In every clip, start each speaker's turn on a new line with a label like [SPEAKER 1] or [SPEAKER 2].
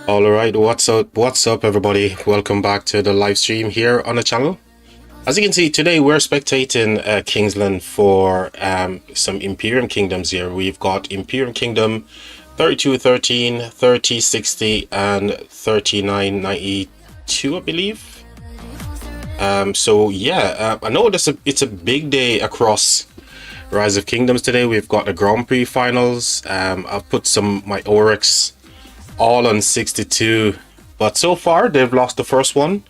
[SPEAKER 1] All right, what's up everybody? Welcome back to the live stream here on the channel. As you can see, today we're spectating Kingsland for some Imperium Kingdoms here. We've got Imperium Kingdom 3213, 3060 and 3992, I believe. So yeah, I know it's a big day across Rise of Kingdoms today. We've got the Grand Prix finals. I've put my Oryx all on 62, but so far they've lost the first one,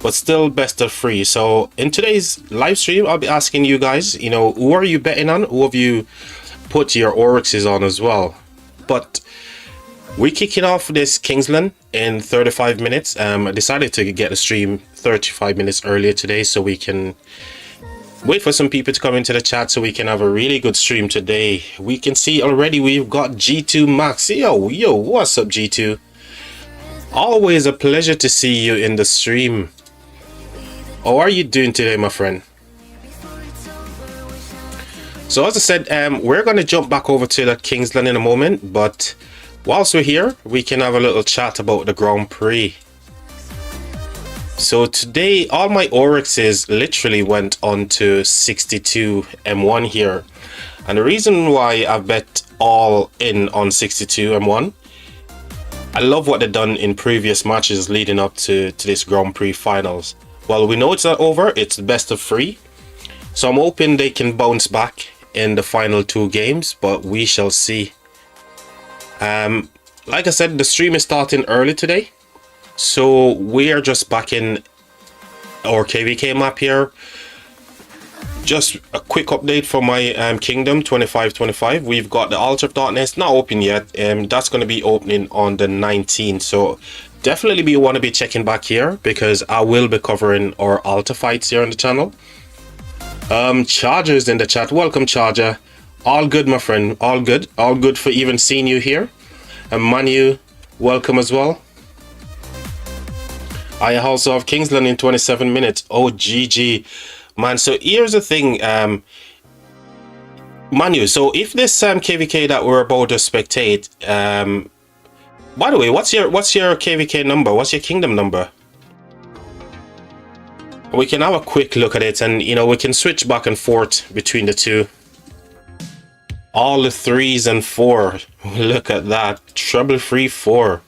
[SPEAKER 1] but still best of 3. So in today's live stream, I'll be asking you guys, who are you betting on? Who have you put your Oryxes on as well? But we're kicking off this Kingsland in 35 minutes. I decided to get the stream 35 minutes earlier today so we can wait for some people to come into the chat so we can have a really good stream today. We can see already we've got G2 Max. Yo, what's up, G2? Always a pleasure to see you in the stream. How are you doing today, my friend? So as I said, we're going to jump back over to the Kingsland in a moment, but whilst we're here, we can have a little chat about the Grand Prix. So today, all my Oryxes literally went on to 62 M1 here. And the reason why I bet all in on 62 M1, I love what they've done in previous matches leading up to this Grand Prix finals. Well, we know it's not over, it's the best of 3. So I'm hoping they can bounce back in the final 2 games, but we shall see. Like I said, the stream is starting early today. So we are just back in our KVK map here. Just a quick update for my Kingdom 2525. We've got the Altar of Darkness not open yet. That's going to be opening on the 19th. So definitely want to be checking back here because I will be covering our altar fights here on the channel. Charger's in the chat. Welcome, Charger. All good, my friend. All good. All good for even seeing you here. And Manu, welcome as well. I also have Kingsland in 27 minutes. Oh, GG. Man, so here's the thing. Manu, so if this KVK that we're about to spectate, by the way, what's your KVK number? What's your kingdom number? We can have a quick look at it and, we can switch back and forth between the two. All the 3s and 4. Look at that. Trouble-free 4.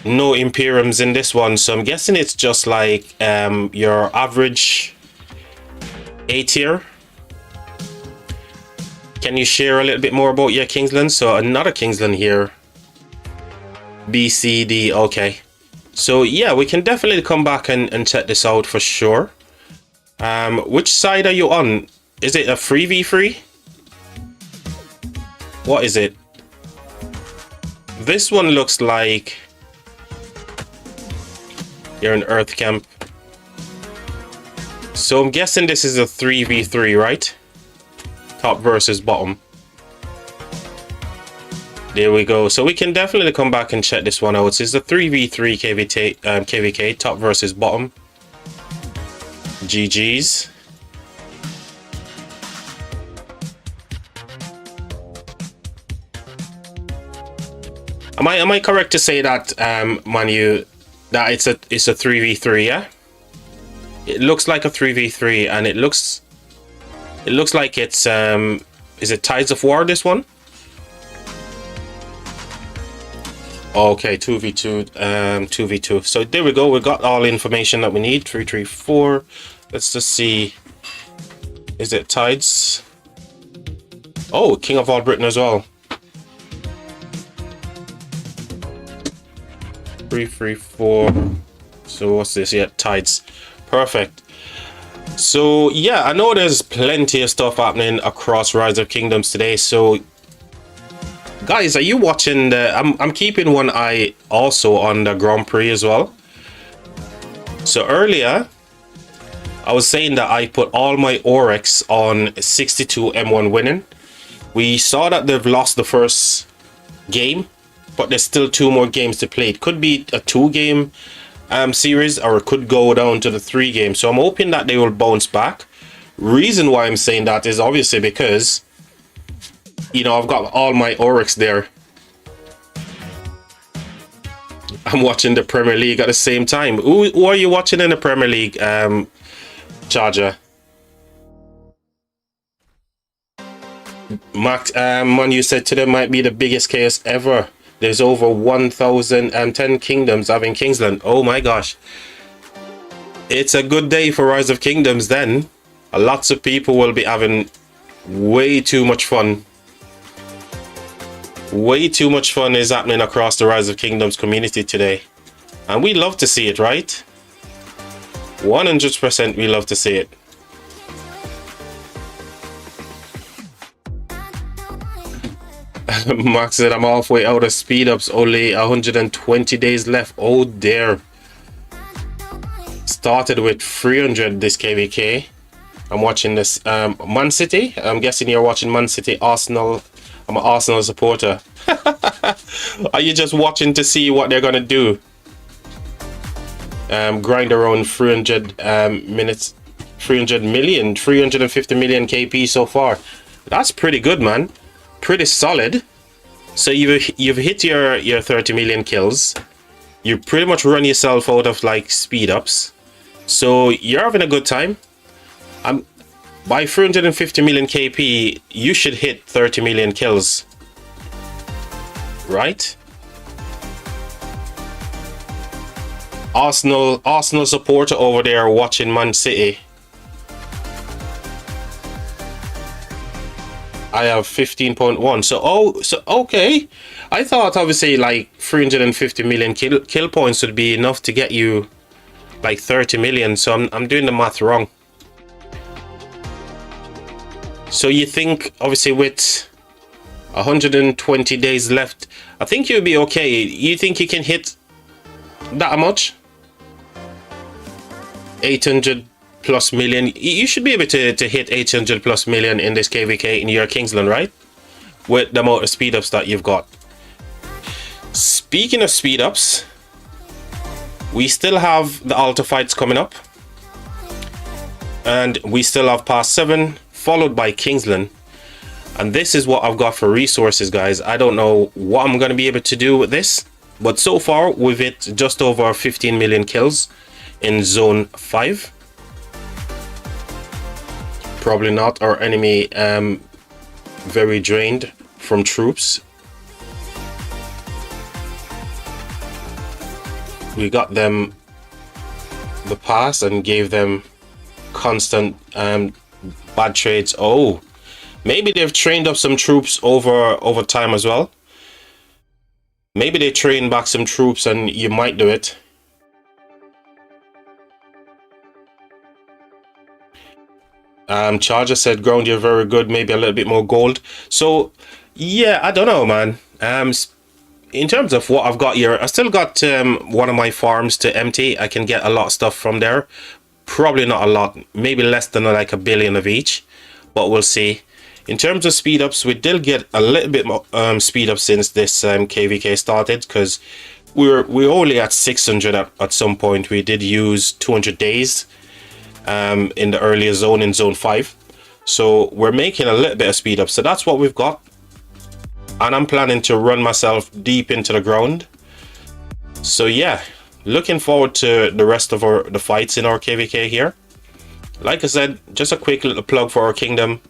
[SPEAKER 1] No Imperiums in this one, so I'm guessing it's just like your average A tier. Can you share a little bit more about your Kingsland? So another Kingsland here. B, C, D, okay. So yeah, we can definitely come back and check this out for sure. Which side are you on? Is it a 3v3? What is it? This one looks like you're in Earth Camp. So I'm guessing this is a 3v3, right? Top versus bottom. There we go. So we can definitely come back and check this one out. It's a 3v3 KVK, top versus bottom. GG's. Am I correct to say that, Manu, that it's a 3v3, yeah? It looks like a 3v3 and it looks like it's is it Tides of War, this one? Okay, 2v2, 2v2. So there we go, we got all the information that we need. 334. Let's just see. Is it Tides? Oh, King of all Britain as well. 334. So what's this? Yeah, Tides. Perfect. So yeah, I know there's plenty of stuff happening across Rise of Kingdoms today. So guys, are you watching the I'm keeping one eye also on the Grand Prix as well. So earlier I was saying that I put all my Oryx on 62 M1 winning. We saw that they've lost the first game, but there's still 2 more games to play. It could be a 2-game series, or it could go down to the 3 games. So I'm hoping that they will bounce back. Reason why I'm saying that is obviously because, I've got all my Oryx there I'm watching the Premier League at the same time. Who are you watching in the Premier League, Charger? Max, Man, you said today might be the biggest chaos ever. There's over 1,010 kingdoms having Kingsland. Oh my gosh. It's a good day for Rise of Kingdoms then. Lots of people will be having way too much fun. Way too much fun is happening across the Rise of Kingdoms community today. And we love to see it, right? 100% we love to see it. Max said I'm halfway out of speed ups, only 120 days left. Oh dear. Started with 300 this KVK. I'm watching this Man City. I'm guessing you're watching Man City, Arsenal. I'm an Arsenal supporter. Are you just watching to see what they're gonna do? Grind around 300 minutes, 300 million, 350 million KP so far. That's pretty good, man. Pretty solid. So you've hit your 30 million kills. You pretty much run yourself out of like speed ups. So you're having a good time. By 350 million KP, you should hit 30 million kills. Right? Arsenal supporter over there watching Man City. I have 15.1. So okay. I thought obviously like 350 million kill points would be enough to get you like 30 million. So I'm doing the math wrong. So you think obviously with 120 days left, I think you'll be okay. You think you can hit that much? 800 plus million. You should be able to hit 800 plus million in this KVK in your Kingsland, right? With the amount of speed ups that you've got. Speaking of speed ups, we still have the altar fights coming up. And we still have Pass 7, followed by Kingsland. And this is what I've got for resources, guys. I don't know what I'm going to be able to do with this. But so far, we've hit just over 15 million kills in Zone 5. Probably not. Our enemy very drained from troops. We got them the pass and gave them constant bad trades. Oh, maybe they've trained up some troops over time as well. Maybe they train back some troops and you might do it. Charger said ground, you're very good, maybe a little bit more gold. So yeah, I don't know, man. In terms of what I've got here, I still got one of my farms to empty. I can get a lot of stuff from there. Probably not a lot, maybe less than like 1 billion of each, but we'll see. In terms of speed ups, we did get a little bit more speed up since this KVK started, because we're only at 600 at some point. We did use 200 days in the earlier zone, in Zone 5. So we're making a little bit of speed up. So that's what we've got. And I'm planning to run myself deep into the ground. So yeah, looking forward to the rest of the fights in our KVK here. Like I said, just a quick little plug for our kingdom.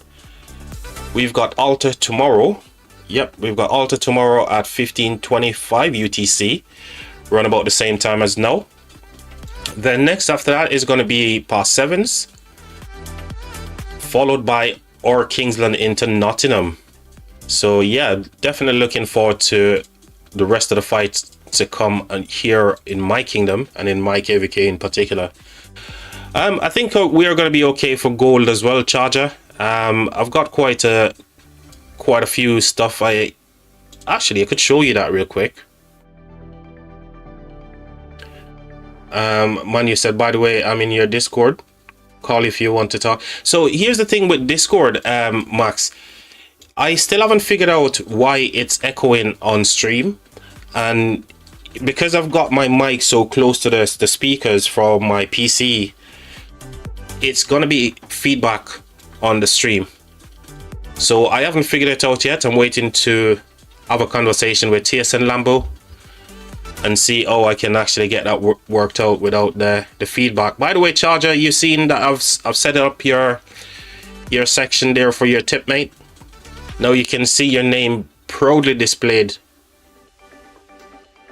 [SPEAKER 1] We've got Altar tomorrow. Yep, we've got Altar tomorrow at 15:25 UTC. Run about the same time as now. Then next after that is going to be Pass 7s. Followed by our Kingsland into Nottingham. So yeah, definitely looking forward to the rest of the fights to come here in my kingdom and in my KVK in particular. I think we are going to be okay for gold as well, Charger. I've got quite a few stuff. I could show you that real quick. Manu said, by the way, I'm in your Discord. Call if you want to talk. So here's the thing with Discord, Max. I still haven't figured out why it's echoing on stream, and because I've got my mic so close to the speakers from my PC, it's gonna be feedback on the stream. So I haven't figured it out yet. I'm waiting to have a conversation with TSN Lambo and see, oh, I can actually get that worked out without the feedback. By the way, Charger, you seen that I've set up your section there for your tip, mate. Now you can see your name proudly displayed.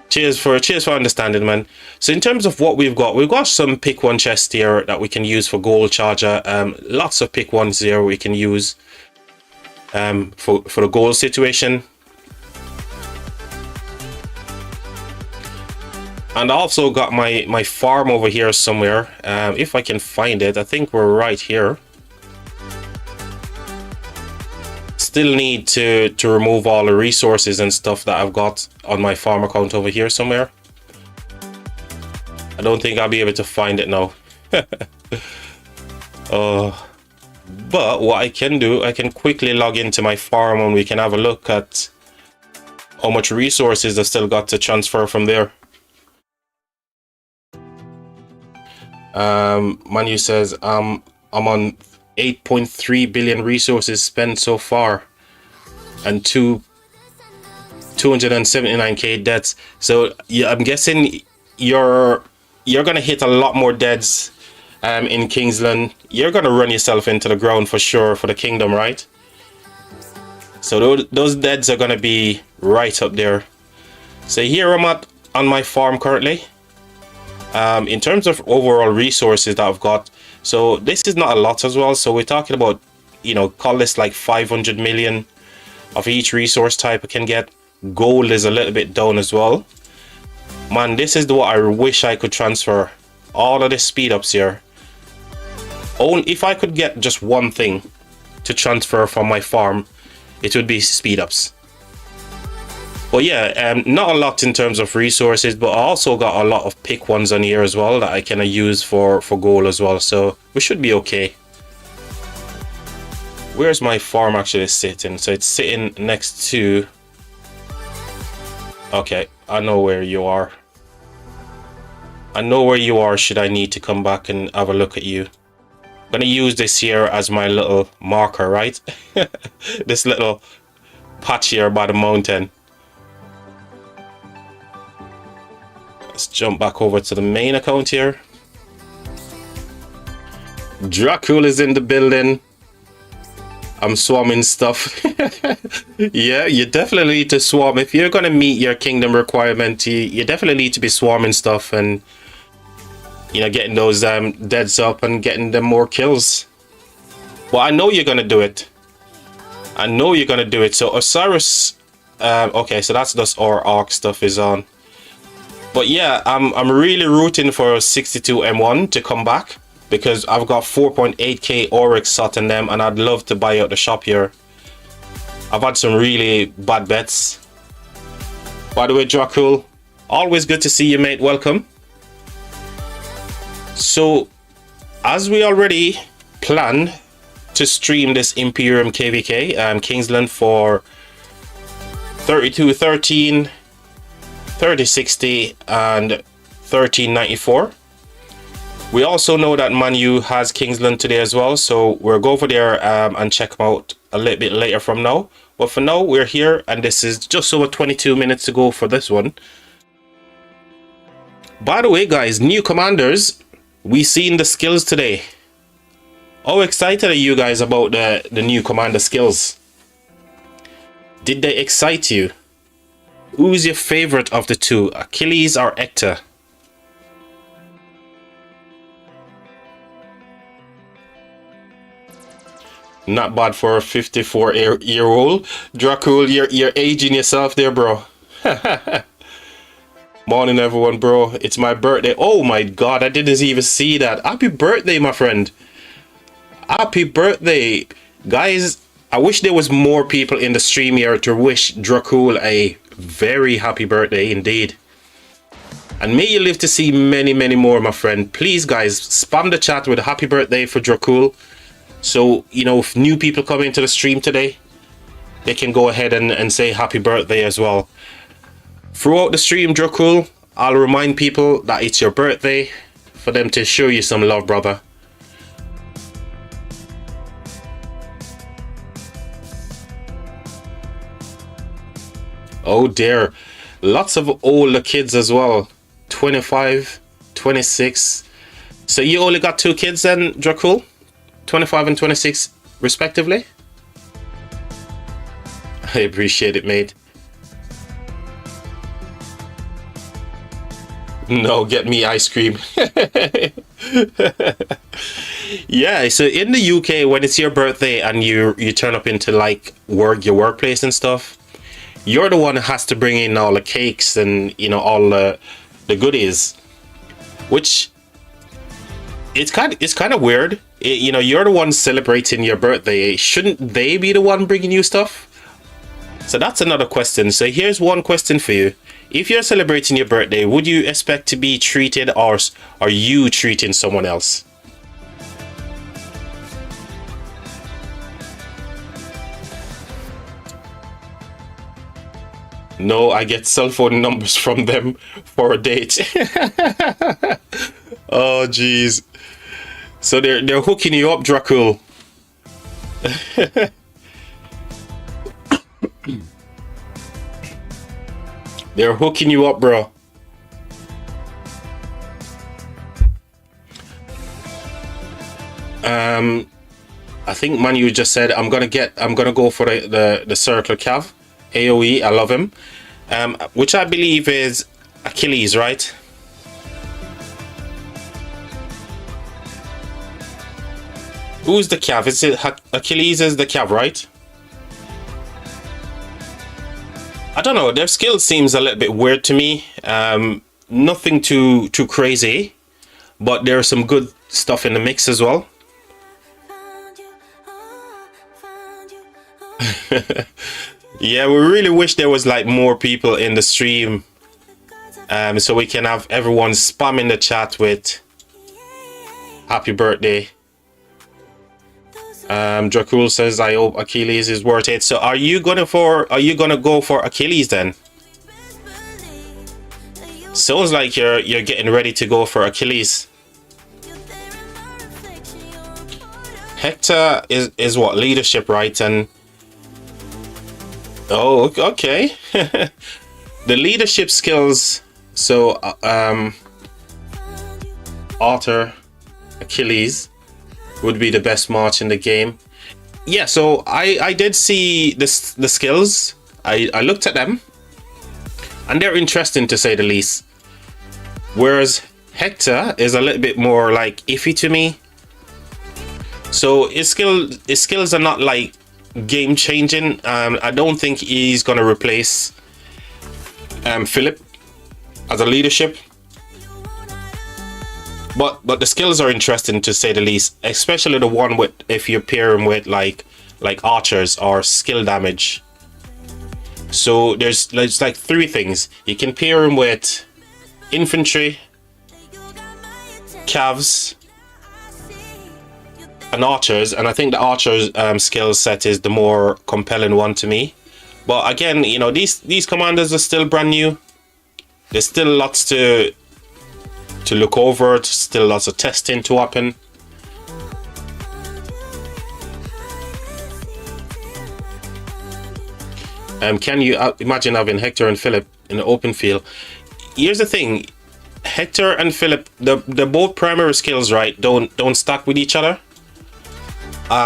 [SPEAKER 1] Cheers for understanding, man. So in terms of what we've got some pick one chests here that we can use for gold, Charger. Lots of pick ones here we can use for the gold situation. And I also got my farm over here somewhere. If I can find it, I think we're right here. Still need to remove all the resources and stuff that I've got on my farm account over here somewhere. I don't think I'll be able to find it now. But what I can do, I can quickly log into my farm and we can have a look at how much resources I've still got to transfer from there. Manu says I'm on 8.3 billion resources spent so far and 279k deaths. So yeah, I'm guessing you're gonna hit a lot more deaths in Kingsland. You're gonna run yourself into the ground for sure for the kingdom, right? So those deaths are gonna be right up there. So here I'm at on my farm currently. In terms of overall resources that I've got, so this is not a lot as well. So we're talking about, you know, call this like 500 million of each resource type I can get. Gold is a little bit down as well. Man, this is what I wish I could transfer. All of the speed ups here. Only if I could get just one thing to transfer from my farm, it would be speed ups. But yeah, not a lot in terms of resources, but I also got a lot of pick ones on here as well that I can use for gold as well. So we should be okay. Where's my farm actually sitting? So it's sitting next to... Okay, I know where you are. I know where you are should I need to come back and have a look at you. I'm gonna use this here as my little marker, right? This little patch here by the mountain. Let's jump back over to the main account here. Dracul is in the building. I'm swarming stuff. Yeah, you definitely need to swarm. If you're going to meet your kingdom requirement, you definitely need to be swarming stuff and, you know, getting those deads up and getting them more kills. Well, I know you're going to do it. I know you're going to do it. So Osiris, okay, so that's just our arc stuff is on. But yeah, I'm really rooting for 62 M1 to come back because I've got 4.8k Oryx sat in them and I'd love to buy out the shop here. I've had some really bad bets. By the way, Dracul, always good to see you, mate. Welcome. So, as we already planned to stream this Imperium KVK Kingsland for 3213, 3060 and 1394. We also know that Manu has Kingsland today as well, so we'll go over there and check them out a little bit later from now. But for now, we're here and this is just over 22 minutes to go for this one. By the way, guys, new commanders, we seen the skills today. How excited are you guys about the new commander skills? Did they excite you? Who's your favorite of the two, Achilles or Hector? Not bad for a 54-year-old. Dracul, you're aging yourself there, bro. Morning, everyone, bro. It's my birthday. Oh my god, I didn't even see that. Happy birthday, my friend. Happy birthday. Guys, I wish there was more people in the stream here to wish Dracul a very happy birthday indeed. And may you live to see many, many more, my friend. Please, guys, spam the chat with a happy birthday for Dracul. So, you know, if new people come into the stream today, they can go ahead and say happy birthday as well. Throughout the stream, Dracul, I'll remind people that it's your birthday for them to show you some love, brother. Oh dear. Lots of older kids as well. 25, 26. So you only got two kids then, Dracul? 25 and 26 respectively? I appreciate it, mate. No, get me ice cream. Yeah, so in the UK, when it's your birthday and you turn up into like your workplace and stuff, you're the one who has to bring in all the cakes and all the goodies, which it's kind of weird. You're the one celebrating your birthday. Shouldn't they be the one bringing you stuff? So that's another question. So here's one question for you. If you're celebrating your birthday, would you expect to be treated, or are you treating someone else? No, I get cell phone numbers from them for a date. Oh, jeez. So they're hooking you up, Dracul. They're hooking you up, bro. I think Manu just said I'm gonna go for the circular cav. AoE, I love him. Which I believe is Achilles, right? Who's the cav? Is it Achilles is the cav, right? I don't know. Their skill seems a little bit weird to me. Nothing too crazy, but there's some good stuff in the mix as well. Yeah, we really wish there was like more people in the stream, so we can have everyone spamming the chat with happy birthday. Dracul says, I hope Achilles is worth it. So are you gonna go for Achilles then? Sounds like you're getting ready to go for Achilles. Hector is what, leadership, right? And oh, okay. The leadership skills. So Arthur, Achilles would be the best march in the game. Yeah, so I did see the skills. I looked at them, and they're interesting to say the least. Whereas Hector is a little bit more like iffy to me. So his skills are not like game changing. I don't think he's gonna replace Philip as a leadership. But the skills are interesting to say the least, especially the one with if you pair him with like archers or skill damage. So there's like three things. You can pair him with infantry, cavs, and archers, and I think the archers skill set is the more compelling one to me. But again, these commanders are still brand new. There's still lots to look over, still lots of testing to happen. Can you imagine having Hector and Philip in the open field? Here's the thing, Hector and Philip, they're both primary skills, right? Don't stack with each other.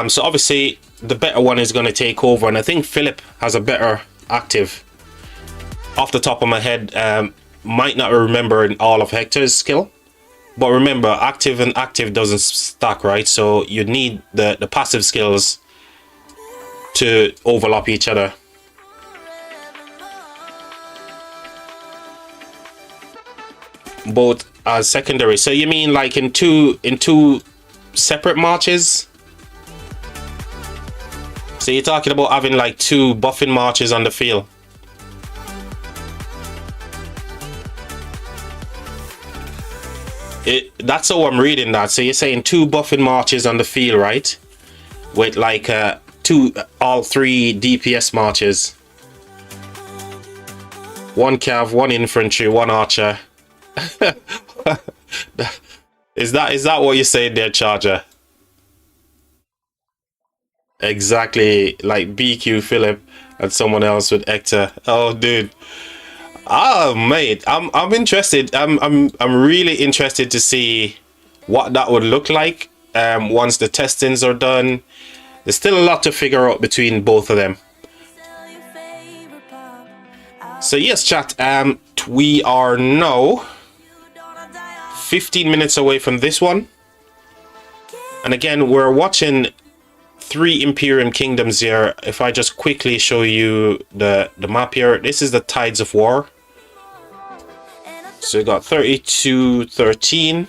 [SPEAKER 1] So obviously the better one is going to take over, and I think Philip has a better active. Off the top of my head, might not remember all of Hector's skill, but remember, active and active doesn't stack, right? So you need the passive skills to overlap each other. Both as secondary. So you mean like in two separate marches? So you're talking about having like two buffing marches on the field. That's how I'm reading that. So you're saying two buffing marches on the field, right? With like all three DPS marches. One cav, one infantry, one archer. Is that what you're saying there, Charger? Exactly, like BQ Philip and someone else with Hector. Oh, dude. Oh, mate, I'm interested. I'm really interested to see what that would look like once the testings are done. There's still a lot to figure out between both of them. So yes, chat. We are now 15 minutes away from this one, and again, we're watching 3 Imperium kingdoms here. If I just quickly show you the map here, this is the Tides of War. So we got 32, 13.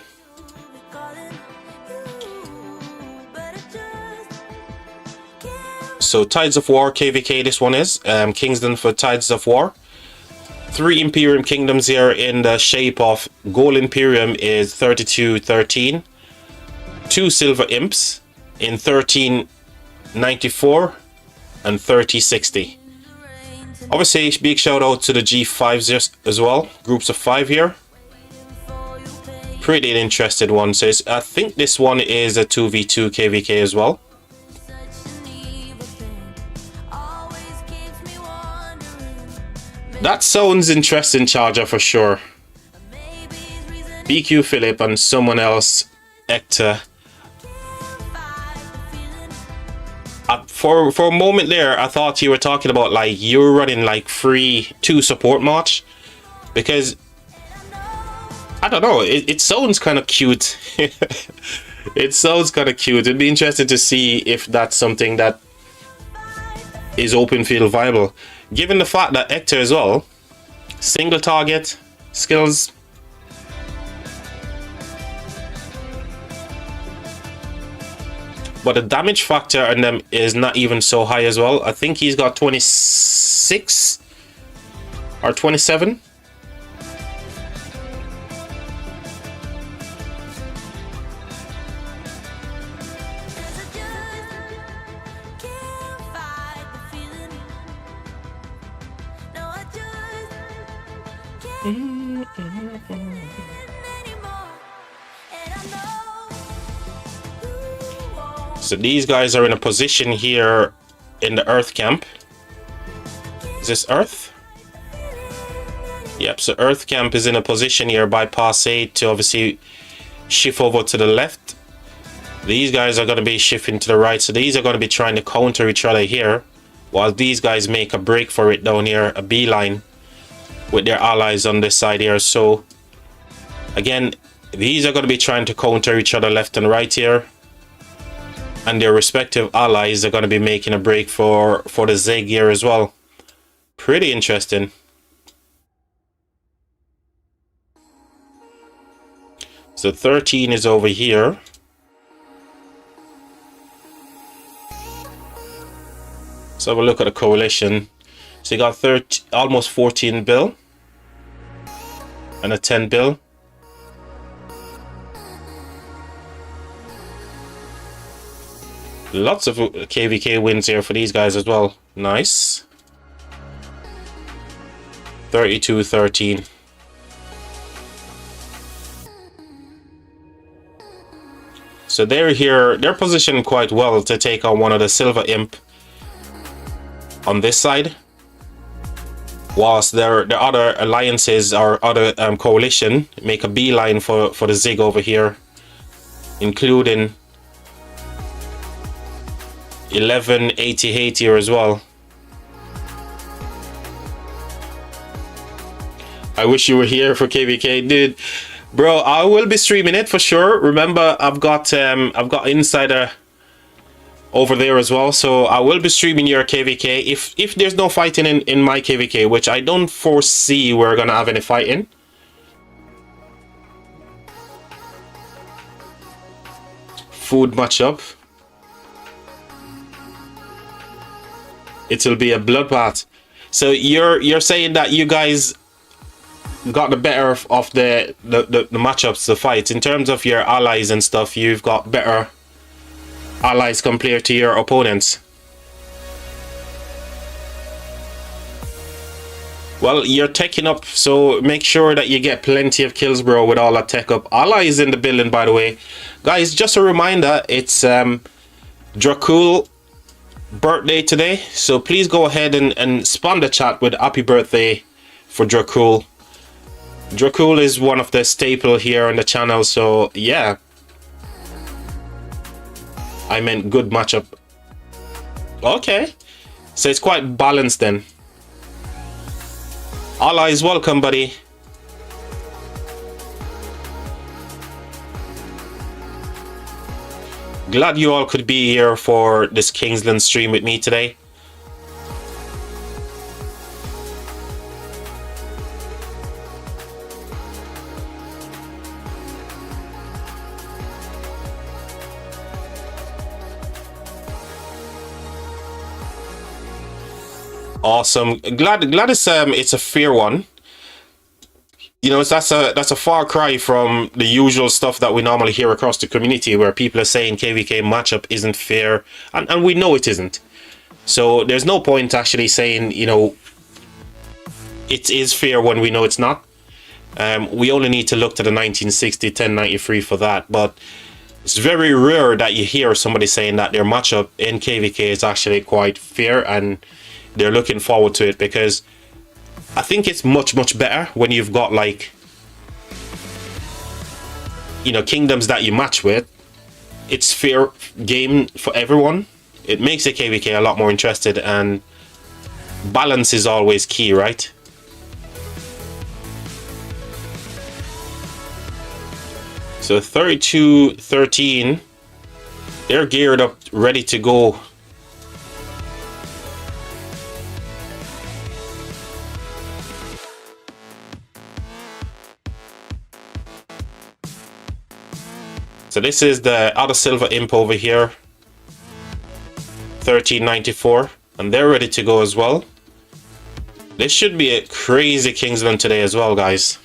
[SPEAKER 1] So Tides of War, KVK, this one is Kingston for Tides of War. 3 Imperium kingdoms here in the shape of Gold Imperium is 32, 13. 2 Silver Imps in 1394 and 3060. Obviously, big shout out to the G5s as well. Groups of 5 here. Pretty interested one. So I think this one is a 2v2 KVK as well. That sounds interesting, Charger, for sure. BQ Philip and someone else, Hector. For a moment there, I thought you were talking about like you're running like free 2 support match, because I don't know, it sounds kind of cute. It sounds kind of cute. It'd be interesting to see if that's something that is open field viable, given the fact that Hector as well, single target skills. But the damage factor on them is not even so high as well. I think he's got 26 or 27. So these guys are in a position here in the Earth camp. Is this Earth? Yep, so Earth camp is in a position here by pass 8 to obviously shift over to the left. These guys are going to be shifting to the right, so these are going to be trying to counter each other here, while these guys make a break for it down here, a beeline with their allies on this side here. So again, these are going to be trying to counter each other left and right here, and their respective allies are going to be making a break for the Zig here as well. Pretty interesting. So 13 is over here. So have a look at the coalition. So you got almost 14 bill and a 10 bill. Lots of KVK wins here for these guys as well. Nice. 32-13. So they're positioned quite well to take on one of the Silver Imp on this side, whilst their other alliances or other coalition make a beeline for the Zig over here, including 1188 here as well. I wish you were here for KVK, dude. Bro, I will be streaming it for sure. Remember, I've got Insider over there as well, so I will be streaming your KVK if there's no fighting in my KVK, which I don't foresee we're gonna have any fighting. Food matchup. It'll be a bloodbath. So you're saying that you guys got the better of the matchups, the fights, in terms of your allies and stuff. You've got better allies compared to your opponents. Well, you're teching up, so make sure that you get plenty of kills, bro, with all that tech up. Allies in the building, by the way. Guys, just a reminder, it's Dracul birthday today, so please go ahead and spam the chat with happy birthday for Dracul. Dracul is one of the staple here on the channel, so yeah. I meant good matchup. Okay, so it's quite balanced then. Allah is welcome, buddy. Glad you all could be here for this Kingsland stream with me today. Awesome. Glad it's a fair one. You know, that's a far cry from the usual stuff that we normally hear across the community, where people are saying KVK matchup isn't fair, and we know it isn't. So there's no point actually saying, you know, it is fair when we know it's not. We only need to look to the 1960 1093 for that, but it's very rare that you hear somebody saying that their matchup in KVK is actually quite fair and they're looking forward to it, because I think it's much better when you've got, like, you know, kingdoms that you match with. It's fair game for everyone. It makes the KVK a lot more interested, and balance is always key, right? So 32-13, they're geared up, ready to go. So this is the Outer Silver Imp over here, 1394, and they're ready to go as well. This should be a crazy Kingsland today as well, guys.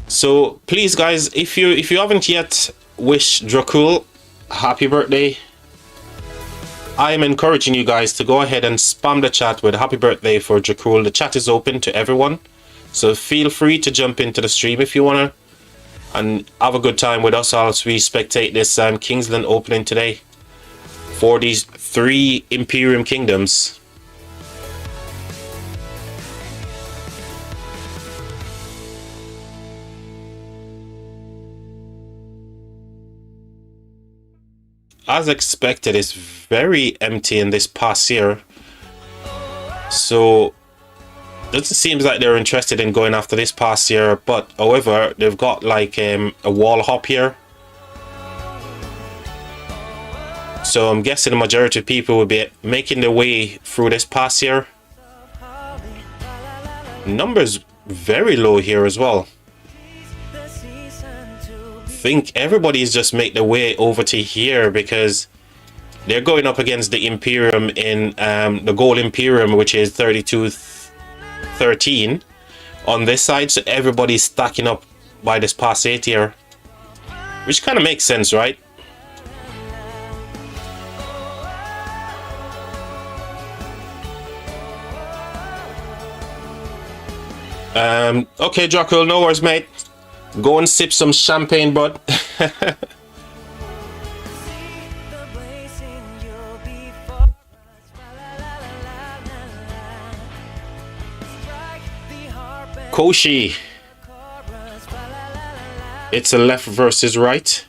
[SPEAKER 1] So please, guys, if you haven't yet wished Dracul happy birthday, I am encouraging you guys to go ahead and spam the chat with happy birthday for Dracul. The chat is open to everyone, so feel free to jump into the stream if you wanna and have a good time with us as we spectate this Kingsland opening today for these 3 Imperium kingdoms. As expected, it's very empty in this past year, so it seems like they're interested in going after this past year, but however, they've got like a wall hop here. So I'm guessing the majority of people will be making their way through this past year. Numbers very low here as well. I think everybody's just make their way over to here because they're going up against the Imperium in the Gold Imperium, which is 32-13 on this side, so everybody's stacking up by this past 8 here, which kind of makes sense, right? Okay, Dracul, no worries, mate. Go and sip some champagne, bud. Koshi. It's a left versus right.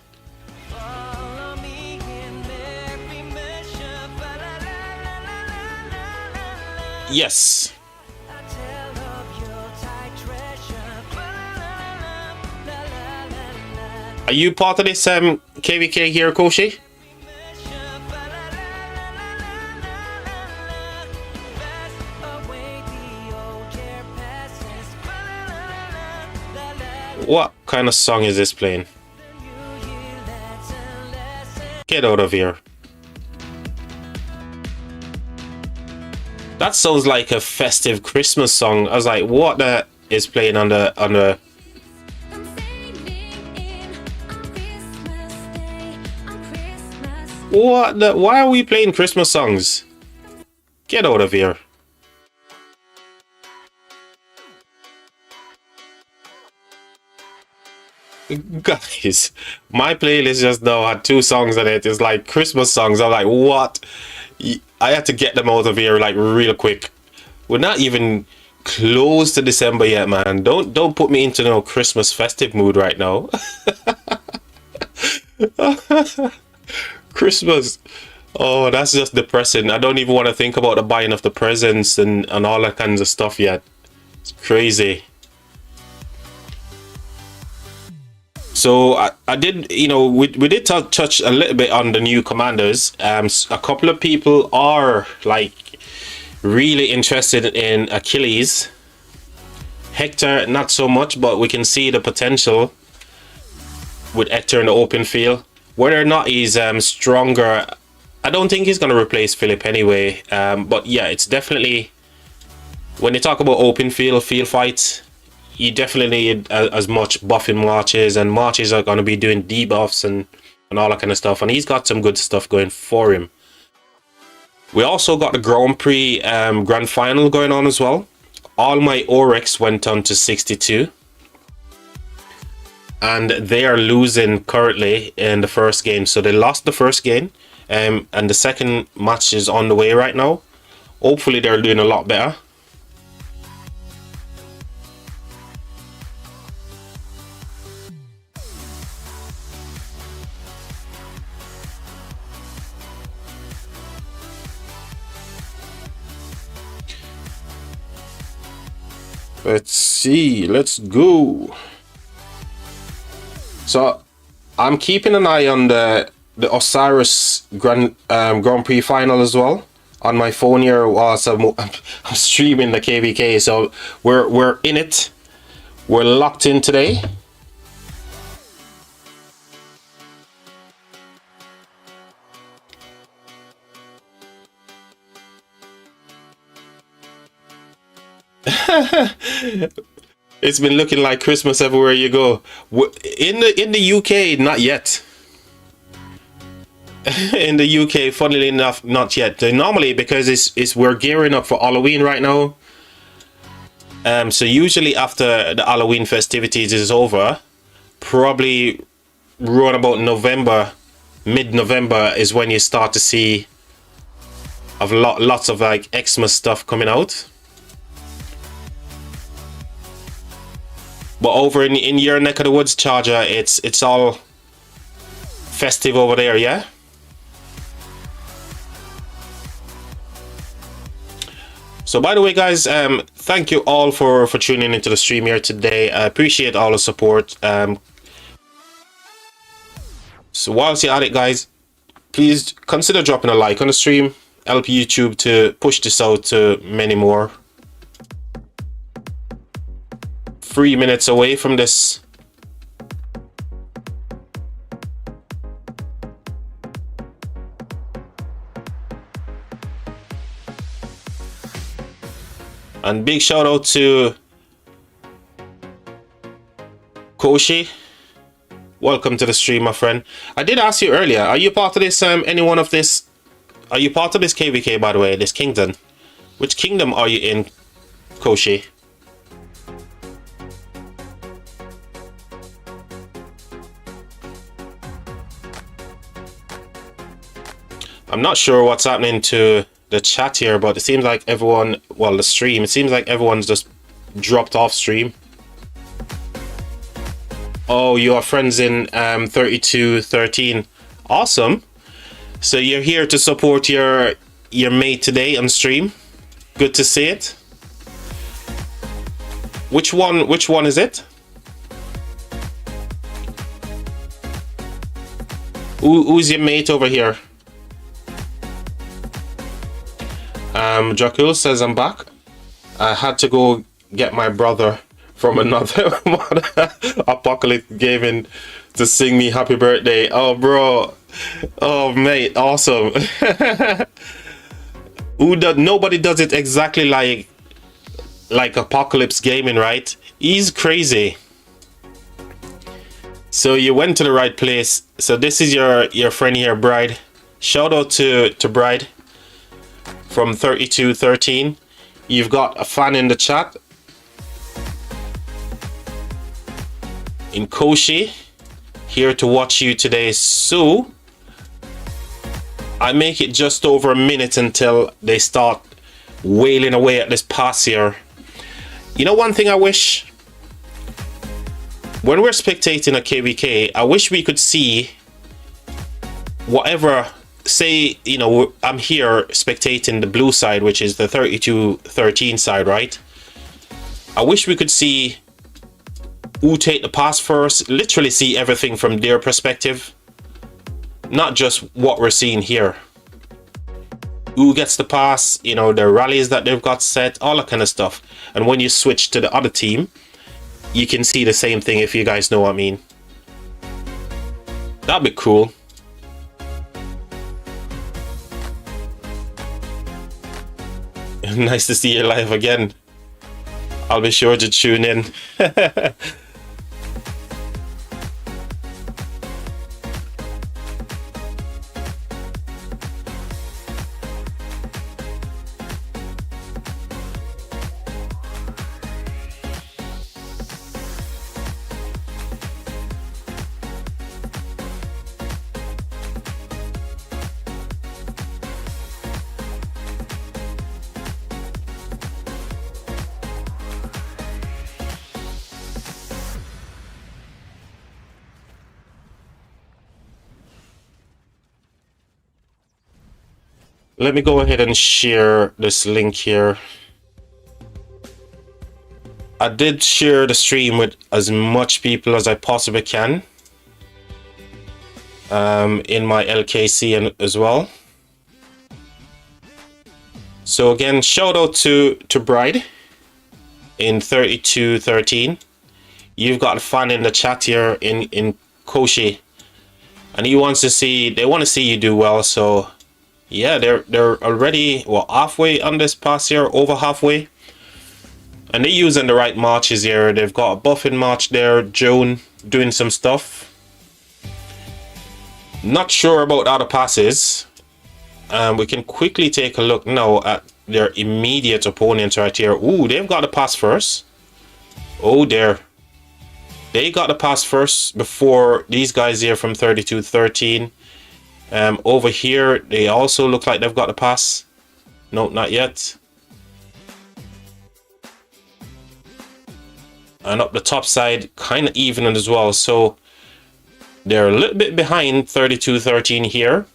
[SPEAKER 1] Yes. Are you part of this KVK here, Koshi? What kind of song is this playing? Get out of here. That sounds like a festive Christmas song. I was like, what the is playing on the What the? Why are we playing Christmas songs? Get out of here. Guys, my playlist just now had 2 songs in it. It's like Christmas songs. I'm like, what? I had to get them out of here like real quick. We're not even close to December yet, man. Don't put me into no Christmas festive mood right now. Christmas. Oh, that's just depressing. I don't even want to think about the buying of the presents and all that kinds of stuff yet. It's crazy. So I did, we did touch a little bit on the new commanders. A couple of people are like really interested in Achilles. Hector, not so much, but we can see the potential with Hector in the open field. Whether or not he's stronger, I don't think he's going to replace Philip anyway. But yeah, it's definitely, when you talk about open field fights, you definitely need as much buffing marches, and marches are going to be doing debuffs and all that kind of stuff. And he's got some good stuff going for him. We also got the Grand Prix Grand Final going on as well. All my Oryx went on to 62. And they are losing currently in the first game. So they lost the first game. And the second match is on the way right now. Hopefully they're doing a lot better. Let's see. Let's go. So I'm keeping an eye on the Osiris Grand Prix final as well on my phone here whilst I'm streaming the KVK. So we're in it. We're locked in today. It's been looking like Christmas everywhere you go. In the UK, not yet. In the UK, funnily enough, not yet. Normally, because it's we're gearing up for Halloween right now. So usually after the Halloween festivities is over, probably around about November, mid-November is when you start to see lots of like Xmas stuff coming out. But over in your neck of the woods, Charger, it's all festive over there, yeah? So by the way, guys, thank you all for tuning into the stream here today. I appreciate all the support. So whilst you're at it, guys, please consider dropping a like on the stream. Help YouTube to push this out to many more. 3 minutes away from this. And big shout out to Koshi. Welcome to the stream, my friend. I did ask you earlier, are you part of this, are you part of this KVK, by the way, this kingdom? Which kingdom are you in, Koshi? I'm not sure what's happening to the chat here, but it seems like everyone, well, the stream, it seems like everyone's just dropped off stream. Oh, you are friends in 3213. Awesome. So you're here to support your mate today on stream. Good to see it. Which one is it? Who's your mate over here? Dracul says I'm back. I had to go get my brother from another Apocalypse Gaming to sing me happy birthday. Oh, bro. Oh, mate. Awesome. Nobody does it exactly like Apocalypse Gaming, right? He's crazy. So you went to the right place. So this is your friend here, Bride. Shout out to Bride from 3213. You've got a fan in the chat. In Koshi, here to watch you today. So I make it just over a minute until they start wailing away at this pass here. You know, one thing I wish, when we're spectating a KVK, I wish we could see whatever, say, you know, I'm here spectating the blue side, which is the 32-13 side, right? I wish we could see who take the pass first, literally see everything from their perspective, not just what we're seeing here. Who gets the pass, you know, the rallies that they've got set, all that kind of stuff. And when you switch to the other team, you can see the same thing, if you guys know what I mean. That'd be cool. Nice to see you live again. I'll be sure to tune in. Let me go ahead and share this link here. I did share the stream with as much people as I possibly can in my LKC and as well. So again, shout out to Bride in 3213. You've got a fan in the chat here in Koshi, and he wants to see, they want to see you do well. So yeah, they're already, well, halfway on this pass here, over halfway. And they're using the right marches here. They've got a buffing march there, Joan doing some stuff. Not sure about the other passes. We can quickly take a look now at their immediate opponent right here. Ooh, they've got the pass first. Oh, there. They got the pass first before these guys here from 3213. Over here, they also look like they've got the pass. No, not yet. And up the top side, kind of even as well. So they're a little bit behind 3213 here.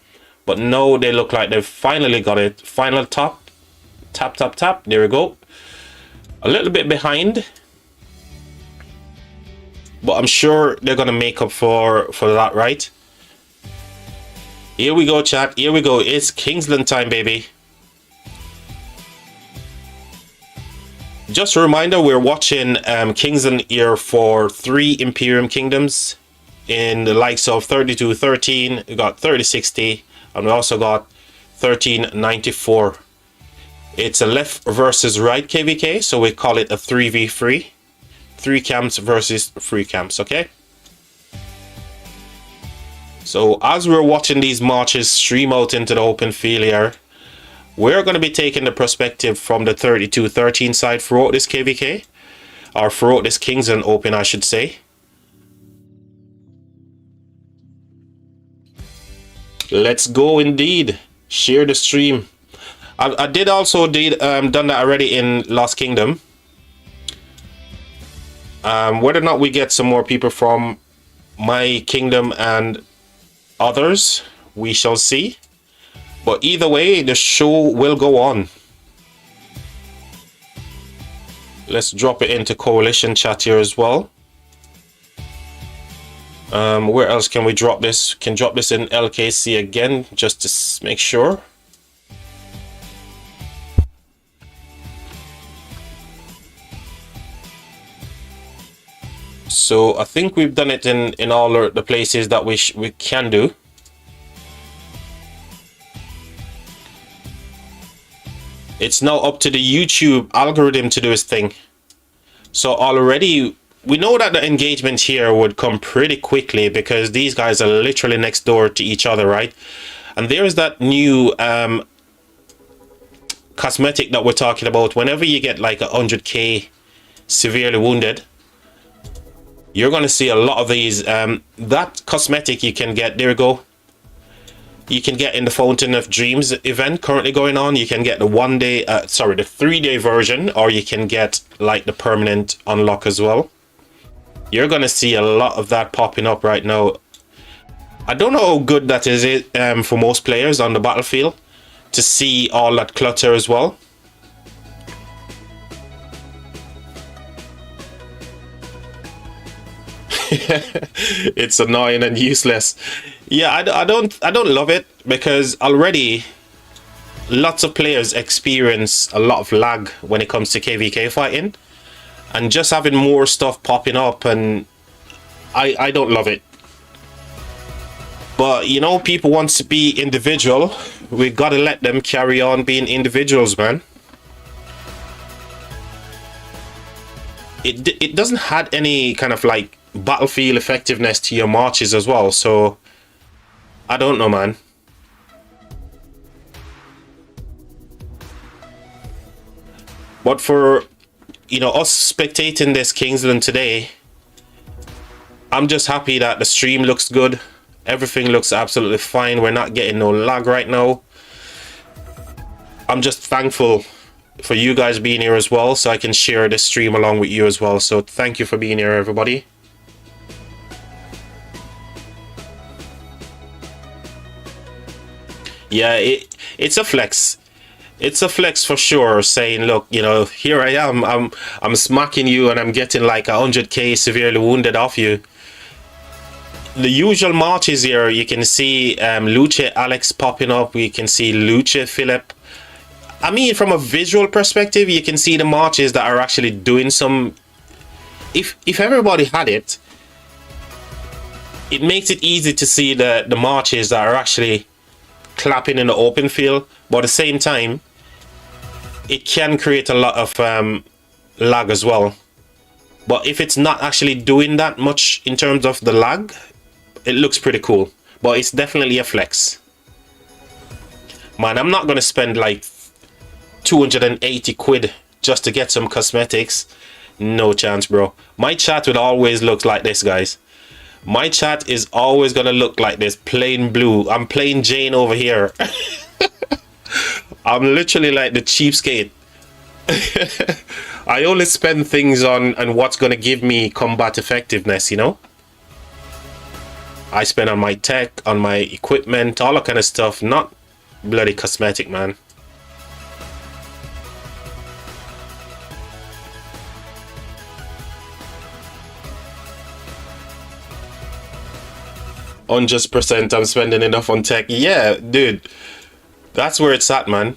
[SPEAKER 1] But no, they look like they've finally got it. Final top. Tap, tap, tap. There we go. A little bit behind. But I'm sure they're going to make up for that, right? Here we go, chat. Here we go. It's Kingsland time, baby. Just a reminder, we're watching Kingsland here for 3 Imperium Kingdoms in the likes of 3213. We got 3060, and we also got 1394. It's a left versus right KVK, so we call it a 3v3. 3 camps versus 3 camps, okay? So as we're watching these marches stream out into the open field here, we're going to be taking the perspective from the 3213 side throughout this KVK, or throughout this Kingsland Open, I should say. Let's go indeed. Share the stream. I did also done that already in Lost Kingdom. Whether or not we get some more people from my kingdom and others, we shall see. But either way, the show will go on. Let's drop it into coalition chat here as well. Where else can we drop this? Can drop this in LKC again, just to make sure. So I think we've done it in all the places that we can do. It's now up to the YouTube algorithm to do its thing. So already we know that the engagement here would come pretty quickly because these guys are literally next door to each other, right? And there's that new cosmetic that we're talking about. Whenever you get like 100k severely wounded, you're going to see a lot of these. That cosmetic you can get, there we go. you can get in the Fountain of Dreams event currently going on. You can get the 1 day, sorry, the 3 day version, or you can get like the permanent unlock as well. You're gonna see a lot of that popping up right now. I don't know how good that is for most players on the battlefield to see all that clutter as well. It's annoying and useless. Yeah, I don't love it because already lots of players experience a lot of lag when it comes to KVK fighting, and just having more stuff popping up, and I don't love it. But you know, people want to be individual. We gotta let them carry on being individuals, man. It doesn't add any kind of like battlefield effectiveness to your marches as well, so I don't know, man. But for, you know, us spectating this Kingsland today, I'm just happy that the stream looks good. Everything looks absolutely fine. We're not getting no lag right now. I'm just thankful for you guys being here as well, so I can share this stream along with you as well. So thank you for being here, everybody. Yeah, it's a flex. It's a flex for sure, saying, look, you know, here I am, I'm smacking you and I'm getting like 100k severely wounded off you. The usual marches here, you can see Luce Alex popping up, we can see Luce Philip. I mean, from a visual perspective, you can see the marches that are actually doing some... If everybody had it, it makes it easy to see the marches that are actually clapping in the open field, but at the same time, it can create a lot of lag as well. But if it's not actually doing that much in terms of the lag, it looks pretty cool. But it's definitely a flex. Man, I'm not gonna spend like 280 quid just to get some cosmetics. No chance, bro. My chat would always look like this, guys. My chat is always gonna look like this, plain blue. I'm plain Jane over here. I'm literally like the cheapskate. I only spend things on what's gonna give me combat effectiveness, you know? I spend on my tech, on my equipment, all that kind of stuff, not bloody cosmetic, man. Unjust percent, I'm spending enough on tech. Yeah, dude, that's where it's at, man.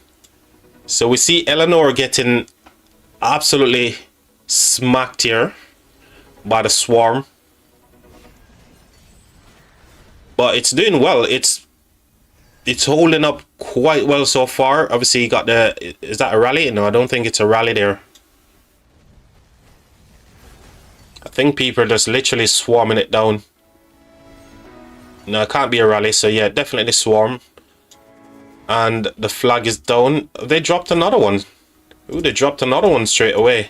[SPEAKER 1] So we see Eleanor getting absolutely smacked here by the swarm, but it's doing well. It's holding up quite well so far. Obviously, you got the... Is that a rally? No, I don't think it's a rally there. I think people are just literally swarming it down. No, it can't be a rally, so yeah, definitely swarm. And the flag is down. They dropped another one. Ooh, they dropped another one straight away.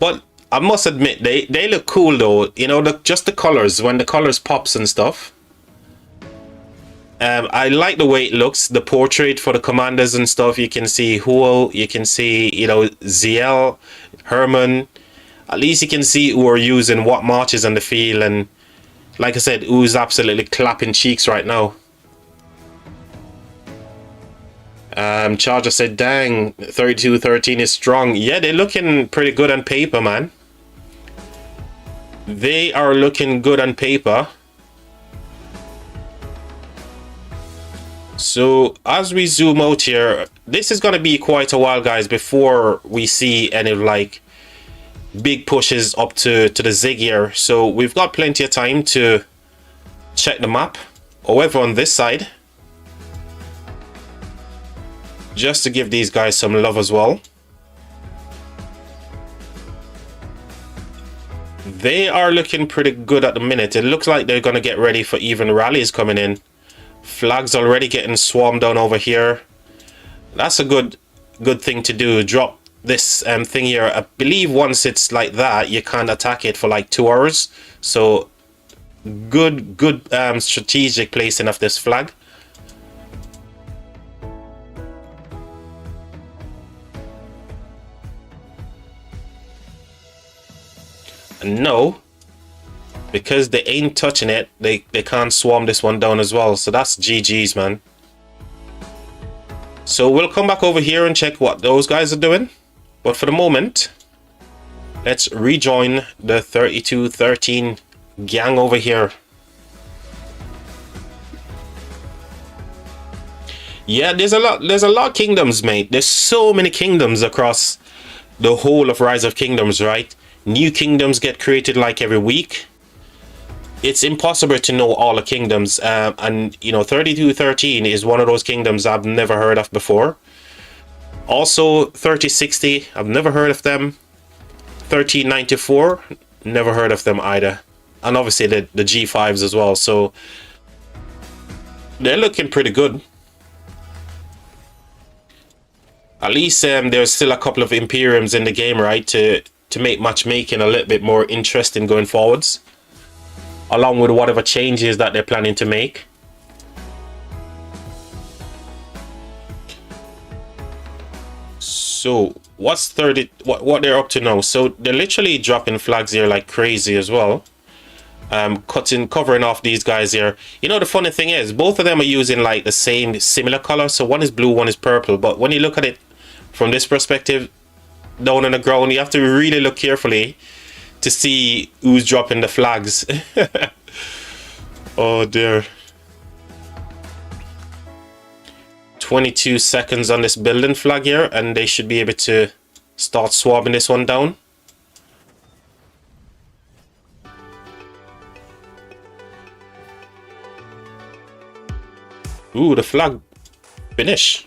[SPEAKER 1] But I must admit, they look cool though. You know, just the colors, when the colors pops and stuff. I like the way it looks. The portrait for the commanders and stuff. You can see Huo, you can see, you know, Ziel, Herman. At least you can see who are using what marches on the field. And like I said, who's absolutely clapping cheeks right now. Charger said, dang, 32-13 is strong. Yeah, they're looking pretty good on paper, man. They are looking good on paper. So as we zoom out here, this is going to be quite a while, guys, before we see any like big pushes up to the Zig here. So we've got plenty of time to check the map. However, on this side, just to give these guys some love as well, they are looking pretty good at the minute. It looks like they're going to get ready for even rallies coming in. Flags already getting swarmed down over here. That's a good thing to do. Drop this thing here. I believe once it's like that, you can't attack it for like 2 hours. So good strategic placing of this flag. And no, because they ain't touching it, they can't swarm this one down as well. So that's GG's, man. So we'll come back over here and check what those guys are doing. But for the moment, let's rejoin the 3213 gang over here. Yeah, there's a lot of kingdoms, mate. There's so many kingdoms across the whole of Rise of Kingdoms, right? New kingdoms get created like every week. It's impossible to know all the kingdoms, and you know, 3213 is one of those kingdoms I've never heard of before. Also 3060, I've never heard of them. 1394, never heard of them either. And obviously the G5s as well, so they're looking pretty good. At least there's still a couple of Imperiums in the game, right, to make matchmaking a little bit more interesting going forwards, along with whatever changes that they're planning to make. So what's 30? What they're up to now? So they're literally dropping flags here like crazy as well. Covering off these guys here. You know, the funny thing is, both of them are using like the same similar color. So one is blue, one is purple. But when you look at it from this perspective, down on the ground, you have to really look carefully to see who's dropping the flags. Oh dear. 22 seconds on this building flag here, and they should be able to start swabbing this one down. Ooh, the flag finish.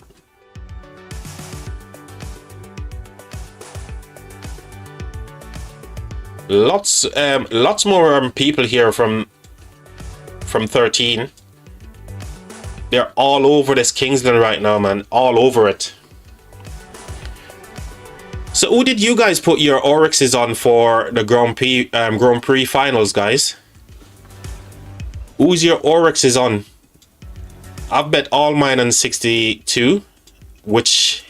[SPEAKER 1] Lots more people here from 13. They're all over this Kingsland right now, man. All over it. So who did you guys put your Oryxes on for the Grand Prix finals, guys? Who's your Oryxes on? I've bet all mine on 62, which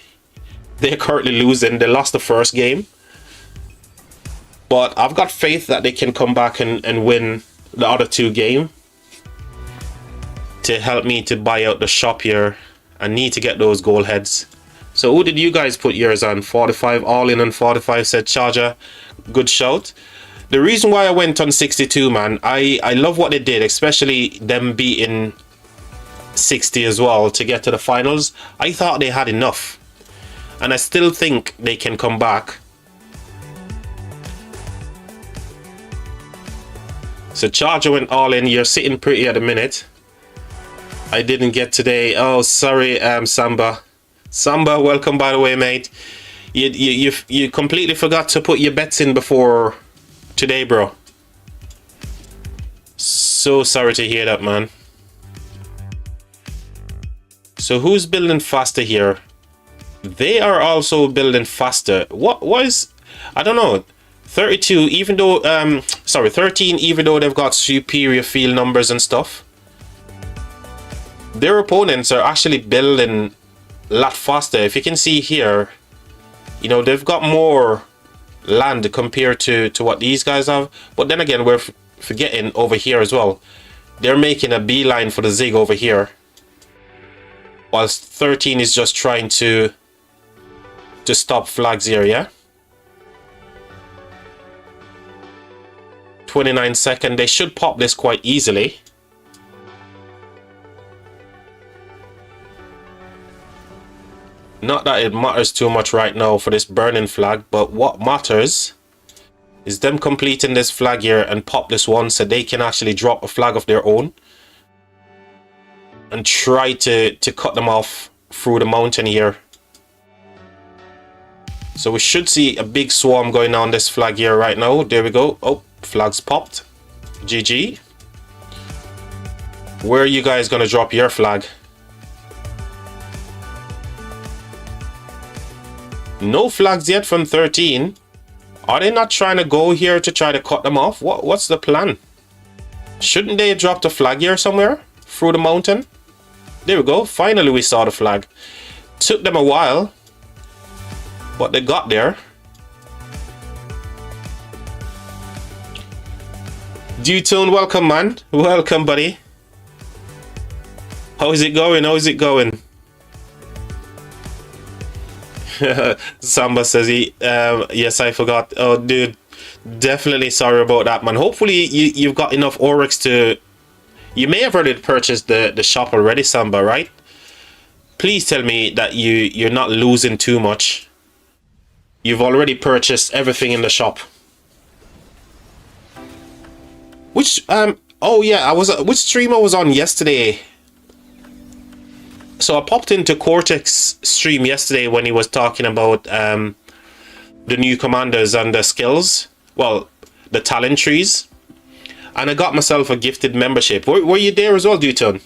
[SPEAKER 1] they're currently losing. They lost the first game. But I've got faith that they can come back and win the other 2 games to help me to buy out the shop here. I need to get those gold heads. So who did you guys put yours on? 45, all in on 45, said Charger. Good shout. The reason why I went on 62, man, I love what they did, especially them beating 60 as well to get to the finals. I thought they had enough, and I still think they can come back. So Charger went all in. You're sitting pretty at the minute. I didn't get today. Oh, sorry, Samba. Samba, welcome by the way, mate. You completely forgot to put your bets in before today, bro. So sorry to hear that, man. So who's building faster here? They are also building faster. What was, I don't know. 32, even though 13, even though they've got superior field numbers and stuff, their opponents are actually building a lot faster. If you can see here, you know, they've got more land compared to what these guys have. But then again, we're forgetting over here as well. They're making a beeline for the Zig over here, whilst 13 is just trying to stop flags here, yeah? 29 seconds. They should pop this quite easily. Not that it matters too much right now for this burning flag, but what matters is them completing this flag here and pop this one so they can actually drop a flag of their own and try to cut them off through the mountain here. So we should see a big swarm going on this flag here right now. There we go. Oh, flags popped. GG. Where are you guys gonna drop your flag? No flags yet from 13. Are they not trying to go here to try to cut them off? What's the plan? Shouldn't they drop the flag here somewhere? Through the mountain? There we go. Finally we saw the flag. Took them a while, but they got there. Dutone, welcome, man. Welcome, buddy. How's it going? How's it going? Samba says yes, I forgot. Oh, dude, definitely sorry about that, man. Hopefully you've got enough Oryx to... You may have already purchased the shop already, Samba, right? Please tell me that you're not losing too much. You've already purchased everything in the shop. Which oh yeah, which stream I was on yesterday? So I popped into Cortex stream yesterday when he was talking about the new commanders and the skills, well, the talent trees, and I got myself a gifted membership. Were you there as well, Duton?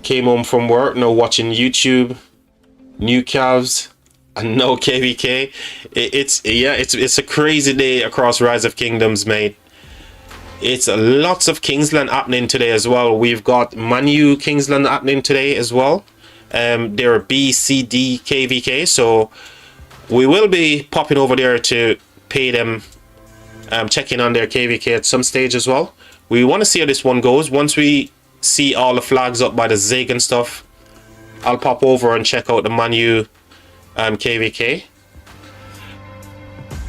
[SPEAKER 1] Came home from work, no watching YouTube, new calves, and no KVK. It's a crazy day across Rise of Kingdoms, mate. It's lots of Kingsland happening today as well. We've got Manu Kingsland happening today as well. There are B, C, D, KVK, so we will be popping over there to pay them, checking on their KVK at some stage as well. We want to see how this one goes. Once we see all the flags up by the Zig and stuff, I'll pop over and check out the Manu KVK.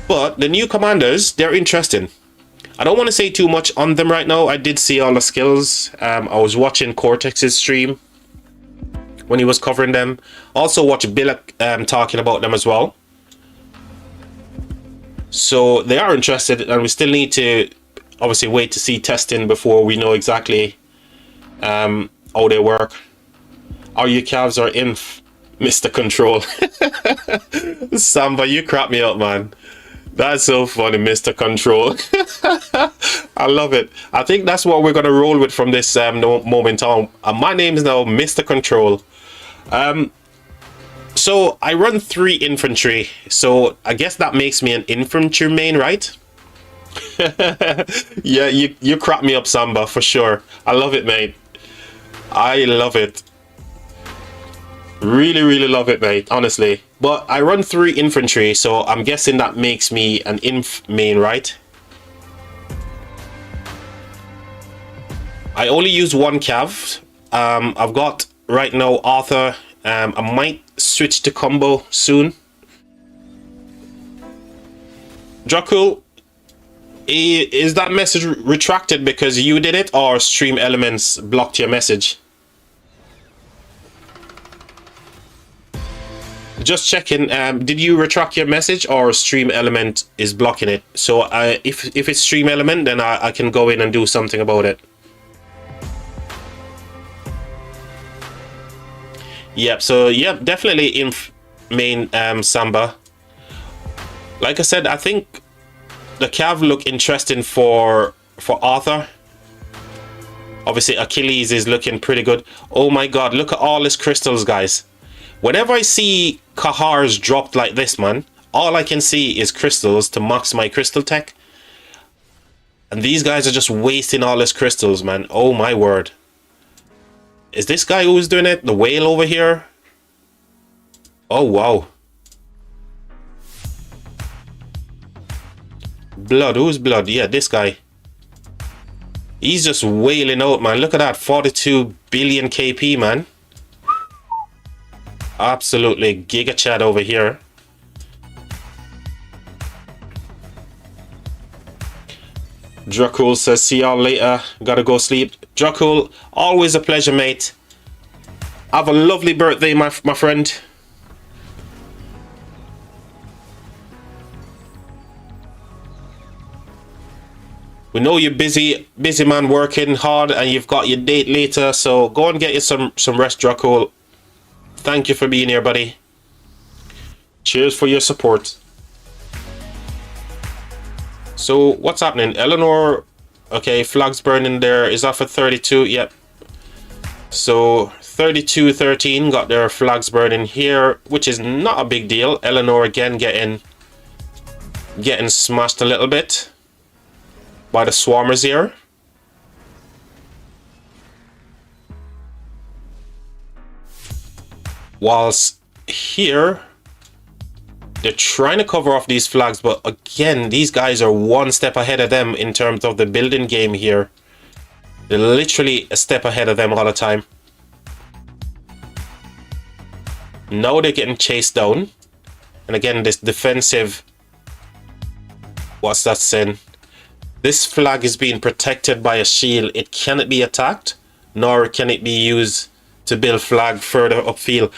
[SPEAKER 1] But the new commanders, they're interesting. I don't want to say too much on them right now. I did see all the skills. I was watching Cortex's stream when he was covering them. Also watch Bill talking about them as well. So they are interested, and we still need to obviously wait to see testing before we know exactly how they work. All you calves are in, Mr. Control. Samba, you crap me up, man. That's so funny, Mr. Control. I love it. I think that's what we're gonna roll with from this moment on. My name is now Mr. Control. So I run 3 infantry, so I guess that makes me an infantry main, right? Yeah, you crap me up, Samba, for sure. I love it, mate. I love it. Really love it, mate, honestly. But I run 3 infantry, so I'm guessing that makes me an inf main, right? I only use 1 cav. I've got right now Arthur. I might switch to combo soon. Dracul, is that message retracted because you did it, or Stream Elements blocked your message? Just checking. Did you retract your message, or Stream Element is blocking it? So if it's Stream Element, then I can go in and do something about it. Yep. So yep, definitely inf main Samba. Like I said, I think the cav look interesting for Arthur. Obviously Achilles is looking pretty good. Oh my god, look at all these crystals, guys. Whenever I see Kahars dropped like this, man, all I can see is crystals to max my crystal tech. And these guys are just wasting all these crystals, man. Oh my word. Is this guy who's doing it? The whale over here? Oh wow. Blood, who's blood? Yeah, this guy. He's just wailing out, man. Look at that, 42 billion KP, man. Absolutely giga chat over here. Dracul says, see y'all later. Gotta go sleep. Dracul, always a pleasure, mate. Have a lovely birthday, my friend. We know you're busy man, working hard, and you've got your date later, so go and get you some rest, Dracul. Thank you for being here, buddy. Cheers for your support. So what's happening? Eleanor Okay, flags burning there. Is that for 32? Yep. So 32-13 got their flags burning here, which is not a big deal. Eleanor again getting smashed a little bit by the swarmers here. Whilst here, they're trying to cover off these flags, but again, these guys are one step ahead of them in terms of the building game here. They're literally a step ahead of them all the time. Now they're getting chased down. And again, this defensive... What's that saying? This flag is being protected by a shield. It cannot be attacked, nor can it be used to build flag further upfield.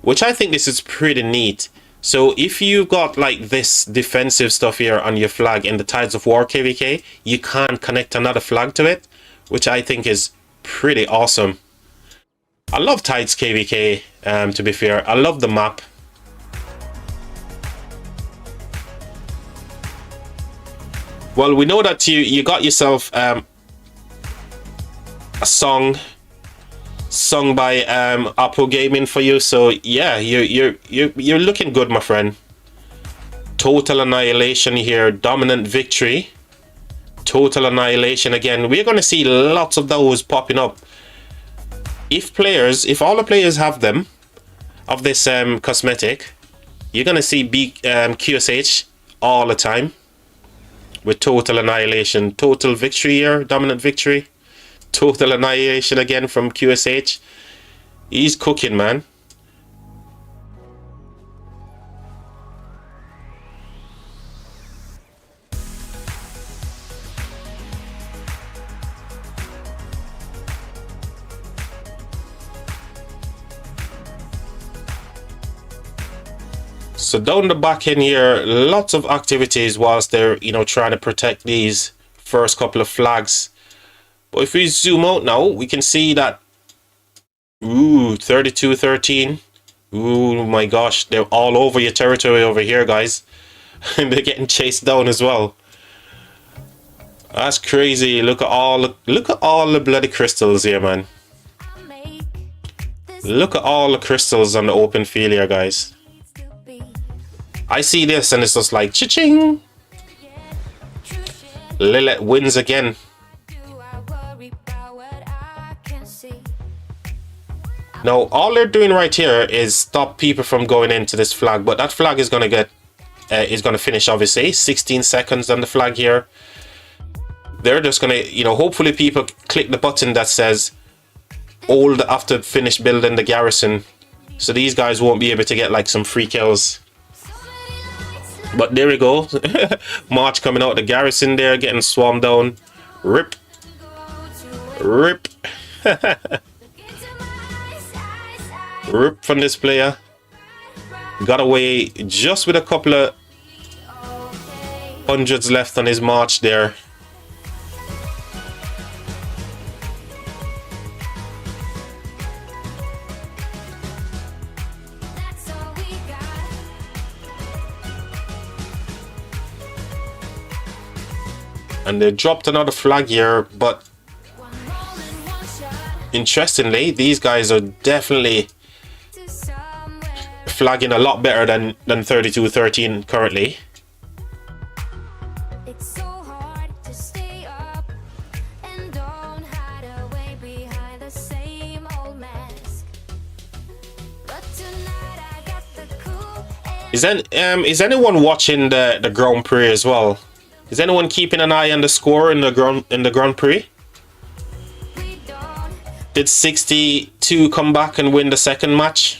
[SPEAKER 1] Which I think this is pretty neat. So if you got like this defensive stuff here on your flag in the Tides of War KVK, you can't connect another flag to it, which I think is pretty awesome. I love Tides KVK, to be fair. I love the map. Well, we know that you got yourself a song sung by Apple Gaming for you, so yeah, you're looking good, my friend. Total annihilation here, dominant victory, total annihilation again. We're going to see lots of those popping up if all the players have them of this cosmetic. You're going to see QSH all the time with total annihilation. Total victory here, dominant victory. Total annihilation again from QSH. He's cooking, man. So down the back end here, lots of activities whilst they're, trying to protect these first couple of flags. But if we zoom out now, we can see that, 32-13. Ooh, my gosh, they're all over your territory over here, guys. And they're getting chased down as well. That's crazy. Look at all the bloody crystals here, man. Look at all the crystals on the open field here, guys. I see this and it's just like, cha-ching! Lilith wins again. Now, all they're doing right here is stop people from going into this flag, but that flag is going to finish, obviously. 16 seconds on the flag here. They're just going to, hopefully people click the button that says hold after finish building the garrison. So these guys won't be able to get like some free kills. But there we go. March coming out the garrison there, getting swarmed down. Rip. Rip. Rip from this player. Got away just with a couple of hundreds left on his march there. And they dropped another flag here, but interestingly, these guys are definitely flagging a lot better than 32-13 currently. Is anyone watching the Grand Prix as well? Is anyone keeping an eye on the score in the Grand Prix? Did 62 come back and win the second match?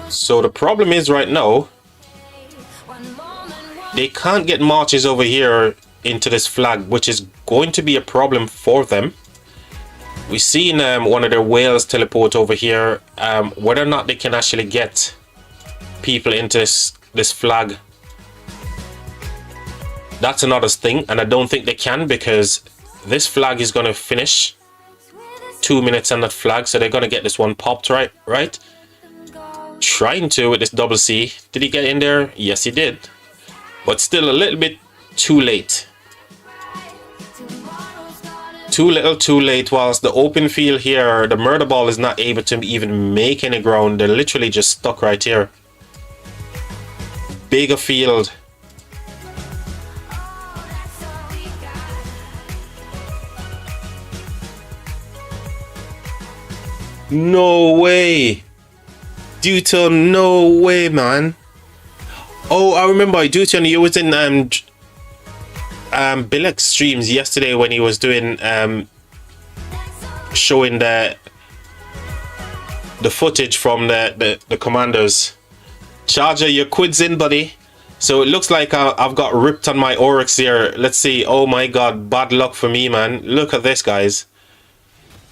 [SPEAKER 1] So the problem is right now, they can't get marches over here into this flag, which is going to be a problem for them. We've seen one of their whales teleport over here. Whether or not they can actually get people into this flag That's another thing, and I don't think they can, because this flag is going to finish 2 minutes on that flag, so they're going to get this one popped right. Trying to with this double C. Did he get in there? Yes, he did, but still a little bit too late. Too little, too late. Whilst the open field here, the murder ball is not able to even make any ground. They're literally just stuck right here. Bigger field. No way. Duton, no way, man. Oh, I remember Duton, you was in Bilek streams yesterday when he was doing showing the footage from the commanders. Charger, your quid's in, buddy. So it looks like I've got ripped on my Oryx here. Let's see. Oh my god, bad luck for me, man. Look at this, guys.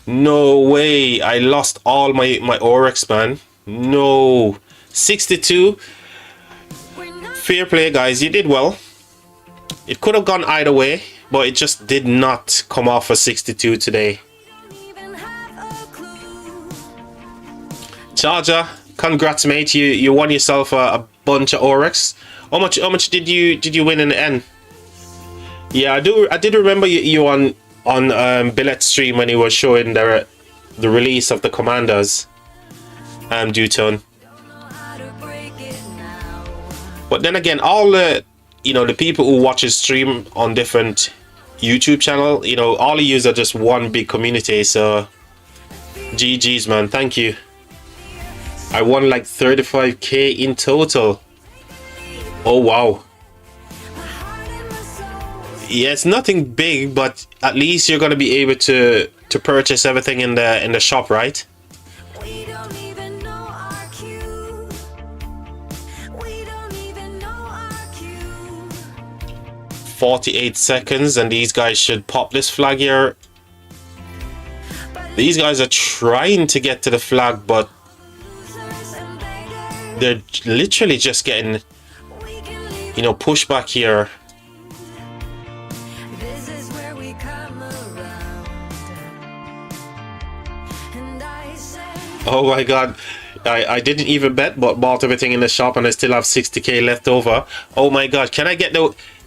[SPEAKER 1] No way. I lost all my Oryx, man. No. 62. Fair play, guys. You did well. It could have gone either way, but it just did not come off a 62 today. Charger, congrats, mate. You won yourself a bunch of Oryx. How much did you win in the end? Yeah, I did remember you on Billet's stream when he was showing the release of the commanders. Duton. But then again, all the the people who watch his stream on different YouTube channel, all of you are just one big community. So GG's, man. Thank you. I won like 35k in total. Oh wow. Yeah, it's nothing big, but at least you're gonna be able to purchase everything in the shop, right? 48 seconds, and these guys should pop this flag here. These guys are trying to get to the flag, but they're literally just getting pushed back here. Oh my god, I didn't even bet, but bought everything in the shop, and I still have 60k left over. Oh my god,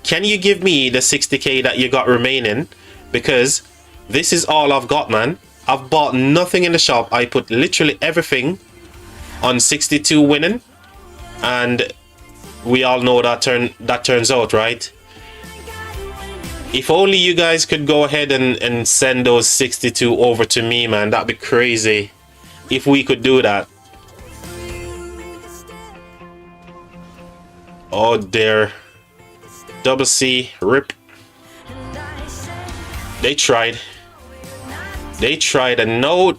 [SPEAKER 1] can you give me the 60k that you got remaining? Because this is all I've got, man. I've bought nothing in the shop. I put literally everything on 62 winning, and we all know that turns out, right? If only you guys could go ahead and send those 62 over to me, man. That'd be crazy if we could do that. Oh dear. Double C, rip. They tried, and now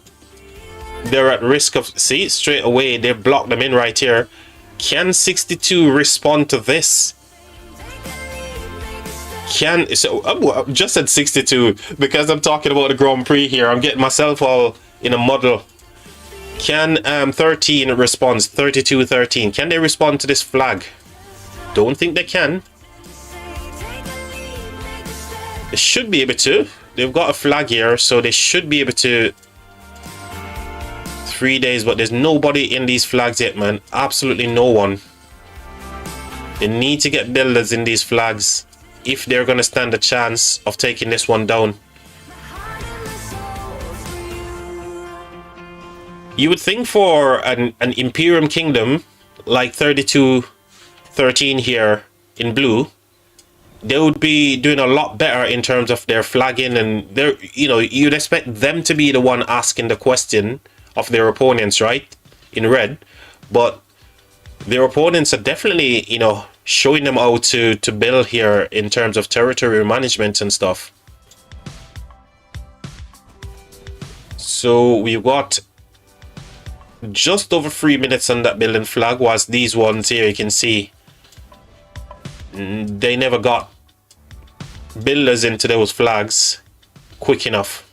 [SPEAKER 1] they're at risk of, see, straight away they blocked them in right here. Can 62 respond to this? Just at 62, because I'm talking about the Grand Prix here, I'm getting myself all in a muddle. Can 13 respond? 32 13, can they respond to this flag? Don't think they can. They should be able to. They've got a flag here, so they should be able to. 3 days, but there's nobody in these flags yet, man. Absolutely no one. They need to get builders in these flags if they're going to stand a chance of taking this one down. You would think for an Imperium kingdom like 32-13 here in blue, they would be doing a lot better in terms of their flagging, and they're, you'd expect them to be the one asking the question of their opponents, right, in red. But their opponents are definitely, showing them how to build here in terms of territory management and stuff. So we've got just over 3 minutes on that building flag, whilst these ones here, you can see they never got builders into those flags quick enough.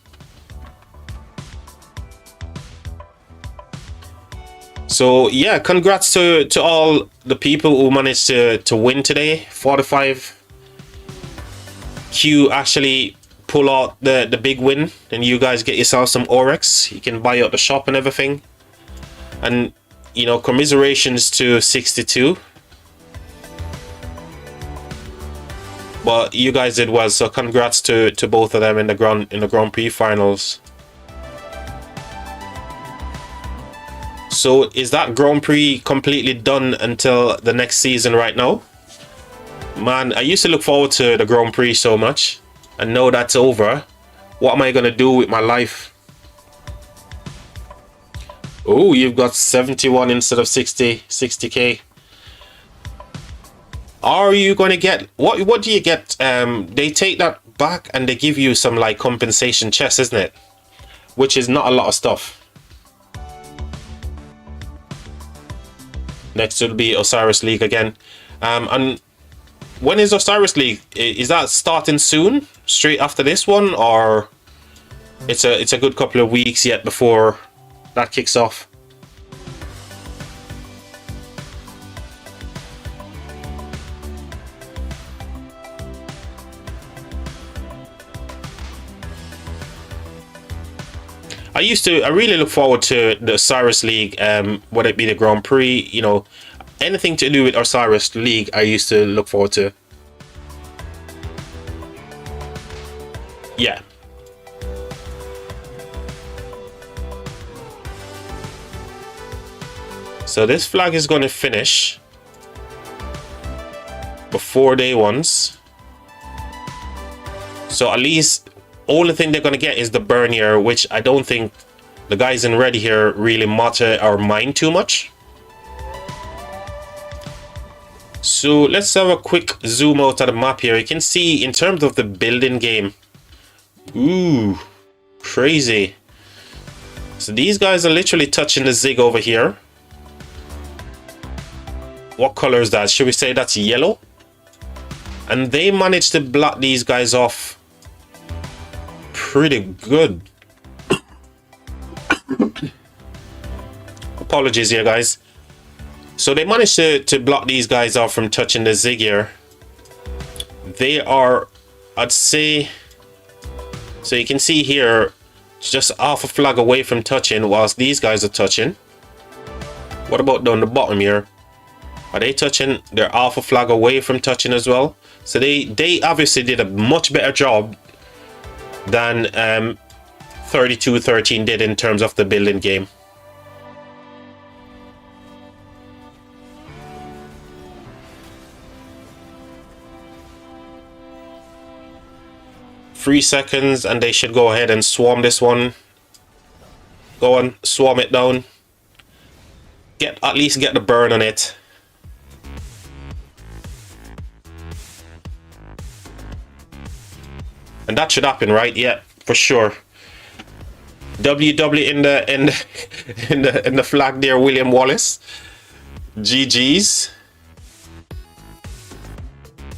[SPEAKER 1] So yeah, congrats to all the people who managed to win today. 45 Q actually pull out the big win and you guys get yourself some Oryx. You can buy out the shop and everything. And, you know, commiserations to 62. But you guys did well, so congrats to both of them in the Grand Prix finals. So is that Grand Prix completely done until the next season right now? Man, I used to look forward to the Grand Prix so much, and now that's over. What am I gonna do with my life? Oh, you've got 71 instead of 60k. Are you going to get what do you get? They take that back and they give you some like compensation chests, isn't it? Which is not a lot of stuff. Next will be Osiris League again. And when is Osiris League? Is that starting soon? Straight after this one, or it's a good couple of weeks yet before that kicks off? I really look forward to the Osiris League, whether it be the Grand Prix, you know, anything to do with Osiris League, I used to look forward to. Yeah. So this flag is going to finish before day ones. So at least only thing they're going to get is the burn here, which I don't think the guys in red here really matter or mind too much. So let's have a quick zoom out of the map here. You can see in terms of the building game. Ooh, crazy. So these guys are literally touching the zig over here. What color is that? Should we say that's yellow? And they managed to block these guys off pretty good. Apologies here, guys. So they managed to block these guys off from touching the zig here. They are, I'd say, so you can see here, just half a flag away from touching whilst these guys are touching. What about down the bottom here? Are they touching? They're half a flag away from touching as well. So they obviously did a much better job than 32-13 did in terms of the building game. Three seconds and they should go ahead and swarm this one. Go on, swarm it down. At least get the burn on it. And that should happen, right? Yeah, for sure. WW in the flag there, William Wallace. GG's.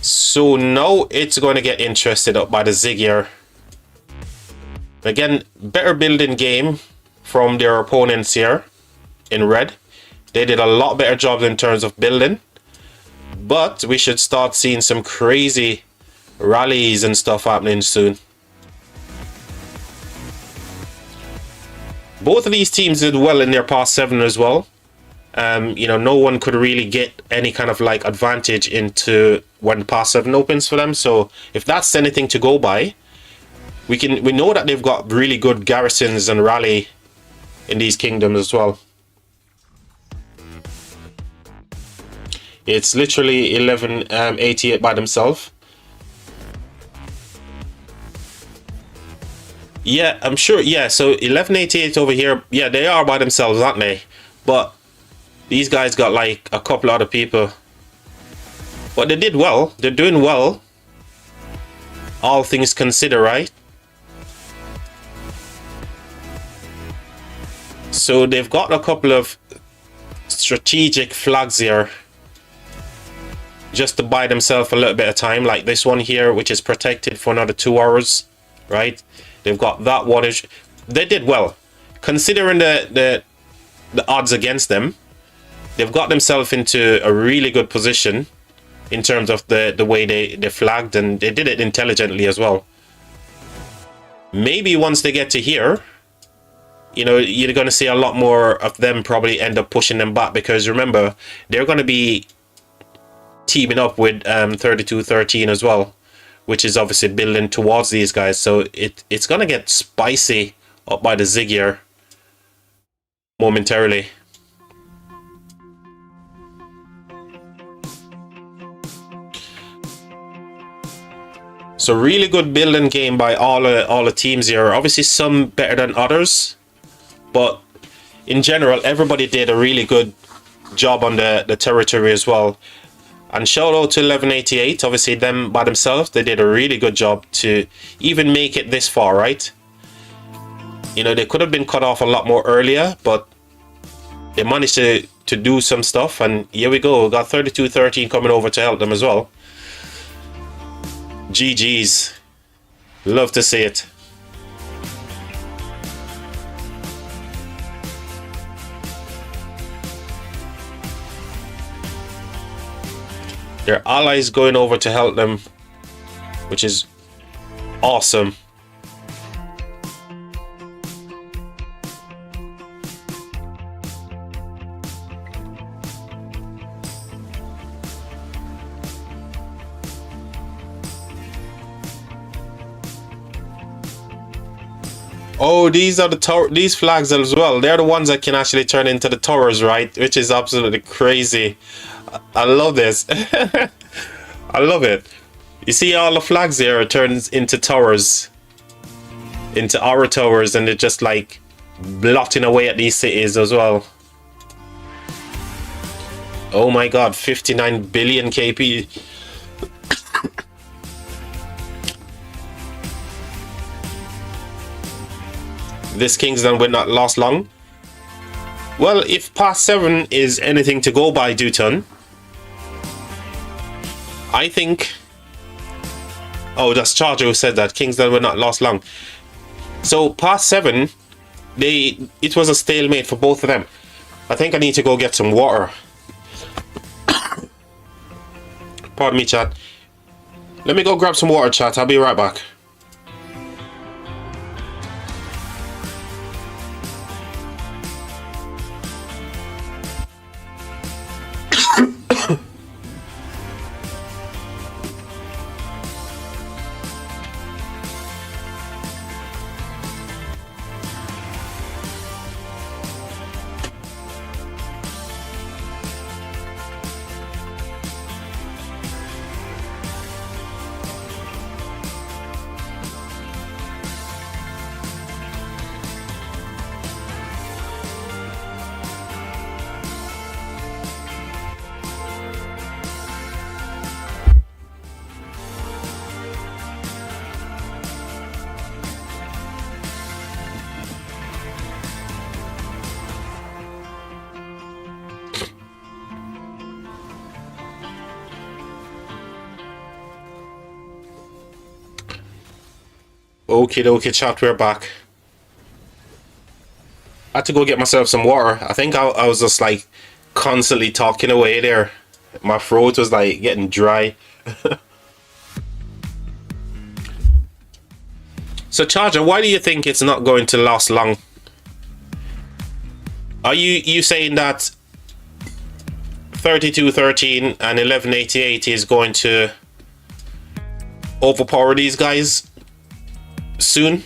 [SPEAKER 1] So now it's going to get interested up by the zig here. Again, better building game from their opponents here in red. They did a lot better job in terms of building. But we should start seeing some crazy rallies and stuff happening soon. Both of these teams did well in their past 7 as well. You know, no one could really get any kind of like advantage into when past 7 opens for them. So if that's anything to go by, we know that they've got really good garrisons and rally in these kingdoms as well. It's literally 1188 by themselves. Yeah, I'm sure. Yeah, so 1188 over here. Yeah, they are by themselves, aren't they? But these guys got like a couple other people. But they did well. They're doing well. All things considered, right? So they've got a couple of strategic flags here, just to buy themselves a little bit of time, like this one here, which is protected for another 2 hours, right? They've got that one. They did well, considering the odds against them. They've got themselves into a really good position in terms of the way they flagged, and they did it intelligently as well. Maybe once they get to here, you know, you're going to see a lot more of them probably end up pushing them back, because remember, they're going to be teaming up with 3213 as well, which is obviously building towards these guys. So it's going to get spicy up by the Zig here momentarily. So really good building game by all the teams here. Obviously some better than others, but in general everybody did a really good job on the territory as well. And shout out to 1188, obviously them by themselves, they did a really good job to even make it this far, right? You know, they could have been cut off a lot more earlier, but they managed to do some stuff, and here we go, we got 3213 coming over to help them as well. GG's. Love to see it. Their allies going over to help them, which is awesome. Oh, these are the tower. These flags as well. They're the ones that can actually turn into the towers, right? Which is absolutely crazy. I love this. I love it. You see all the flags here, it turns into towers, into our towers, and they're just like blotting away at these cities as well. Oh my god, 59 billion KP. This Kingsland will not last long. Well, if past 7 is anything to go by, Duton, I think... Oh, that's Charger who said that. Kingsland will not last long. So, past 7, it was a stalemate for both of them. I think I need to go get some water. Pardon me, chat. Let me go grab some water, chat. I'll be right back. Okay, chat, we're back. I had to go get myself some water. I think I was just like constantly talking away there. My throat was like getting dry. So Charger, why do you think it's not going to last long? Are you saying that 3213 and 1188 is going to overpower these guys soon?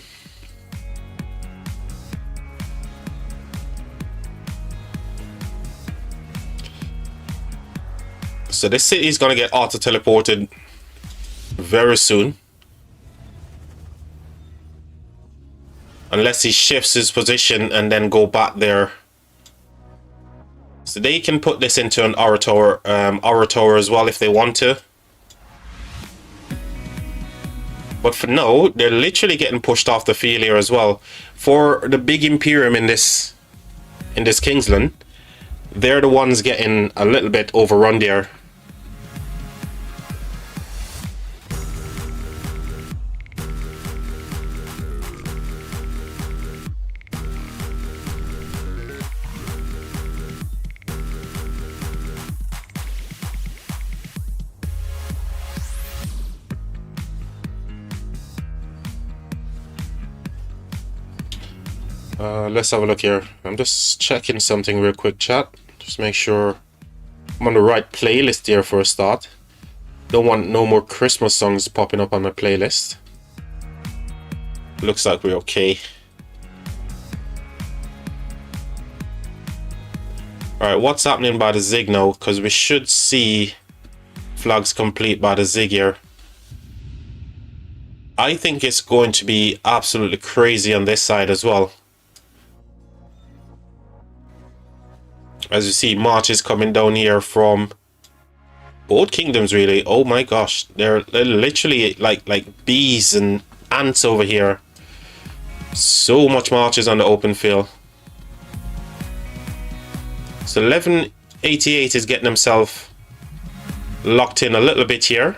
[SPEAKER 1] So this city is going to get auto teleported very soon, unless he shifts his position and then go back there. So they can put this into an orator as well if they want to. But for now, they're literally getting pushed off the field here as well. For the big Imperium in this Kingsland, they're the ones getting a little bit overrun there. Let's have a look here. I'm just checking something real quick, chat. Just make sure I'm on the right playlist here for a start. Don't want no more Christmas songs popping up on my playlist. Looks like we're okay. Alright, what's happening by the Zig now? Because we should see flags complete by the Zig here. I think it's going to be absolutely crazy on this side as well. As you see, marches coming down here from both kingdoms, really. Oh my gosh, they're literally like bees and ants over here. So much marches on the open field. So 1188 is getting himself locked in a little bit here.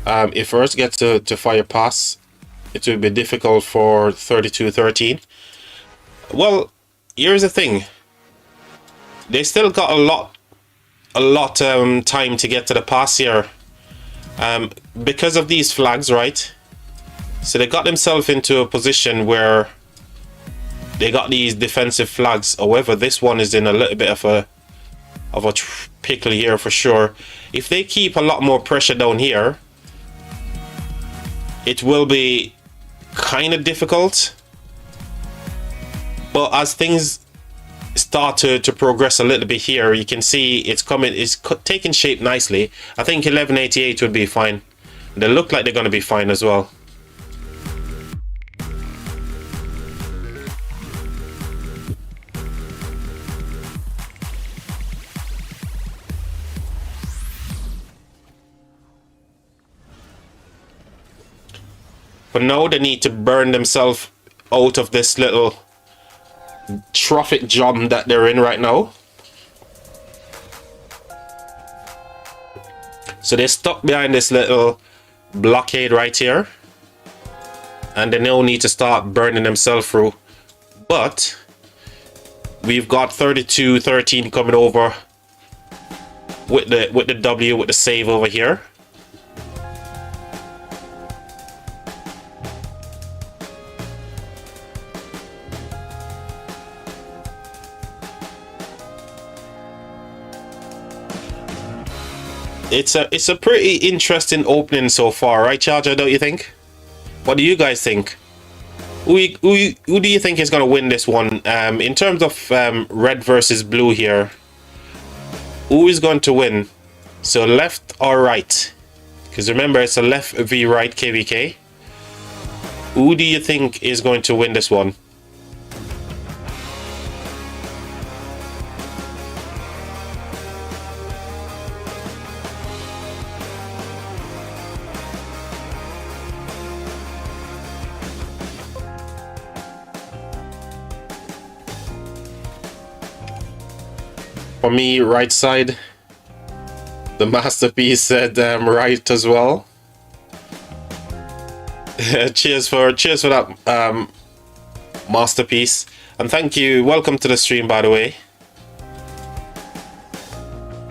[SPEAKER 1] If first gets to fire pass, it will be difficult for 3213. Well, here's the thing. They still got a lot time to get to the pass here. Because of these flags, right? So they got themselves into a position where they got these defensive flags. However, this one is in a little bit of a pickle here for sure. If they keep a lot more pressure down here, it will be kind of difficult. But as things start to progress a little bit here, you can see it's taking shape nicely. I think 1188 would be fine. They look like they're going to be fine as well. But now they need to burn themselves out of this little traffic jam that they're in right now. So they're stuck behind this little blockade right here. And they now need to start burning themselves through. But we've got 3213 coming over with the W, with the save over here. It's a pretty interesting opening so far, right, Charger? Don't you think? What do you guys think? Who do you think is going to win this one? In terms of red versus blue here, who is going to win? So left or right? Because remember, it's a left v right KVK. Who do you think is going to win this one? For me, right side. The masterpiece said right as well. cheers for that masterpiece, and thank you. Welcome to the stream, by the way.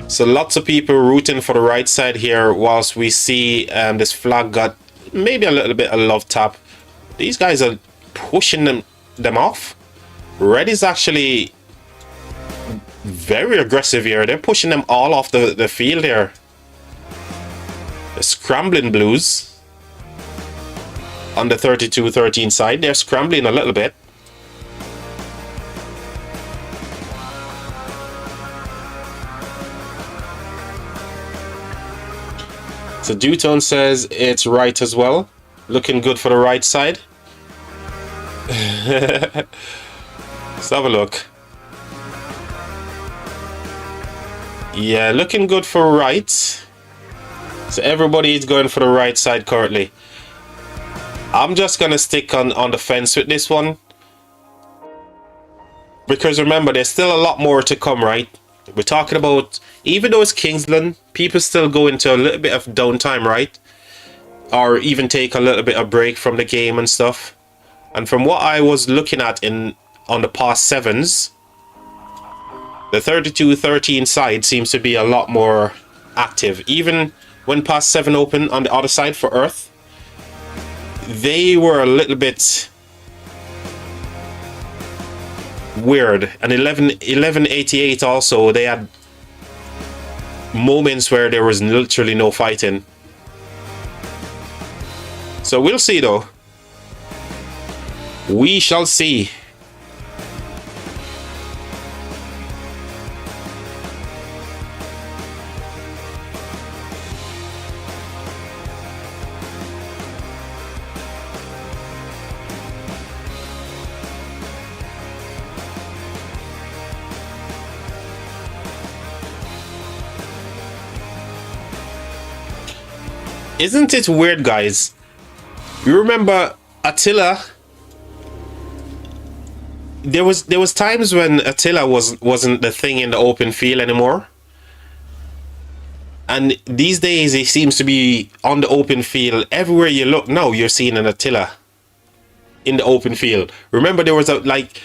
[SPEAKER 1] So lots of people rooting for the right side here, whilst we see this flag got maybe a little bit of love tap. These guys are pushing them off. Red is actually very aggressive here. They're pushing them all off the field here. The scrambling blues on the 3213 side. They're scrambling a little bit. So Dutone says it's right as well. Looking good for the right side. Let's have a look. Yeah, looking good for right. So everybody is going for the right side currently. I'm just gonna stick on the fence with this one, because remember, there's still a lot more to come, right? We're talking about, even though it's Kingsland, people still go into a little bit of downtime, right? Or even take a little bit of break from the game and stuff. And from what I was looking at on the past sevens, The 32-13 side seems to be a lot more active. Even when past 7 open on the other side for Earth, they were a little bit weird. And 1188 also, they had moments where there was literally no fighting. So we'll see though. We shall see. Isn't it weird, guys? You remember Attila? There was times when Attila wasn't the thing in the open field anymore. And these days he seems to be on the open field. Everywhere you look now, you're seeing an Attila in the open field. Remember there was like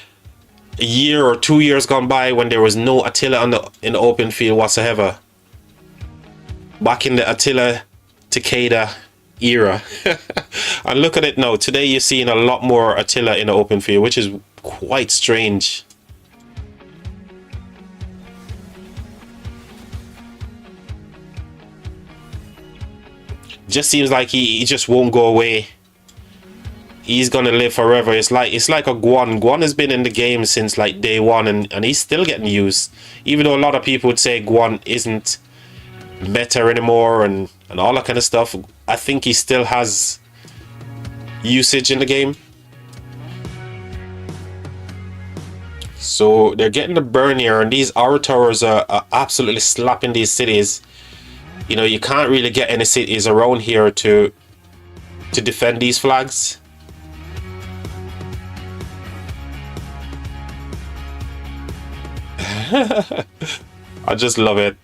[SPEAKER 1] a year or 2 years gone by when there was no Attila in the open field whatsoever. Back in the Attila Takeda era. And look at it now. Today you're seeing a lot more Attila in the open field, which is quite strange. Just seems like he just won't go away. He's gonna live forever. It's like a Guan. Guan has been in the game since like day one, and he's still getting used. Even though a lot of people would say Guan isn't better anymore and all that kind of stuff, I think he still has usage in the game. So they're getting the burn here, and these aura towers are absolutely slapping these cities. You know, you can't really get any cities around here to defend these flags. I just love it.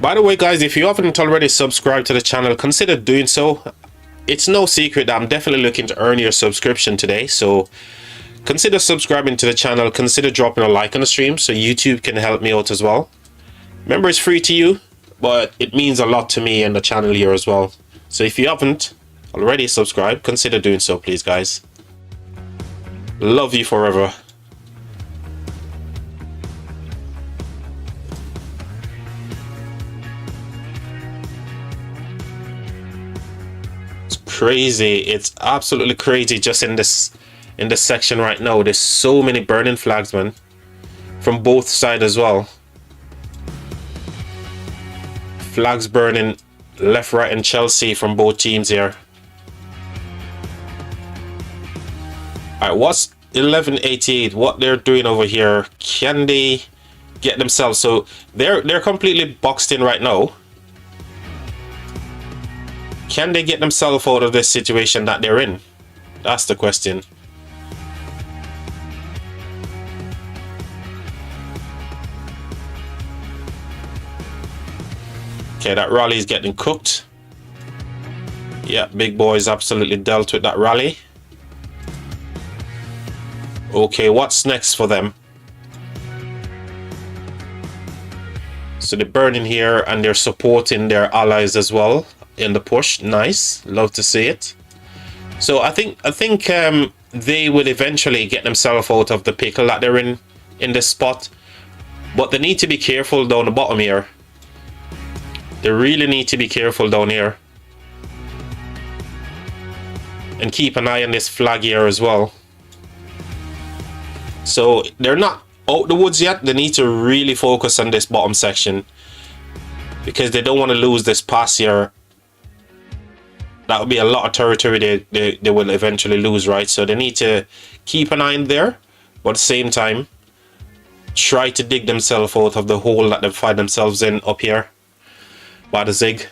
[SPEAKER 1] By the way, guys, if you haven't already subscribed to the channel, consider doing so. It's no secret that I'm definitely looking to earn your subscription today, so consider subscribing to the channel. Consider dropping a like on the stream so YouTube can help me out as well. Remember, it's free to you, but it means a lot to me and the channel here as well. So if you haven't already subscribed, consider doing so, please, guys. Love you forever. Crazy. It's absolutely crazy just in this section right now. There's so many burning flags, man, from both sides as well. Flags burning left, right, and Chelsea from both teams here. Alright, what's 1188? What they're doing over here? Can they get themselves? So they're completely boxed in right now. Can they get themselves out of this situation that they're in? That's the question. Okay, that rally is getting cooked. Yeah, big boys absolutely dealt with that rally. Okay, what's next for them? So they're burning here and they're supporting their allies as well in the push. Nice, love to see it. So I think they will eventually get themselves out of the pickle that they're in this spot, but they need to be careful down the bottom here. They really need to be careful down here and keep an eye on this flag here as well. So they're not out the woods yet. They need to really focus on this bottom section because they don't want to lose this pass here. That would be a lot of territory they will eventually lose, right? So they need to keep an eye in there, but at the same time try to dig themselves out of the hole that they find themselves in up here by the zig.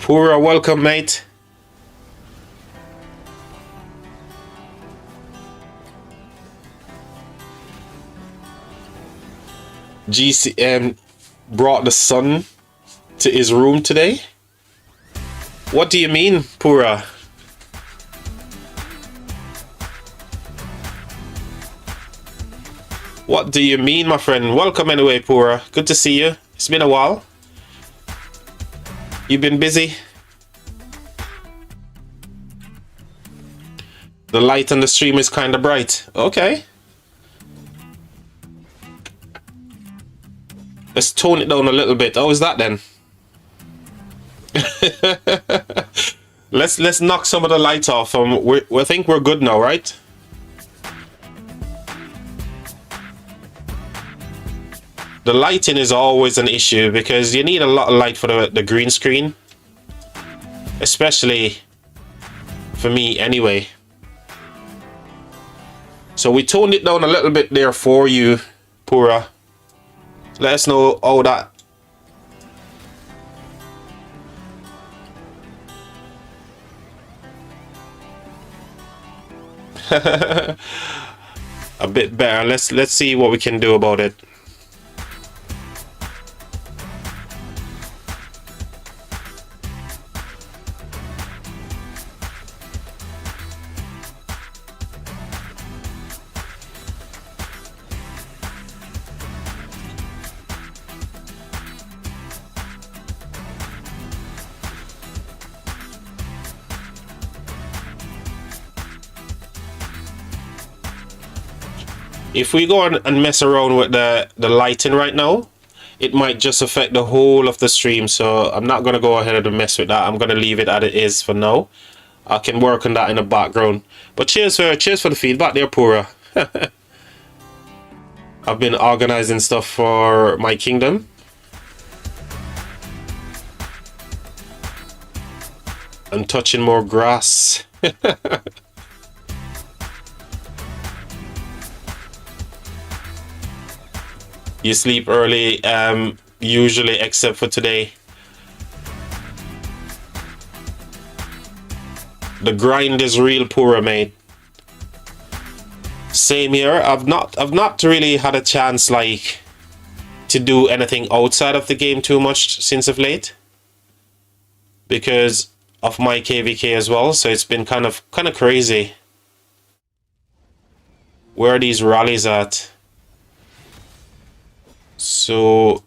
[SPEAKER 1] Pura, welcome, mate. GCM brought the sun to his room today. What do you mean, Pura? What do you mean, my friend? Welcome anyway, Pura. Good to see you. It's been a while. You've been busy? The light on the stream is kind of bright. Okay. Let's tone it down a little bit. How is that then? let's knock some of the light off. We think we're good now, right? The lighting is always an issue because you need a lot of light for the green screen, especially for me anyway. So we toned it down a little bit there for you, Pura. Let us know how that. A bit better. Let's see what we can do about it. If we go and mess around with the lighting right now, it might just affect the whole of the stream. So I'm not going to go ahead and mess with that. I'm going to leave it as it is for now. I can work on that in the background. But cheers for the feedback there, Pura. I've been organizing stuff for my kingdom. And touching more grass. You sleep early, usually, except for today. The grind is real, Pura, mate. Same here. I've not really had a chance like to do anything outside of the game too much since of late because of my KVK as well. So it's been kind of crazy. Where are these rallies at? So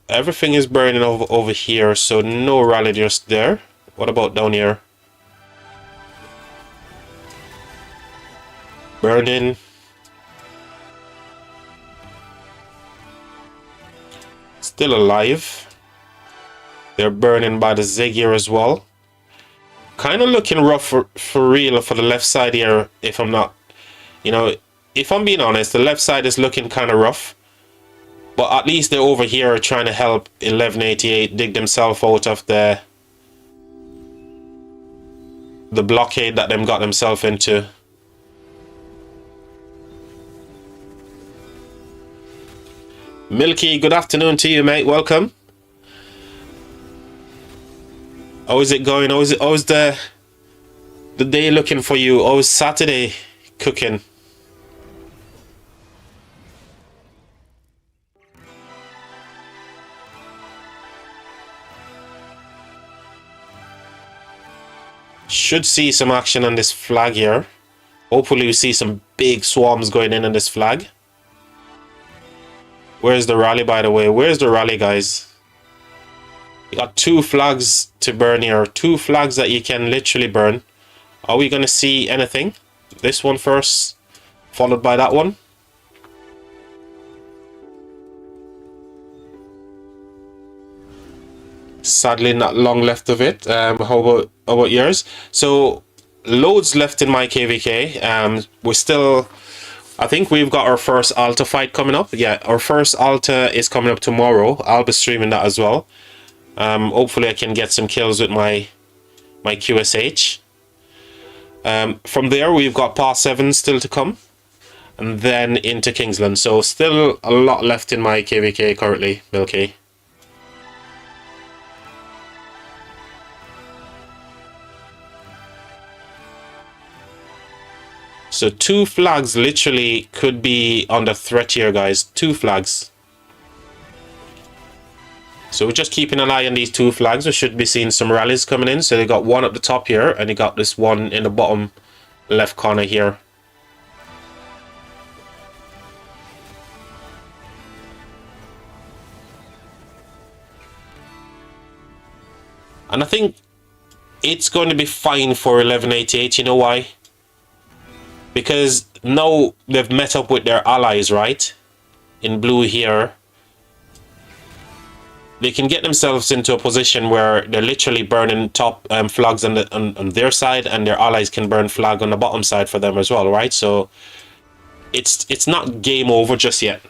[SPEAKER 1] everything is burning over here, so no rally just there. What about down here? Burning. Still alive. They're burning by the Zig here as well. Kind of looking rough for real for the left side here, if I'm not, if I'm being honest, the left side is looking kind of rough. But at least they're over here trying to help 1188 dig themselves out of the blockade that them got themselves into. Milky, good afternoon to you, mate. Welcome. How is it going? How's the day looking for you? How's Saturday cooking? Should see some action on this flag here. Hopefully we see some big swarms going in on this flag. Where's the rally, by the way? Where's the rally, guys? You got 2 flags to burn here. 2 flags that you can literally burn. Are we going to see anything? This one first, followed by that one. Sadly, not long left of it. How about yours? So, loads left in my KVK. We're still... I think we've got our first Alta fight coming up. Yeah, our first Alta is coming up tomorrow. I'll be streaming that as well. Hopefully I can get some kills with my QSH. From there, we've got Part 7 still to come. And then into Kingsland. So, still a lot left in my KVK currently, Milky. So 2 flags literally could be under threat here, guys. 2 flags. So we're just keeping an eye on these 2 flags. We should be seeing some rallies coming in. So they got one at the top here, and they got this one in the bottom left corner here. And I think it's going to be fine for 1188. You know why? Because now they've met up with their allies, right? In blue here. They can get themselves into a position where they're literally burning top flags on their side, and their allies can burn flag on the bottom side for them as well, right? So it's not game over just yet.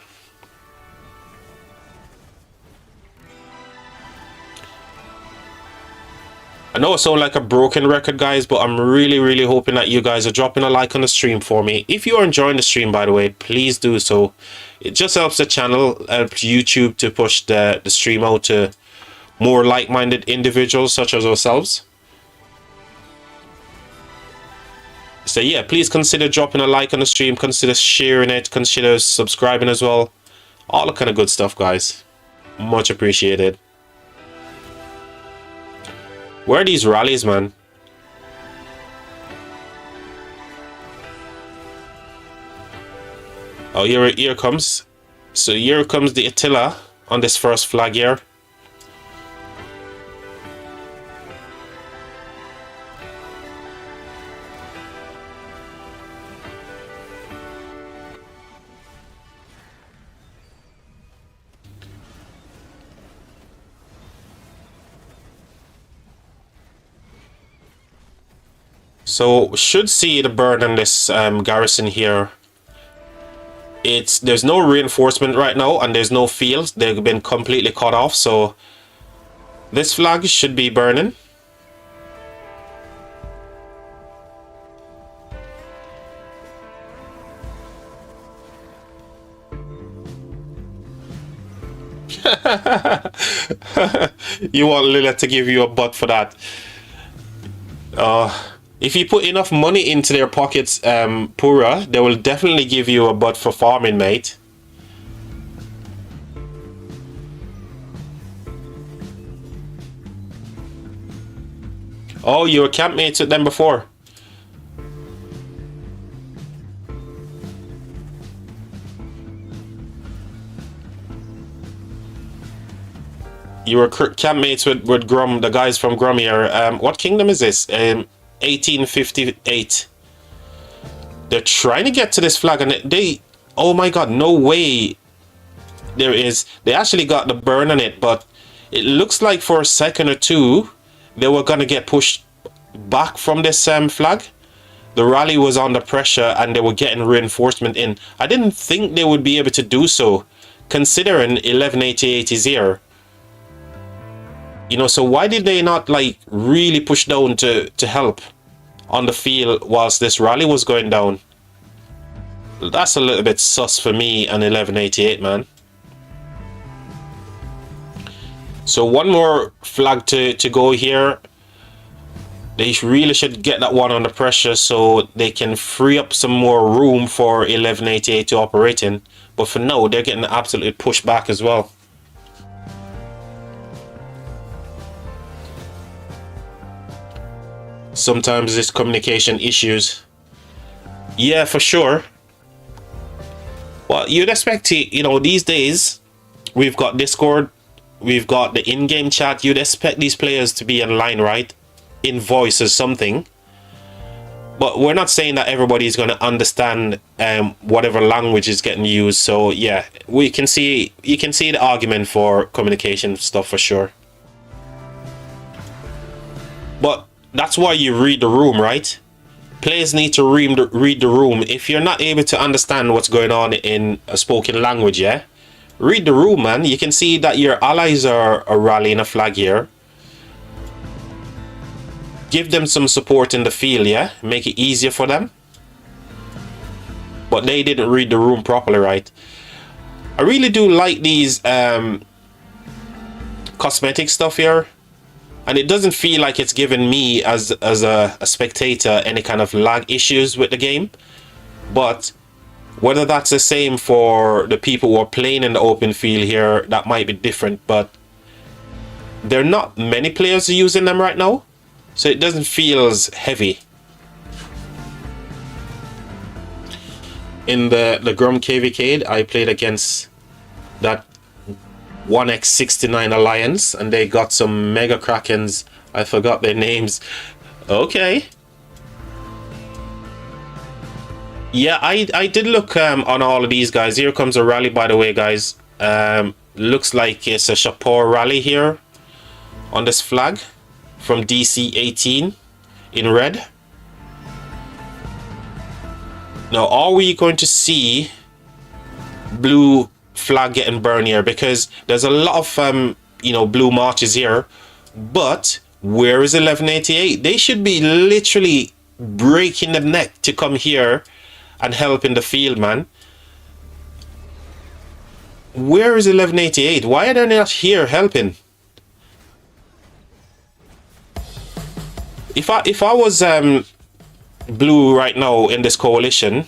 [SPEAKER 1] I know it sounds like a broken record, guys, but I'm really hoping that you guys are dropping a like on the stream for me. If you are enjoying the stream, by the way, please do so. It just helps the channel, helps YouTube to push the stream out to more like-minded individuals such as ourselves. So yeah, please consider dropping a like on the stream, consider sharing it, consider subscribing as well. All the kind of good stuff, guys. Much appreciated. Where are these rallies, man? Oh, here comes. So here comes the Attila on this first flag here. So should see the burn on this garrison here. There's no reinforcement right now, and there's no fields. They've been completely cut off, so this flag should be burning. You want Lila to give you a butt for that. If you put enough money into their pockets, Pura, they will definitely give you a butt for farming, mate. Oh, you were campmates with them before. You were campmates with Grum, the guys from Grum here. What kingdom is this? 1858. They're trying to get to this flag, and they, oh my god, no way. They actually got the burn on it, but it looks like for a second or two they were gonna get pushed back from this flag. The rally was under pressure and they were getting reinforcement in. I didn't think they would be able to do so, considering 1188 is here. You know, so why did they not like really push down to help on the field whilst this rally was going down? That's a little bit sus for me and 1188, man. So one more flag to go here. They really should get that one under pressure so they can free up some more room for 1188 to operate in. But for now, they're getting absolutely pushed back as well. Sometimes there's communication issues. Yeah, for sure. Well, you'd expect to, you know, these days we've got Discord, we've got the in-game chat. You'd expect these players to be online, right? In voice or something. But we're not saying that everybody's going to understand whatever language is getting used. So yeah, you can see the argument for communication stuff for sure. But that's why you read the room, right? Players need to read the room. If you're not able to understand what's going on in a spoken language, yeah, read the room, man. You can see that your allies are rallying a flag here. Give them some support in the field, yeah? Make it easier for them. But they didn't read the room properly, right? I really do like these cosmetic stuff here. And it doesn't feel like it's giving me as a spectator any kind of lag issues with the game. But whether that's the same for the people who are playing in the open field here, that might be different. But there are not many players using them right now, so it doesn't feel as heavy. In the Grum KVK, I played against that 1x69 Alliance, and they got some Mega Krakens. I forgot their names. Okay. Yeah, I did look on all of these guys. Here comes a rally, by the way, guys. Looks like it's a Shapur rally here on this flag from DC 18 in red. Now, are we going to see blue flag getting burned here? Because there's a lot of you know, blue marches here, but where is 1188? They should be literally breaking the neck to come here and help in the field, man. Where is 1188? Why are they not here helping? If I was blue right now in this coalition,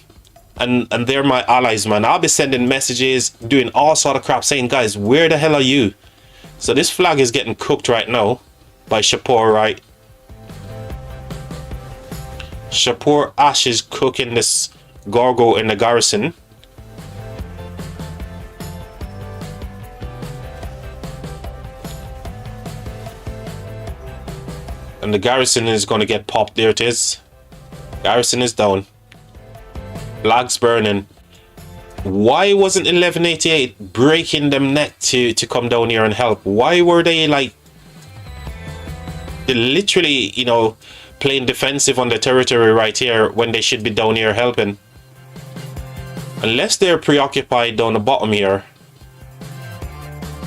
[SPEAKER 1] and they're my allies, man, I'll be sending messages, doing all sort of crap, saying, guys, where the hell are you? So this flag is getting cooked right now by Shapur, right? Shapur Ash is cooking this Gorgo in the garrison. And the garrison is going to get popped. There it is. Garrison is down. Flags burning. Why wasn't 1188 breaking them neck to come down here and help? Why were they like... They're literally, you know, playing defensive on the territory right here when they should be down here helping. Unless they're preoccupied down the bottom here.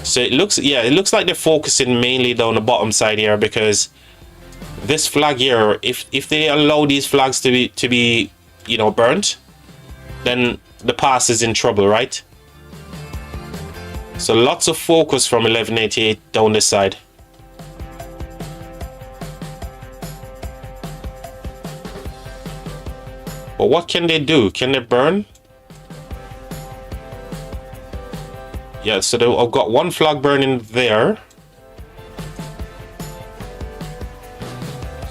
[SPEAKER 1] So it looks, yeah, it looks like they're focusing mainly down the bottom side here, because this flag here, if they allow these flags to be you know, burnt, then the pass is in trouble, right? So lots of focus from 1188 down this side. But what can they do? Can they burn? Yeah, so I've got one flag burning there.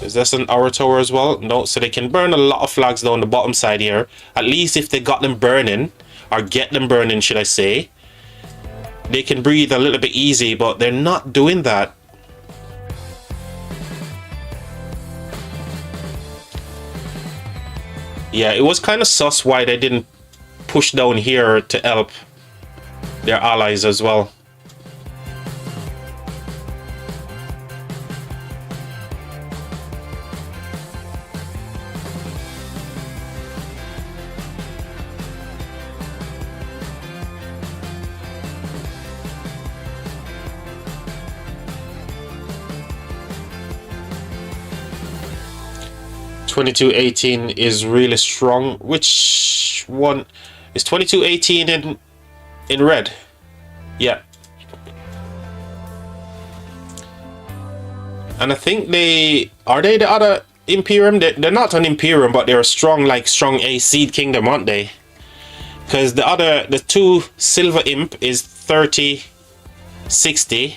[SPEAKER 1] Is this an hour tower as well? No, so they can burn a lot of flags down the bottom side here. At least if they got them burning, or get them burning, should I say, they can breathe a little bit easy, but they're not doing that. Yeah, it was kind of sus why they didn't push down here to help their allies as well. (2218) is really strong. Which one is 2218 in red? Yeah. And I think they the other Imperium. They're not an Imperium, but they're a strong, like strong A seed kingdom, aren't they? Because the two silver imp is 3060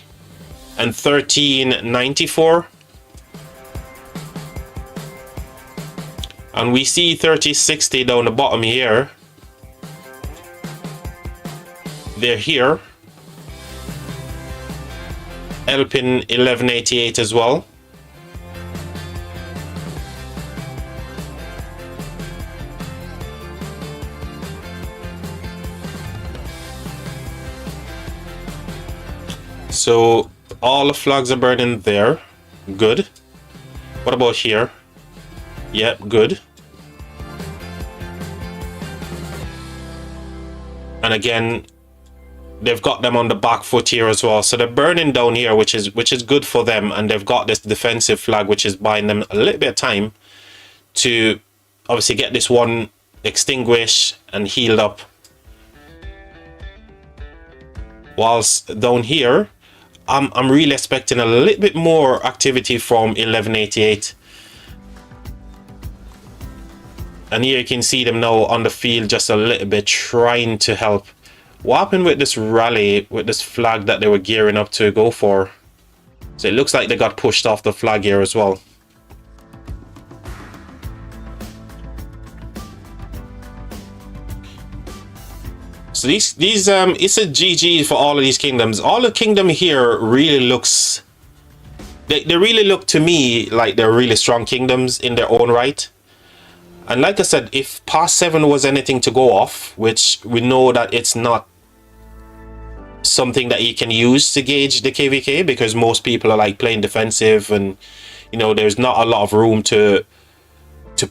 [SPEAKER 1] and 1394. And we see 3060 down the bottom here. They're here. Helping 1188 as well. So all the flags are burning there. Good. What about here? Yep, good. And again, they've got them on the back foot here as well. So they're burning down here, which is good for them. And they've got this defensive flag, which is buying them a little bit of time to obviously get this one extinguished and healed up. Whilst down here, I'm really expecting a little bit more activity from 1188. And here you can see them now on the field just a little bit trying to help. What happened with this rally, with this flag that they were gearing up to go for? So it looks like they got pushed off the flag here as well. So these it's a GG for all of these kingdoms. All the kingdom here really looks, they really look to me like they're really strong kingdoms in their own right. And like I said, if past 7 was anything to go off, which we know that it's not something that you can use to gauge the KVK, because most people are like playing defensive, and you know there's not a lot of room to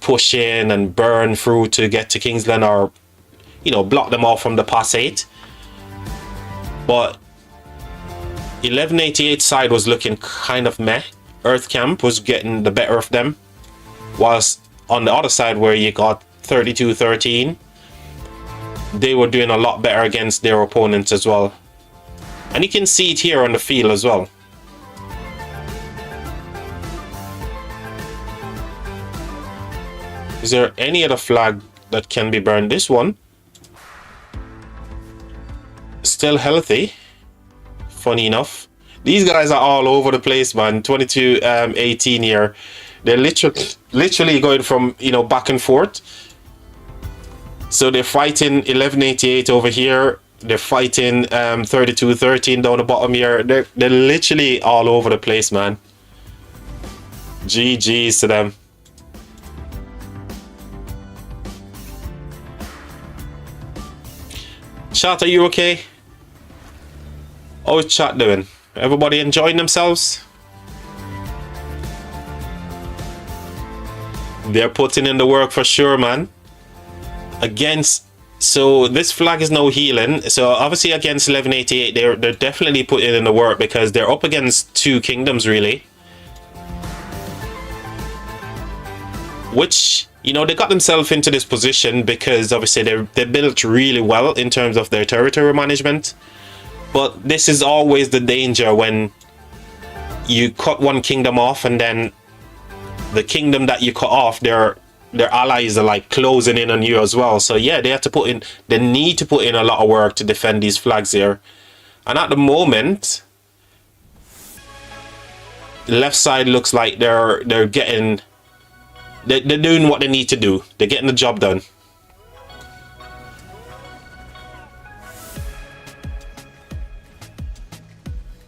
[SPEAKER 1] push in and burn through to get to Kingsland, or you know, block them off from the pass 8. But 1188 side was looking kind of meh. Earth Camp was getting the better of them, whilst on the other side where you got 3213, they were doing a lot better against their opponents as well. And you can see it here on the field as well. Is there any other flag that can be burned? This one still healthy, funny enough. These guys are all over the place, man. 2218 here. They're literally going from, you know, back and forth. So they're fighting 1188 over here. They're fighting 3213 down the bottom here. They're literally all over the place, man. GG's to them. Chat, are you okay? How's chat doing? Everybody enjoying themselves? They're putting in the work for sure, man. Against, so this flag is now healing. So obviously against 1188, they're definitely putting in the work, because they're up against 2 kingdoms really. Which, you know, they got themselves into this position because obviously they're built really well in terms of their territory management. But this is always the danger when you cut one kingdom off, and then the kingdom that you cut off, their allies are like closing in on you as well. So yeah, they need to put in a lot of work to defend these flags here. And at the moment, the left side looks like they're doing what they need to do. They're getting the job done.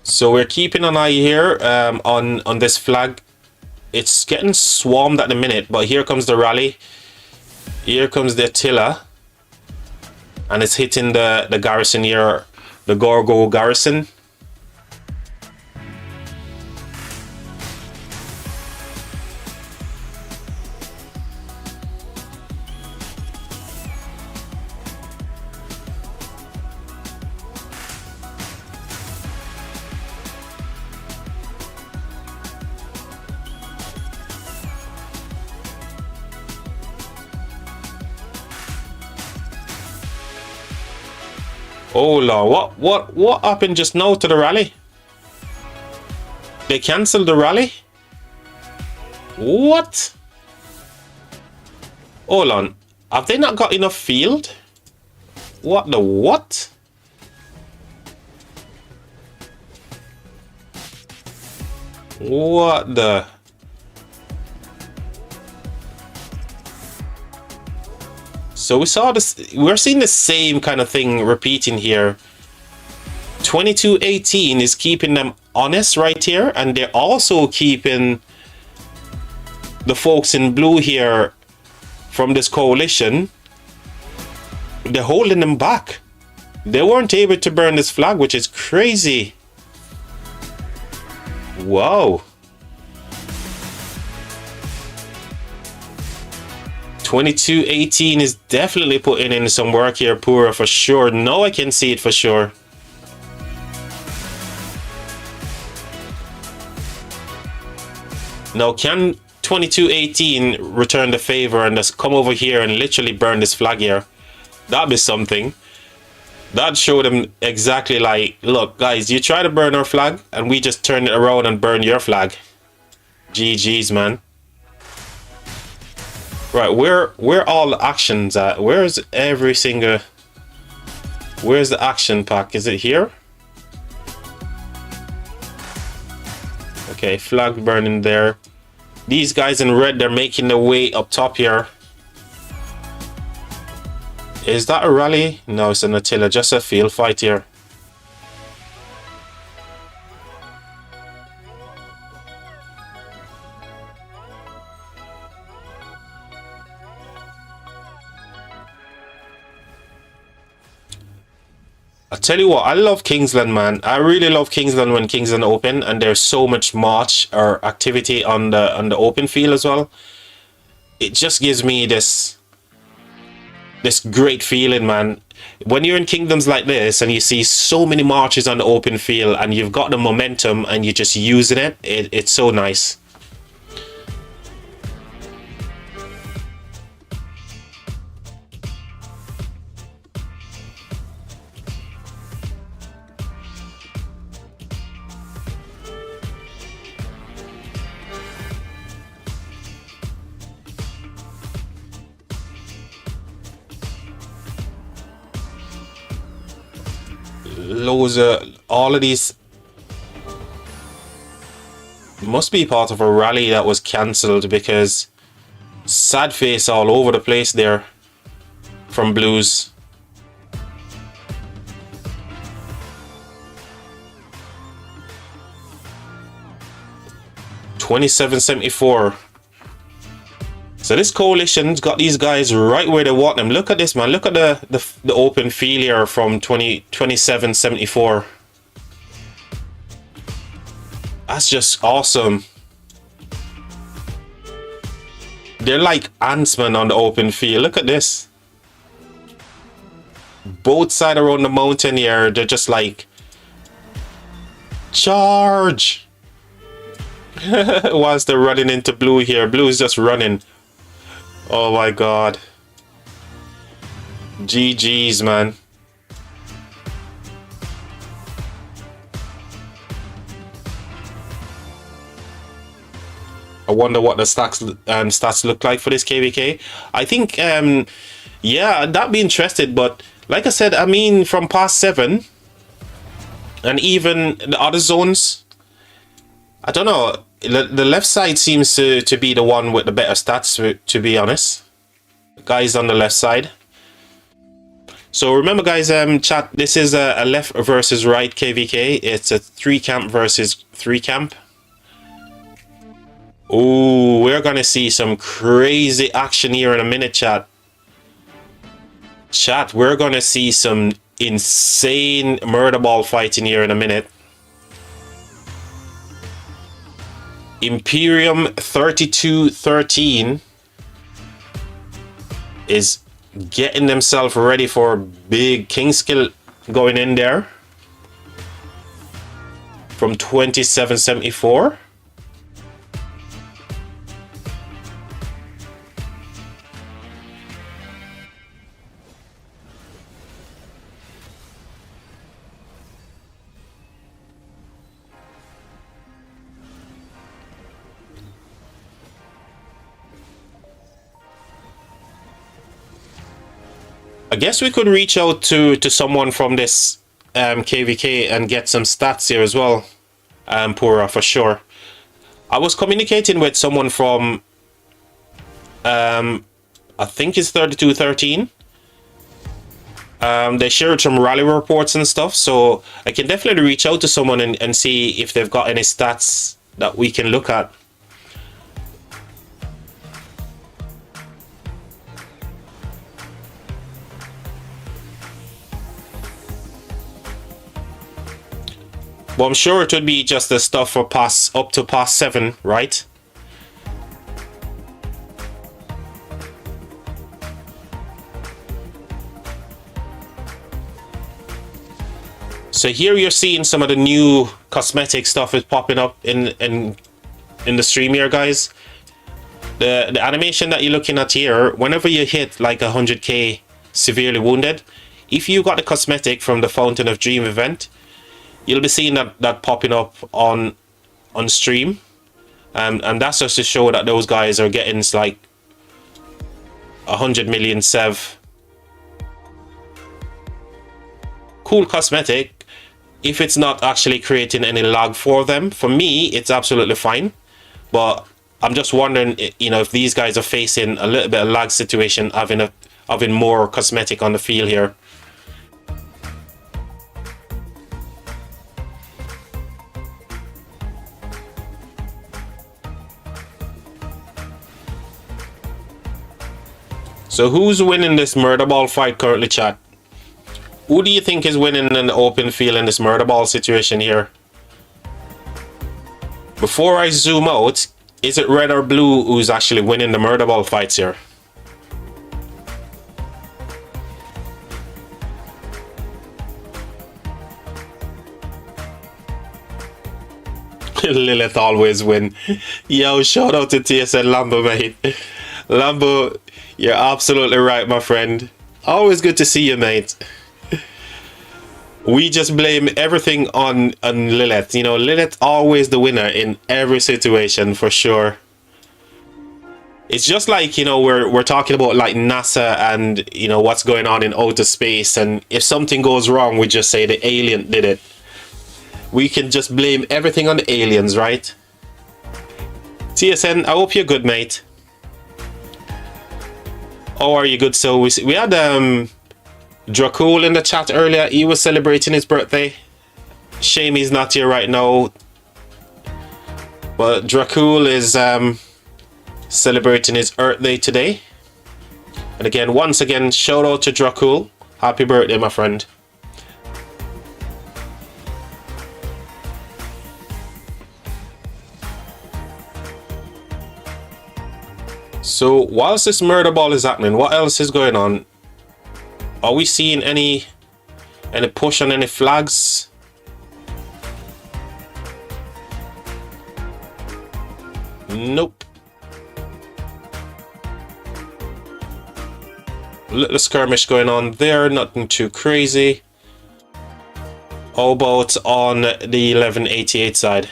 [SPEAKER 1] So we're keeping an eye here on this flag. It's getting swarmed at the minute, but here comes the rally. Here comes the Attila, and it's hitting the garrison here, the Gorgo garrison. Oh Lord, what happened just now to the rally? They cancelled the rally? What? Hold on. Have they not got enough field? What the what? What the? So we're seeing the same kind of thing repeating here. 2218 is keeping them honest right here, and they're also keeping the folks in blue here from this coalition. They're holding them back. They weren't able to burn this flag, which is crazy. Wow. 2218 is definitely putting in some work here, Pura, for sure. No, I can see it for sure. Now, can 2218 return the favor and just come over here and literally burn this flag here? That'd be something. That'd show them exactly like, look, guys, you try to burn our flag and we just turn it around and burn your flag. GG's, man. Right, where all the actions at? Where's every single... Where's the action pack? Is it here? Okay, flag burning there. These guys in red, they're making their way up top here. Is that a rally? No, it's an Attila, just a field fight here. I tell you what, I love Kingsland, man. I really love Kingsland when Kingsland open, and there's so much march or activity on the open field as well. It just gives me this great feeling, man. When you're in kingdoms like this and you see so many marches on the open field and you've got the momentum and you're just using it, it's so nice. Loads of all of these must be part of a rally that was cancelled, because sad face all over the place there from Blues. $27.74. So this coalition's got these guys right where they want them. Look at this, man. Look at the open field here from 27.74. That's just awesome. They're like ants-man on the open field. Look at this. Both sides around the mountain here, they're just like, charge! Whilst they're running into Blue here. Blue is just running. Oh my god. GG's, man. I wonder what the stats look like for this KVK. I think, yeah, that'd be interesting. But like I said, I mean, from past 7 and even the other zones, I don't know. The left side seems to be the one with the better stats, to be honest. Guys on the left side. So remember, guys, chat, this is a left versus right KVK. It's a 3 camp versus 3 camp. Oh, we're gonna see some crazy action here in a minute, chat. Chat, we're gonna see some insane murder ball fighting here in a minute. Imperium 3213 is getting themselves ready for a big king skill going in there from 27.74. I guess we could reach out to someone from this KVK and get some stats here as well, Pura, for sure. I was communicating with someone from, I think it's 3213. They shared some rally reports and stuff, so I can definitely reach out to someone and see if they've got any stats that we can look at. Well, I'm sure it would be just the stuff for pass up to past 7, right? So here you're seeing some of the new cosmetic stuff is popping up in the stream here, guys. The animation that you're looking at here, whenever you hit like 100k severely wounded, if you got the cosmetic from the Fountain of Dream event, you'll be seeing that popping up on stream, and that's just to show that those guys are getting like 100 million sev. Cool cosmetic. If it's not actually creating any lag for them, for me, it's absolutely fine. But I'm just wondering, you know, if these guys are facing a little bit of lag situation, having more cosmetic on the field here. So who's winning this murder ball fight currently, chat? Who do you think is winning in the open field in this murder ball situation here? Before I zoom out, is it red or blue who's actually winning the murder ball fights here? Lilith always win. Yo, shout out to TSN Lambo, mate. Lambo, you're absolutely right, my friend. Always good to see you, mate. We just blame everything on Lilith. You know, Lilith always the winner in every situation, for sure. It's just like, you know, we're talking about like NASA and, you know, what's going on in outer space, and if something goes wrong, we just say the alien did it. We can just blame everything on the aliens, right? TSN, I hope you're good, mate. How are you? Good. So we had Dracul in the chat earlier. He was celebrating his birthday. Shame he's not here right now. But Dracul is celebrating his Earth Day today. And again, once again, shout out to Dracul. Happy birthday, my friend. So whilst this murder ball is happening, what else is going on? Are we seeing any push on any flags? Nope. Little skirmish going on there, nothing too crazy. How about on the 1188 side?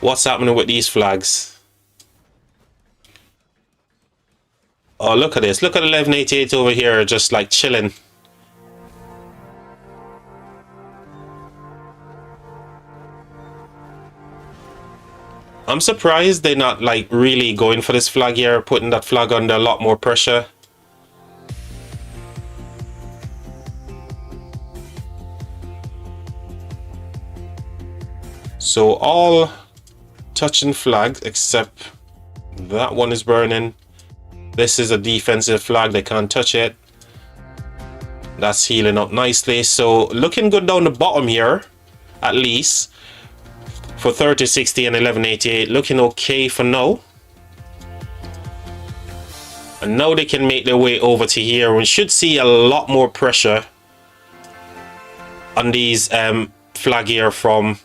[SPEAKER 1] What's happening with these flags? Oh, look at this. Look at 1188 over here, just like chilling. I'm surprised they're not like really going for this flag here, putting that flag under a lot more pressure. So all touching flags except that one is burning. This is a defensive flag, they can't touch it. That's healing up nicely. So looking good down the bottom here, at least. For 3060 and 1188, looking okay for now. And now they can make their way over to here. We should see a lot more pressure on these flag here from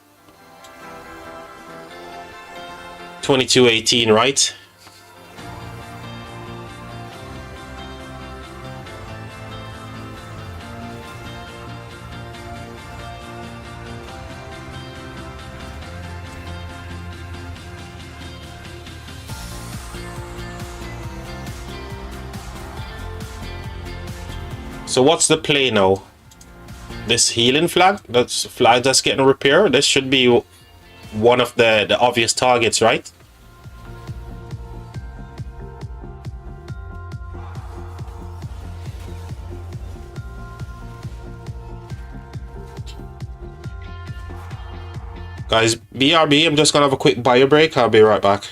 [SPEAKER 1] 2218, right? So what's the play now? This healing flag? That's a flag that's getting repaired. This should be one of the obvious targets, right? Guys, BRB, I'm just gonna have a quick bio break. I'll be right back.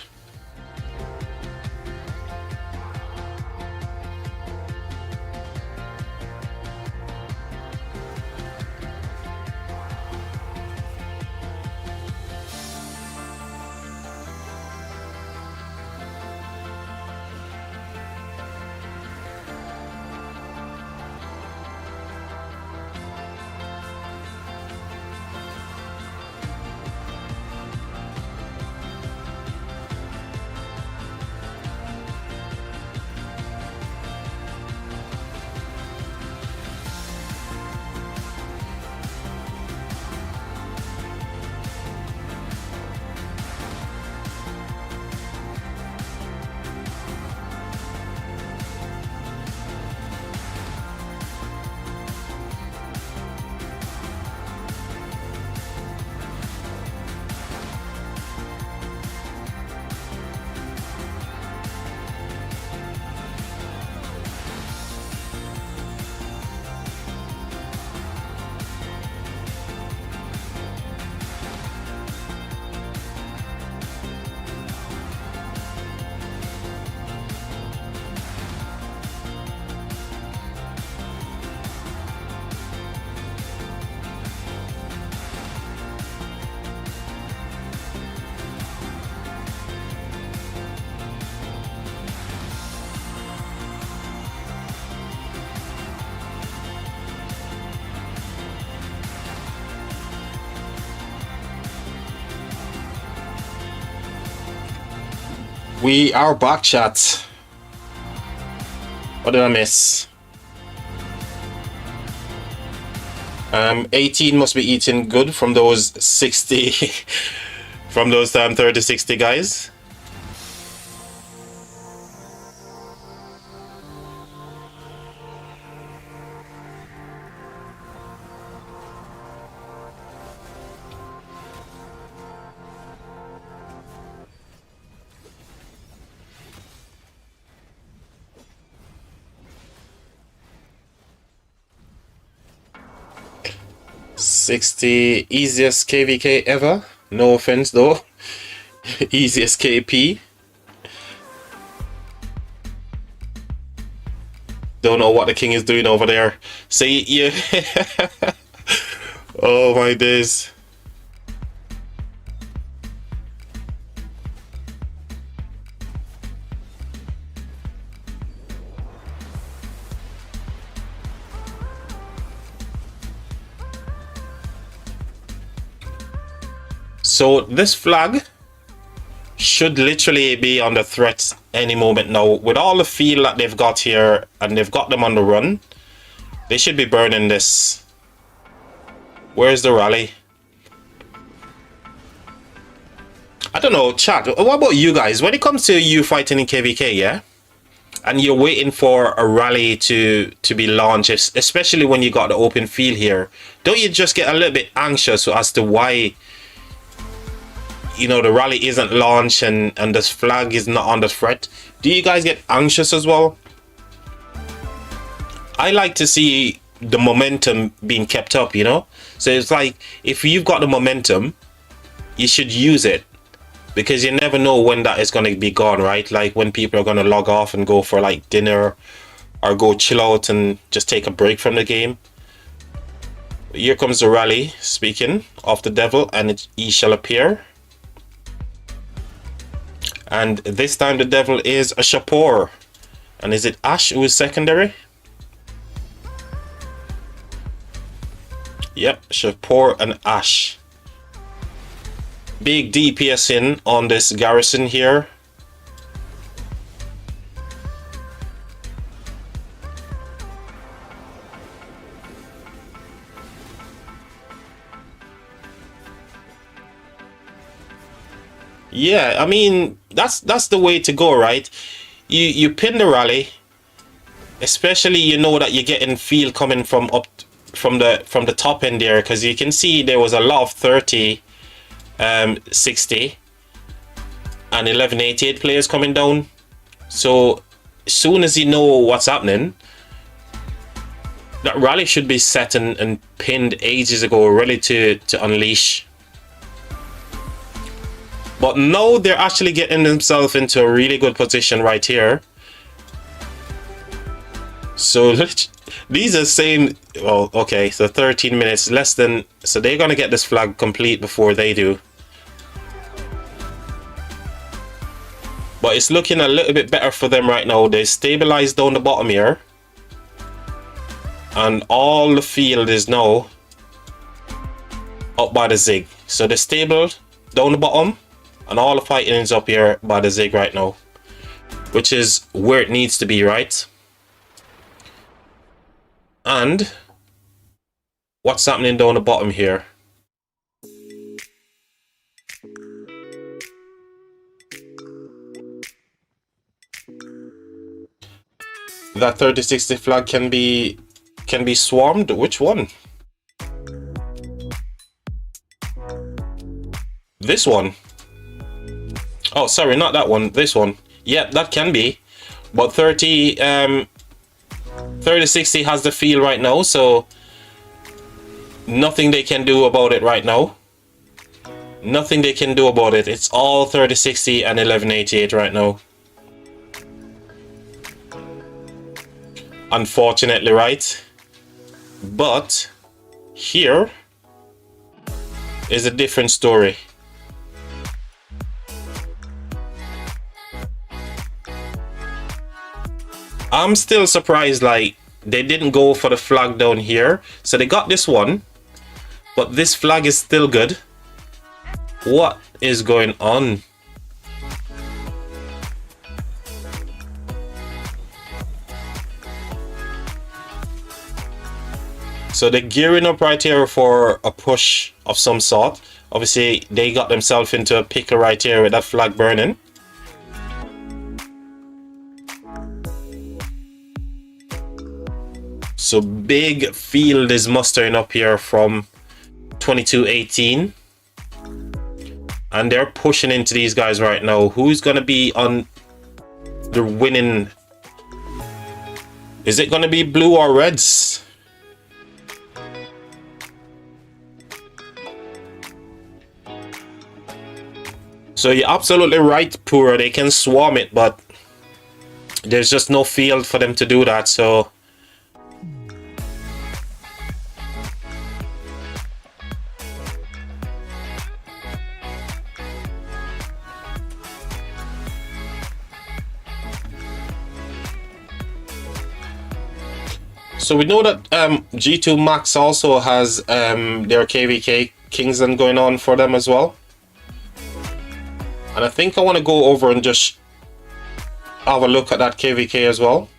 [SPEAKER 1] We are back, chat. What did I miss? 18 must be eating good from those 60, from those 30, 60 guys. $60 easiest KVK ever. No offense though. Easiest KP. Don't know what the king is doing over there. See, yeah. Oh my days. So this flag should literally be under threat any moment now. With all the field that they've got here, and they've got them on the run, they should be burning this. Where's the rally? I don't know, chat. What about you guys? When it comes to you fighting in KVK, yeah? And you're waiting for a rally to be launched, especially when you got the open field here, don't you just get a little bit anxious as to why, you know, the rally isn't launched and this flag is not under threat? Do you guys get anxious as well? I like to see the momentum being kept up, you know? So it's like, if you've got the momentum, you should use it, because you never know when that is going to be gone, right? Like when people are going to log off and go for like dinner or go chill out and just take a break from the game. Here comes the rally, speaking of the devil, and he shall appear. And this time the devil is a Shapur. And is it Ash who is secondary? Yep, Shapur and Ash. Big DPS in on this garrison here. Yeah, I mean, that's the way to go, right? You pin the rally, especially you know that you're getting field coming from up from the top end there, because you can see there was a lot of 30, 60 and 1188 players coming down. So as soon as you know what's happening, that rally should be set and pinned ages ago, ready to unleash. But now they're actually getting themselves into a really good position right here. So these are same. Well, okay, so 13 minutes less than. So they're gonna get this flag complete before they do. But it's looking a little bit better for them right now. They stabilized down the bottom here, and all the field is now up by the zig. So they're stable down the bottom, and all the fighting is up here by the zig right now, which is where it needs to be, right? And what's happening down the bottom here? That 3060 flag can be swarmed. Which one? This one. Oh, sorry, not that one. This one. Yeah, that can be. But 3060 has the field right now, so nothing they can do about it right now. Nothing they can do about it. It's all 3060 and 1188 right now. Unfortunately, right? But here is a different story. I'm still surprised, like, they didn't go for the flag down here. So they got this one, but this flag is still good. What is going on? So they're gearing up right here for a push of some sort. Obviously, they got themselves into a pickle right here with that flag burning. So big field is mustering up here from 2218. And they're pushing into these guys right now. Who's going to be on the winning? Is it going to be blue or reds? So you're absolutely right, Pura. They can swarm it, but there's just no field for them to do that. So we know that G2 Max also has their KVK Kingsland going on for them as well. And I think I want to go over and just have a look at that KVK as well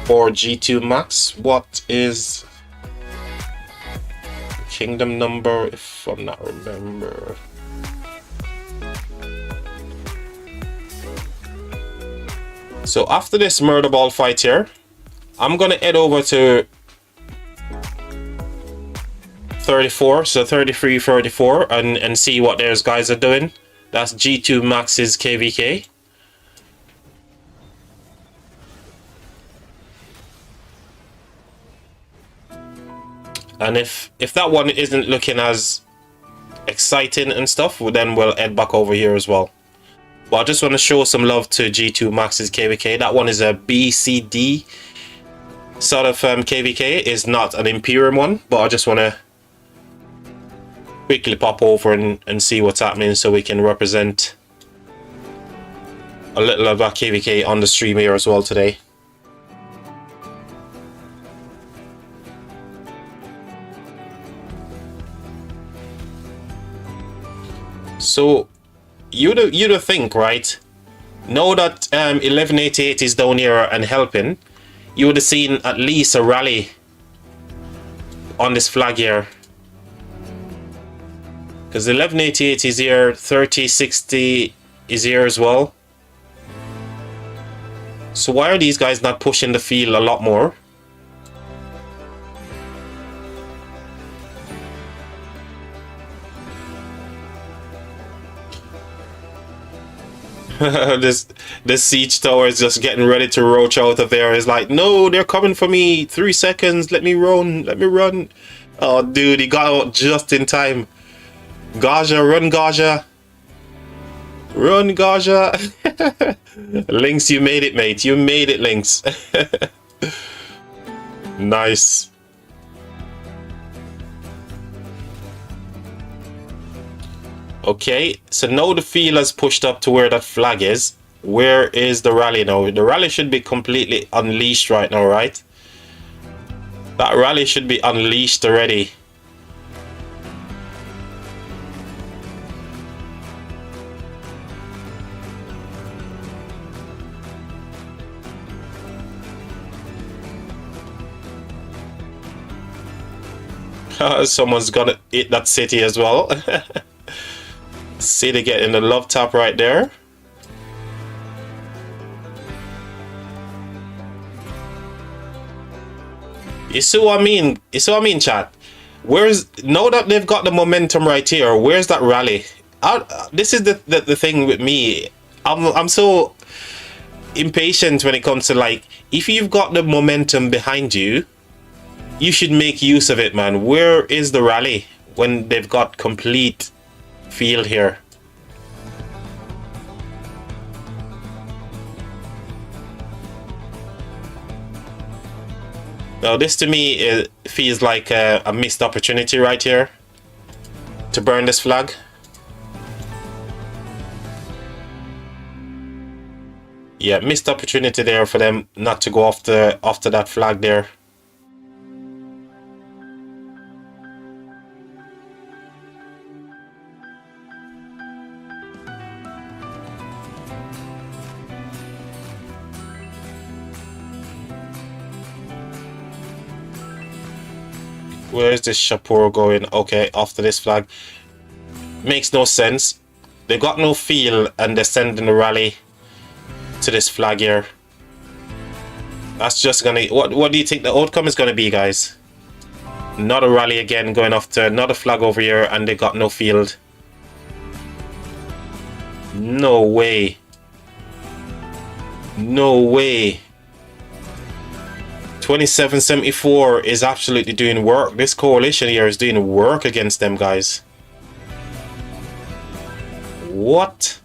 [SPEAKER 1] for G2 Max. What is kingdom number, if I'm not remember? So after this murder ball fight here, I'm gonna head over to 34, so 33, 34, and see what those guys are doing. That's G2 Max's KVK. And if that one isn't looking as exciting and stuff, well, then we'll head back over here as well. But I just want to show some love to G2 Max's KVK. That one is a BCD sort of KVK, is not an Imperium one, but I just want to quickly pop over and see what's happening so we can represent a little of our KVK on the stream here as well today. So you'd think, right, now that 1188 is down here and helping, you would have seen at least a rally on this flag here. Because 1188 is here, 3060 is here as well. So why are these guys not pushing the field a lot more? this siege tower is just getting ready to roach out of there. It's like, no, they're coming for me. 3 seconds. Let me run. Oh, dude, he got out just in time. Gaja, run, Gaja. Run, Gaja. Lynx, you made it, mate. You made it, Lynx. Nice. Okay, so now the field has pushed up to where that flag is. Where is the rally now? The rally should be completely unleashed right now, right? That rally should be unleashed already. Someone's gonna hit that city as well. City getting the love tap right there. You see what I mean? You see what I mean, chat? Where's, now that they've got the momentum right here, where's that rally? This is the thing with me. I'm so impatient when it comes to, like, if you've got the momentum behind you, you should make use of it, man. Where is the rally when they've got complete field here? Now this to me, it feels like a missed opportunity right here to burn this flag. Yeah, missed opportunity there for them not to go after that flag there. Where's this Shapur going? Okay, after this flag. Makes no sense. They got no feel and they're sending the rally to this flag here. That's just gonna... What do you think the outcome is gonna be, guys? Not a rally again going off to another flag over here and they got no field. No way. No way. 2774 is absolutely doing work. This coalition here is doing work against them, guys. What?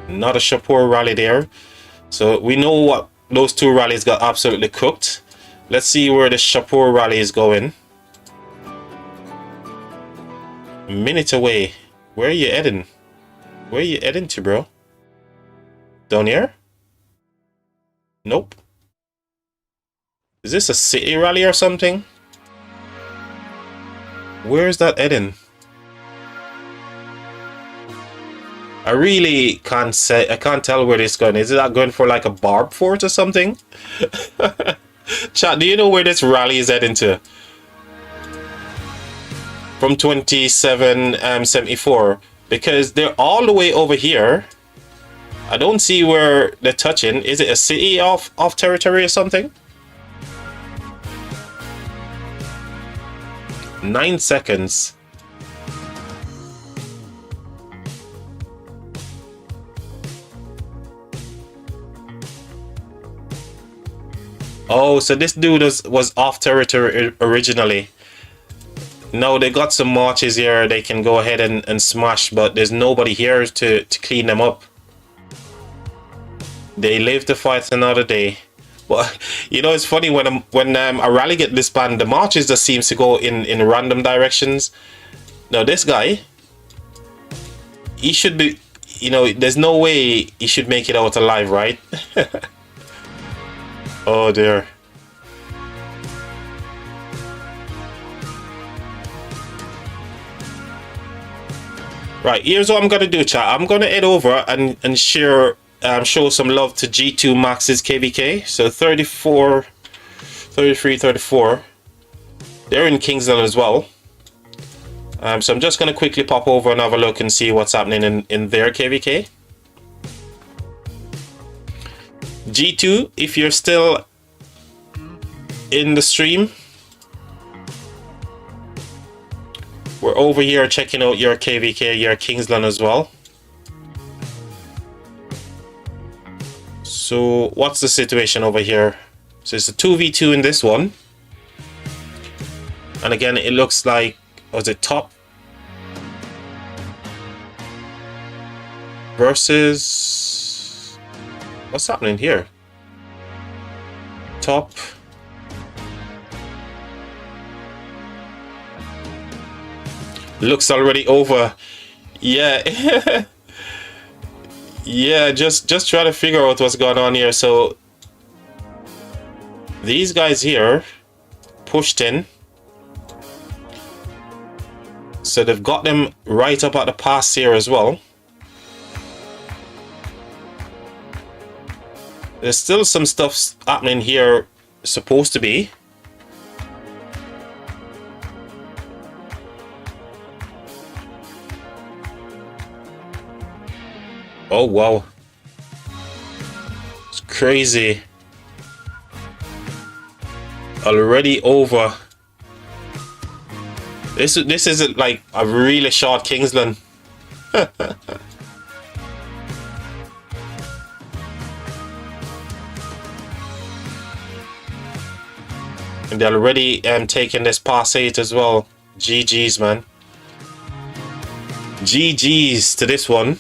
[SPEAKER 1] Not a Shapur rally there. So we know what those two rallies got absolutely cooked. Let's see where the Shapur rally is going. A minute away. Where are you heading? Where are you heading to, bro? Down here? Nope. Is this a city rally or something? Where's that heading? I really can't say. I can't tell where this is going. Is it not going for like a barb fort or something? Chat, do you know where this rally is heading to? From 2774, because they're all the way over here. I don't see where they're touching. Is it a city off territory or something? 9 seconds. Oh, so this dude was off territory originally. No, they got some marches here they can go ahead and smash, but there's nobody here to clean them up. They live to fight another day. Well, you know, it's funny when a rally get disbanded, the marches just seems to go in random directions. Now this guy, he should be, you know, there's no way he should make it out alive, right? Oh dear. Right, here's what I'm gonna do, chat. I'm gonna head over and share, show some love to G2 Max's KVK. So 34, 33, 34. They're in Kingsland as well. So I'm just gonna quickly pop over and have a look and see what's happening in their KVK. G2, if you're still in the stream, we're over here checking out your KVK, your Kingsland as well. So what's the situation over here? So it's a 2v2 in this one. And again, it looks like, was it top versus... What's happening here? Top. Looks already over. Yeah. Yeah, just try to figure out what's going on here. So these guys here pushed in. So they've got them right up at the pass here as well. There's still some stuff happening here, supposed to be. Oh wow, it's crazy. Already over. This isn't like a really short Kingsland. And they're already taking this pass 8 as well. GG's, man. GG's to this one.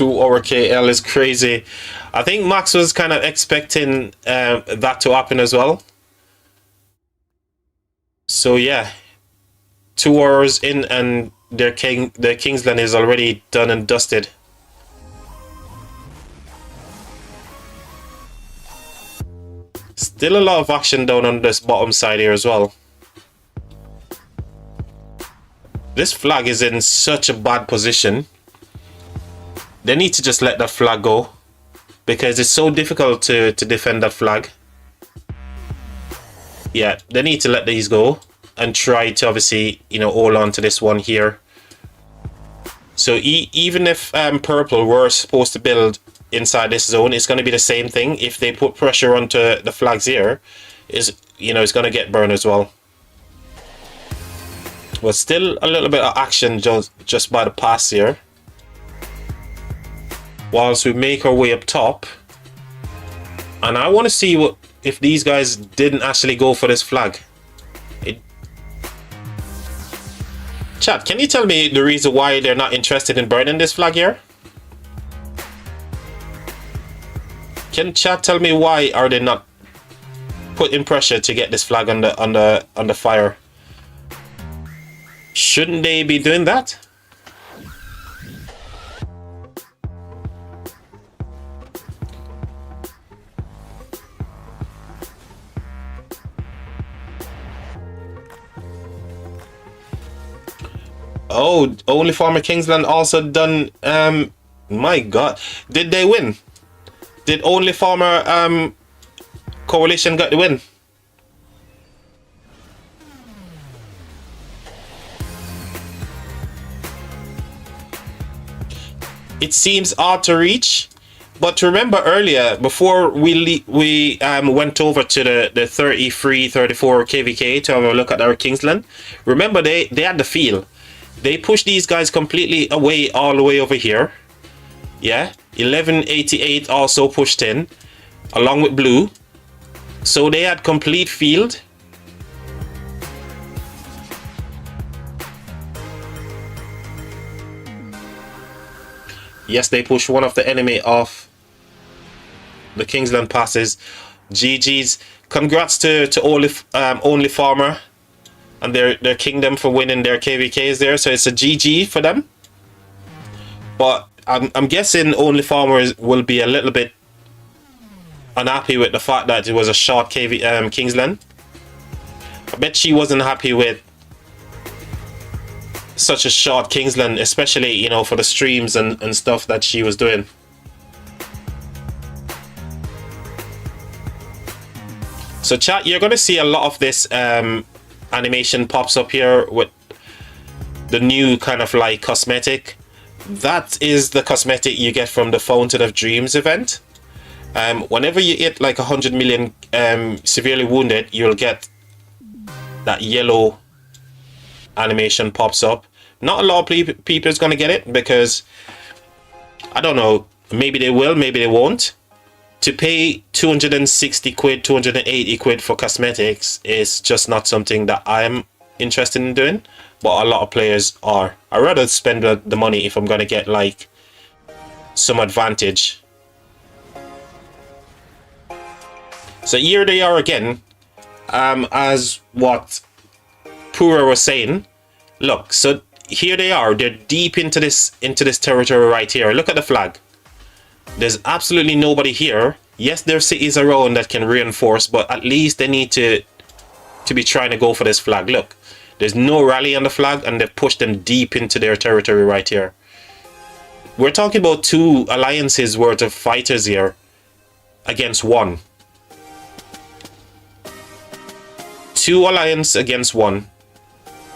[SPEAKER 1] Over KL is crazy. I think Max was kind of expecting that to happen as well. So yeah, 2 hours in and their Kingsland is already done and dusted. Still a lot of action down on this bottom side here as well. This flag is in such a bad position. They need to just let that flag go, because it's so difficult to defend that flag. Yeah, they need to let these go and try to obviously, you know, hold on to this one here. So even if purple were supposed to build inside this zone, it's going to be the same thing. If they put pressure onto the flags here, you know, it's going to get burned as well. But still a little bit of action just by the pass here. Whilst we make our way up top. And I want to see what if these guys didn't actually go for this flag. Chat, can you tell me the reason why they're not interested in burning this flag here? Can chat tell me why are they not putting pressure to get this flag on the fire? Shouldn't they be doing that? Oh, only Farmer Kingsland also done. My God, did they win? Did only Farmer Coalition got the win? It seems hard to reach, but remember earlier before we went over to the 33, 34 KVK to have a look at our Kingsland. Remember they had the feel. They pushed these guys completely away all the way over here. Yeah, 1188 also pushed in along with blue. So they had complete field. Yes, they pushed one of the enemy off the Kingsland passes. GG's. Congrats to Only Farmer and their kingdom for winning their KVKs there. So it's a GG for them. But I'm guessing Only Farmer will be a little bit unhappy with the fact that it was a short Kingsland. I bet she wasn't happy with such a short Kingsland, especially, you know, for the streams and stuff that she was doing. So chat, you're going to see a lot of this animation pops up here with the new kind of like cosmetic. That is the cosmetic you get from the Fountain of Dreams event. Whenever you hit like 100 million severely wounded, you'll get that yellow animation pops up. Not a lot of people is going to get it because I don't know, maybe they will, maybe they won't. To pay 260 quid, 280 quid for cosmetics is just not something that I'm interested in doing, but a lot of players are. I'd rather spend the money if I'm going to get like some advantage. So here they are again, as what Pura was saying. Look, so here they are. They're deep into this territory right here. Look at the flag. There's absolutely nobody here. Yes, there's cities around that can reinforce, but at least they need to be trying to go for this flag. Look, there's no rally on the flag, and they've pushed them deep into their territory right here. We're talking about 2 alliances worth of fighters here against 1. 2 alliance against 1.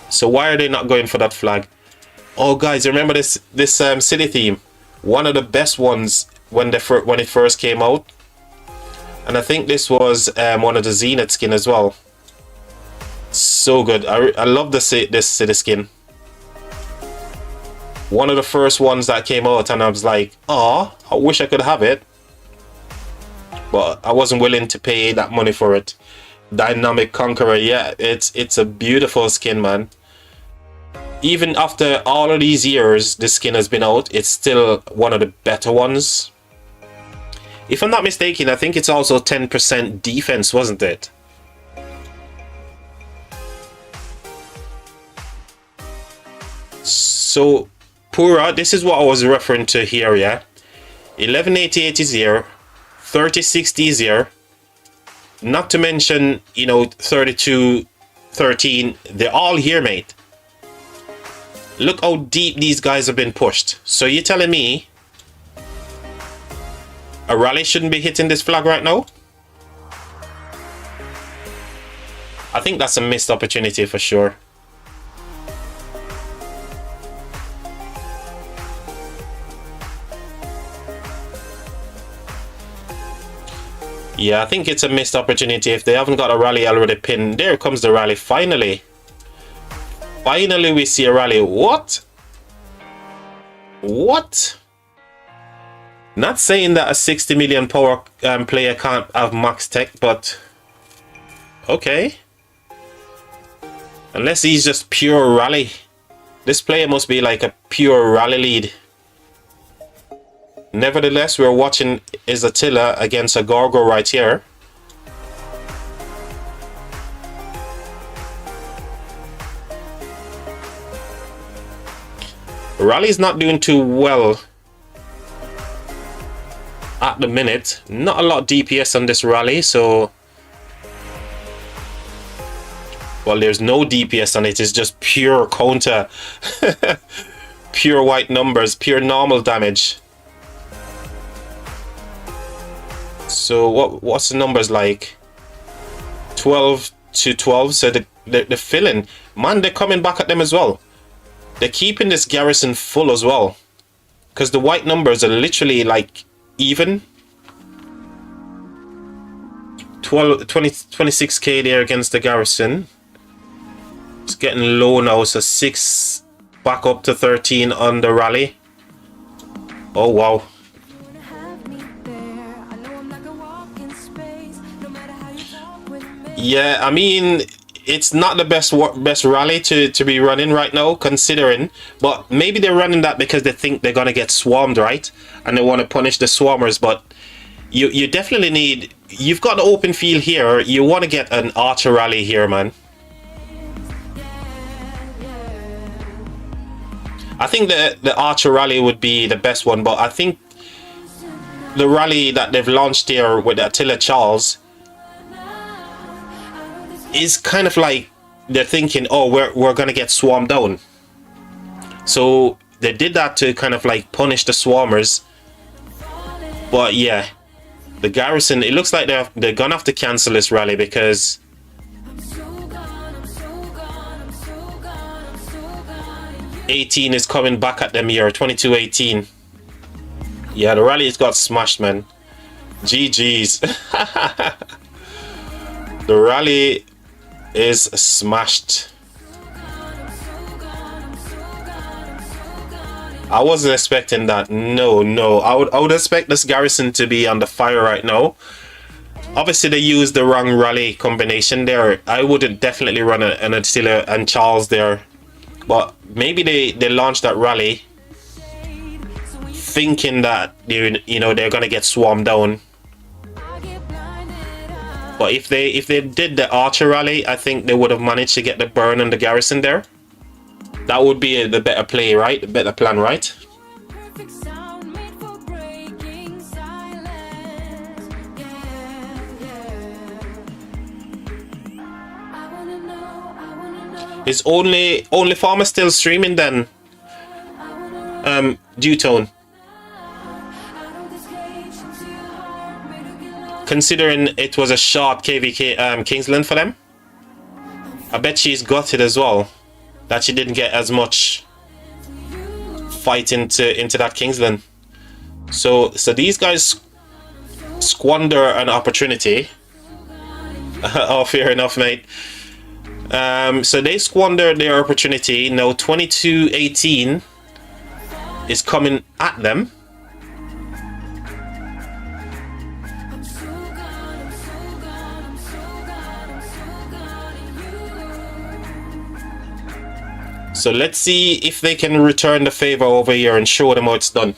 [SPEAKER 1] So why are they not going for that flag? Oh guys, remember this city theme? One of the best ones when it first came out. And I think this was one of the Zenith skin as well. So good. I love this city skin. One of the first ones that came out, and I was like, oh, I wish I could have it. But I wasn't willing to pay that money for it. Dynamic Conqueror, yeah, it's a beautiful skin, man. Even after all of these years the skin has been out, it's still one of the better ones. If I'm not mistaken, I think it's also 10% defense, wasn't it? So Pura, this is what I was referring to here, yeah. 1188 is here, 3060 is here, Not to mention, you know, 32-13. They're all here, mate. Look how deep these guys have been pushed. So you're telling me a rally shouldn't be hitting this flag right now? I think that's a missed opportunity for sure. Yeah, I think it's a missed opportunity if they haven't got a rally already pinned. There comes the rally, finally. Finally, we see a rally. What? What? Not saying that a 60 million power player can't have max tech, but okay. Unless he's just pure rally. This player must be like a pure rally lead. Nevertheless, we're watching is Attila against a Gorgo right here. Rally's not doing too well at the minute. Not a lot of DPS on this rally, so... Well, there's no DPS on it. It's just pure counter. Pure white numbers, pure normal damage. So what's the numbers like? 12 to 12. So they're filling. Man, they're coming back at them as well. They're keeping this garrison full as well. Because the white numbers are literally like even. 26k there against the garrison. It's getting low now. So 6 back up to 13 on the rally. Oh, wow. Yeah, I mean, it's not the best rally to be running right now, considering. But maybe they're running that because they think they're gonna get swarmed, right? And they want to punish the swarmers. But you definitely need. You've got the open field here. You want to get an archer rally here, man. I think the archer rally would be the best one, but I think the rally that they've launched here with Attila Charles is kind of like they're thinking, oh, we're gonna get swarmed down. So they did that to kind of like punish the swarmers. But yeah, the garrison, it looks like they're gonna have to cancel this rally because 18 is coming back at them here. 22-18. Yeah, the rally's got smashed, man. GG's. The rally is smashed. I wasn't expecting that. No. I would expect this garrison to be on the fire right now. Obviously, they used the wrong rally combination there. I would definitely run an Attila and Charles there. But maybe they launched that rally thinking that they're gonna get swarmed down. But if they did the archer rally, I think they would have managed to get the burn on the garrison there. That would be the better play, right? The better plan, right? Is only Farmer still streaming then? Dewtone. Considering it was a short KVK Kingsland for them, I bet she's gutted as well that she didn't get as much fight into that Kingsland. So these guys squander an opportunity. Oh, fair enough, mate. So they squandered their opportunity. Now 22-18 is coming at them. So let's see if they can return the favor over here and show them how it's done.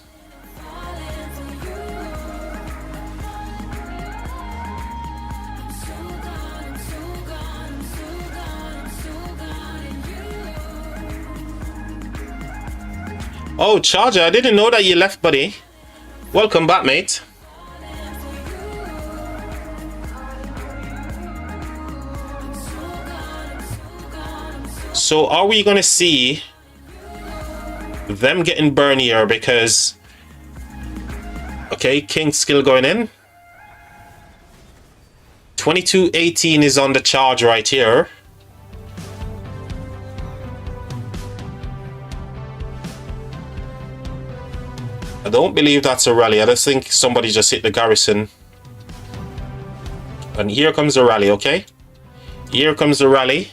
[SPEAKER 1] Oh, Charger, I didn't know that you left, buddy. Welcome back, mate. So are we gonna see them getting burned here? Because okay, King skill going in. 2218 is on the charge right here. I don't believe that's a rally. I just think somebody just hit the garrison. And here comes the rally, okay? Here comes the rally.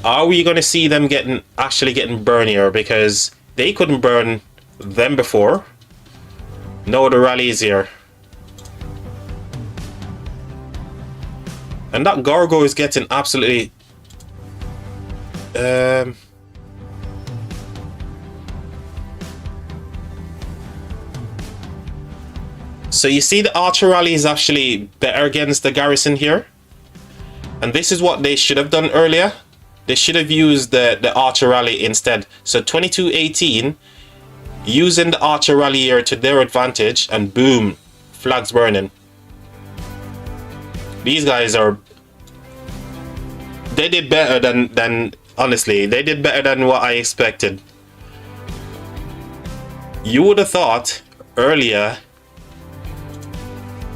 [SPEAKER 1] Are we going to see them actually getting burned here? Because they couldn't burn them before. No, the rally is here. And that Gargo is getting absolutely... So you see the archer rally is actually better against the garrison here. And this is what they should have done earlier. They should have used the archer rally instead. So 2218, using the archer rally here to their advantage, and boom, flags burning. These guys are... They did better than honestly, they did better than what I expected. You would have thought earlier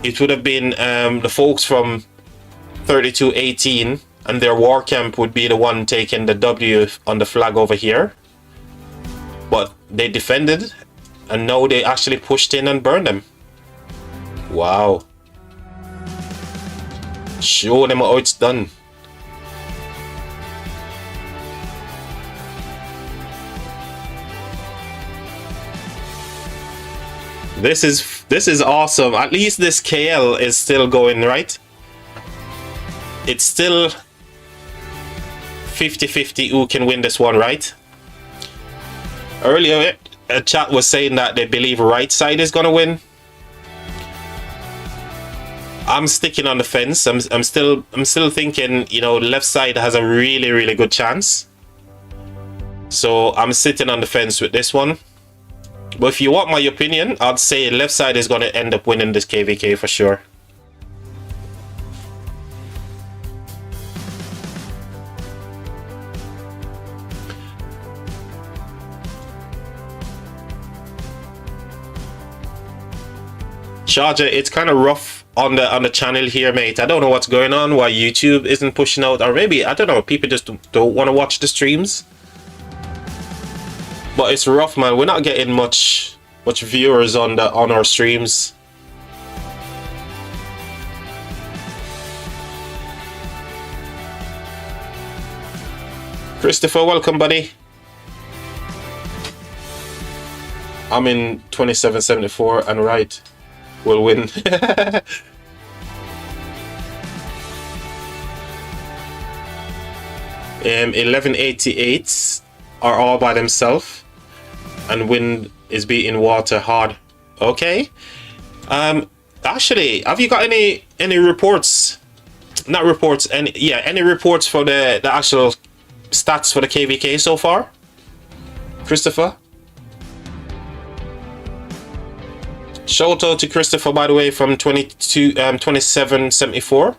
[SPEAKER 1] it would have been the folks from 3218 and their war camp would be the one taking the W on the flag over here. But they defended, and now they actually pushed in and burned them. Wow. Show them how it's done. This is awesome. At least this KL is still going, right? It's still 50-50 who can win this one, right? Earlier a chat was saying that they believe right side is gonna win. I'm sticking on the fence. I'm still thinking, you know, left side has a really good chance. So I'm sitting on the fence with this one. But if you want my opinion, I'd say left side is going to end up winning this KVK for sure. Charger, it's kind of rough on the channel here, mate. I don't know what's going on, why YouTube isn't pushing out, or maybe, I don't know, people just don't want to watch the streams. But it's rough, man. We're not getting much viewers on our streams. Christopher, welcome, buddy. I'm in 2774 and right will win. 1188s are all by themselves. And wind is beating water hard. Okay. Actually, have you got any reports? Not reports. Any reports for the actual stats for the KVK so far? Christopher. Shout out to Christopher, by the way, from 2774.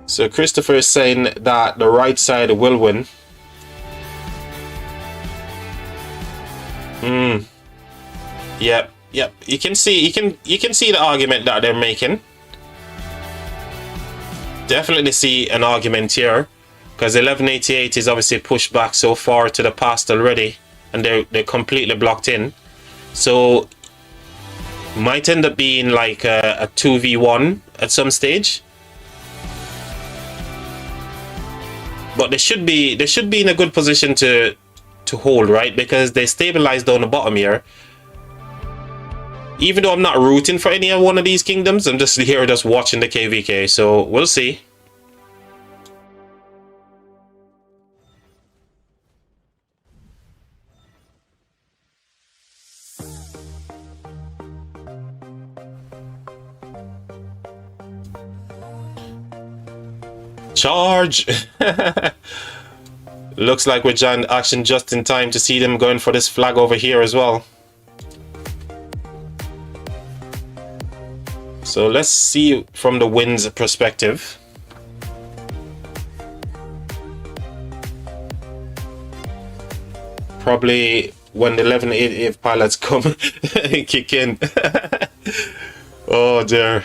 [SPEAKER 1] So Christopher is saying that the right side will win. Yep. You can see the argument that they're making. Definitely see an argument here, because 1188 is obviously pushed back so far to the past already, and they're completely blocked in. So might end up being like a 2v1 at some stage. But they should be in a good position to hold, right? Because they stabilized down the bottom here. Even though I'm not rooting for any one of these kingdoms, I'm just here just watching the KVK. So we'll see. Charge! Looks like we're joined action just in time to see them going for this flag over here as well. So let's see from the wind's perspective. Probably when the 1188 pilots come and kick in. Oh dear.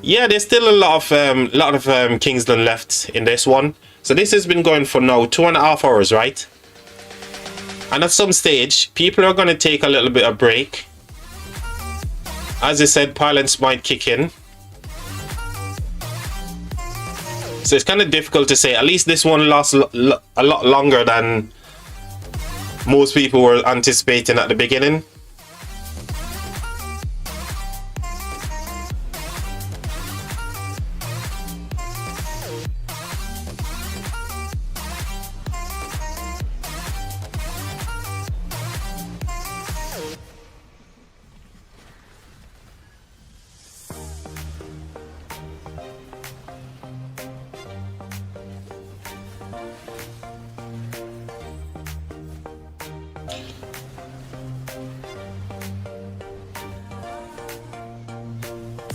[SPEAKER 1] Yeah, there's still a lot of Kingsland left in this one. So this has been going for now 2.5 hours, right? And at some stage, people are going to take a little bit of break. As I said, pilots might kick in. So it's kind of difficult to say. At least this one lasts a lot longer than most people were anticipating at the beginning.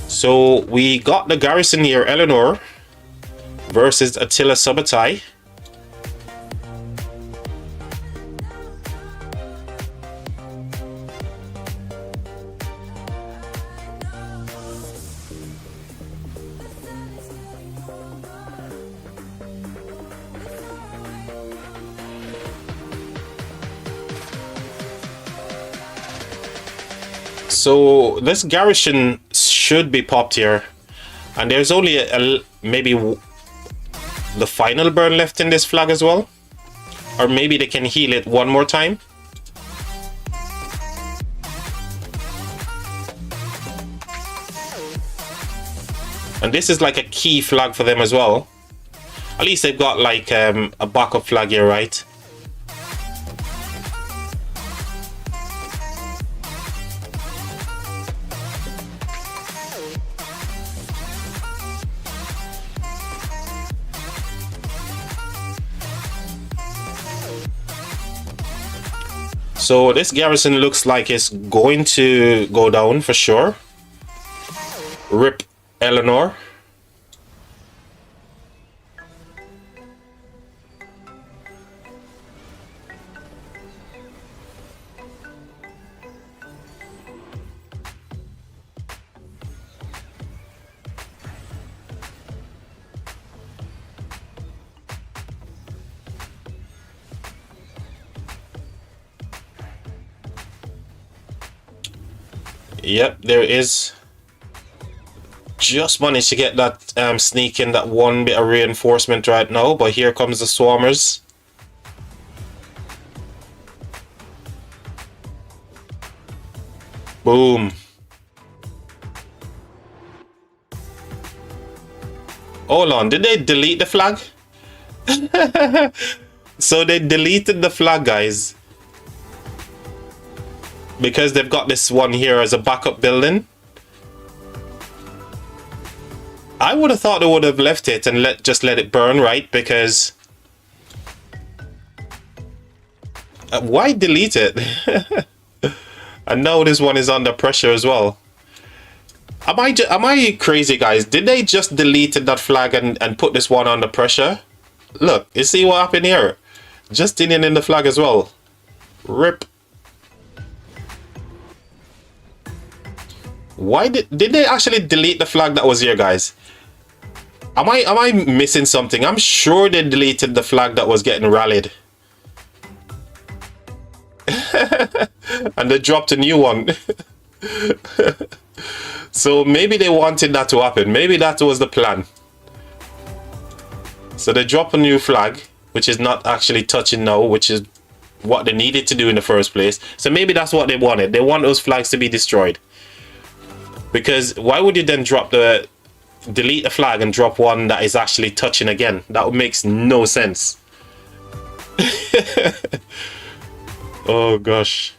[SPEAKER 1] So we got the garrison here, Eleanor versus Attila Subotai. So this garrison should be popped here, and there's only maybe the final burn left in this flag as well, or maybe they can heal it one more time. And this is like a key flag for them as well. At least they've got like a backup flag here, right? So this garrison looks like it's going to go down for sure. Rip Eleanor. Yep, there is. Just managed to get that sneak in, that one bit of reinforcement right now, but here comes the swarmers. Boom. Hold on, did they delete the flag? So they deleted the flag, guys, because they've got this one here as a backup building. I would have thought they would have left it and just let it burn, right? Because why delete it? And now this one is under pressure as well. Am I crazy, guys? Did they just delete that flag and put this one under pressure? Look, you see what happened here? Just in the flag as well. Rip. Why did they actually delete the flag that was here, guys? Am I missing something? I'm sure they deleted the flag that was getting rallied. And they dropped a new one. So maybe they wanted that to happen. Maybe that was the plan. So they drop a new flag, which is not actually touching now, which is what they needed to do in the first place. So maybe that's what they wanted. They want those flags to be destroyed. Because why would you then delete the flag and drop one that is actually touching again? That makes no sense. Oh gosh.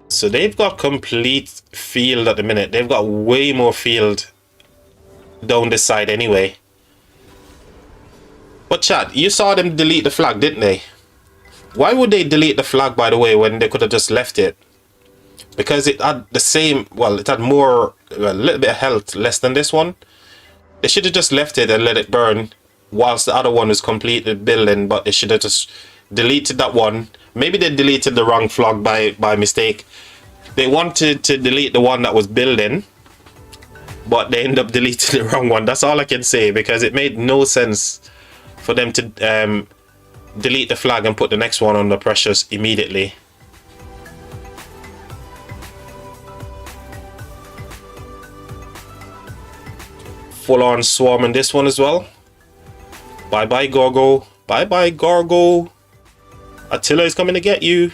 [SPEAKER 1] So they've got complete field at the minute. They've got way more field down this side anyway. But chat, you saw them delete the flag, didn't they? Why would they delete the flag, by the way, when they could have just left it? Because it had the same, well, it had more, a little bit of health, less than this one. They should have just left it and let it burn whilst the other one was completed building, but they should have just deleted that one. Maybe they deleted the wrong flag by mistake. They wanted to delete the one that was building, but they ended up deleting the wrong one. That's all I can say, because it made no sense for them to delete the flag and put the next one under pressure immediately. Full on swarm in this one as well. Bye bye Gorgo. Bye bye Gorgo. Attila is coming to get you.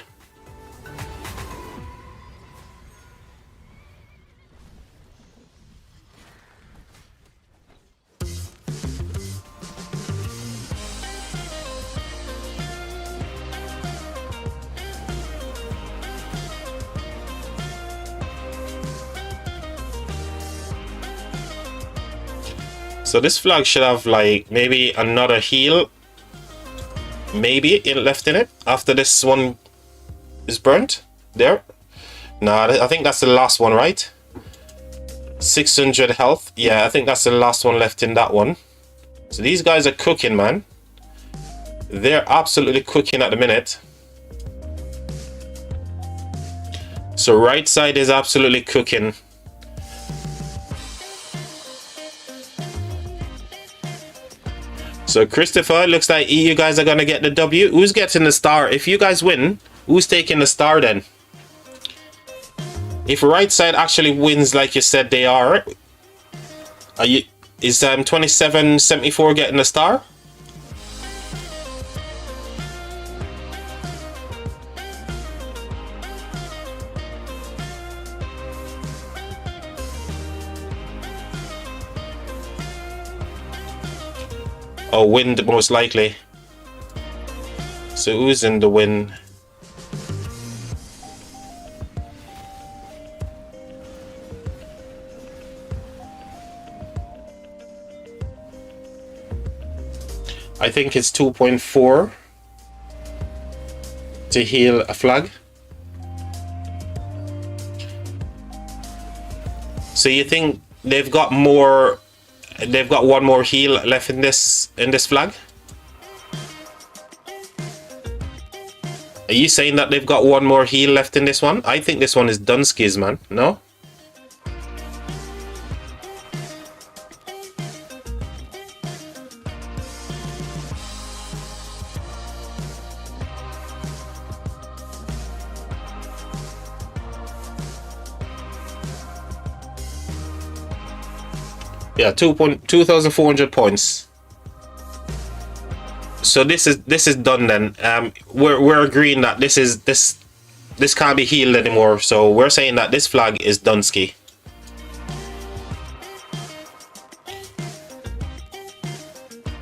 [SPEAKER 1] So this flag should have like maybe another heal, maybe left in it after this one is burnt. There. Nah, I think that's the last one, right? 600 health. Yeah, I think that's the last one left in that one. So these guys are cooking, man. They're absolutely cooking at the minute. So right side is absolutely cooking. So Christopher, looks like you guys are going to get the W. Who's getting the star? If you guys win, who's taking the star then? If right side actually wins like you said they are you, is 2774 getting the star? Oh, wind most likely. So who's in the win? I think it's 2.4 to heal a flag. So you think they've got more? They've got one more heal left in this flag? Are you saying that they've got one more heal left in this one? I think this one is Dunsky's, man. No? Yeah, 2,400 points. So this is done then. We're agreeing that this can't be healed anymore. So we're saying that this flag is Dunsky.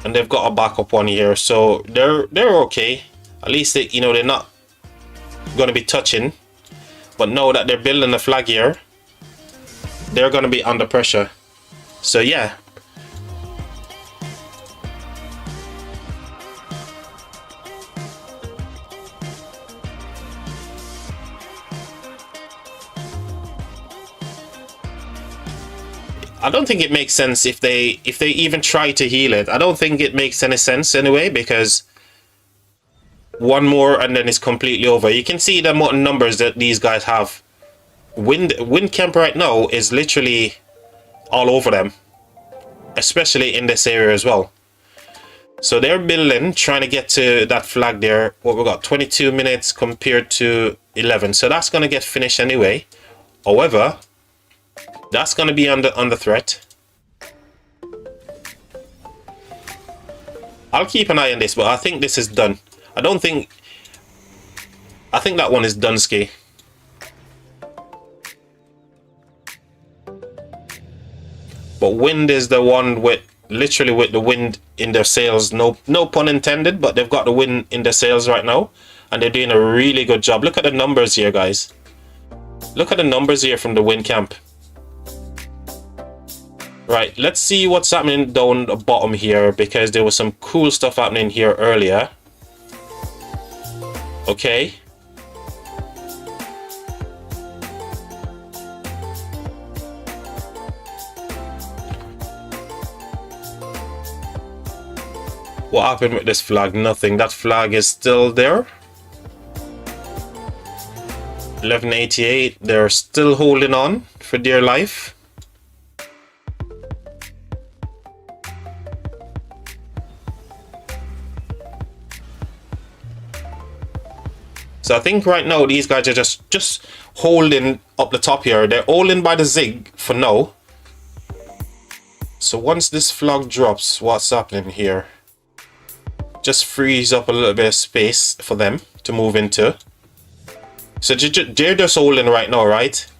[SPEAKER 1] And they've got a backup one here, so they're okay. At least they, they're not going to be touching. But know that they're building a flag here. They're going to be under pressure. So yeah. I don't think it makes sense if they even try to heal it. I don't think it makes any sense anyway, because one more and then it's completely over. You can see the amount of numbers that these guys have. Wind camp right now is literally all over them, especially in this area as well. So they're building, trying to get to that flag there. What we got, 22 minutes compared to 11, so that's going to get finished anyway. However, that's going to be under threat. I'll keep an eye on this, but I think this is done. I think that one is Dunsky. But wind is the one with literally with the wind in their sails. No pun intended, but they've got the wind in their sails right now, and they're doing a really good job. Look at the numbers here, guys. Look at the numbers here from the wind camp. Right, let's see what's happening down the bottom here, because there was some cool stuff happening here earlier. Okay. What happened with this flag? Nothing. That flag is still there. 1188. They're still holding on for dear life. So I think right now these guys are just holding up the top here. They're holding by the zig for now. So once this flag drops, what's happening here? Just frees up a little bit of space for them to move into. So they're just holding right now, right?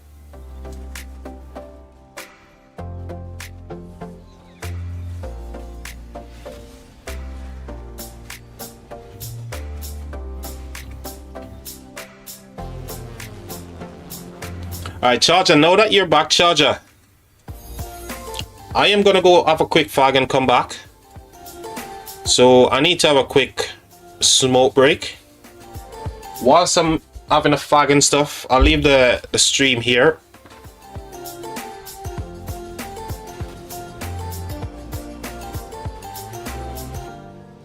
[SPEAKER 1] Alright, Charger, now that you're back, Charger, I am gonna go have a quick fag and come back. So I need to have a quick smoke break. Whilst I'm having a fag and stuff, I'll leave the stream here.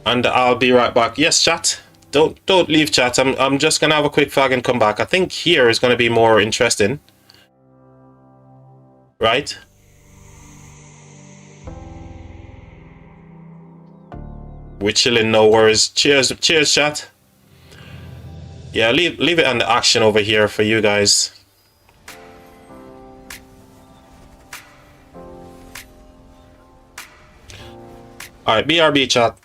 [SPEAKER 1] And I'll be right back. Yes, chat. Don't leave, chat. I'm just gonna have a quick fag and come back. I think here is gonna be more interesting. Right? We're chilling, no worries. Cheers, chat. Yeah, leave it on the action over here for you guys. Alright, BRB, chat.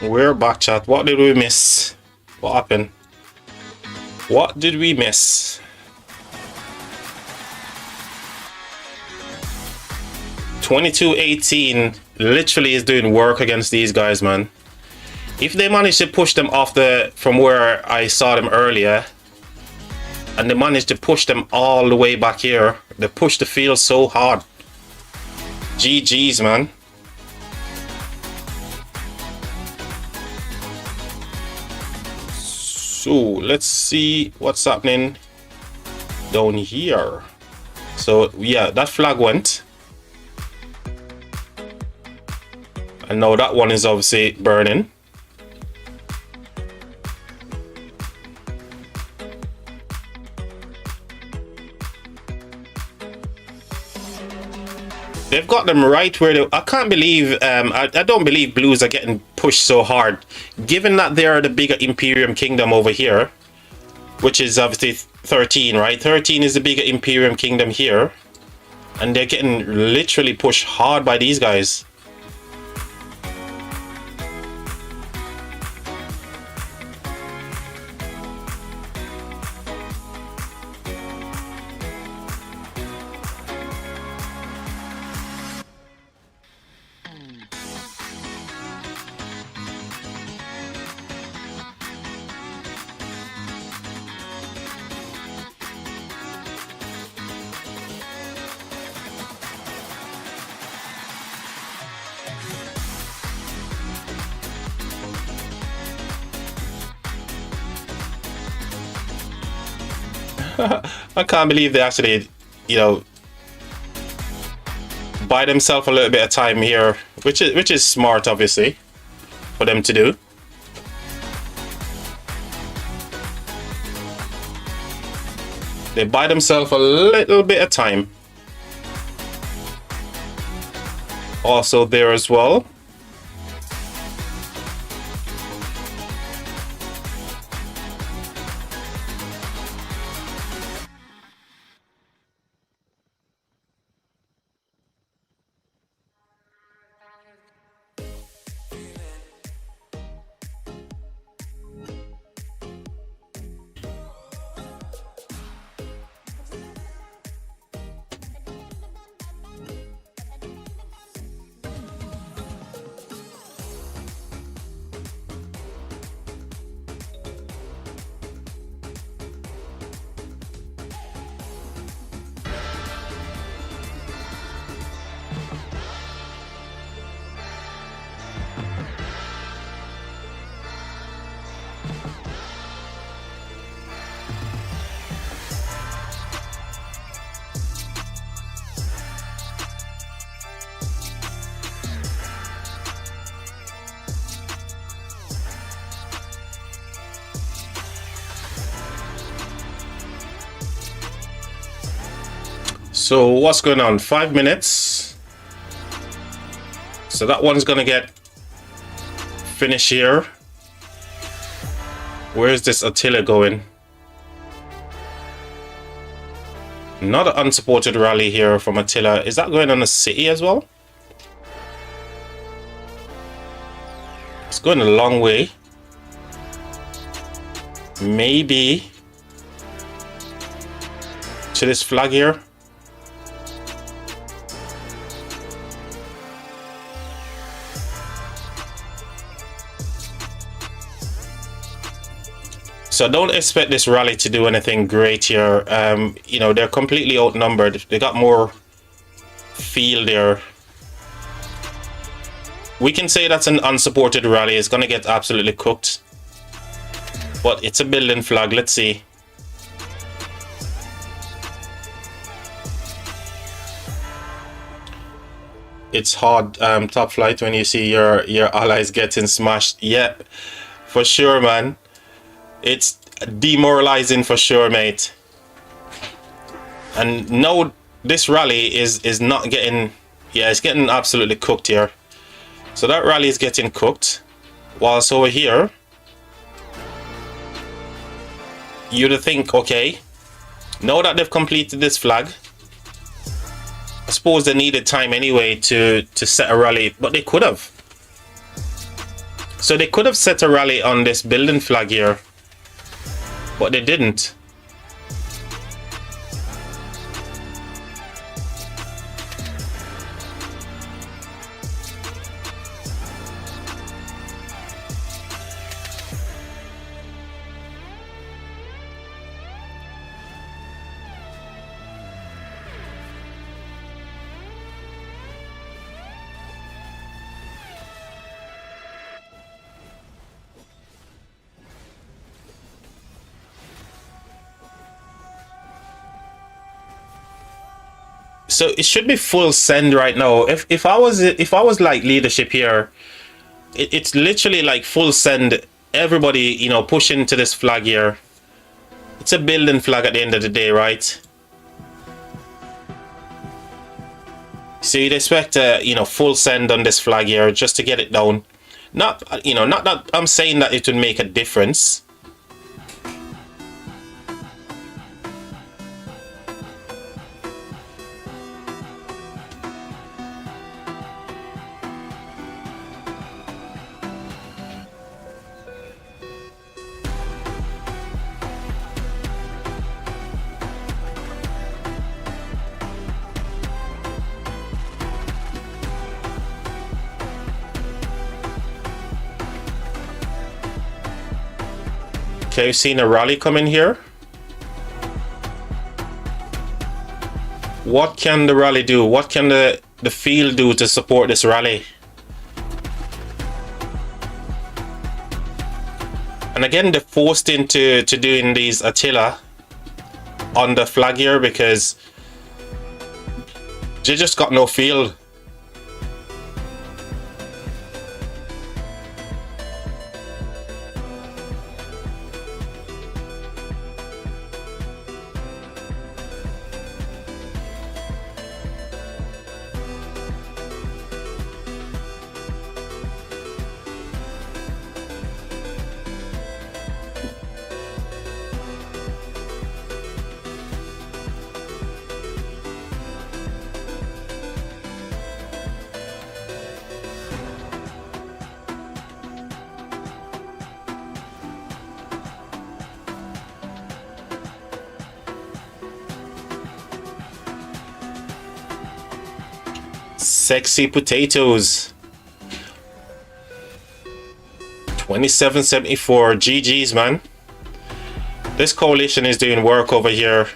[SPEAKER 1] We're back, chat. What did we miss? What happened? What did we miss? $22.18 literally is doing work against these guys, man. If they manage to push them off from where I saw them earlier, and they manage to push them all the way back here, they push the field so hard. GG's, man. So let's see what's happening down here. So yeah, that flag went, and now that one is obviously burning. They've got them right where they... I can't believe... I don't believe blues are getting pushed so hard. Given that they are the bigger Imperium Kingdom over here, which is obviously 13, right? 13 is the bigger Imperium Kingdom here. And they're getting literally pushed hard by these guys. I can't believe they actually, you know, buy themselves a little bit of time here, which is smart, obviously, for them to do. They buy themselves a little bit of time. Also there as well. So what's going on? 5 minutes. So that one's gonna get finished here. Where's this Attila going? Not an unsupported rally here from Attila. Is that going on the city as well? It's going a long way. Maybe to this flag here. So don't expect this rally to do anything great here. You know, they're completely outnumbered. They got more field there. We can say that's an unsupported rally. It's going to get absolutely cooked. But it's a building flag. Let's see. It's hard, top flight, when you see your allies getting smashed. Yep, for sure, man. It's demoralizing for sure, mate. And no, this rally is not getting... Yeah, it's getting absolutely cooked here. So that rally is getting cooked. Whilst over here, you'd think, okay, now that they've completed this flag, I suppose they needed time anyway to set a rally, but they could have. So they could have set a rally on this building flag here, but they didn't. So it should be full send right now. If I was like leadership here, it's literally like full send. Everybody, you know, push into this flag here. It's a building flag at the end of the day, right? So you'd expect you know, full send on this flag here just to get it down. Not, you know, not that I'm saying that it would make a difference. Okay, you've seen a rally coming here. What can the rally do? What can the field do to support this rally? And again, they're forced into doing these Attila on the flag here because they just got no field. Sexy potatoes. 2774. GG's, man. This coalition is doing work over here.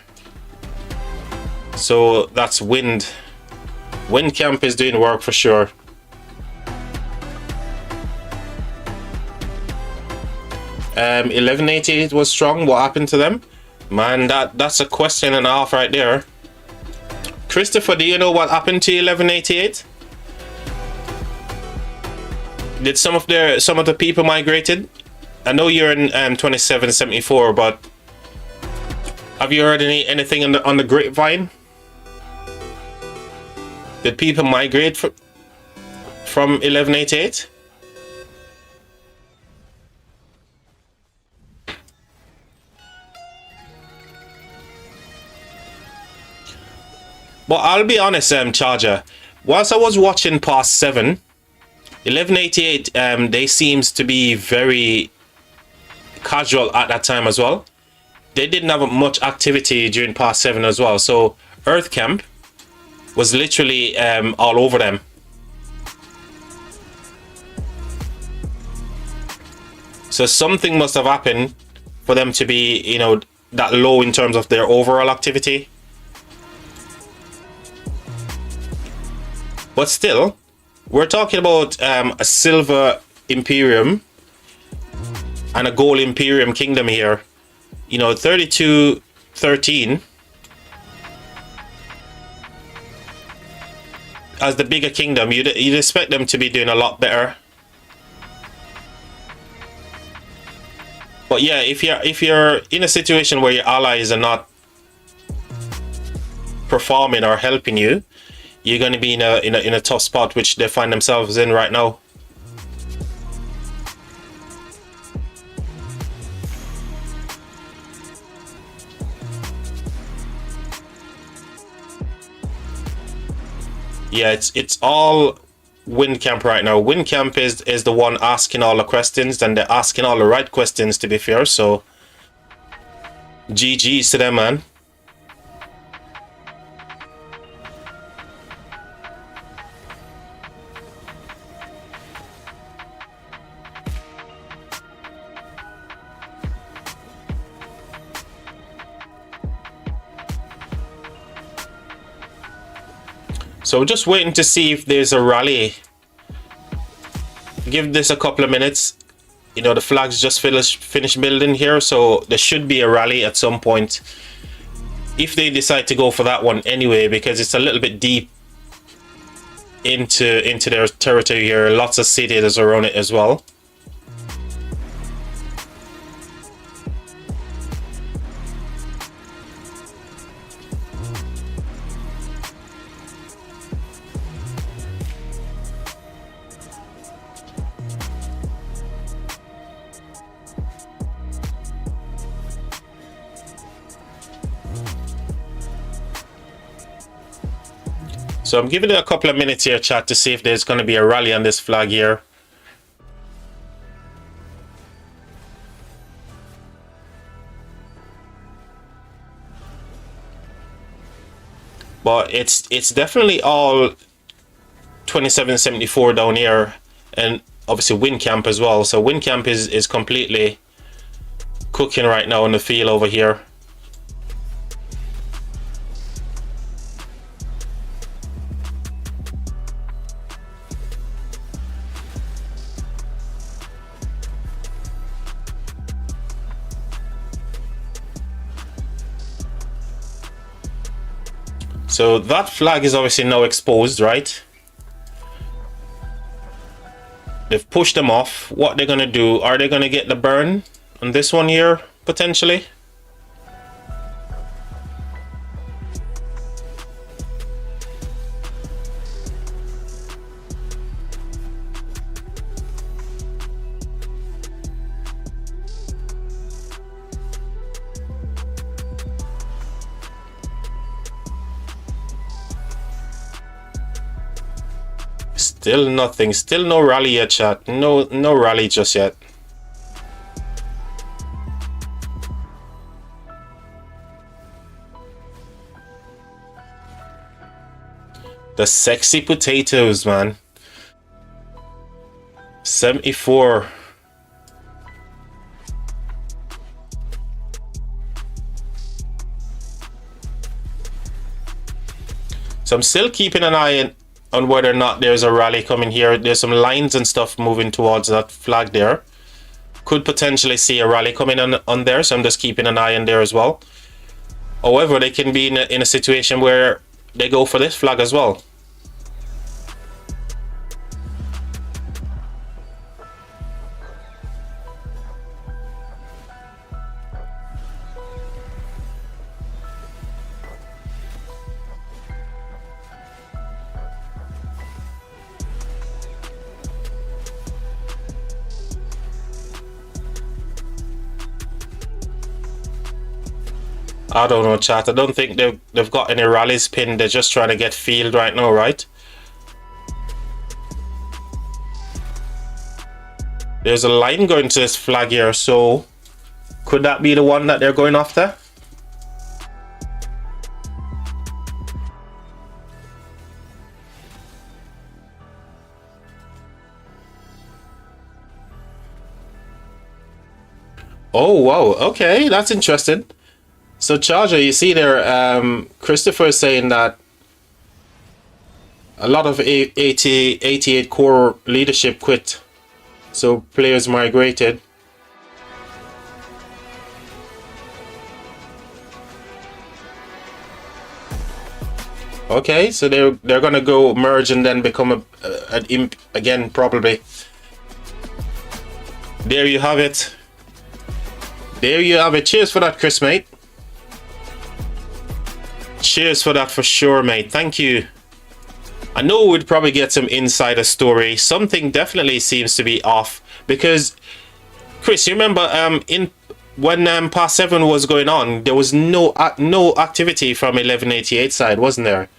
[SPEAKER 1] So that's Wind. Wind Camp is doing work for sure. Um, 1188 was strong. What happened to them? Man, that's a question and a half right there. Christopher, do you know what happened to 1188? Did some of the people migrated? I know you're in 2774, but have you heard anything on the grapevine? Did people migrate from 1188? But I'll be honest, Charger. Whilst I was watching past 7, 1188, they seems to be very casual at that time as well. They didn't have much activity during past 7 as well. So Earth Camp was literally all over them. So something must have happened for them to be, you know, that low in terms of their overall activity. But still, we're talking about a silver Imperium and a gold Imperium kingdom here. You know, 3213 as the bigger kingdom, you'd expect them to be doing a lot better. But yeah, if you're in a situation where your allies are not performing or helping you, you're going to be in a tough spot, which they find themselves in right now. Yeah, it's all Wind Camp right now. Wind Camp is the one asking all the questions, and they're asking all the right questions, to be fair. So GG's to them, man. So just waiting to see if there's a rally. Give this a couple of minutes. You know, the flags just finished building here, so there should be a rally at some point. If they decide to go for that one anyway, because it's a little bit deep into their territory here. Lots of cities around it as well. So I'm giving it a couple of minutes here, chat, to see if there's going to be a rally on this flag here. But it's definitely all 2774 down here, and obviously Wind Camp as well. So Wind Camp is completely cooking right now in the field over here. So that flag is obviously now exposed, right? They've pushed them off. What they're gonna do? Are they gonna get the burn on this one here potentially? Still nothing. Still no rally yet, chat. No rally just yet. The sexy potatoes, man. 74. So I'm still keeping an eye on whether or not there's a rally coming here. There's some lines and stuff moving towards that flag there. Could potentially see a rally coming on there, so I'm just keeping an eye on there as well. However, they can be in a situation where they go for this flag as well. I don't know, chat. I don't think they've got any rallies pinned. They're just trying to get field right now, right? There's a line going to this flag here, so could that be the one that they're going after? Oh, wow. Okay, that's interesting. So Charger, you see there, Christopher is saying that a lot of 88 core leadership quit, so players migrated. Okay, so they're gonna go merge and then become an imp again, probably. There you have it. There you have it. Cheers for that, Chris, mate. Cheers for that for sure, mate. Thank you. I know we'd probably get some insider story. Something definitely seems to be off because, Chris, you remember when Pass 7 was going on, there was no activity from 1188 side, wasn't there?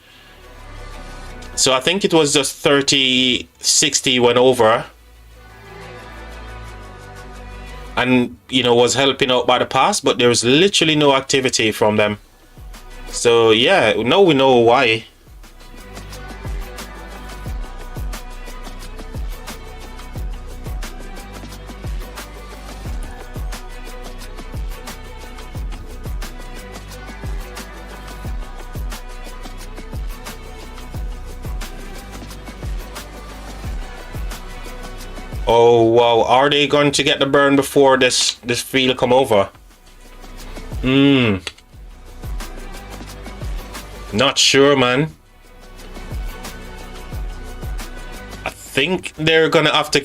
[SPEAKER 1] So I think it was just 30, 60 went over. And, you know, was helping out by the pass, but there was literally no activity from them. So yeah, now we know why. Oh wow, are they going to get the burn before this field come over? Not sure, man. I think they're gonna have to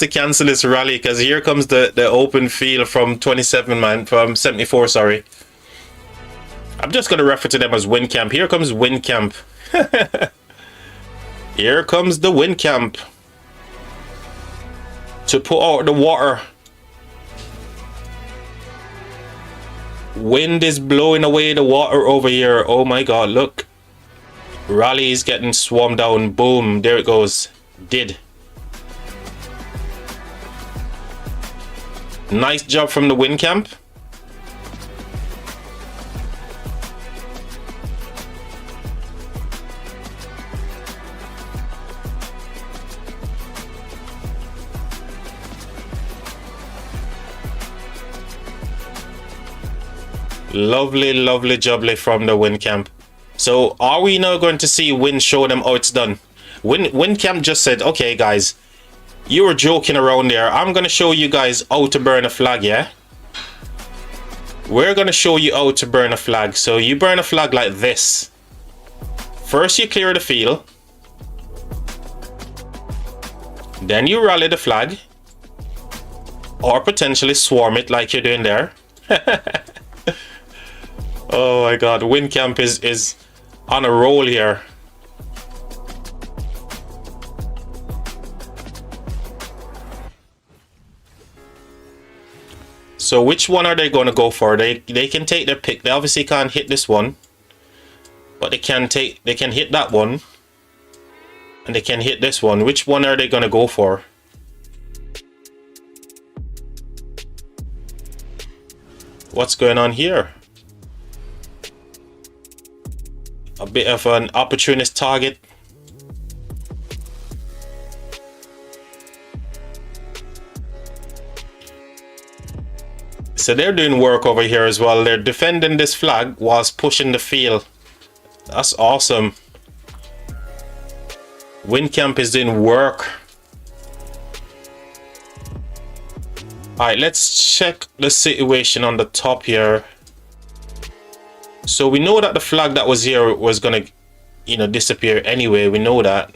[SPEAKER 1] cancel this rally, because here comes the open field from 27, man, from 74, sorry. I'm just gonna refer to them as Wind Camp. Here comes Wind Camp. Here comes the Wind Camp to put out the water. Wind is blowing away the water over here. Oh my god, look. Rally is getting swarmed down. Boom, there it goes. Did. Nice job from the Wind Camp. Lovely, lovely jubbly from the Wind Camp. So are we now going to see Wind show them how it's done? Wind Camp just said, okay guys, you were joking around there. I'm going to show you guys how to burn a flag, yeah? We're going to show you how to burn a flag. So you burn a flag like this. First you clear the field. Then you rally the flag. Or potentially swarm it like you're doing there. Oh my god, Wind Camp is on a roll here. So which one are they going to go for? They can take their pick. They obviously can't hit this one, but they can hit that one, and they can hit this one. Which one are they going to go for? What's going on here? A bit of an opportunist target. So they're doing work over here as well. They're defending this flag whilst pushing the field. That's awesome. Wind Camp is doing work. Alright, let's check the situation on the top here. So we know that the flag that was here was gonna, you know, disappear anyway. We know that.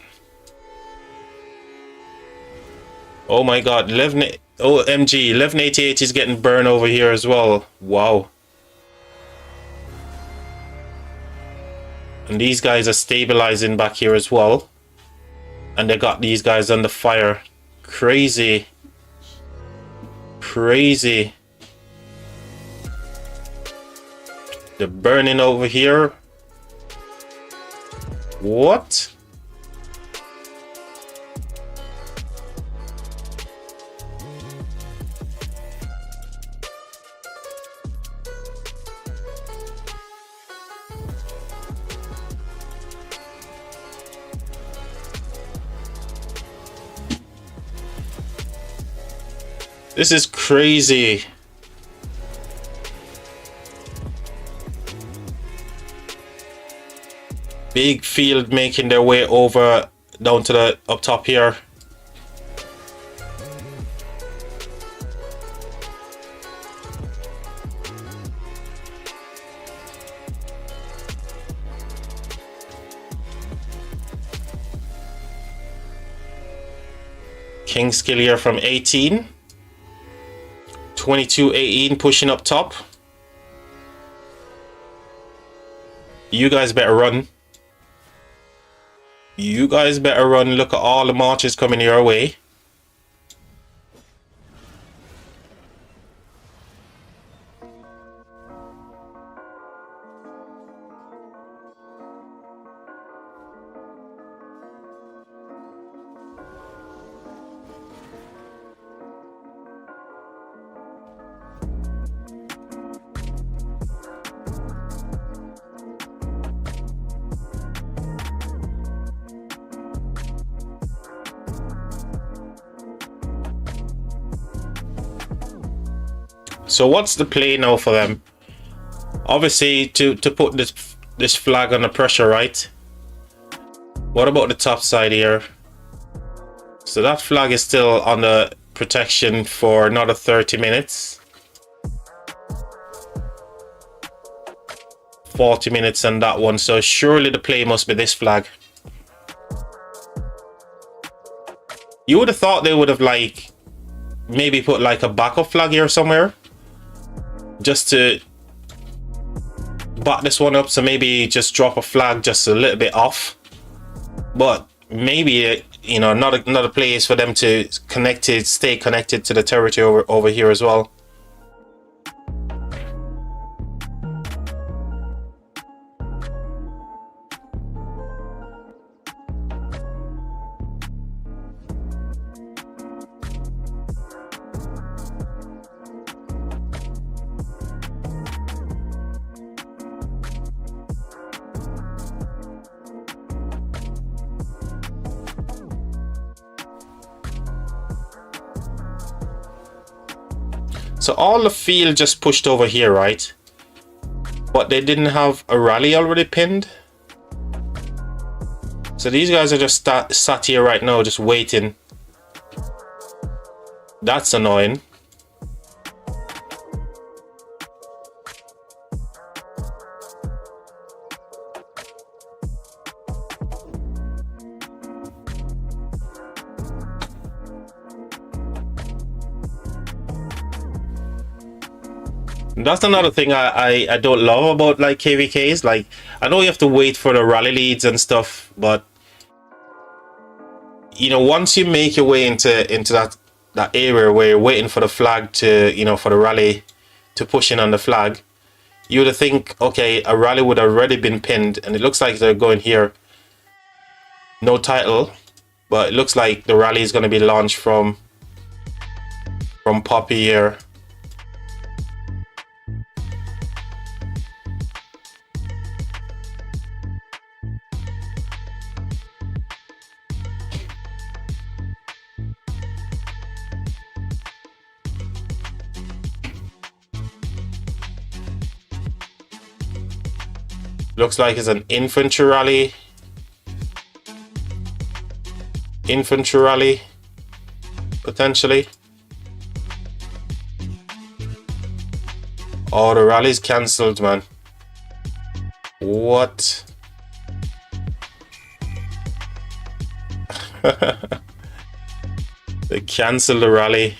[SPEAKER 1] Oh my god, 11, OMG, 1188 is getting burned over here as well. Wow. And these guys are stabilizing back here as well. And they got these guys under fire. Crazy. Crazy. They're burning over here. What? This is crazy. Big field making their way over down to the up top here. King skill here from 18. 22-18 pushing up top. You guys better run. You guys better run. Look at all the marches coming your way. So what's the play now for them? Obviously to put this flag under pressure, right? What about the top side here? So that flag is still under protection for another 30 minutes. 40 minutes on that one. So surely the play must be this flag. You would have thought they would have like maybe put like a backup flag here somewhere just to back this one up. So maybe just drop a flag just a little bit off. But maybe, you know, another place for them to stay connected to the territory over here as well. So all the field just pushed over here, right? But they didn't have a rally already pinned. So these guys are just sat here right now, just waiting. That's annoying. That's another thing I don't love about like KVKs. Like, I know you have to wait for the rally leads and stuff, but you know, once you make your way into that area where you're waiting for the flag to, you know, for the rally to push in on the flag, you would think, okay, a rally would have already been pinned, and it looks like they're going here. No title, but it looks like the rally is going to be launched from Poppy here. Looks like it's an infantry rally. Infantry rally, potentially. Oh, the rally's cancelled, man. What? They cancelled the rally.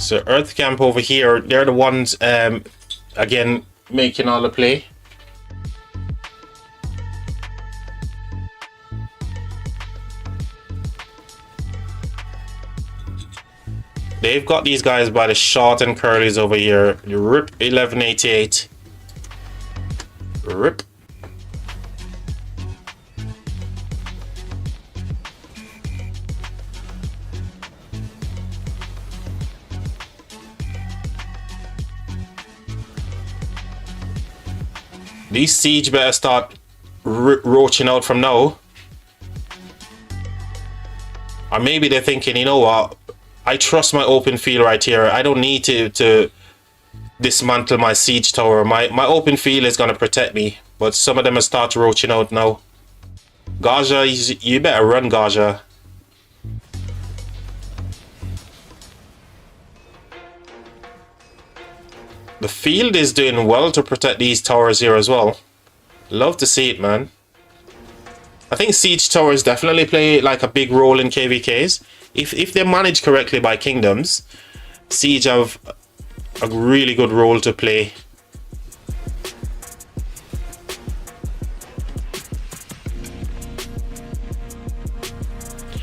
[SPEAKER 1] So Earth Camp over here, they're the ones again making all the play. They've got these guys by the short and curlies over here. RIP 1188. RIP. These siege better start roaching out from now. Or maybe they're thinking, you know what, I trust my open field right here. I don't need to dismantle my siege tower. My open field is going to protect me. But some of them will start roaching out now. Gaja, you better run, Gaja. The field is doing well to protect these towers here as well. Love to see it, man. I think siege towers definitely play like a big role in KVKs. If they're managed correctly by kingdoms, siege have a really good role to play.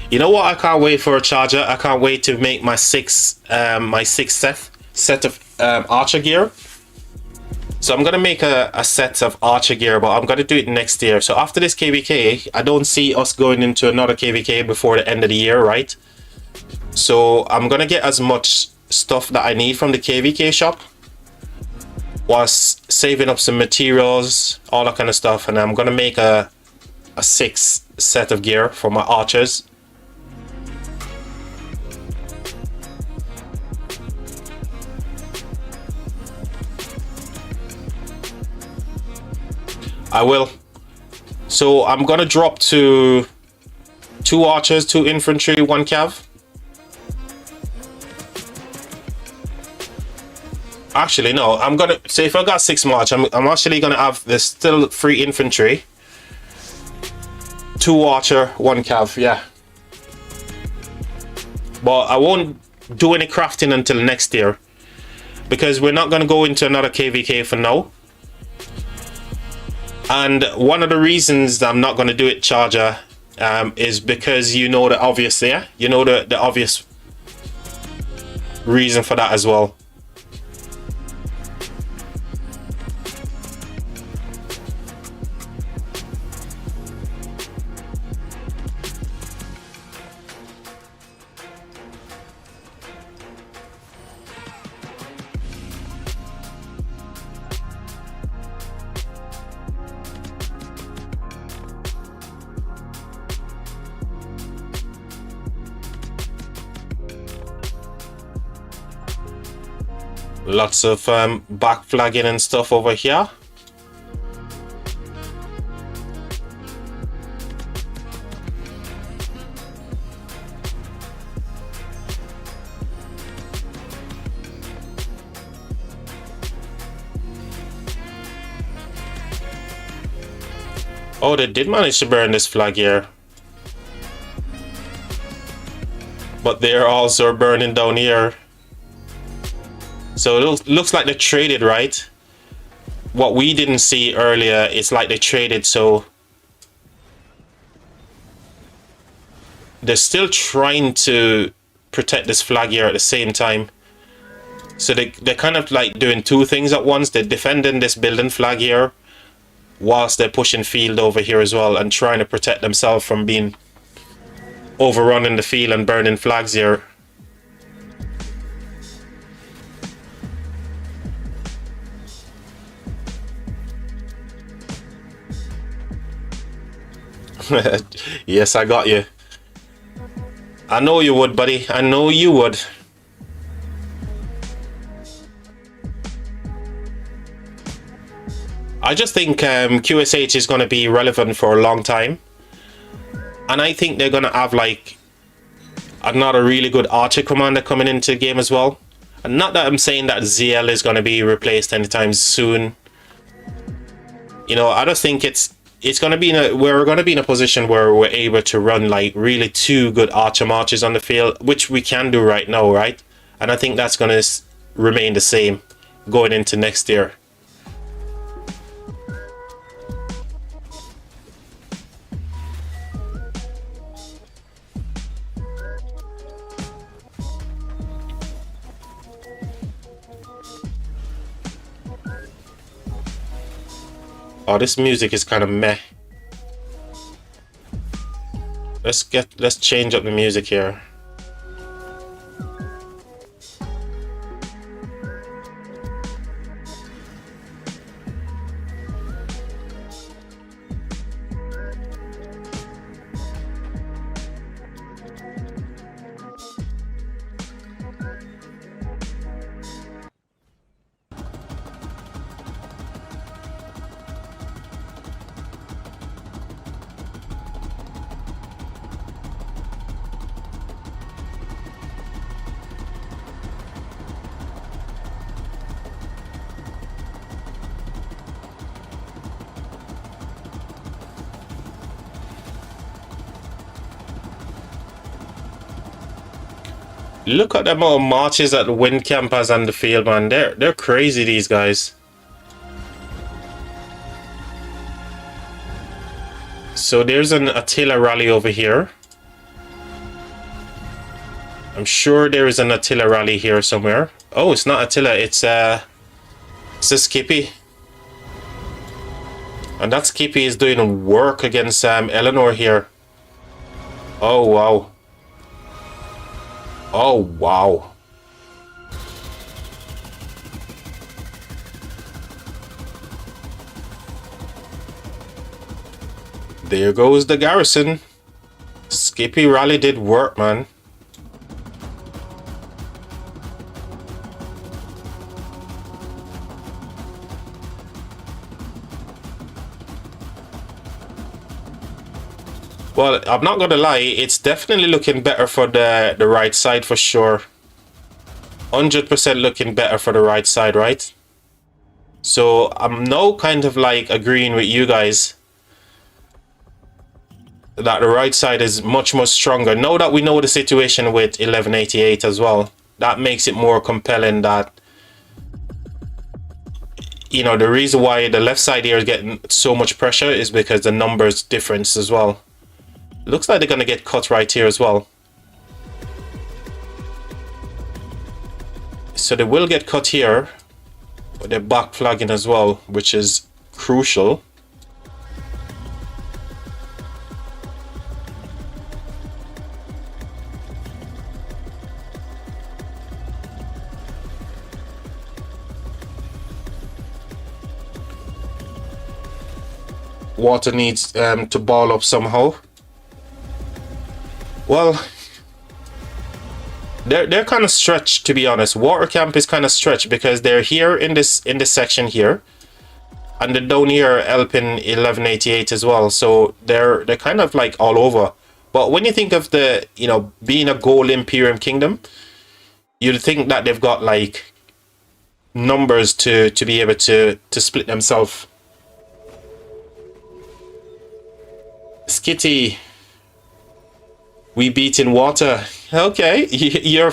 [SPEAKER 1] You know what? I can't wait for a charger. I can't wait to make my sixth set of archer gear. So I'm gonna make a set of archer gear, but I'm gonna do it next year. So after this KVK, I don't see us going into another KVK before the end of the year, right? So I'm gonna get as much stuff that I need from the KVK shop, whilst saving up some materials, all that kind of stuff, and I'm gonna make a 6 set of gear for my archers. I will. So I'm gonna drop to 2 archers, 2 infantry, 1 cav. Actually, no. I'm gonna say if I got 6 march, I'm actually gonna have this still 3 infantry, 2 archer, 1 cav. Yeah. But I won't do any crafting until next year, because we're not gonna go into another KVK for now. And one of the reasons that I'm not going to do it, Charger, is because you know the obvious, yeah? You know the obvious reason for that as well. Lots of back flagging and stuff over here. Oh, they did manage to burn this flag here. But they're also burning down here. So it looks like they traded, right? What we didn't see earlier, it's like they traded, so they're still trying to protect this flag here at the same time. So they're kind of like doing 2 things at once. They're defending this building flag here, whilst they're pushing field over here as well, and trying to protect themselves from being overrun in the field and burning flags here. Yes, I got you. I know you would, buddy. I know you would. I just think QSH is going to be relevant for a long time. And I think they're going to have like another really good archer commander coming into the game as well. And not that I'm saying that ZL is going to be replaced anytime soon. You know, I just think it's going to be we're going to be in a position where we're able to run like really 2 good archer marches on the field, which we can do right now, right? And I think that's going to remain the same going into next year. Oh, this music is kind of meh. Let's change up the music here. Look at the amount of marches that the wind camp has on the field, man. They're crazy, these guys. So there's an Attila rally over here. I'm sure there is an Attila rally here somewhere. Oh, it's not Attila, it's a Skippy. And that Skippy is doing work against Eleanor here. Oh, wow. Oh, wow. There goes the garrison. Skippy rally did work, man. Well, I'm not gonna lie, it's definitely looking better for the right side for sure. 100% looking better for the right side, right? So I'm now kind of like agreeing with you guys that the right side is much more stronger. Now that we know the situation with 1188 as well, that makes it more compelling that, you know, the reason why the left side here is getting so much pressure is because the numbers difference as well. Looks like they're going to get cut right here as well. So they will get cut here, but they're back flagging as well, which is crucial. Water needs to ball up somehow. Well, they're kind of stretched, to be honest. Water camp is kind of stretched because they're here in this section here, and they're down here helping 1188 as well. So they're kind of like all over. But when you think of the, you know, being a gold Imperium kingdom, you'd think that they've got like numbers to be able to split themselves. Skitty, we beat in water. Okay, you're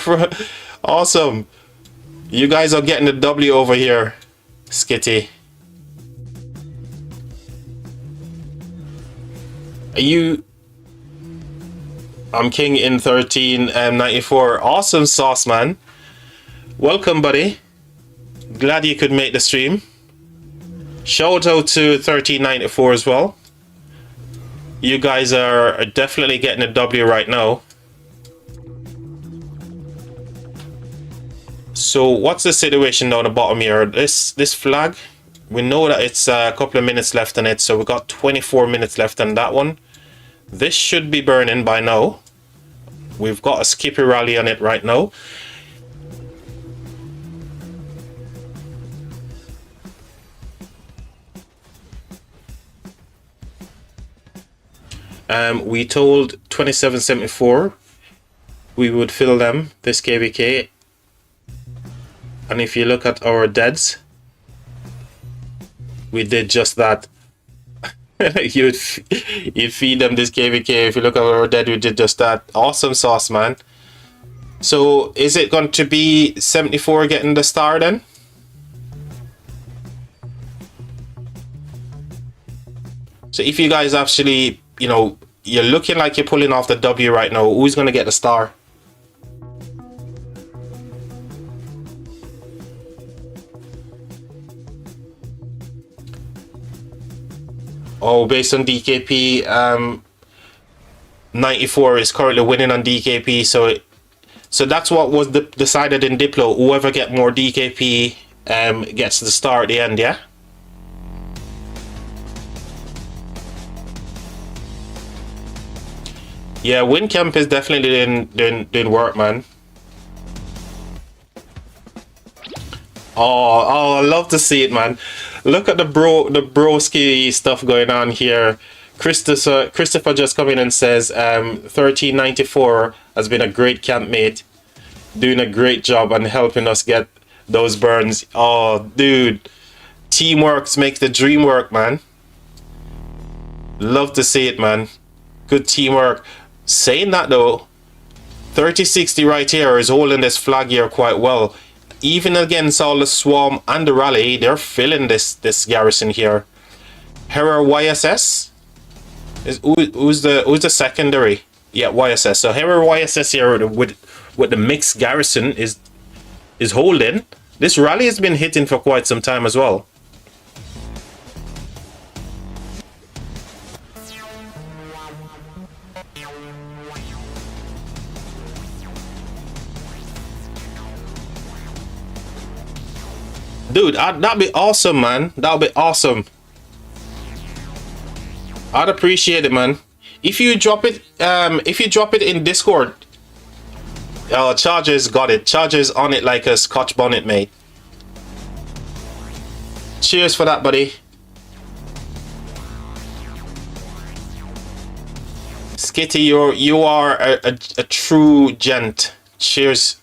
[SPEAKER 1] awesome. You guys are getting the W over here, Skitty. Are you? I'm king in 1394. Awesome sauce, man. Welcome, buddy. Glad you could make the stream. Shout out to 1394 as well. You guys are definitely getting a W right now. So what's the situation down the bottom here? This flag, we know that it's a couple of minutes left on it, so we got 24 minutes left on that one. This should be burning by now. We've got a Skippy rally on it right now. We told 2774 we would fill them, this KVK. And if you look at our deads, we did just that. you'd feed them this KVK. If you look at our dead, we did just that. Awesome sauce, man. So is it going to be 74 getting the star then? So if you guys actually, you know, you're looking like you're pulling off the W right now, who's going to get the star? Oh, based on DKP, 94 is currently winning on DKP, so that's what was decided in Diplo. Whoever get more DKP gets the star at the end, yeah? Yeah, WinCamp is definitely doing work, man. Oh, I love to see it, man. Look at the broski stuff going on here. Christopher just come in and says 1394 has been a great campmate, doing a great job and helping us get those burns. Oh, dude, teamwork makes the dream work, man. Love to see it, man. Good teamwork. Saying that though, 3060 right here is holding this flag here quite well. Even against all the swarm and the rally, they're filling this garrison here. Hera YSS is who's the secondary? Yeah, YSS. So Hera YSS here with the mixed garrison is holding. This rally has been hitting for quite some time as well. Dude, that'd be awesome, man. That'd be awesome. I'd appreciate it, man. If you drop it in Discord. Oh, Chargers got it. Chargers on it like a Scotch bonnet, mate. Cheers for that, buddy. Skitty, you are a true gent. Cheers.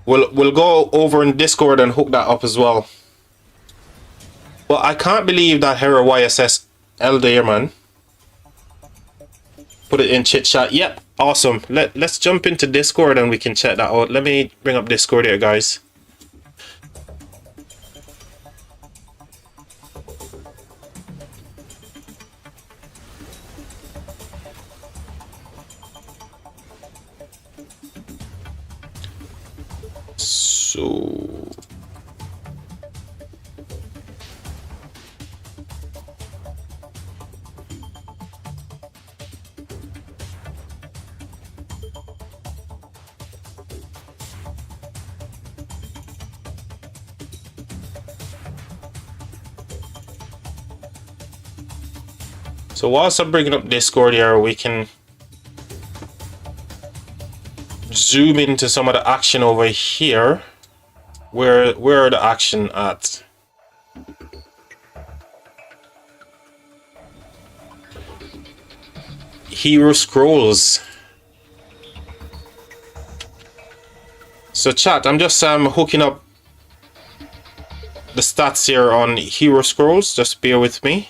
[SPEAKER 1] We'll go over in Discord and hook that up as well. Well, I can't believe that Hero YSS Elder, man. Put it in chit chat. Yep, awesome. Let's jump into Discord and we can check that out. Let me bring up Discord here, guys. So whilst I'm bringing up Discord here, we can zoom into some of the action over here. Where are the action at? Hero Scrolls. So chat, I'm just hooking up the stats here on Hero Scrolls. Just bear with me.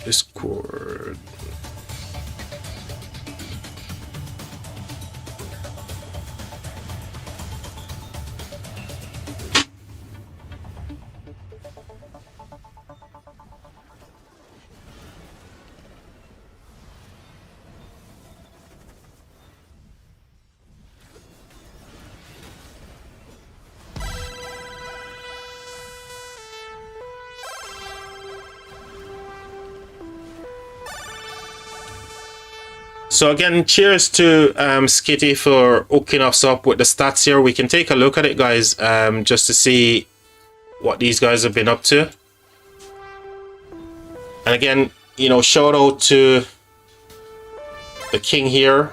[SPEAKER 1] Discord. So again, cheers to Skitty for hooking us up with the stats here. We can take a look at it, guys, just to see what these guys have been up to. And again, you know, shout out to the king here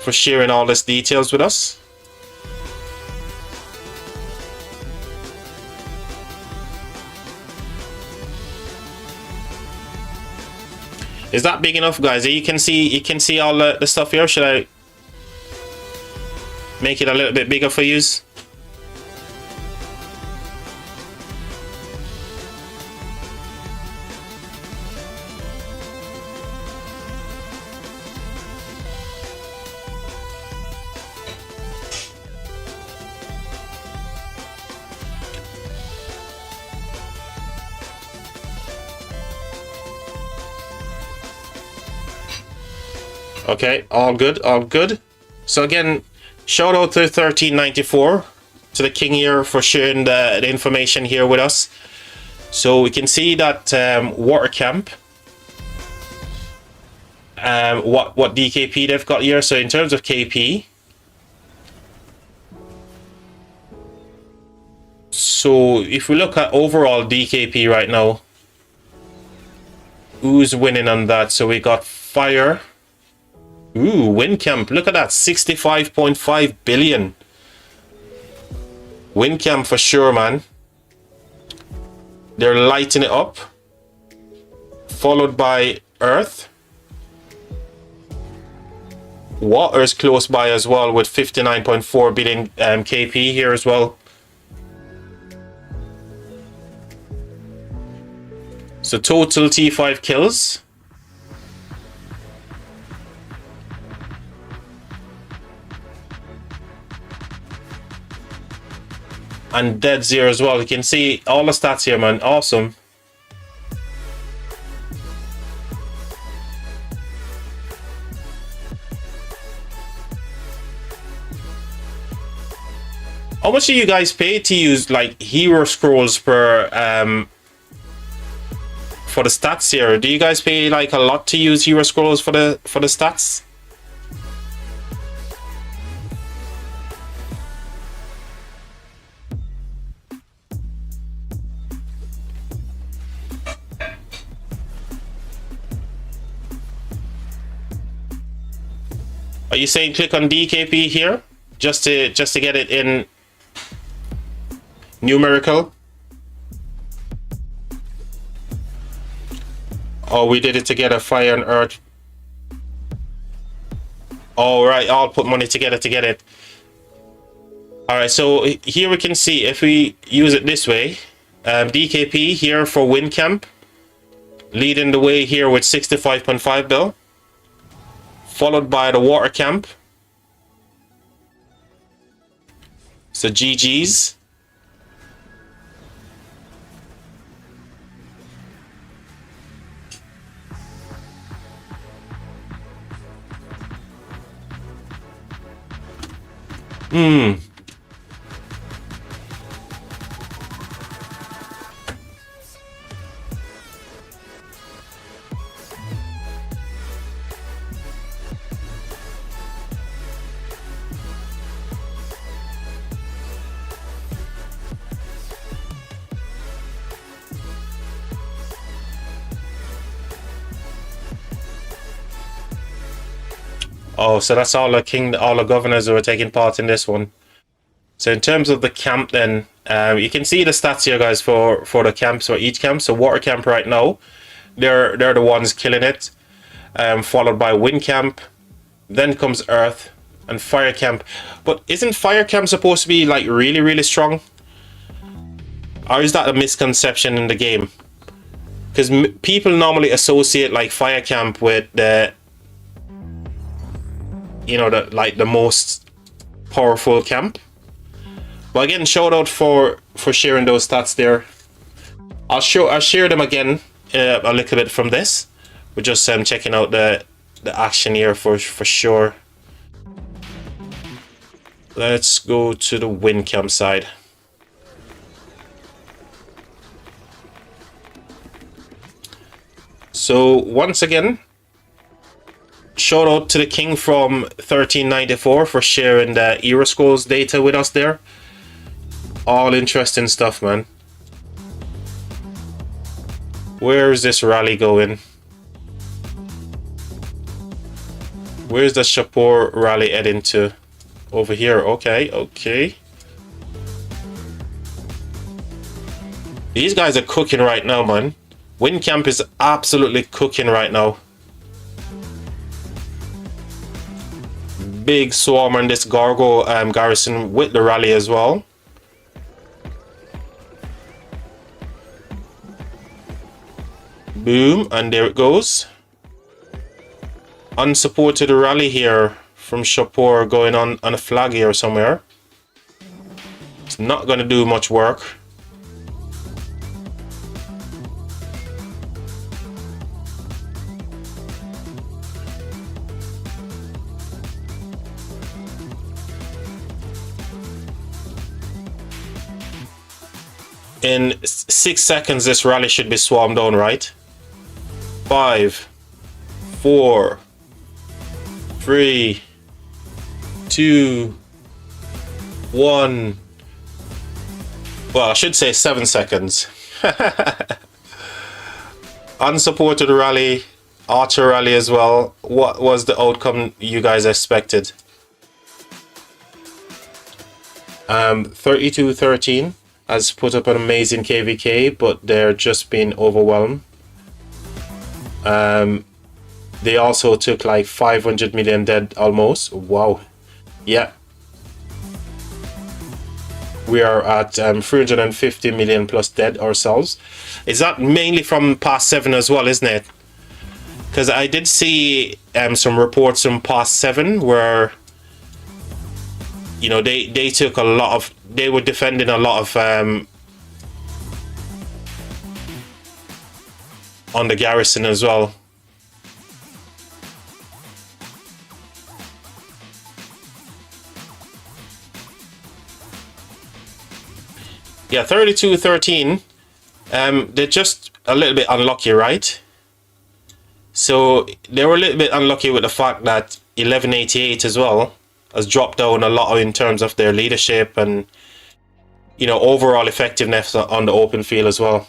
[SPEAKER 1] for sharing all these details with us. Is that big enough, guys? You can see all the stuff here. Should I make it a little bit bigger for you? Okay, all good, all good. So again, shout out to 1394, to the king here for sharing the information here with us. So we can see that water camp, what DKP they've got here. So in terms of KP, so if we look at overall DKP right now, who's winning on that? So we got fire. Ooh, Windcamp, look at that, 65.5 billion. Windcamp for sure, man. They're lighting it up. Followed by Earth. Water is close by as well with 59.4 billion KP here as well. So total T5 kills. And dead zero as well. You can see all the stats here, man. Awesome. How much do you guys pay to use like Hero Scrolls per for the stats here. Do you guys pay like a lot to use hero scrolls for the stats? Are you saying click on DKP here just to get it in numerical? Oh, we did it together, fire and earth. All right, I'll put money together to get it. All right, so here we can see if we use it this way, DKP here for wind camp, leading the way here with 65.5 bill, followed by the water camp. So GG's. Oh, so that's all the governors who are taking part in this one. So in terms of the camp, then you can see the stats here, guys, for the camps, for each camp. So water camp right now, they're the ones killing it, followed by wind camp, then comes earth and fire camp. But isn't fire camp supposed to be like really strong, or is that a misconception in the game? Because people normally associate like fire camp with the, you know, the most powerful camp. But again, shout out for sharing those stats there. I'll share them again a little bit from this. We're just checking out the action here for sure. Let's go to the wind camp side. So once again, shout out to the king from 1394 for sharing the hero scrolls data with us there. All interesting stuff, man. Where is this rally going? Where's the Shapur rally heading to? Over here. Okay. These guys are cooking right now, man. Wind camp is absolutely cooking right now. Big swarm on this Gargo garrison with the rally as well. Boom, and there it goes. Unsupported rally here from Shapur going on a flag here somewhere. It's not going to do much work. In 6 seconds, this rally should be swarmed down, right? 5, 4, 3, 2, 1. Well, I should say 7 seconds. Unsupported rally, archer rally as well. What was the outcome you guys expected? 32-13 has put up an amazing KVK, but they're just being overwhelmed. They also took like 500 million dead almost. Wow. Yeah. We are at 350 million plus dead ourselves. Is that mainly from past 7 as well, isn't it? Because I did see some reports from past 7 where, you know, they took a lot of, they were defending a lot of on the garrison as well. Yeah, 32-13. They just a little bit unlucky, right? So they were a little bit unlucky with the fact that 1188 as well has dropped down a lot in terms of their leadership and, you know, overall effectiveness on the open field as well.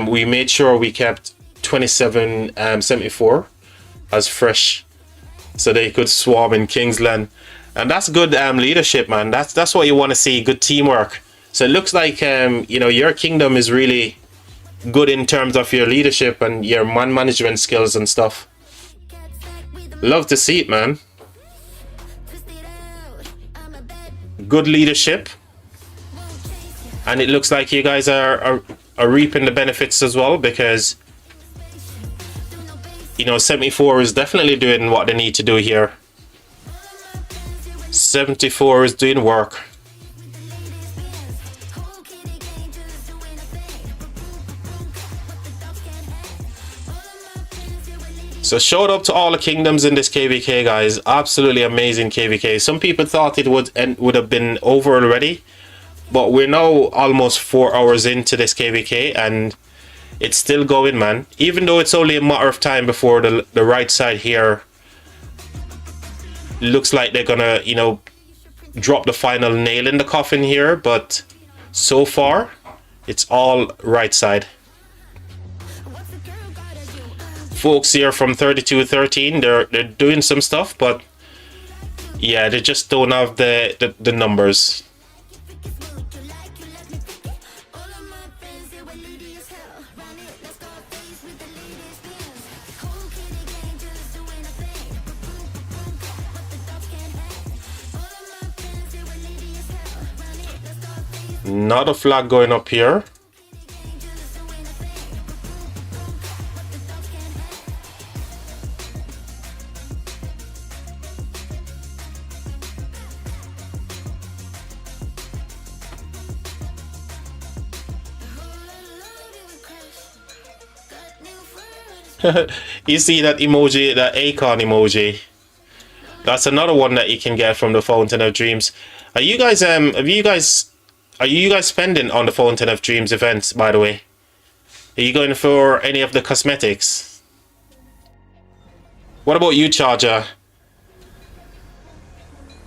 [SPEAKER 1] We made sure we kept 2774 as fresh, so they could swarm in Kingsland, and that's good leadership, man. That's what you want to see. Good teamwork. So it looks like you know, your kingdom is really good in terms of your leadership and your man management skills and stuff. Love to see it, man. Good leadership, and it looks like you guys are reaping the benefits as well, because, you know, 74 is definitely doing what they need to do here. 74 is doing work. So shout out to all the kingdoms in this KVK, guys. Absolutely amazing KVK. Some people thought it would have been over already, but we're now almost 4 hours into this KVK and it's still going, man. Even though it's only a matter of time before the right side here looks like they're gonna, you know, drop the final nail in the coffin here, but so far it's all right side. Folks here from 3213, they're doing some stuff, but yeah, they just don't have the numbers. Not a flag going up here. You see that emoji, that acorn emoji? That's another one that you can get from the Fountain of Dreams. Are you guys are you guys spending on the Fountain of Dreams events, by the way? Are you going for any of the cosmetics? What about you, Charger?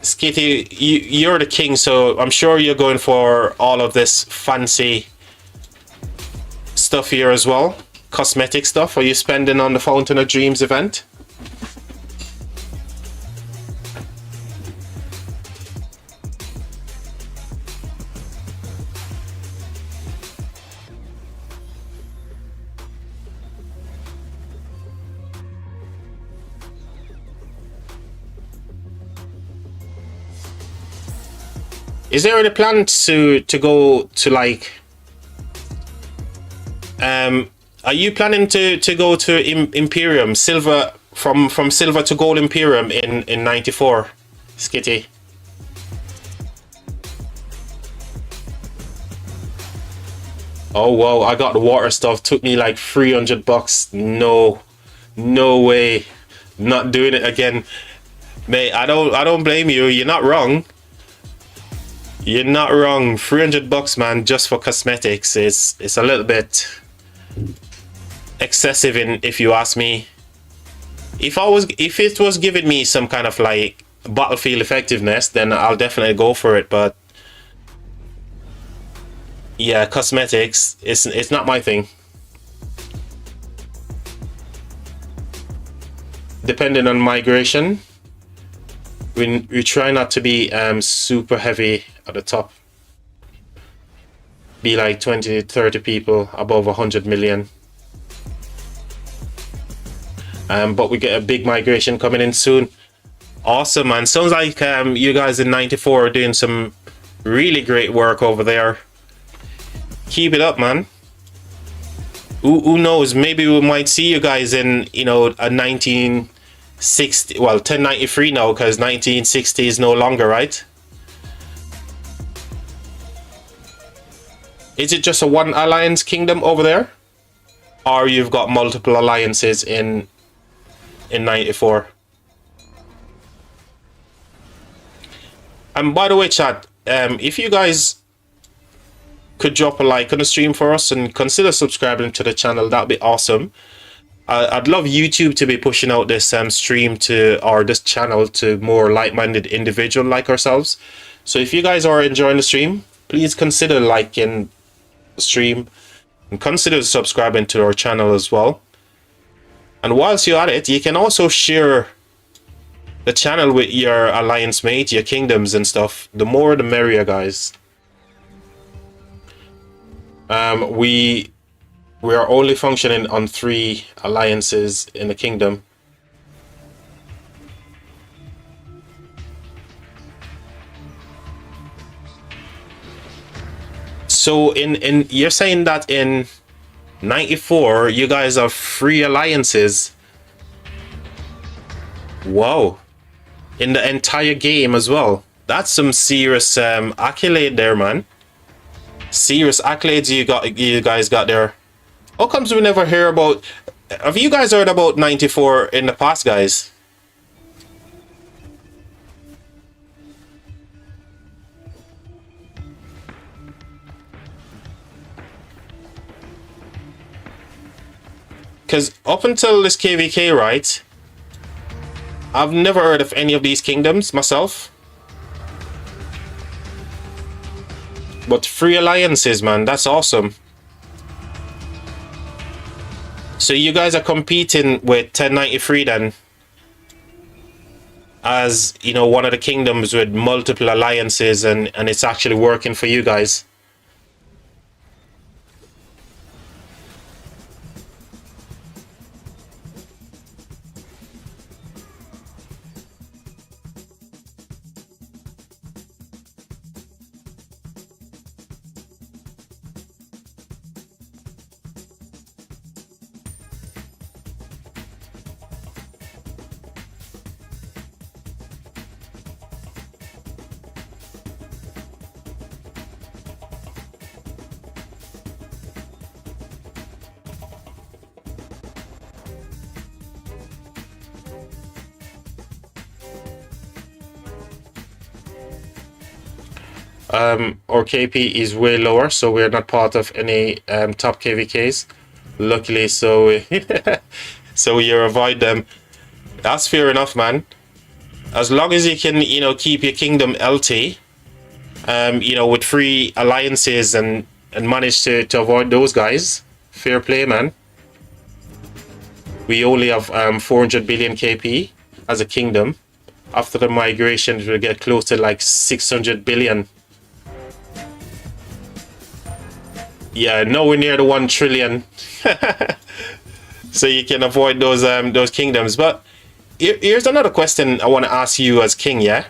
[SPEAKER 1] Skitty, you're the king, so I'm sure you're going for all of this fancy stuff here as well. Cosmetic stuff. Are you spending on the Fountain of Dreams event? Is there any plan to go to, like, are you planning to go to Imperium, silver, from silver to gold Imperium in 94, Skitty? Oh wow, I got the water stuff, took me like $300. No way, not doing it again, mate. I don't blame you. You're not wrong. You're not wrong. $300, man, just for cosmetics. It's a little bit excessive, if you ask me. If it was giving me some kind of like battlefield effectiveness, then I'll definitely go for it. But yeah, cosmetics, it's not my thing. Depending on migration, we try not to be super heavy at the top. Be like 20 30 people above 100 million. But we get a big migration coming in soon. Awesome, man. Sounds like you guys in 94 are doing some really great work over there. Keep it up, man. Who knows, maybe we might see you guys in, you know, a 1960, well, 1093 now, because 1960 is no longer, right? Is it just a one alliance kingdom over there, or you've got multiple alliances in 94? And by the way, chat, if you guys could drop a like on the stream for us and consider subscribing to the channel, that'd be awesome. I'd love YouTube to be pushing out this stream to, or this channel to more like-minded individual like ourselves. So if you guys are enjoying the stream, please consider liking the stream and consider subscribing to our channel as well. And whilst you're at it, you can also share the channel with your alliance mate, your kingdoms and stuff. The more the merrier, guys. We are only functioning on 3 alliances in the kingdom. So in you're saying that in 94 you guys have 3 alliances. Wow. In the entire game as well. That's some serious accolade there, man. Serious accolades you guys got there. How comes we never hear about... Have you guys heard about 94 in the past, guys? Because up until this KVK, right, I've never heard of any of these kingdoms myself. But 3 alliances, man, that's awesome. So you guys are competing with 1093 then, as, you know, one of the kingdoms with multiple alliances, and it's actually working for you guys. Our KP is way lower, so we're not part of any top KVKs, luckily. So so you avoid them. That's fair enough, man. As long as you can, you know, keep your kingdom LT, you know, with 3 alliances and manage to avoid those guys, fair play, man. We only have 400 billion KP as a kingdom. After the migration, we'll get close to like 600 billion. Yeah, nowhere near the 1 trillion. So you can avoid those kingdoms. But here's another question I want to ask you as king, yeah?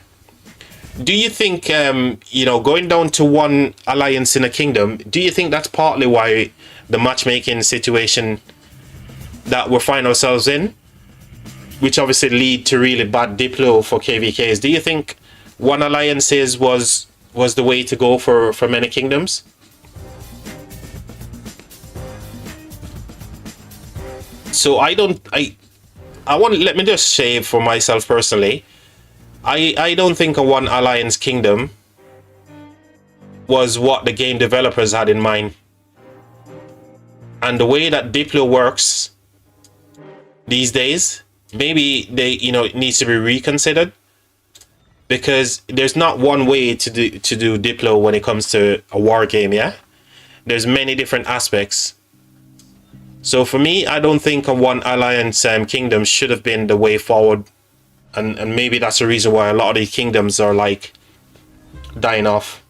[SPEAKER 1] Do you think, you know, going down to 1 alliance in a kingdom, do you think that's partly why the matchmaking situation that we find ourselves in, which obviously lead to really bad diplo for KVKs, do you think 1 alliances was the way to go for many kingdoms? So I want to, let me just say for myself personally, I don't think a 1 alliance kingdom was what the game developers had in mind. And the way that Diplo works these days, maybe it needs to be reconsidered, because there's not one way to do Diplo when it comes to a war game, yeah? There's many different aspects. So for me, I don't think a 1 alliance kingdom should have been the way forward, and maybe that's the reason why a lot of these kingdoms are like dying off.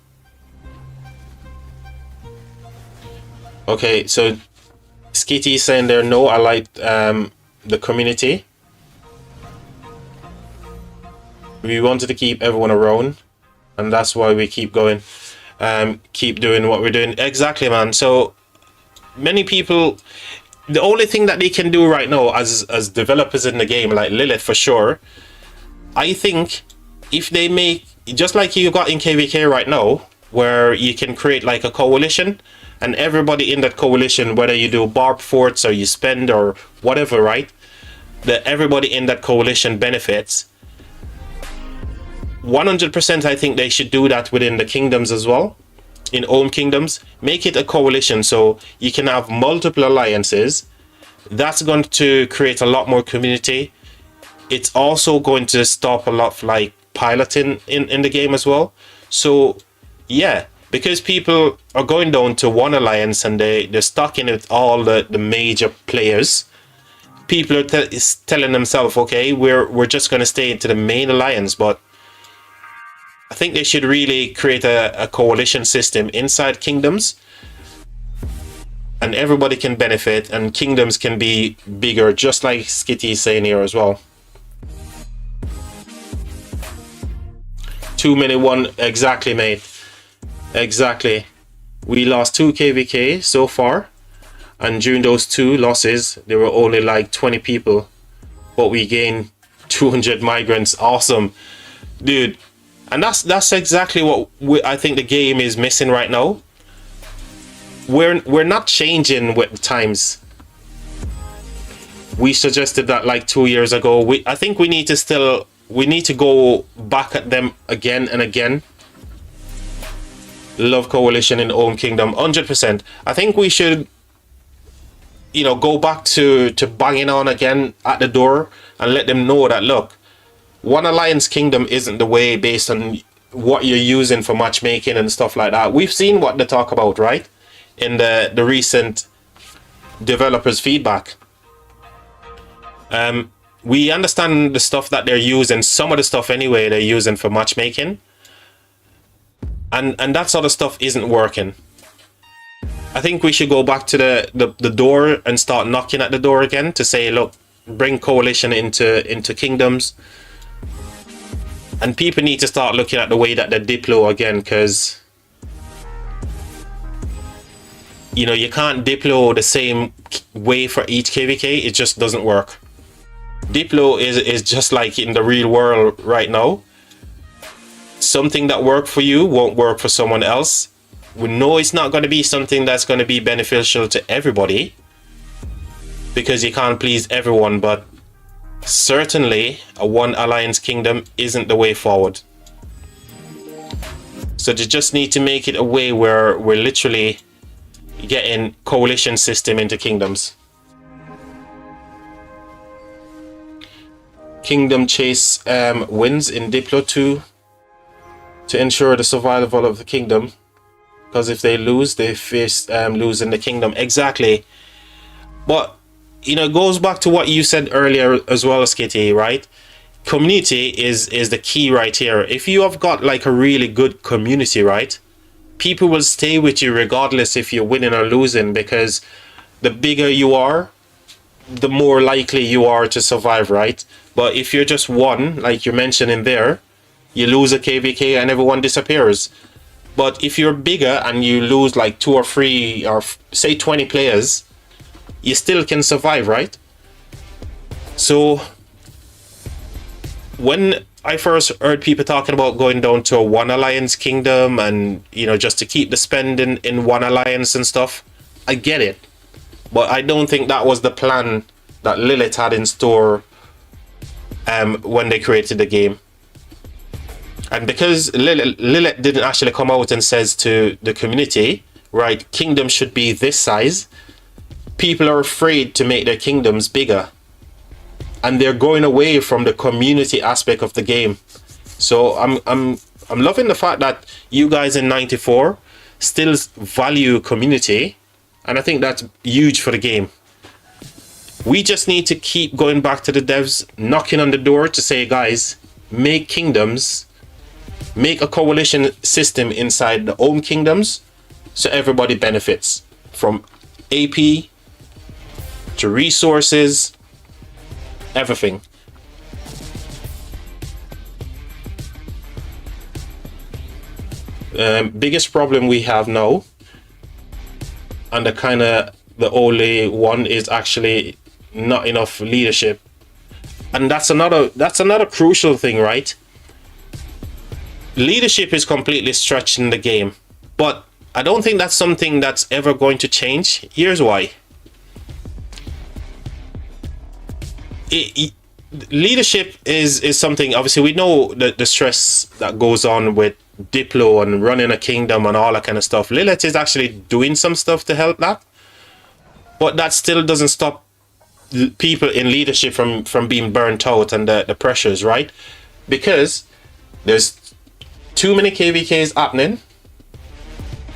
[SPEAKER 1] Okay, so Skitty is saying there, no, I like the community. We wanted to keep everyone around, and that's why we keep going, keep doing what we're doing. Exactly, man. So many people, the only thing that they can do right now as developers in the game, like Lilith for sure, I think if they make, just like you got in KVK right now, where you can create like a coalition, and everybody in that coalition, whether you do barb forts or you spend or whatever, right, that everybody in that coalition benefits. 100% I think they should do that within the kingdoms as well, in home kingdoms. Make it a coalition so you can have multiple alliances. That's going to create a lot more community. It's also going to stop a lot of like piloting in the game as well. So yeah, because people are going down to one alliance and they're stuck in it with all the major players. People are is telling themselves, okay, we're just going to stay into the main alliance. But I think they should really create a coalition system inside kingdoms, and everybody can benefit, and kingdoms can be bigger, just like Skitty is saying here as well. Too many one, exactly, mate. Exactly. We lost 2 KVK so far, and during those 2 losses, there were only like 20 people, but we gained 200 migrants. Awesome, dude. And that's exactly what I think the game is missing right now. We're not changing with the times. We suggested that like 2 years ago. I think we need to go back at them again and again. Love coalition in home kingdom, 100%. I think we should, you know, go back to banging on again at the door and let them know that, look, one alliance kingdom isn't the way based on what you're using for matchmaking and stuff like that. We've seen what they talk about, right, in the recent developers feedback. We understand the stuff that they're using, some of the stuff anyway they're using for matchmaking, and that sort of stuff isn't working. I think we should go back to the door and start knocking at the door again to say, look, bring coalition into kingdoms. And people need to start looking at the way that they diplo again, because, you know, you can't diplo the same way for each KVK. It just doesn't work. Diplo is just like in the real world right now. Something that worked for you won't work for someone else. We know it's not going to be something that's going to be beneficial to everybody, because you can't please everyone, but certainly a one alliance kingdom isn't the way forward. So they just need to make it a way where we're literally getting coalition system into kingdoms. Kingdom Chase wins in Diplo 2 to ensure the survival of the kingdom, because if they lose, they face losing the kingdom. Exactly. But you know, it goes back to what you said earlier as well, Skitty, right? Community is the key right here. If you have got like a really good community, right, people will stay with you regardless if you're winning or losing, because the bigger you are, the more likely you are to survive, right? But if you're just one, like you mentioned in there, you lose a KVK and everyone disappears. But if you're bigger and you lose like 2 or 3 or say 20 players, you still can survive, right? So when I first heard people talking about going down to a one alliance kingdom and, you know, just to keep the spending in one alliance and stuff, I get it. But I don't think that was the plan that Lilith had in store when they created the game. And because Lilith didn't actually come out and says to the community, right, kingdom should be this size, people are afraid to make their kingdoms bigger, and they're going away from the community aspect of the game. So I'm loving the fact that you guys in 94 still value community, and I think that's huge for the game. We just need to keep going back to the devs, knocking on the door to say, guys, make kingdoms, make a coalition system inside the home kingdoms so everybody benefits from AP to resources, everything. Biggest problem we have now, and the only one, is actually not enough leadership. And that's another crucial thing, right? Leadership is completely stretched in the game, but I don't think that's something that's ever going to change. Here's why. leadership is something. Obviously, we know the stress that goes on with Diplo and running a kingdom and all that kind of stuff. Lilith is actually doing some stuff to help that, but that still doesn't stop people in leadership from being burnt out and the pressures, right? Because there's too many KVKs happening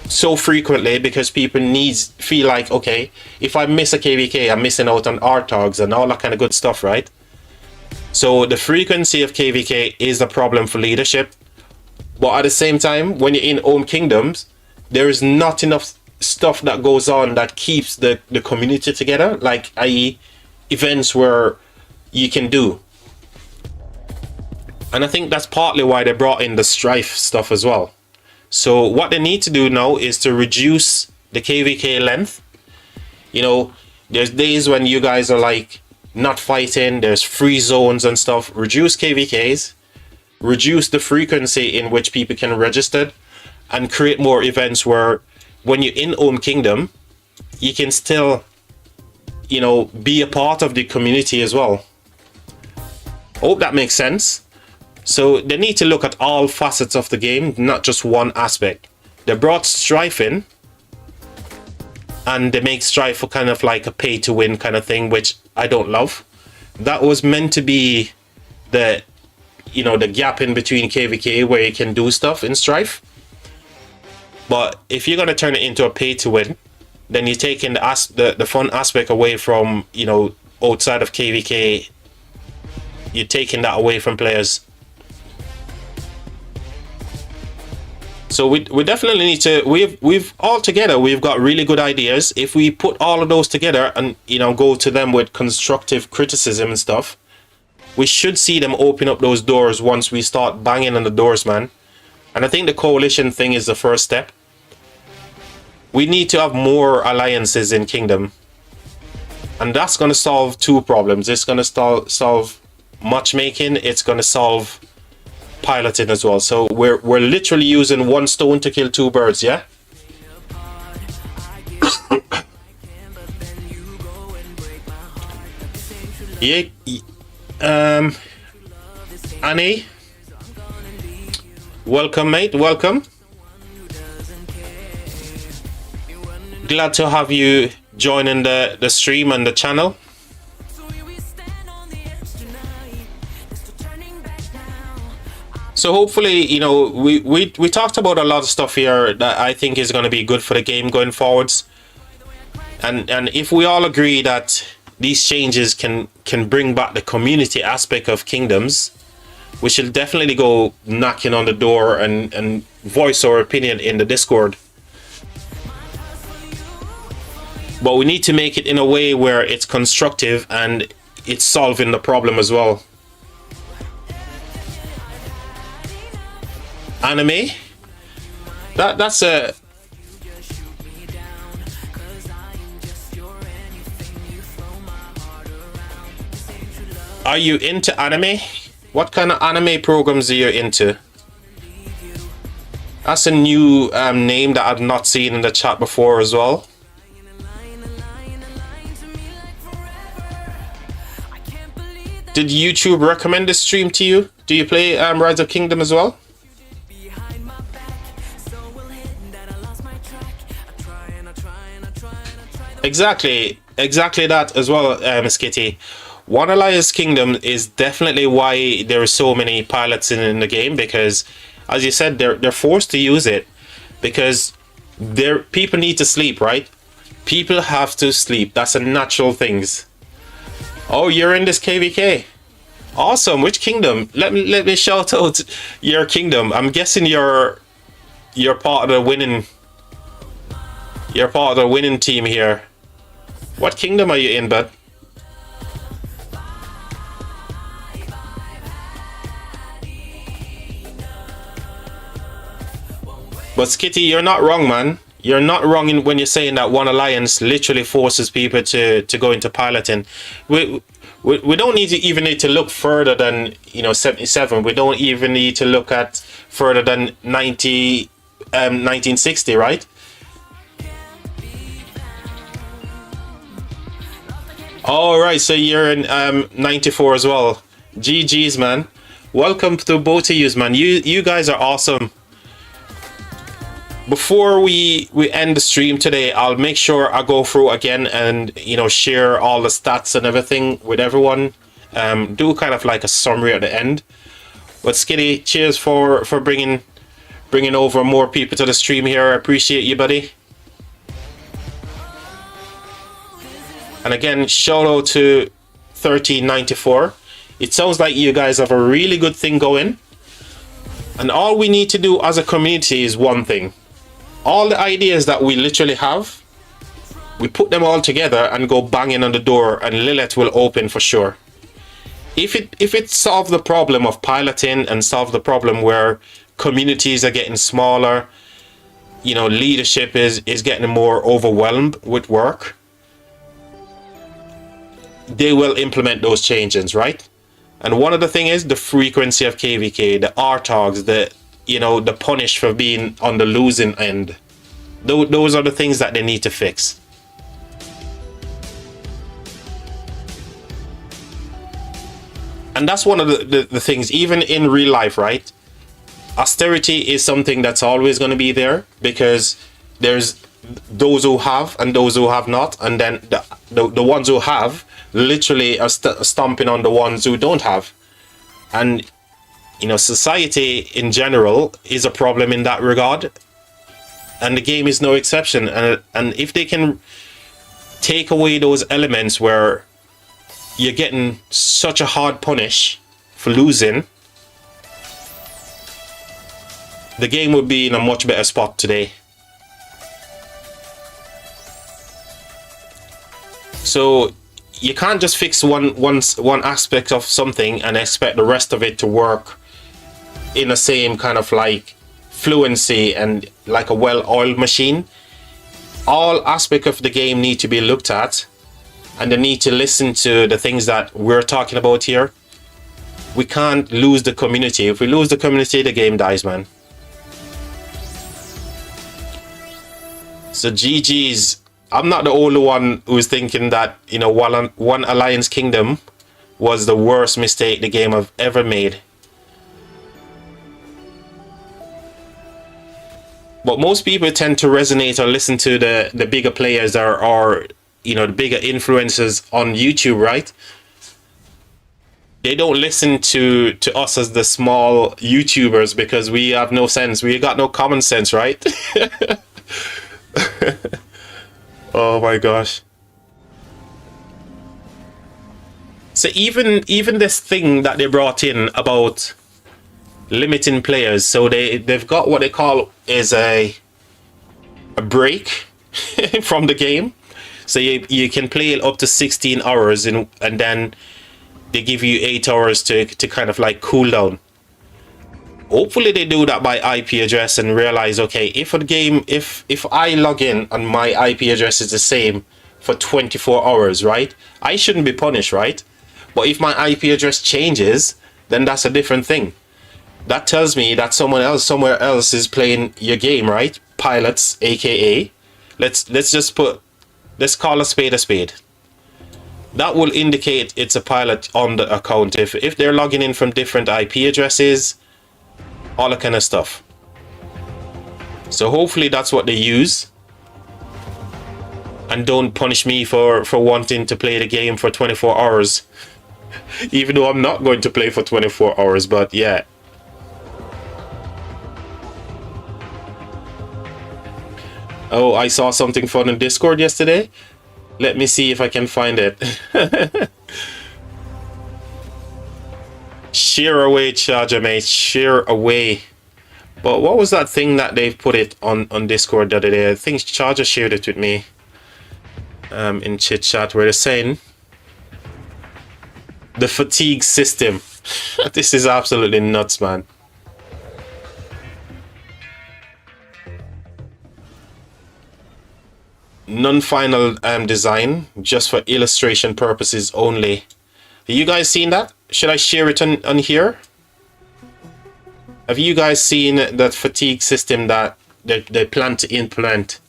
[SPEAKER 1] so frequently, because people feel like, okay, if I miss a KVK, I'm missing out on Artogs and all that kind of good stuff, right? So the frequency of KVK is a problem for leadership. But at the same time, when you're in home kingdoms, there is not enough stuff that goes on that keeps the community together, like i.e. events where you can do. And I think that's partly why they brought in the strife stuff as well. So what they need to do now is to reduce the KVK length. You know, there's days when you guys are like not fighting, there's free zones and stuff. Reduce KVKs, reduce the frequency in which people can register, and create more events where when you're in home kingdom, you can still, you know, be a part of the community as well. Hope that makes sense. So they need to look at all facets of the game, not just one aspect. They brought strife in, and they make strife for kind of like a pay to win kind of thing, which I don't love. That was meant to be the, you know, the gap in between KVK where you can do stuff in strife. But if you're gonna turn it into a pay to win, then you're taking the fun aspect away from, you know, outside of KVK. You're taking that away from players. So we definitely need to, we've all together, we've got really good ideas. If we put all of those together and, you know, go to them with constructive criticism and stuff, we should see them open up those doors once we start banging on the doors, man. And I think the coalition thing is the first step. We need to have more alliances in Kingdom. And that's going to solve two problems. It's going to solve matchmaking. It's going to solve piloting as well. So we're literally using one stone to kill two birds, yeah? Yeah. Annie, welcome, mate. Welcome. Glad to have you joining the stream and the channel. So hopefully, you know, we talked about a lot of stuff here that I think is going to be good for the game going forwards. And if we all agree that these changes can bring back the community aspect of Kingdoms, we should definitely go knocking on the door and voice our opinion in the Discord. But we need to make it in a way where it's constructive and it's solving the problem as well. Anime? That's a... Are you into anime? What kind of anime programs are you into? That's a new name that I've not seen in the chat before as well. Did YouTube recommend this stream to you? Do you play Rise of Kingdom as well? Exactly that as well, Miss Kitty. One Alliance Kingdom is definitely why there are so many pilots in the game, because, as you said, they're forced to use it because people need to sleep, right? People have to sleep. That's a natural thing. Oh, you're in this KVK. Awesome. Which kingdom? Let me shout out your kingdom. I'm guessing you're part of the winning. You're part of the winning team here. What kingdom are you in, bud? But Skitty, you're not wrong, man. You're not wrong when you're saying that One Alliance literally forces people to go into piloting. We don't even need to look further than, you know, 77. We don't even need to look at further than 1960, right? All right, so you're in 94 as well. GG's, man. Welcome to both of yous, man. You guys are awesome. Before we end the stream today, I'll make sure I go through again and share all the stats and everything with everyone. Do kind of like a summary at the end. But Skitty, cheers for bringing over more people to the stream here. I appreciate you, buddy. And again, shout out to 1394. It sounds like you guys have a really good thing going. And all we need to do as a community is one thing. All the ideas that we literally have, we put them all together and go banging on the door, and Lilith will open for sure. If it solves the problem of piloting and solves the problem where communities are getting smaller, leadership is getting more overwhelmed with work, they will implement those changes, right? And one of the thing is the frequency of KVK, the RTOGs, the punish for being on the losing end. Those are the things that they need to fix. And that's one of the things, even in real life, right? Austerity is something that's always going to be there, because there's those who have and those who have not, and then the ones who have literally are stomping on the ones who don't have. And society in general is a problem in that regard, and the game is no exception. And if they can take away those elements where you're getting such a hard punish for losing, the game would be in a much better spot today. So you can't just fix one aspect of something and expect the rest of it to work in the same kind of like fluency and like a well-oiled machine. All aspects of the game need to be looked at, and they need to listen to the things that we're talking about here. We can't lose the community. If we lose the community, the game dies, man. So GG's. I'm not the only one who's thinking that, one Alliance Kingdom was the worst mistake the game have ever made. But most people tend to resonate or listen to the bigger players or the bigger influencers on YouTube, right? They don't listen to us as the small YouTubers, because we have no sense. We got no common sense, right? Oh my gosh. So even this thing that they brought in about limiting players, so they've got what they call is a break from the game. So you can play it up to 16 hours and then they give you 8 hours to kind of like cool down. Hopefully they do that by IP address and realize, okay, if I log in and my IP address is the same for 24 hours, right? I shouldn't be punished, right? But if my IP address changes, then that's a different thing. That tells me that someone else somewhere else is playing your game, right? Pilots, aka. Let's call a spade a spade. That will indicate it's a pilot on the account if they're logging in from different IP addresses, all that kind of stuff. So hopefully that's what they use, and don't punish me for wanting to play the game for 24 hours even though I'm not going to play for 24 hours. But yeah, oh, I saw something fun in Discord yesterday. Let me see if I can find it. Sheer away, Charger, mate. Sheer away. But what was that thing that they've put it on Discord the other day? I think Charger shared it with me in chit chat, where they're saying the fatigue system. This is absolutely nuts, man. Non-final design, just for illustration purposes only. Have you guys seen that? Should I share it on here? Have you guys seen that fatigue system that they plan to implement?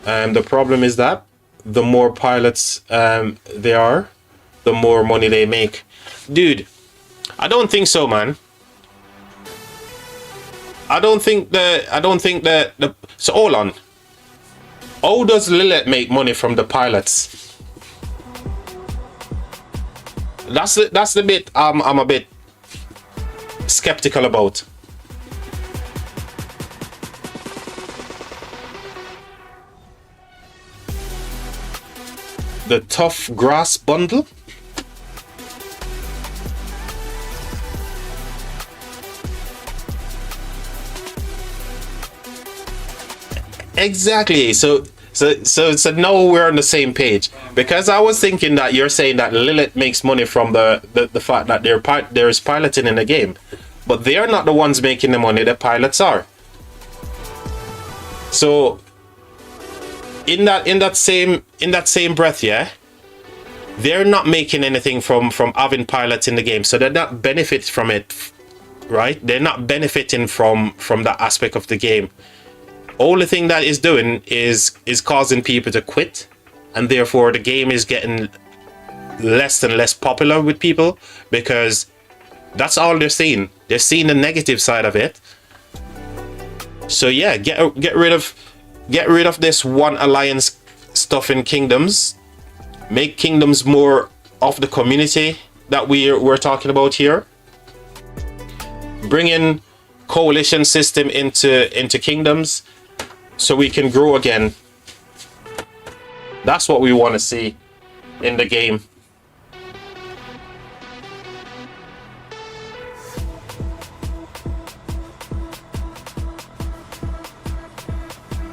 [SPEAKER 1] The problem is that the more pilots there are, the more money they make. Dude, I don't think so, man. I don't think that the so hold on. How does Lilith make money from the pilots? That's the bit I'm a bit skeptical about. The tough grass bundle? Exactly. So now we're on the same page, because I was thinking that you're saying that Lilith makes money from the fact that there is piloting in the game, but they are not the ones making the money. The pilots are. So in that same breath, yeah, they're not making anything from having pilots in the game, so they're not benefit from it, right? They're not benefiting from that aspect of the game. Only thing that is doing is causing people to quit, and therefore the game is getting less and less popular with people, because that's all they're seeing. They're seeing the negative side of it. So yeah, get rid of this one alliance stuff in Kingdoms. Make Kingdoms more of the community that we're talking about here. Bring in coalition system into Kingdoms, so we can grow again. That's what we want to see in the game.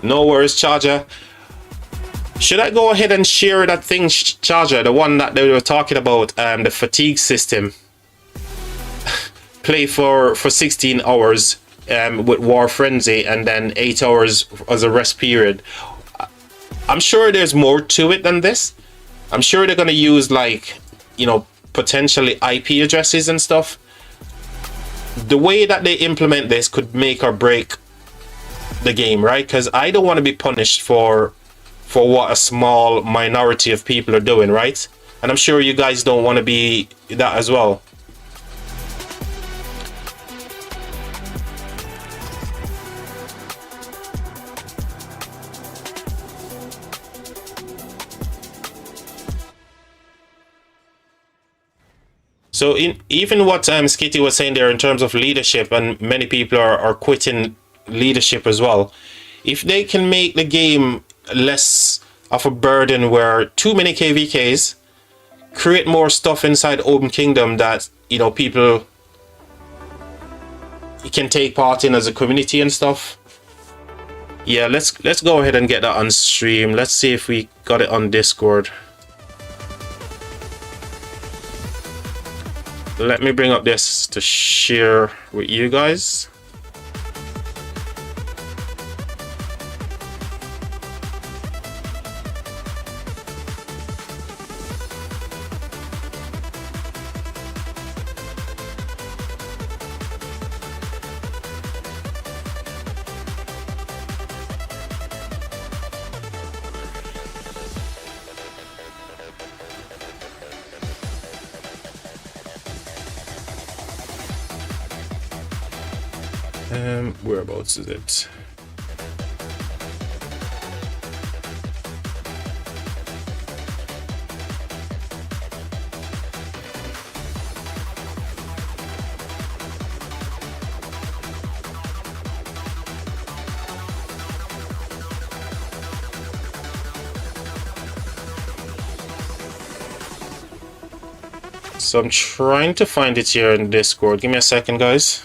[SPEAKER 1] No worries, Charger. Should I go ahead and share that thing, Charger, the one that they were talking about, the fatigue system? Play for 16 hours with War Frenzy, and then 8 hours as a rest period. I'm sure there's more to it than this. I'm sure they're going to use, like, you know, potentially IP addresses and stuff. The way that they implement this could make or break the game, right? Because I don't want to be punished for what a small minority of people are doing, right? And I'm sure you guys don't want to be that as well. So even what Skitty was saying there in terms of leadership, and many people are quitting leadership as well. If they can make the game less of a burden where too many KVKs, create more stuff inside Open Kingdom that, you know, people can take part in as a community and stuff. Yeah, let's go ahead and get that on stream. Let's see if we got it on Discord. Let me bring up this to share with you guys. Whereabouts is it? So I'm trying to find it here in Discord. Give me a second, guys.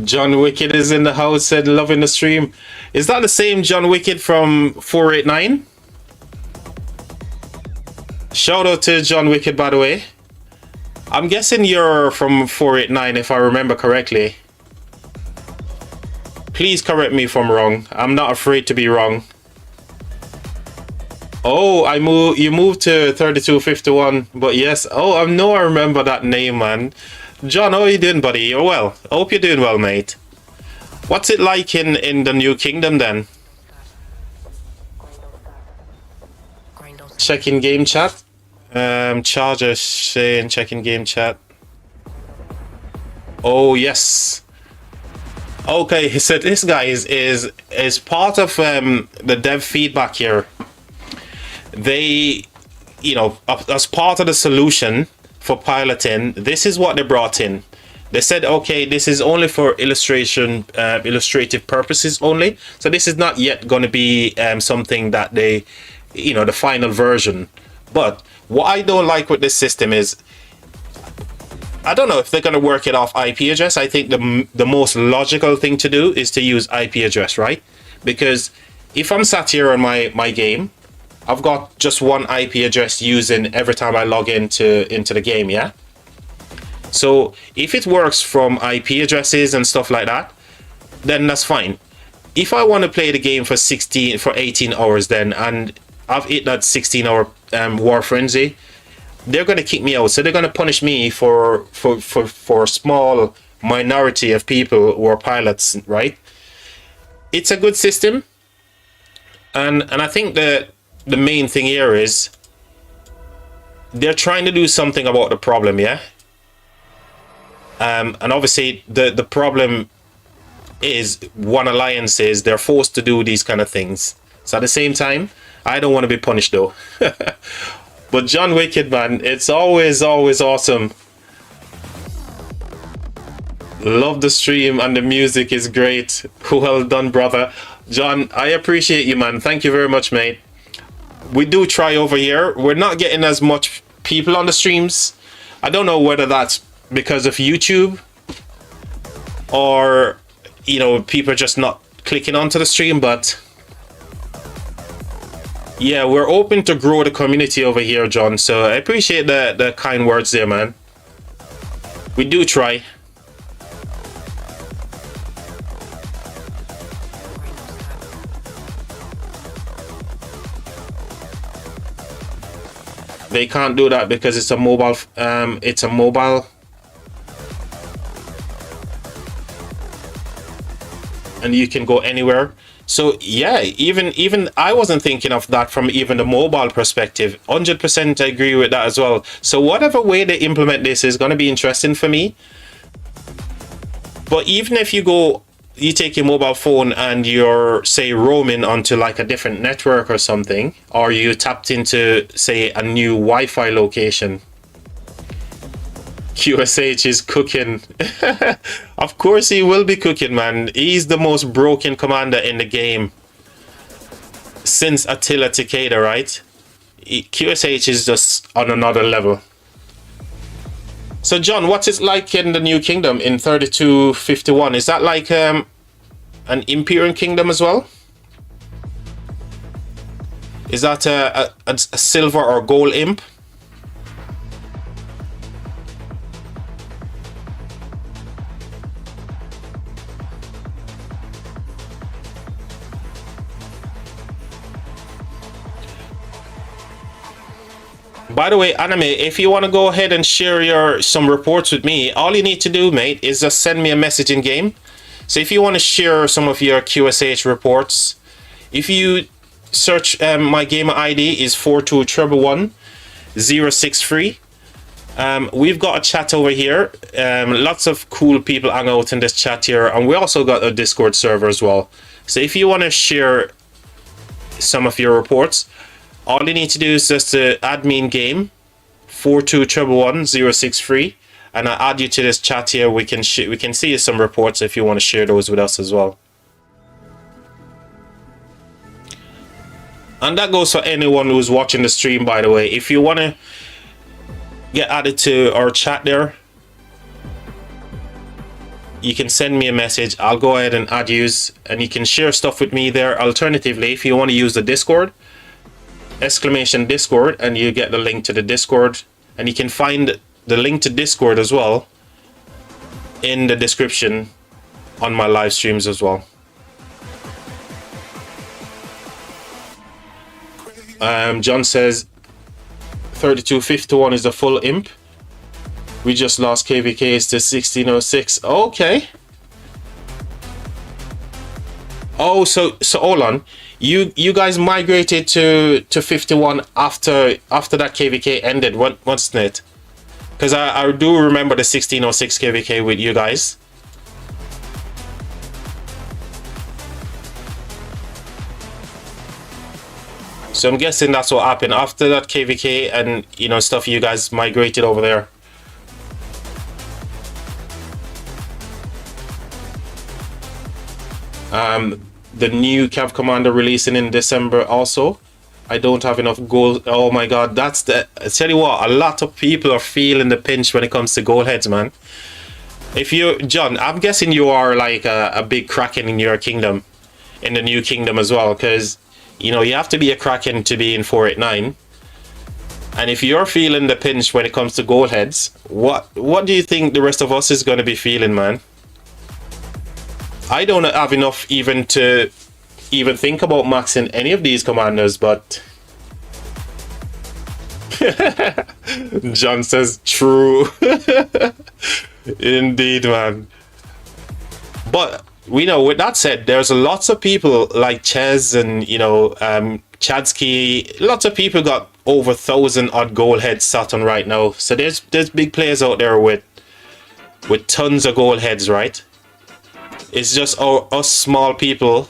[SPEAKER 1] John Wicked is in the house and loving the stream. Is that the same John Wicked from 489? Shout out to John Wicked, by the way. I'm guessing you're from 489 if I remember correctly. Please correct me if I'm wrong. I'm not afraid to be wrong. Oh, you moved to 3251, but yes. Oh, I know I remember that name, man. John, how are you doing, buddy? You're well. I hope you're doing well, mate. What's it like in the New Kingdom then? Check in game chat. Charger saying check in game chat. Oh yes. Okay, so this guy is part of the dev feedback here. They, you know, as part of the solution for piloting, this is what they brought in. They said, okay, this is only for illustrative purposes only. So this is not yet going to be something that they, you know, the final version. But what I don't like with this system is, I don't know if they're going to work it off IP address. I think the most logical thing to do is to use IP address, right? Because if I'm sat here on my game, I've got just one IP address using every time I log into the game, yeah? So if it works from IP addresses and stuff like that, then that's fine. If I want to play the game for 18 hours then, and I've hit that 16-hour war frenzy, they're going to kick me out. So they're going to punish me for a small minority of people who are pilots, right? It's a good system. And I think that the main thing here is they're trying to do something about the problem, yeah? And obviously the problem is one alliance is they're forced to do these kind of things. So at the same time, I don't want to be punished though. But John Wicked, man, it's always awesome. Love the stream and the music is great. Well done, brother. John, I appreciate you, man. Thank you very much, mate. We do try over here. We're not getting as much people on the streams. I don't know whether that's because of YouTube or, you know, people are just not clicking onto the stream, but yeah, we're open to grow the community over here, John. So I appreciate the kind words there, man. We do try. They can't do that because it's a mobile. It's a mobile, and you can go anywhere. So yeah, even I wasn't thinking of that from even the mobile perspective. 100% I agree with that as well. So whatever way they implement this is going to be interesting for me. But even if you take your mobile phone and you're, say, roaming onto like a different network or something, or you tapped into, say, a new Wi-Fi location, QSH is cooking. Of course he will be cooking, man. He's the most broken commander in the game since Attila Takeda, right? QSH is just on another level. So John, what's it like in the New Kingdom in 3251? Is that like an Imperium kingdom as well? Is that a silver or gold imp? By the way, Anime, if you want to go ahead and share some reports with me, all you need to do, mate, is just send me a message in game. So if you want to share some of your QSH reports, if you search my gamer ID is 42111 we've got a chat over here. Lots of cool people hang out in this chat here, and we also got a Discord server as well. So if you want to share some of your reports, all you need to do is just add me in game 42111 and I add you to this chat here. We can see some reports if you want to share those with us as well. And that goes for anyone who's watching the stream, by the way. If you want to get added to our chat there, you can send me a message. I'll go ahead and add yous, and you can share stuff with me there. Alternatively, if you want to use the Discord, exclamation Discord, and you get the link to the Discord, and you can find the link to Discord as well in the description on my live streams as well. John says 3251 is the full imp. We just lost KVKs to 1606. Okay. Oh, so hold on. You guys migrated to 51 after that KVK ended, wasn't it? Because I do remember the 1606 KVK with you guys. So I'm guessing that's what happened after that KVK and, you know, stuff, you guys migrated over there. The new Cav Commander releasing in December also. I don't have enough gold. Oh my god, that's the... I tell you what, a lot of people are feeling the pinch when it comes to gold heads, man. If you... John, I'm guessing you are like a big Kraken in your kingdom. In the new kingdom as well, because, you know, you have to be a Kraken to be in 489. And if you're feeling the pinch when it comes to gold heads, what do you think the rest of us is going to be feeling, man? I don't have enough even to even think about maxing any of these commanders, but John says true. Indeed, man. But we know, with that said, there's lots of people like Ches and, you know, Chadsky. Lots of people got over 1,000 odd gold heads sat on right now. So there's big players out there with tons of gold heads, right? It's just us small people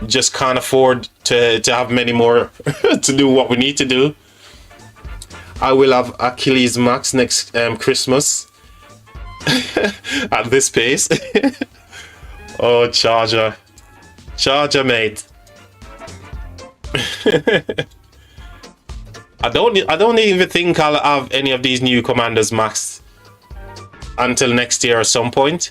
[SPEAKER 1] just can't afford to have many more to do what we need to do. I will have Achilles Max next Christmas at this pace. Oh, Charger, mate. I don't even think I'll have any of these new commanders maxed until next year at some point.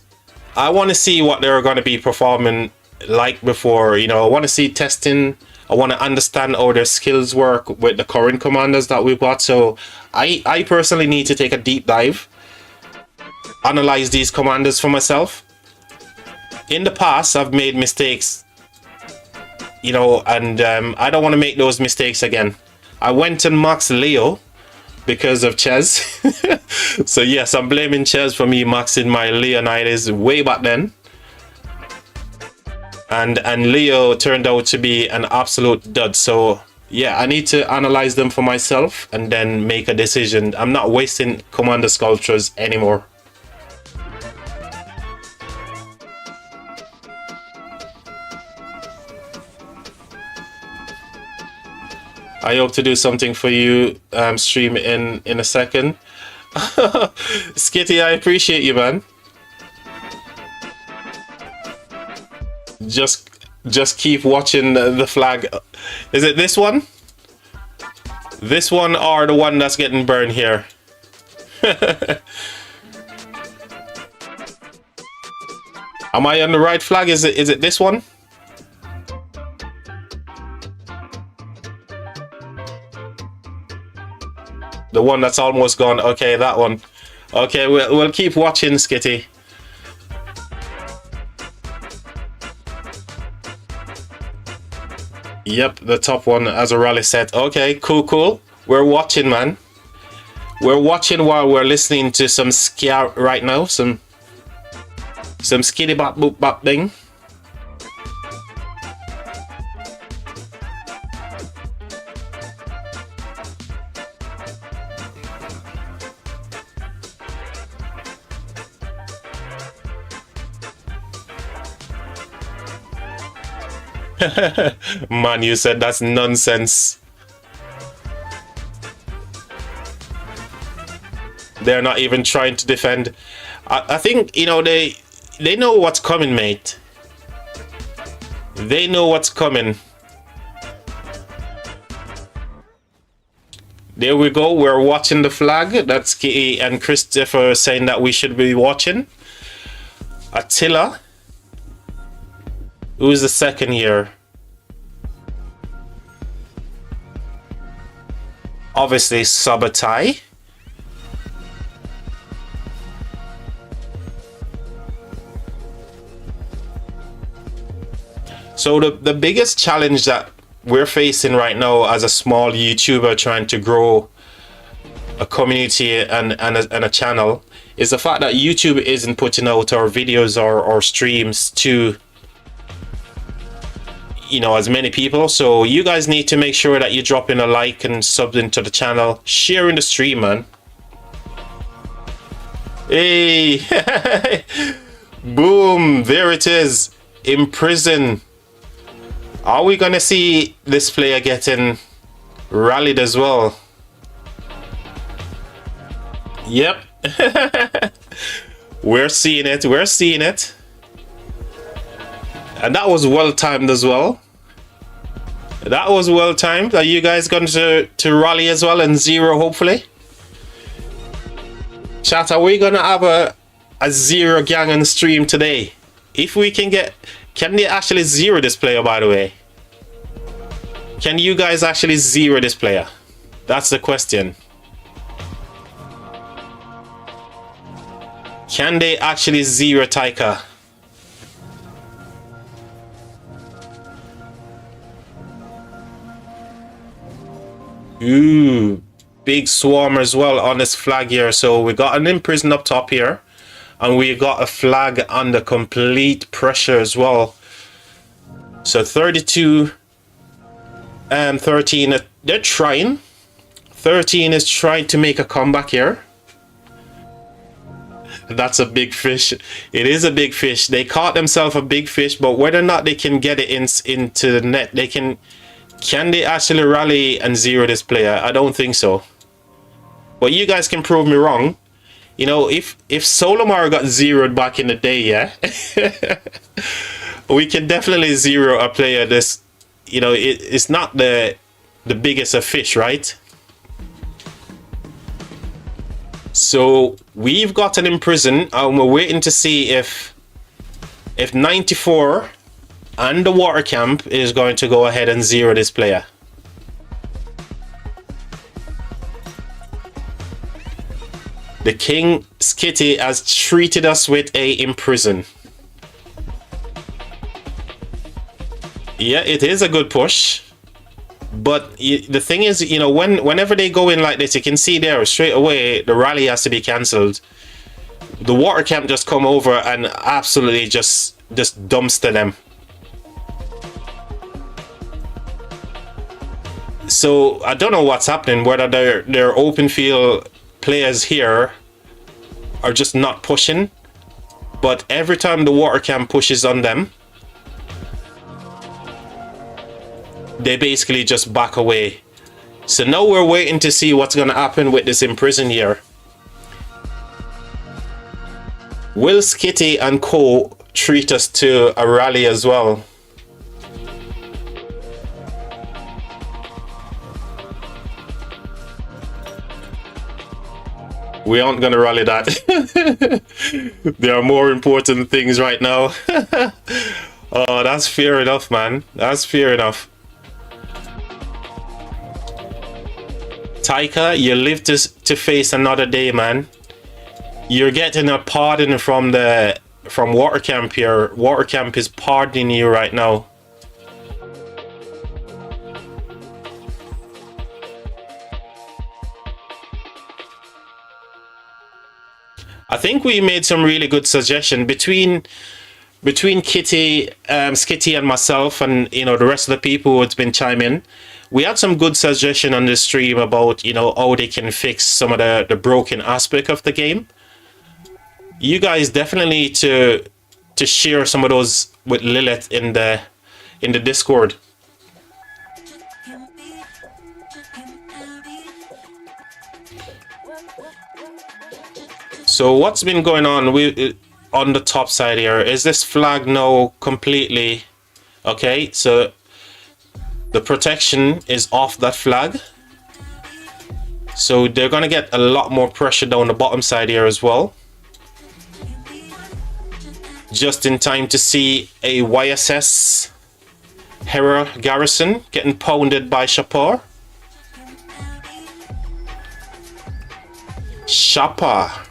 [SPEAKER 1] I want to see what they're going to be performing like before, you know. I want to see testing. I want to understand how their skills work with the current commanders that we've got. So I personally need to take a deep dive, analyze these commanders for myself. In the past, I've made mistakes, you know, and I don't want to make those mistakes again. I went and maxed Leo because of Ches. So yes, I'm blaming Ches for me maxing my Leonidas way back then. And Leo turned out to be an absolute dud. So yeah, I need to analyze them for myself and then make a decision. I'm not wasting commander sculptures anymore. I hope to do something for you, stream in a second. Skitty, I appreciate you, man. Just keep watching the flag. Is it this one? This one or the one that's getting burned here? Am I on the right flag? Is it this one? The one that's almost gone. Okay, that one. Okay, we'll keep watching, Skitty. Yep, the top one as a rally set. Okay, cool. We're watching, man. We're watching while we're listening to some scare right now. Some skitty bop boop bop ding. Man, you said that's nonsense. They're not even trying to defend. I think, you know, they know what's coming, mate. They know what's coming. There we go. We're watching the flag. That's Kitty and Christopher saying that we should be watching. Attila. Who's the second here? Obviously, Sabatai. So the biggest challenge that we're facing right now as a small YouTuber trying to grow a community and a channel is the fact that YouTube isn't putting out our videos or streams to, you know, as many people. So you guys need to make sure that you drop in a like and sub into the channel, sharing the stream, man. Hey, boom, there it is. Imprison. Are we gonna see this player getting rallied as well? Yep. We're seeing it. We're seeing it. And that was well timed as well. That was well timed. Are you guys going to rally as well and zero, hopefully? Chat, are we gonna have a zero gang on stream today? If we can get... Can they actually zero this player, by the way? Can you guys actually zero this player? That's the question. Can they actually zero Taika? Ooh, big swarm as well on this flag here. So we got an Imprison up top here. And we got a flag under complete pressure as well. So 32 and 13, they're trying. 13 is trying to make a comeback here. That's a big fish. It is a big fish. They caught themselves a big fish, but whether or not they can get it into the net, they can they actually rally and zero this player? I don't think so. But you guys can prove me wrong. You know, if Solomar got zeroed back in the day, yeah, we can definitely zero a player. This, you know, it's not the biggest of fish, right? So we've got an Imprison, and we're waiting to see if 94 and the water camp is going to go ahead and zero this player. The King Skitty has treated us with a Imprison. Yeah, it is a good push. But the thing is, you know, whenever they go in like this, you can see there straight away the rally has to be cancelled. The water camp just come over and absolutely just dumpster them. So I don't know what's happening, whether their open field players here are just not pushing, but every time the water camp pushes on them, they basically just back away. So now we're waiting to see what's going to happen with this Imprison here. Will Skitty and co treat us to a rally as well? We aren't gonna rally that. There are more important things right now. Oh, that's fair enough, man. That's fair enough. Taika, you live to face another day, man. You're getting a pardon from Water Camp here. Water Camp is pardoning you right now. I think we made some really good suggestion between Kitty, Skitty and myself, and you know the rest of the people who's been chiming. We had some good suggestion on the stream about, you know, how they can fix some of the broken aspect of the game. You guys definitely need to share some of those with Lilith in the Discord. So what's been going on on the top side here? Is this flag now completely okay? So the protection is off that flag. So they're gonna get a lot more pressure down the bottom side here as well. Just in time to see a YSS Hera garrison getting pounded by Shapar. Shapar.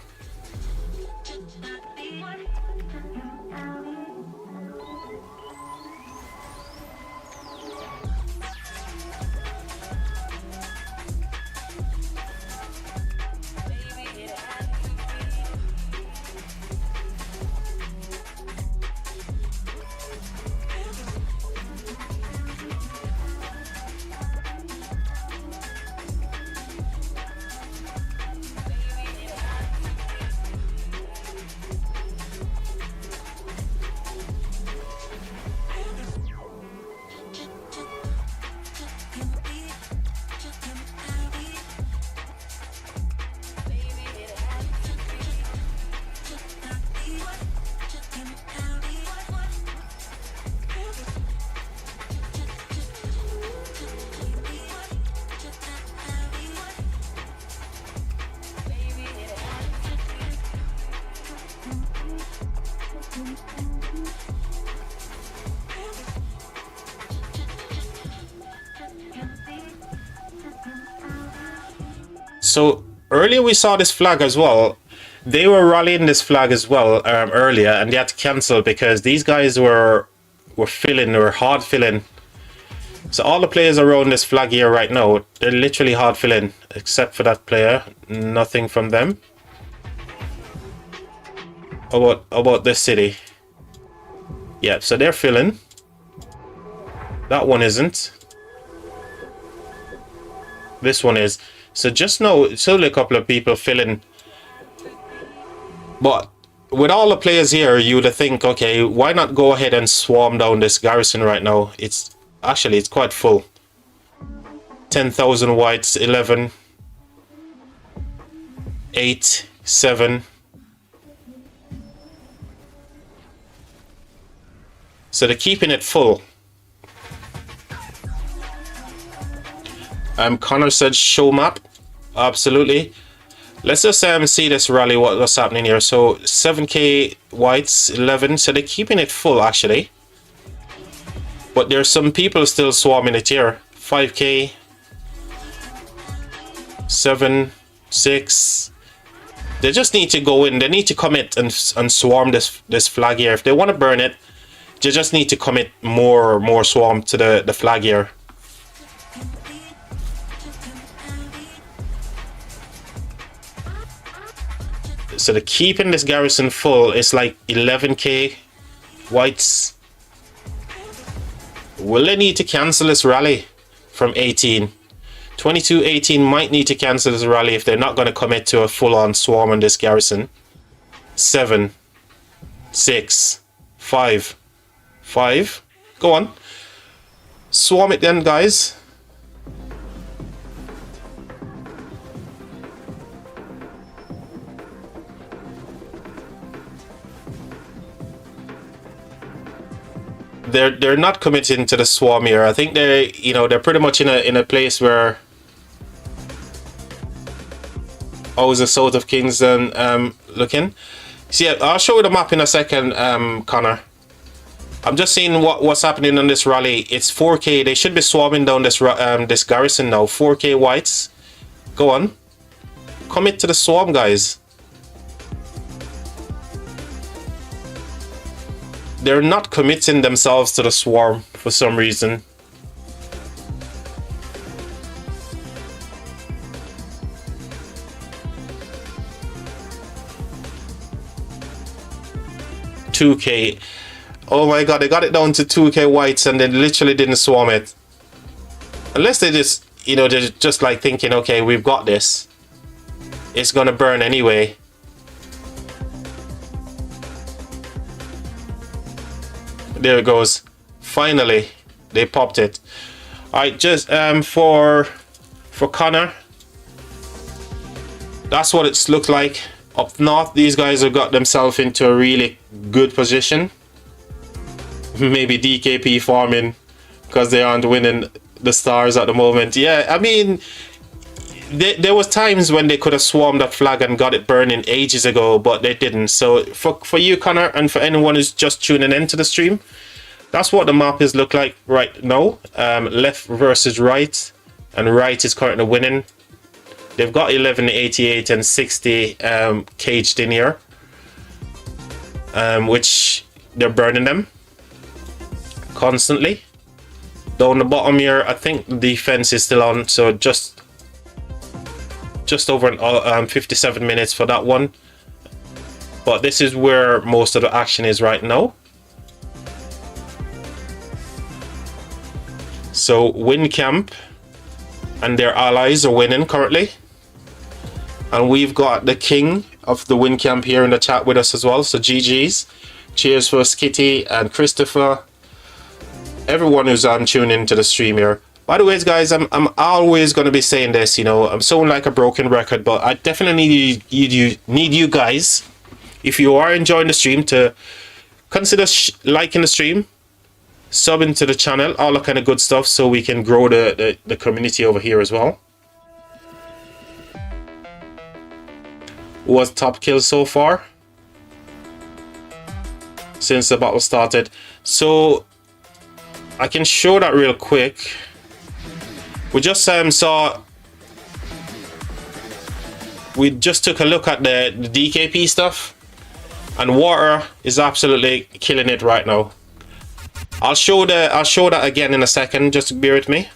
[SPEAKER 1] So earlier we saw this flag as well. They were rallying this flag as well earlier, and they had to cancel because these guys were hard filling. So all the players around this flag here right now, they're literally hard filling, except for that player. Nothing from them. How about this city? Yeah, so they're filling. That one isn't. This one is. So just know it's only a couple of people filling. But with all the players here, you would think, okay, why not go ahead and swarm down this garrison right now? It's quite full. 10,000 whites, 11, 8, 7. So they're keeping it full. Connor said show map. Absolutely. Let's just see this rally, what's happening here. So 7k whites, 11. So they're keeping it full actually. But there's some people still swarming it here. 5k, 7, 6. They just need to go in. They need to commit and swarm this flag here. If they want to burn it, they just need to commit more swarm to the flag here. So they're keeping this garrison full. It's like 11k whites. Will they need to cancel this rally from 18? 22, 18 might need to cancel this rally if they're not going to commit to a full-on swarm on this garrison. 7, 6, 5, 5. Go on. Swarm it then, guys. They're not committing to the swarm here. I think they're pretty much in a place where is the south of Kingston looking. See, I'll show you the map in a second, Connor. I'm just seeing what's happening on this rally. It's 4k. They should be swarming down this garrison now. 4k whites. Go on. Commit to the swarm, guys. They're not committing themselves to the swarm for some reason. $2k. Oh my god, they got it down to 2k whites and they literally didn't swarm it. Unless they just, they're just like thinking, okay, we've got this. It's gonna burn anyway. There it goes. Finally, they popped it. Alright, just for Connor, that's what it's looked like. Up north, these guys have got themselves into a really good position. Maybe DKP farming because they aren't winning the stars at the moment. Yeah, I mean, there was times when they could have swarmed that flag and got it burning ages ago, but they didn't. So for you, Connor, and for anyone who's just tuning into the stream, that's what the map is look like right now. Left versus right, and right is currently winning. They've got 11, 88, and 60 caged in here, which they're burning them constantly. Down the bottom here, I think the defense is still on, so just over 57 minutes for that one. But this is where most of the action is right now. So Wind Camp and their allies are winning currently. And we've got the king of the Wind Camp here in the chat with us as well. So GG's. Cheers for Skitty and Christopher. Everyone who's tuning into the stream here. By the way, guys, I'm always going to be saying this, you know, I'm sounding like a broken record, but I definitely need you guys, if you are enjoying the stream, to consider liking the stream, subbing to the channel, all that kind of good stuff, so we can grow the community over here as well. Who was top kill so far since the battle started? So I can show that real quick. We just we just took a look at the DKP stuff, and water is absolutely killing it right now. I'll show that again in a second, just bear with me.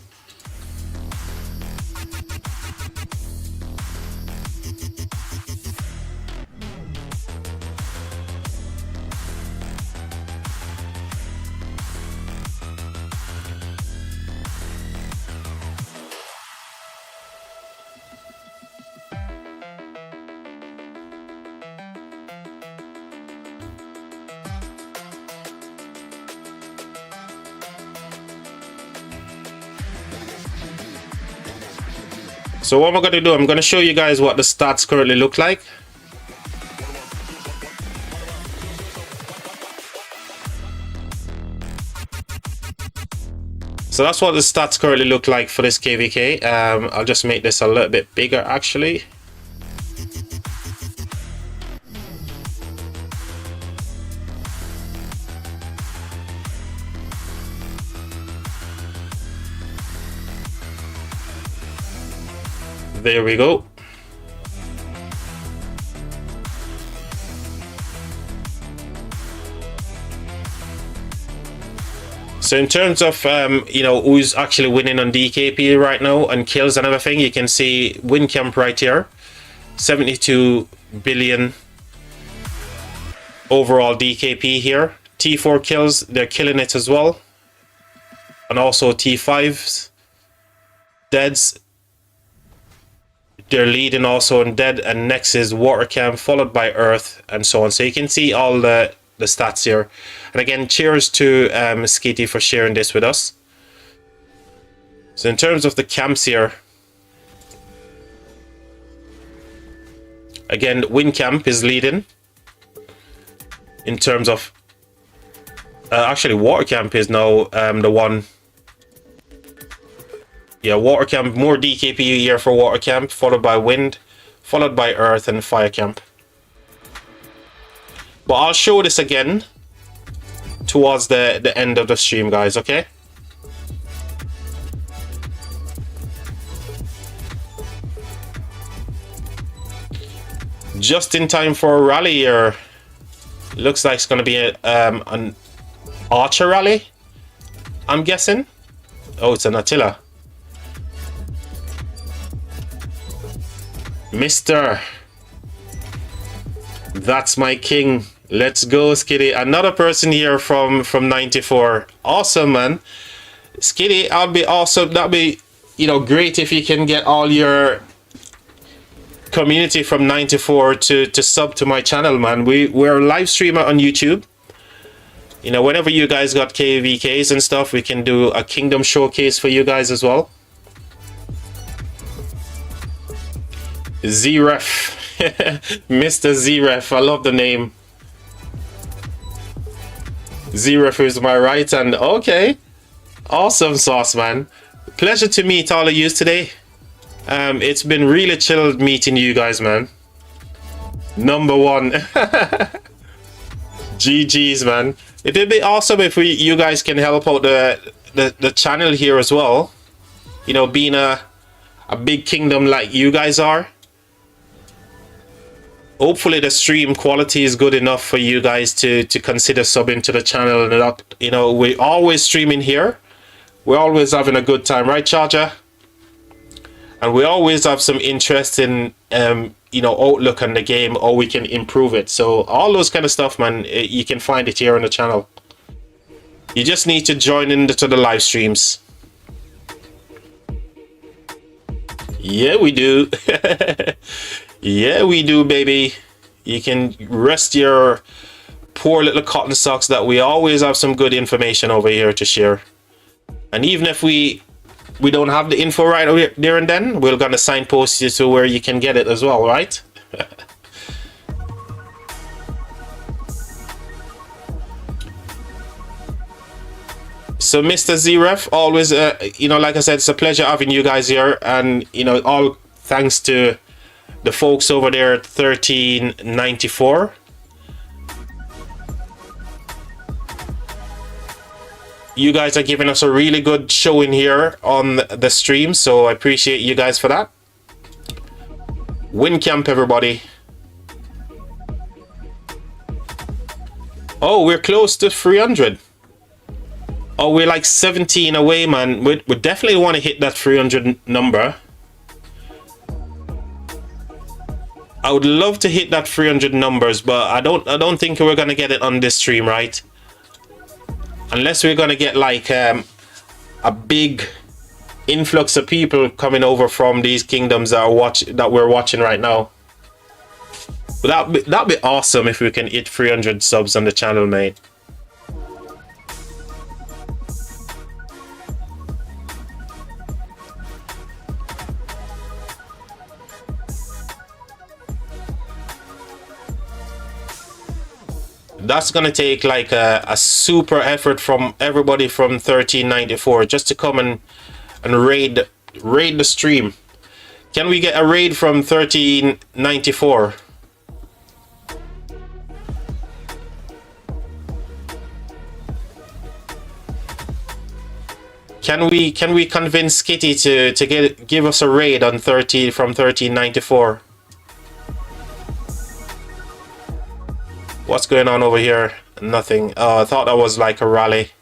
[SPEAKER 1] So what I'm going to do, I'm going to show you guys what the stats currently look like. So that's what the stats currently look like for this KVK. I'll just make this a little bit bigger actually. There we go. So in terms of you know, who's actually winning on DKP right now and kills and everything, you can see Wind Camp right here, 72 billion overall DKP here. T4 kills, they're killing it as well, and also T5s, deads. They're leading also in dead, and next is Water Camp, followed by Earth, and so on. So you can see all the stats here. And again, cheers to Skitty for sharing this with us. So in terms of the camps here, again, Wind Camp is leading in terms of actually Water Camp is now the one. Yeah, Water Camp, more DKP here for Water Camp, followed by Wind, followed by Earth and Fire Camp. But I'll show this again towards the end of the stream, guys, okay? Just in time for a rally here. Looks like it's going to be an Archer rally, I'm guessing. Oh, it's an Attila. Mister, that's my king. Let's go, Skitty. Another person here from 94. Awesome, man. Skitty, I'll be awesome. That'd be, you know, great if you can get all your community from 94 to sub to my channel, man. We're a live streamer on YouTube. You know, whenever you guys got KVKs and stuff, we can do a kingdom showcase for you guys as well. Z-Ref. Mr. Z-Ref, I love the name. Z-Ref is my right hand. Okay. Awesome sauce, man. Pleasure to meet all of you today. It's been really chilled meeting you guys, man. Number one. GG's, man. It'd be awesome if you guys can help out the channel here as well. You know, being a big kingdom like you guys are. Hopefully the stream quality is good enough for you guys to consider subbing to the channel. And not, you know, we're always streaming here. We're always having a good time, right, Charger? And we always have some interest in, you know, outlook on the game, or we can improve it. So all those kind of stuff, man, you can find it here on the channel. You just need to join into the live streams. Yeah, we do. Yeah, we do, baby. You can rest your poor little cotton socks that we always have some good information over here to share. And even if we don't have the info right there and then, we're gonna signpost you to where you can get it as well, right? So Mr. Zref, always, you know, like I said, it's a pleasure having you guys here. And, you know, all thanks to the folks over there at 1394. You guys are giving us a really good showing here on the stream, so I appreciate you guys for that. Win camp, everybody. Oh, we're close to 300. Oh, we're like 17 away, man. We definitely want to hit that 300 number. I would love to hit that 300 numbers, but I don't think we're gonna get it on this stream, right? Unless we're gonna get like a big influx of people coming over from these kingdoms that we're watching right now. But that'd be awesome if we can hit 300 subs on the channel, mate. That's gonna take like a super effort from everybody from 1394 just to come and raid the stream. Can we get a raid from 1394? Can we convince Kitty to give us a raid on 1394? What's going on over here? Nothing. Oh, I thought that was like a rally.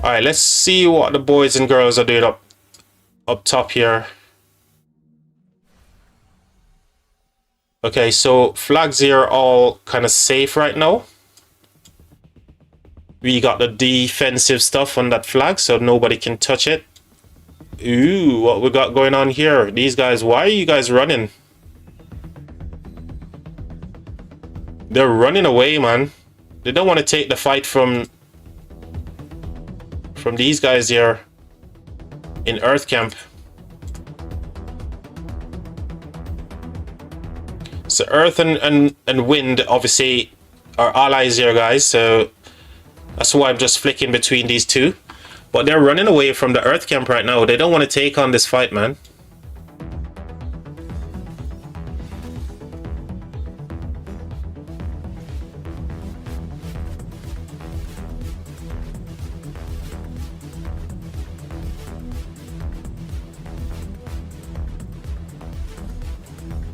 [SPEAKER 1] All right, let's see what the boys and girls are doing up top here. Okay, so flags here are all kind of safe right now. We got the defensive stuff on that flag, so nobody can touch it. Ooh, what we got going on here? These guys, why are you guys running? They're running away, man. They don't want to take the fight from these guys here in Earth Camp. So Earth and Wind obviously are allies here, guys, so that's why I'm just flicking between these two. But they're running away from the Earth Camp right now. They don't want to take on this fight, man.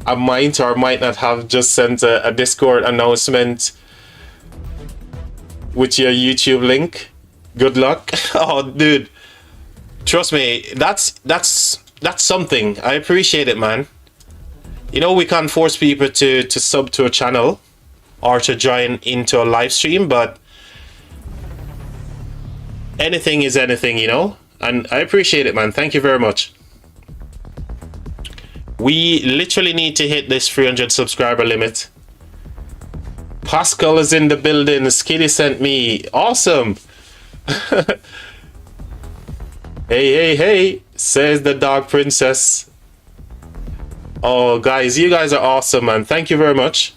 [SPEAKER 1] I might or might not have just sent a Discord announcement with your YouTube link. Good luck. Oh, dude, trust me, that's something. I appreciate it, man. You know, we can't force people to sub to a channel or to join into a live stream, but anything is anything, you know, and I appreciate it, man. Thank you very much. We literally need to hit this 300 subscriber limit. Pascal is in the building. Skitty sent me. Awesome. Hey, hey, hey, says the dog princess. Oh, guys, you guys are awesome, man. Thank you very much.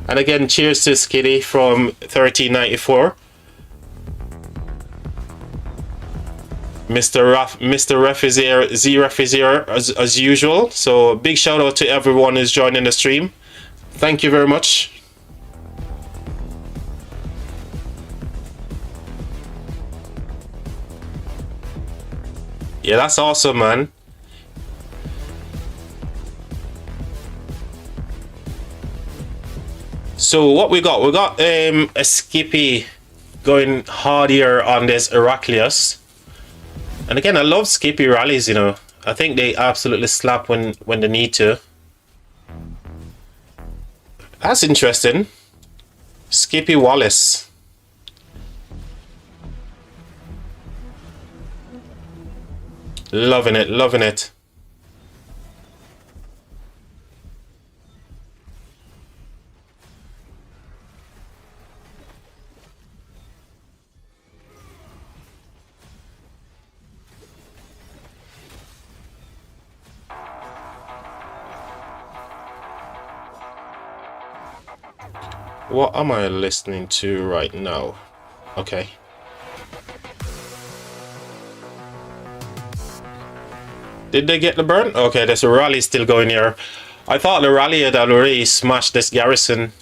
[SPEAKER 1] And again, cheers to Skitty from 1394. Mr. Ref is here, Z-Ref is here as usual. So big shout out to everyone who's joining the stream. Thank you very much. Yeah, that's awesome, man. So what we got? We got a Skippy going hard here on this Heraclius. And again, I love Skippy rallies, you know. I think they absolutely slap when they need to. That's interesting. Skippy Wallace. Loving it, loving it. What am I listening to right now? Okay. Did they get the burn? Okay, there's a rally still going here. I thought the rally had already smashed this garrison.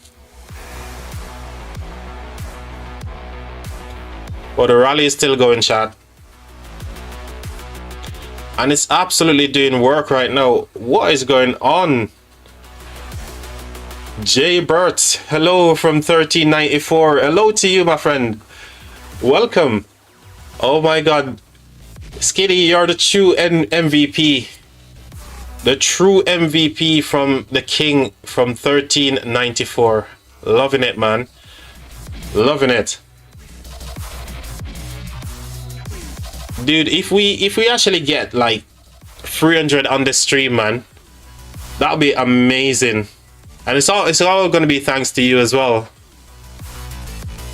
[SPEAKER 1] But the rally is still going, chat. And it's absolutely doing work right now. What is going on? Jay Burt, hello from 1394. Hello to you, my friend. Welcome. Oh my god. Skitty, you're the true MVP. The true MVP from the king from 1394. Loving it, man. Loving it. Dude, if we actually get like 300 on the stream, man, that'll be amazing. And it's all going to be thanks to you as well.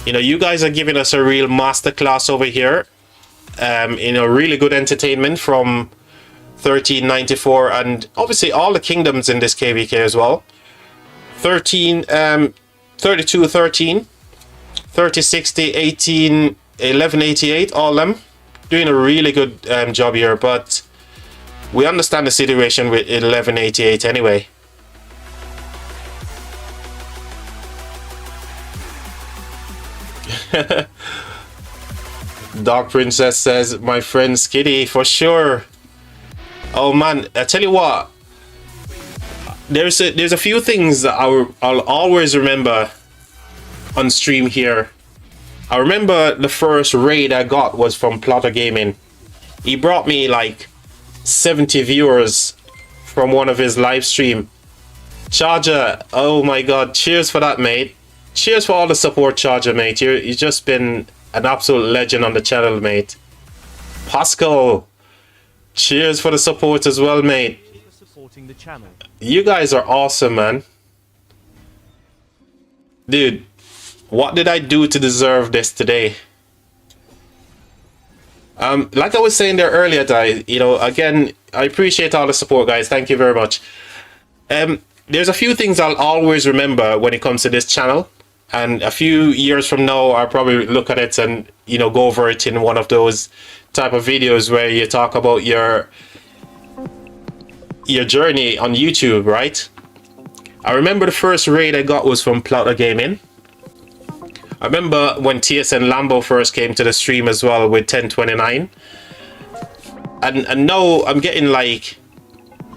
[SPEAKER 1] You know, you guys are giving us a real masterclass over here. You know, really good entertainment from 1394 and obviously all the kingdoms in this KVK as well. 32, 13, 30, 60, 18, 1188, all them. Doing a really good job here, but we understand the situation with 1188 anyway. Dark Princess says, my friend Skitty, for sure. Oh man, I tell you what, there's a few things that I'll always remember on stream here. I remember the first raid I got was from Plotter Gaming. He brought me like 70 viewers from one of his live stream. Charger, oh my god, cheers for that, mate. Cheers for all the support, Charger, mate. You've just been an absolute legend on the channel, mate. Pascal, cheers for the support as well, mate. You guys are awesome, man. Dude, what did I do to deserve this today? Like I was saying there earlier, you know, again, I appreciate all the support, guys. Thank you very much. There's a few things I'll always remember when it comes to this channel. And a few years from now, I'll probably look at it and, you know, go over it in one of those type of videos where you talk about your journey on YouTube, right? I remember the first raid I got was from Plotter Gaming. I remember when TSN Lambo first came to the stream as well with 1029. And now I'm getting like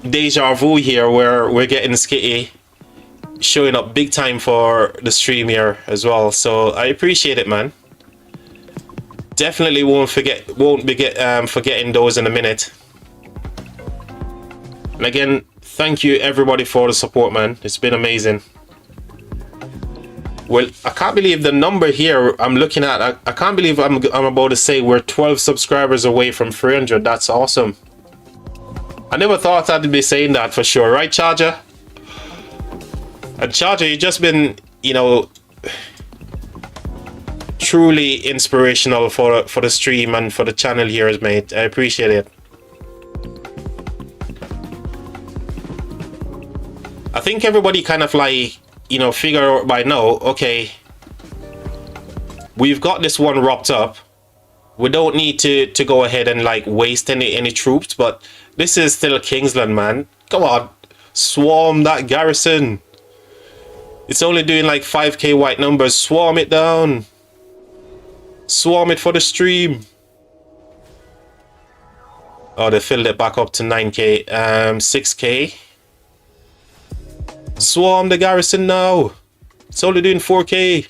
[SPEAKER 1] deja vu here where we're getting Skitty showing up big time for the stream here as well. So I appreciate it, man. Definitely won't be forgetting those in a minute. And again, thank you everybody for the support, man. It's been amazing. Well, I can't believe the number here I'm looking at. I can't believe I'm about to say we're 12 subscribers away from 300. That's awesome. I never thought I'd be saying that for sure, right, Charger? And Charger, you've just been, you know, truly inspirational for the stream and for the channel here, mate. I appreciate it. I think everybody kind of like, you know, figure out by now, okay, we've got this one wrapped up. We don't need to go ahead and like waste any troops, but this is still Kingsland, man. Come on, swarm that garrison. It's only doing like 5k white numbers. Swarm it down. Swarm it for the stream. Oh, they filled it back up to 9k, 6k. Swarm the garrison now. It's only doing 4k.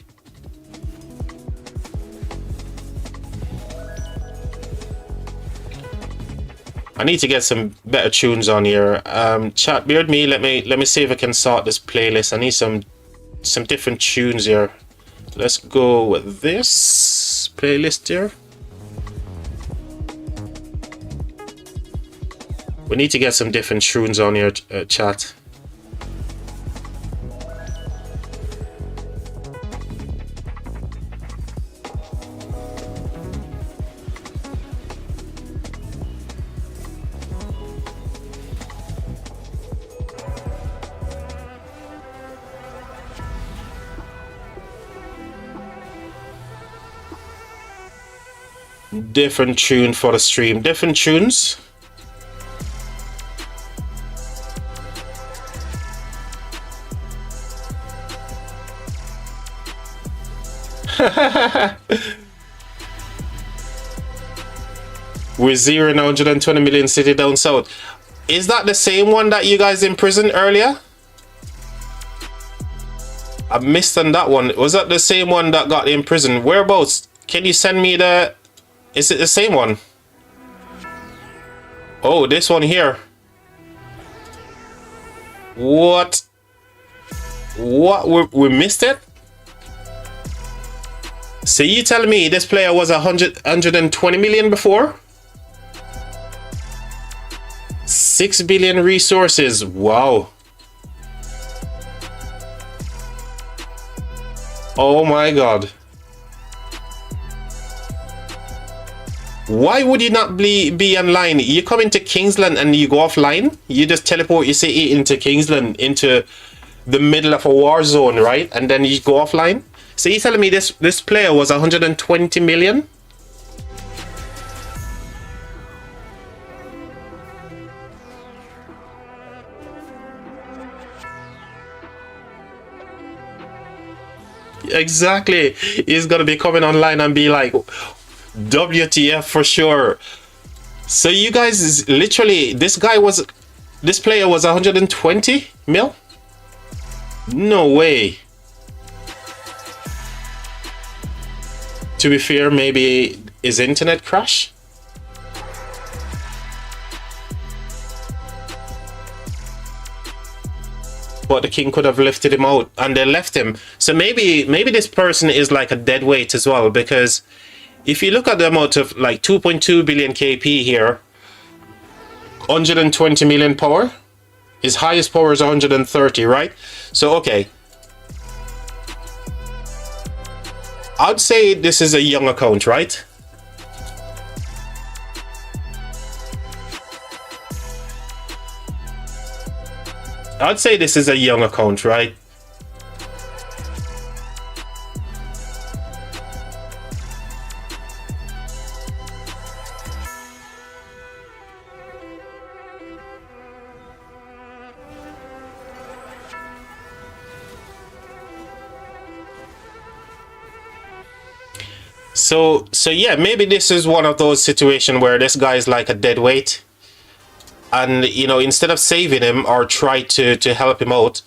[SPEAKER 1] I need to get some better tunes on here. Chat, beard me. Let me see if I can sort this playlist. I need some different tunes here. Let's go with this playlist here. We need to get some different tunes on here, chat. Different tune for the stream. Different tunes. We're 0 and 120 million city down south. Is that the same one that you guys imprisoned earlier? I missed on that one. Was that the same one that got imprisoned? Whereabouts? Can you send me the... Is it the same one? Oh, this one here. What? What? We missed it? So you tell me this player was 120 million before? 6 billion resources. Wow. Oh my god. Why would you not be online? You come into Kingsland and you go offline. You just teleport your city into Kingsland, into the middle of a war zone, right? And then you go offline. So you're telling me this player was 120 million? Exactly. He's gonna be coming online and be like, WTF for sure. So you guys is literally, this player was 120 mil? No way. To be fair, maybe his internet crash? But the king could have lifted him out and they left him. So maybe this person is like a dead weight as well, because if you look at the amount of like 2.2 billion KP here, 120 million power, his highest power is 130, right? So, okay. I'd say this is a young account, right? I'd say this is a young account, right? So yeah, maybe this is one of those situations where this guy is like a dead weight. And, you know, instead of saving him or try to help him out,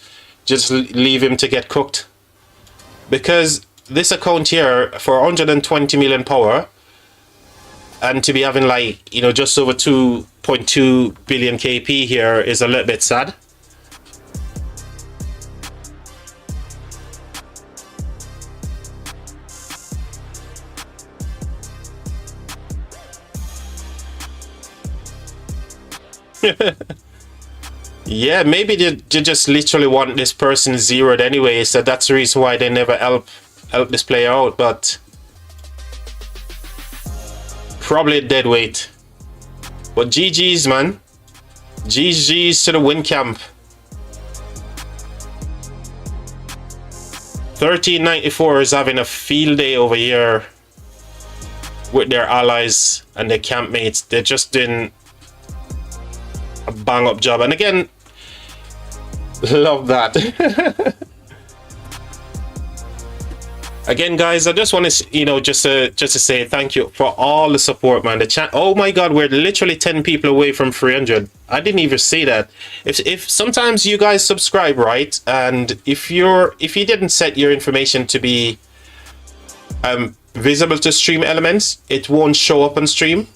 [SPEAKER 1] just leave him to get cooked. Because this account here, for 120 million power, and to be having like, you know, just over 2.2 billion KP here is a little bit sad. Yeah, maybe they just literally want this person zeroed anyway, so that's the reason why they never help this player out. But probably a dead weight. But GG's, man. GG's to the win camp. 1394 is having a field day over here with their allies and their campmates. They're just doing a bang up job. And again, love that. Again, guys, I just want to, you know, just to say thank you for all the support, man. The chat. Oh my God, we're literally 10 people away from 300. I didn't even see that. If sometimes you guys subscribe, right? And if you didn't set your information to be visible to stream elements, it won't show up on stream.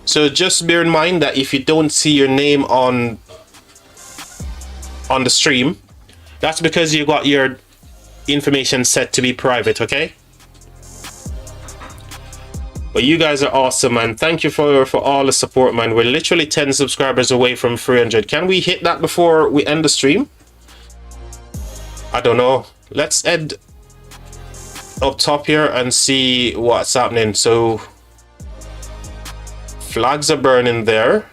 [SPEAKER 1] So just bear in mind that if you don't see your name on the stream, that's because you got your information set to be private, okay? But you guys are awesome, man. Thank you for all the support, man. We're literally 10 subscribers away from 300. Can we hit that before we end the stream? I don't know. Let's head up top here and see what's happening. So flags are burning there.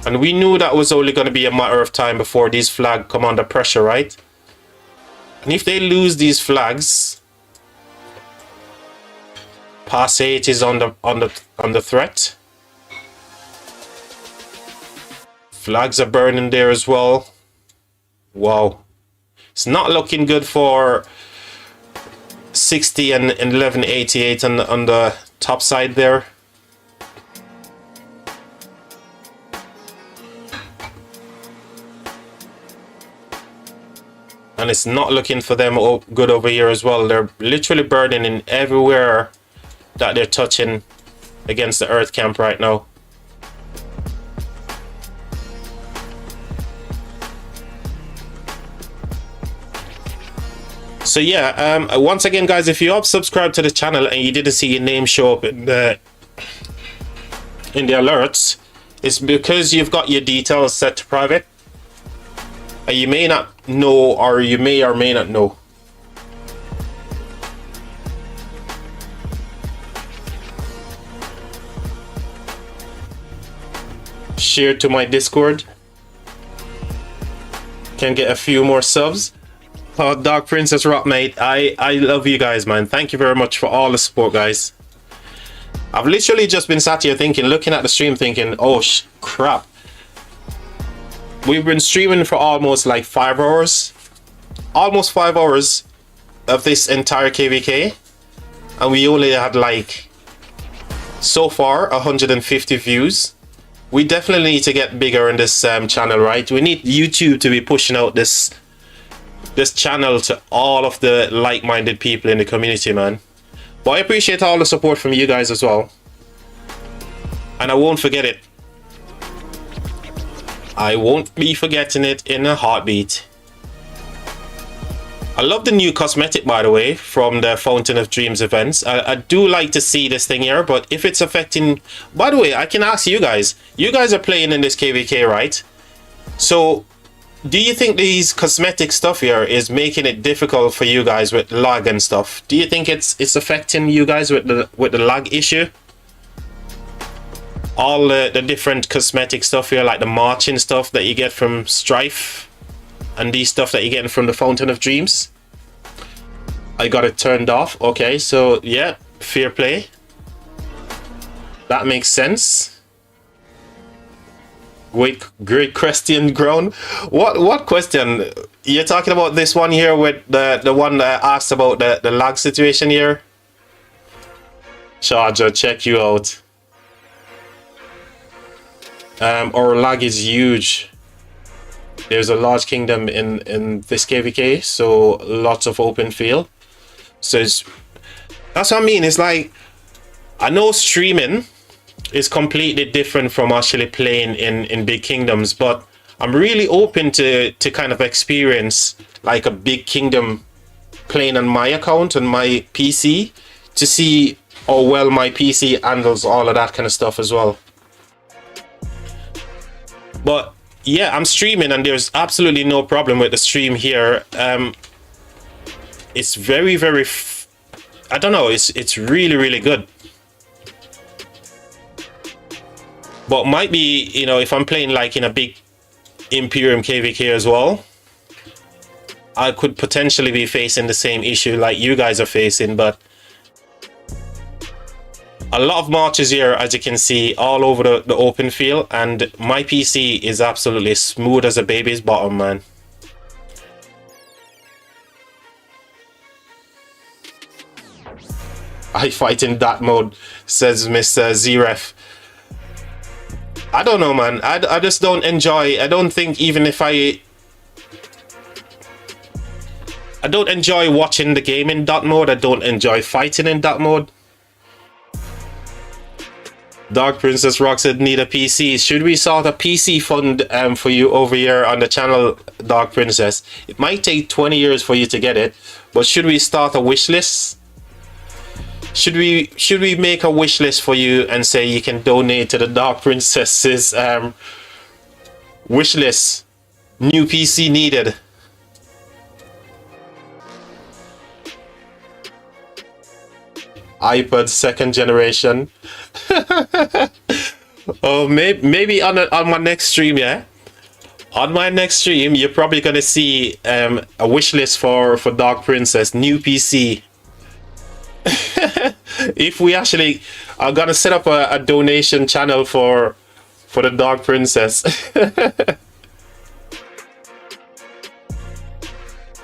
[SPEAKER 1] And we knew that was only going to be a matter of time before these flags come under pressure, right? And if they lose these flags, pass 8 is on the threat. Flags are burning there as well. Wow. It's not looking good for 60 and 1188 on the top side there. And it's not looking for them good over here as well. They're literally burning in everywhere that they're touching against the earth camp right now. So yeah, once again, guys, if you have subscribed to the channel and you didn't see your name show up in the alerts, it's because you've got your details set to private. And you may not know, or you may or may not know. Share to my Discord. Can get a few more subs. Oh, Dark Princess Rock, mate. I love you guys, man. Thank you very much for all the support, guys. I've literally just been sat here thinking, looking at the stream thinking, oh crap. We've been streaming for almost like 5 hours. Almost 5 hours of this entire KVK. And we only had like, so far, 150 views. We definitely need to get bigger in this channel, right? We need YouTube to be pushing out this channel to all of the like-minded people in the community, man. But I appreciate all the support from you guys as well. And I won't forget it. I won't be forgetting it in a heartbeat. I love the new cosmetic, by the way, from the Fountain of Dreams events. I do like to see this thing here, but if it's affecting... By the way, I can ask you guys. You guys are playing in this KVK, right? So, do you think these cosmetic stuff here is making it difficult for you guys with lag and stuff? Do you think it's affecting you guys with the lag issue? All the different cosmetic stuff here, like the marching stuff that you get from Strife, and these stuff that you're getting from the Fountain of Dreams. I got it turned off. Okay, so yeah, fair play. That makes sense. Great question, Grown. What question? You're talking about this one here with the one that asked about the lag situation here? Charger, check you out. Our lag is huge. There's a large kingdom in this KVK, so lots of open field. So that's what I mean. It's like, I know streaming is completely different from actually playing in big kingdoms, but I'm really open to kind of experience like a big kingdom playing on my account on my PC to see how well my PC handles all of that kind of stuff as well. But yeah, I'm streaming and there's absolutely no problem with the stream here. It's very, very, I don't know, it's really, really good. But might be, you know, if I'm playing like in a big Imperium KVK as well, I could potentially be facing the same issue like you guys are facing. But a lot of matches here, as you can see, all over the open field, and my PC is absolutely smooth as a baby's bottom, man. I fight in that mode, says Mr. Zref. I don't know, man. I just don't enjoy. I don't think even if I don't enjoy watching the game in that mode. I don't enjoy fighting in that mode. Dark Princess Rock said need a PC. Should we sort a PC fund for you over here on the channel, Dark Princess? It might take 20 years for you to get it, but should we start a wish list? Should we make a wish list for you and say you can donate to the Dark Princess's wish list? New PC needed. iPad 2nd generation. Oh, maybe on my next stream, yeah. On my next stream, you're probably gonna see a wish list for Dark Princess new PC. If we actually are gonna set up a donation channel for the Dark Princess.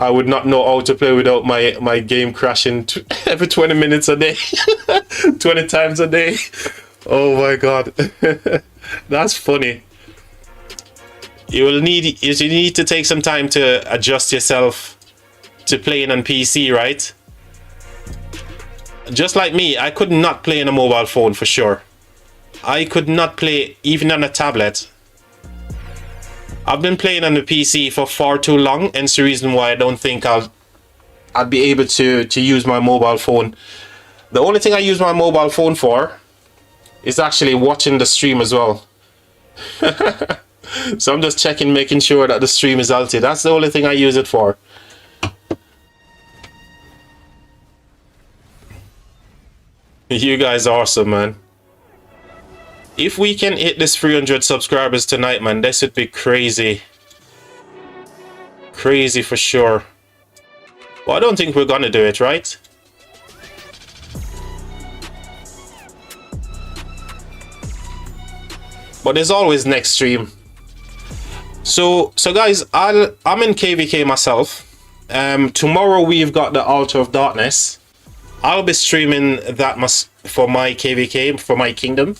[SPEAKER 1] I would not know how to play without my game crashing every 20 minutes a day. 20 times a day. Oh my god. That's funny. You need to take some time to adjust yourself to playing on PC, right? Just like me, I could not play on a mobile phone for sure. I could not play even on a tablet. I've been playing on the PC for far too long, and it's the reason why I don't think I'll be able to use my mobile phone. The only thing I use my mobile phone for is actually watching the stream as well. So I'm just checking, making sure that the stream is healthy. That's the only thing I use it for. You guys are awesome, man. If we can hit this 300 subscribers tonight, man, this would be crazy. Crazy for sure. Well, I don't think we're gonna do it, right? But there's always next stream. So guys, I'm in KVK myself. Tomorrow we've got the Altar of Darkness. I'll be streaming that for my KVK, for my kingdom.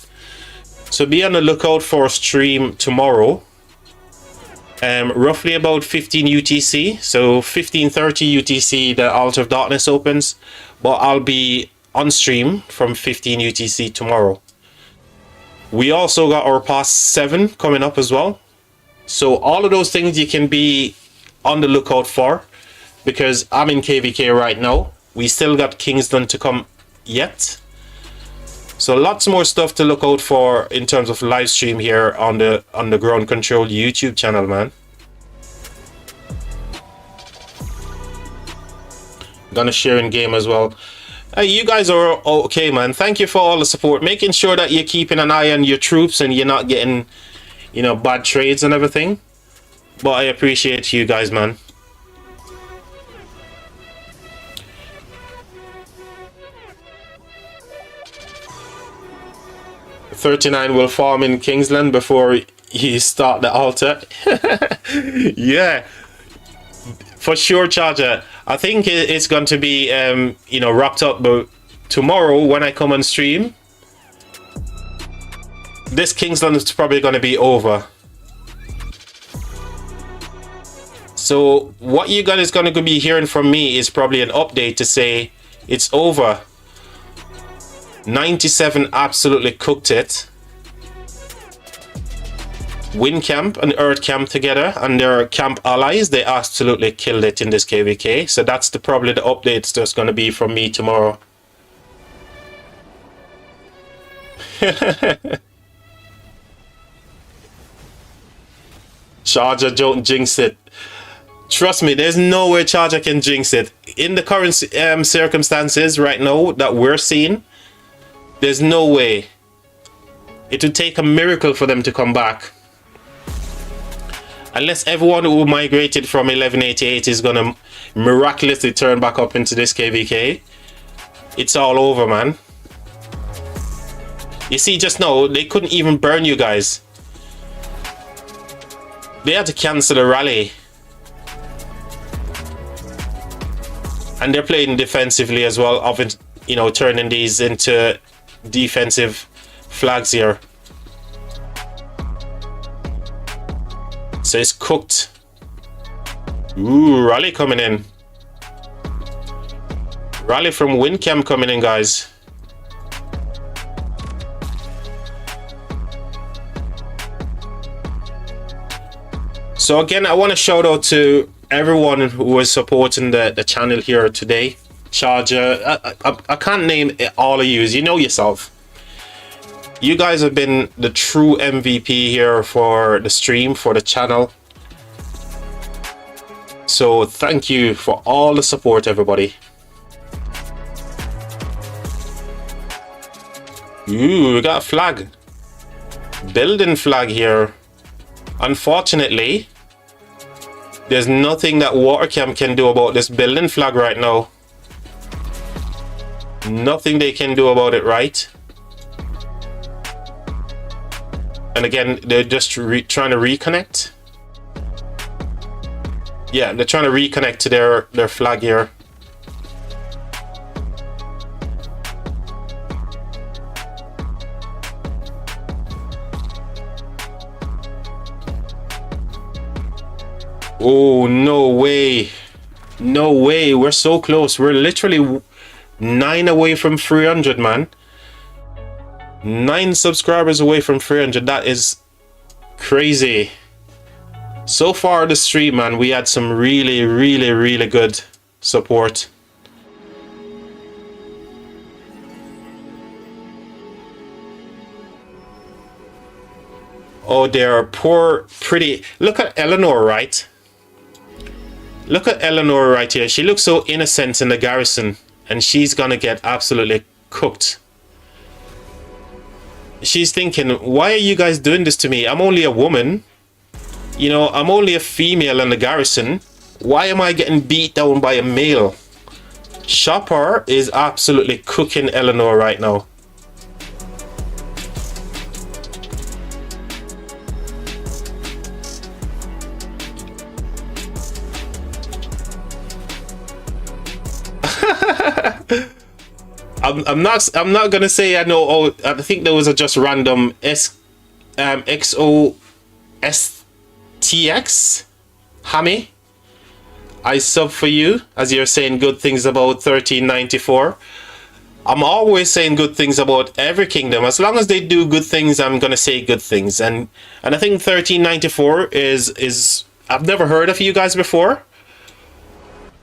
[SPEAKER 1] So be on the lookout for a stream tomorrow. Roughly about 15 UTC. So 15:30 UTC, the Altar of Darkness opens. But I'll be on stream from 15 UTC tomorrow. We also got our past 7 coming up as well. So all of those things you can be on the lookout for, because I'm in KVK right now. We still got Kingston to come yet. So lots more stuff to look out for in terms of live stream here on the Ground Control YouTube channel, man. Gonna share in game as well. Hey, you guys are okay, man. Thank you for all the support. Making sure that you're keeping an eye on your troops and you're not getting, you know, bad trades and everything. But I appreciate you guys, man. $39 will farm in Kingsland before you start the altar. Yeah, for sure, Charger. I think it's going to be, you know, wrapped up. But tomorrow when I come on stream, this Kingsland is probably going to be over. So what you guys is going to be hearing from me is probably an update to say it's over. 97 absolutely cooked it. Wind Camp and Earth Camp together and their camp allies, they absolutely killed it in this KVK. So that's probably the updates that's going to be from me tomorrow. Charger, don't jinx it. Trust me, there's no way Charger can jinx it. In the current circumstances right now that we're seeing, there's no way. It would take a miracle for them to come back. Unless everyone who migrated from 1188 is gonna miraculously turn back up into this KVK, it's all over, man. You see, just now, they couldn't even burn you guys. They had to cancel the rally. And they're playing defensively as well, of it, you know, turning these into defensive flags here. So it's cooked. Ooh, rally coming in. Rally from Windcam coming in, guys. So again, I want to shout out to everyone who was supporting the channel here today. Charger, I can't name all of you know yourself. You guys have been the true MVP here for the stream, for the channel. So thank you for all the support, everybody. Ooh, we got a flag. Building flag here. Unfortunately, there's nothing that Watercam can do about this building flag right now. Nothing they can do about it, right? And again, they're just trying to reconnect. Yeah, they're trying to reconnect to their flag here. Oh, no way. No way. We're so close. We're literally 9 away from 300, man. 9 subscribers away from 300. That is crazy. So far this stream, man, we had some really good support. Oh, they're poor, pretty. Look at Eleanor, right? Look at Eleanor right here. She looks so innocent in the garrison, and she's gonna get absolutely cooked. She's thinking, why are you guys doing this to me? I'm only a woman. You know, I'm only a female in the garrison. Why am I getting beat down by a male? Chopper is absolutely cooking Eleanor right now. I'm not gonna say I know. Oh, I think there was a just random XOSTX Hammy. I sub for you as you're saying good things about 1394. I'm always saying good things about every kingdom. As long as they do good things, I'm gonna say good things. And I think 1394 is I've never heard of you guys before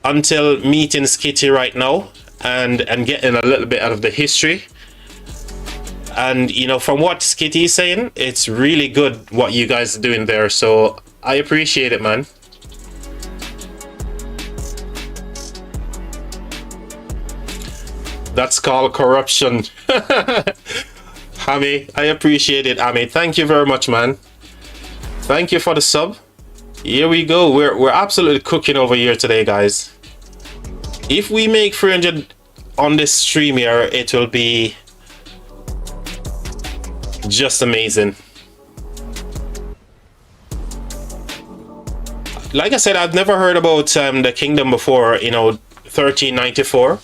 [SPEAKER 1] until meeting Skitty right now. And getting a little bit out of the history, and you know, from what Skitty is saying, it's really good what you guys are doing there, so I appreciate it, man. That's called corruption. Ami, I appreciate it, Ami. Thank you very much, man. Thank you for the sub. Here we go. We're absolutely cooking over here today, guys. If we make 300 on this stream here, it will be just amazing. Like I said, I've never heard about the kingdom before, you know, 1394.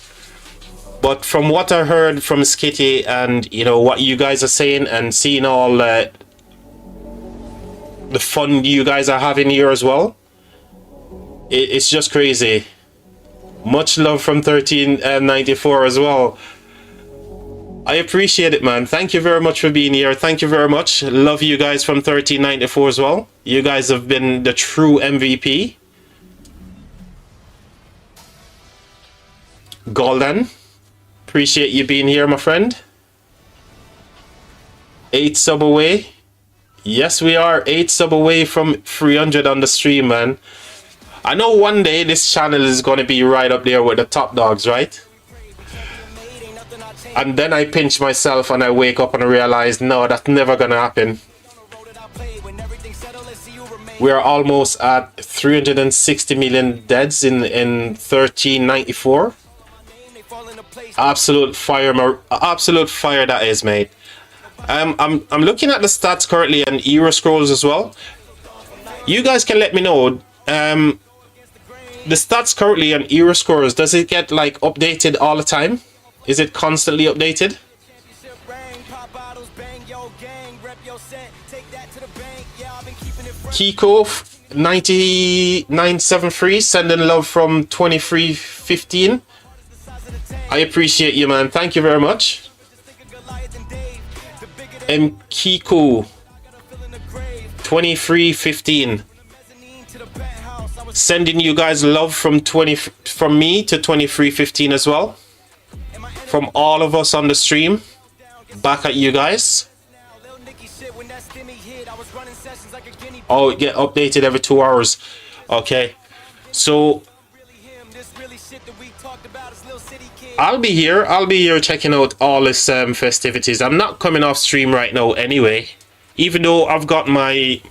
[SPEAKER 1] But from what I heard from Skitty and, you know, what you guys are saying and seeing all the fun you guys are having here as well, it's just crazy. Much love from 1394 as well. I appreciate it, man. Thank you very much for being here. Thank you very much. Love you guys from 1394 as well. You guys have been the true MVP. Golden, appreciate you being here, my friend. 8 sub away. Yes, we are 8 sub away from 300 on the stream, man. I know one day this channel is going to be right up there with the top dogs, right? And then I pinch myself and I wake up and I realize, no, that's never gonna happen. We are almost at 360 million deads in 1394. Absolute fire that is, mate. I'm looking at the stats currently and Euro Scrolls as well. You guys can let me know. The stats currently on Euro Scrolls, does it get like updated all the time? Is it constantly updated? Kiko 9973 sending love from 2315. I appreciate you, man. Thank you very much. And Kiko 2315 sending you guys love from me to 2315 as well. From all of us on the stream, back at you guys. Oh, get updated every 2 hours. Okay, so I'll be here checking out all this festivities. I'm not coming off stream right now anyway, even though I've got my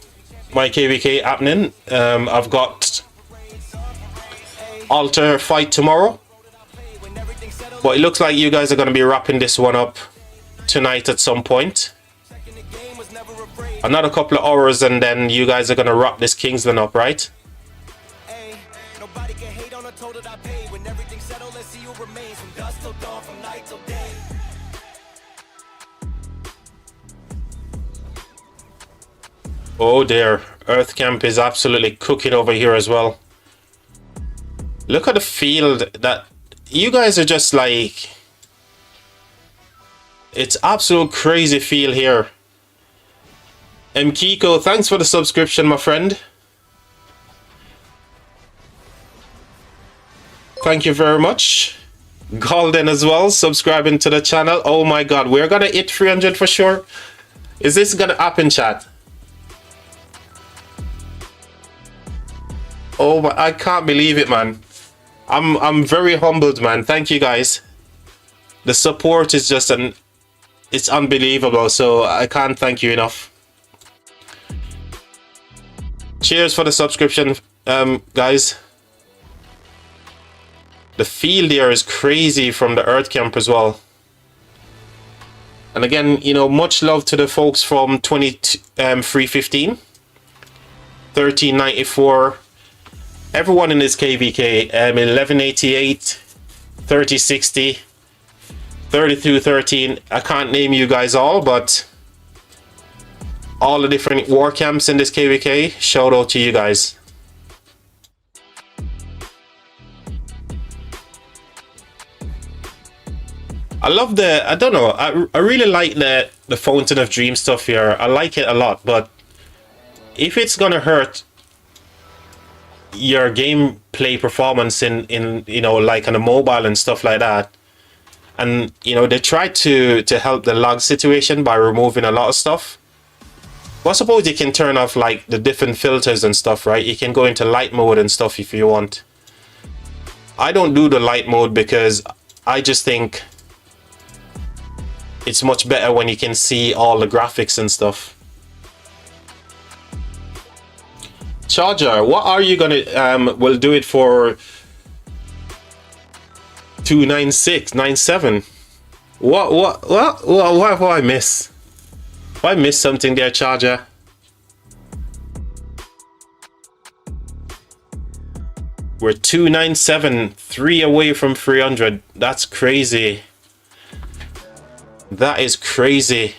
[SPEAKER 1] KVK happening. I've got altar fight tomorrow, but it looks like you guys are going to be wrapping this one up tonight at some point. Another couple of hours and then you guys are going to wrap this Kingsland up, right? Oh dear, Earth Camp is absolutely cooking over here as well. Look at the field that you guys are just like, it's absolute crazy feel here. Kiko, thanks for the subscription, my friend. Thank you very much. Golden as well, subscribing to the channel. Oh my god, we're gonna hit 300 for sure. Is this gonna happen, chat? Oh my, I can't believe it, man. I'm very humbled, man. Thank you guys. The support is just it's unbelievable, so I can't thank you enough. Cheers for the subscription, guys. The field here is crazy from the Earth Camp as well. And again, you know, much love to the folks from 2315, 1394, everyone in this KVK, 1188, 3060, 3213. I can't name you guys all, but all the different war camps in this KVK, shout out to you guys. I love I don't know, I really like the Fountain of Dreams stuff here. I like it a lot, but if it's gonna hurt your gameplay performance in you know, like on a mobile and stuff like that, and you know, they tried to help the lag situation by removing a lot of stuff. Well, suppose you can turn off like the different filters and stuff, right? You can go into light mode and stuff if you want. I don't do the light mode because I just think it's much better when you can see all the graphics and stuff. Charger, what are you gonna we'll do it for 29697. What have I miss? I missed something there, Charger. We're 297, 3 away from 300. That's crazy. That is crazy.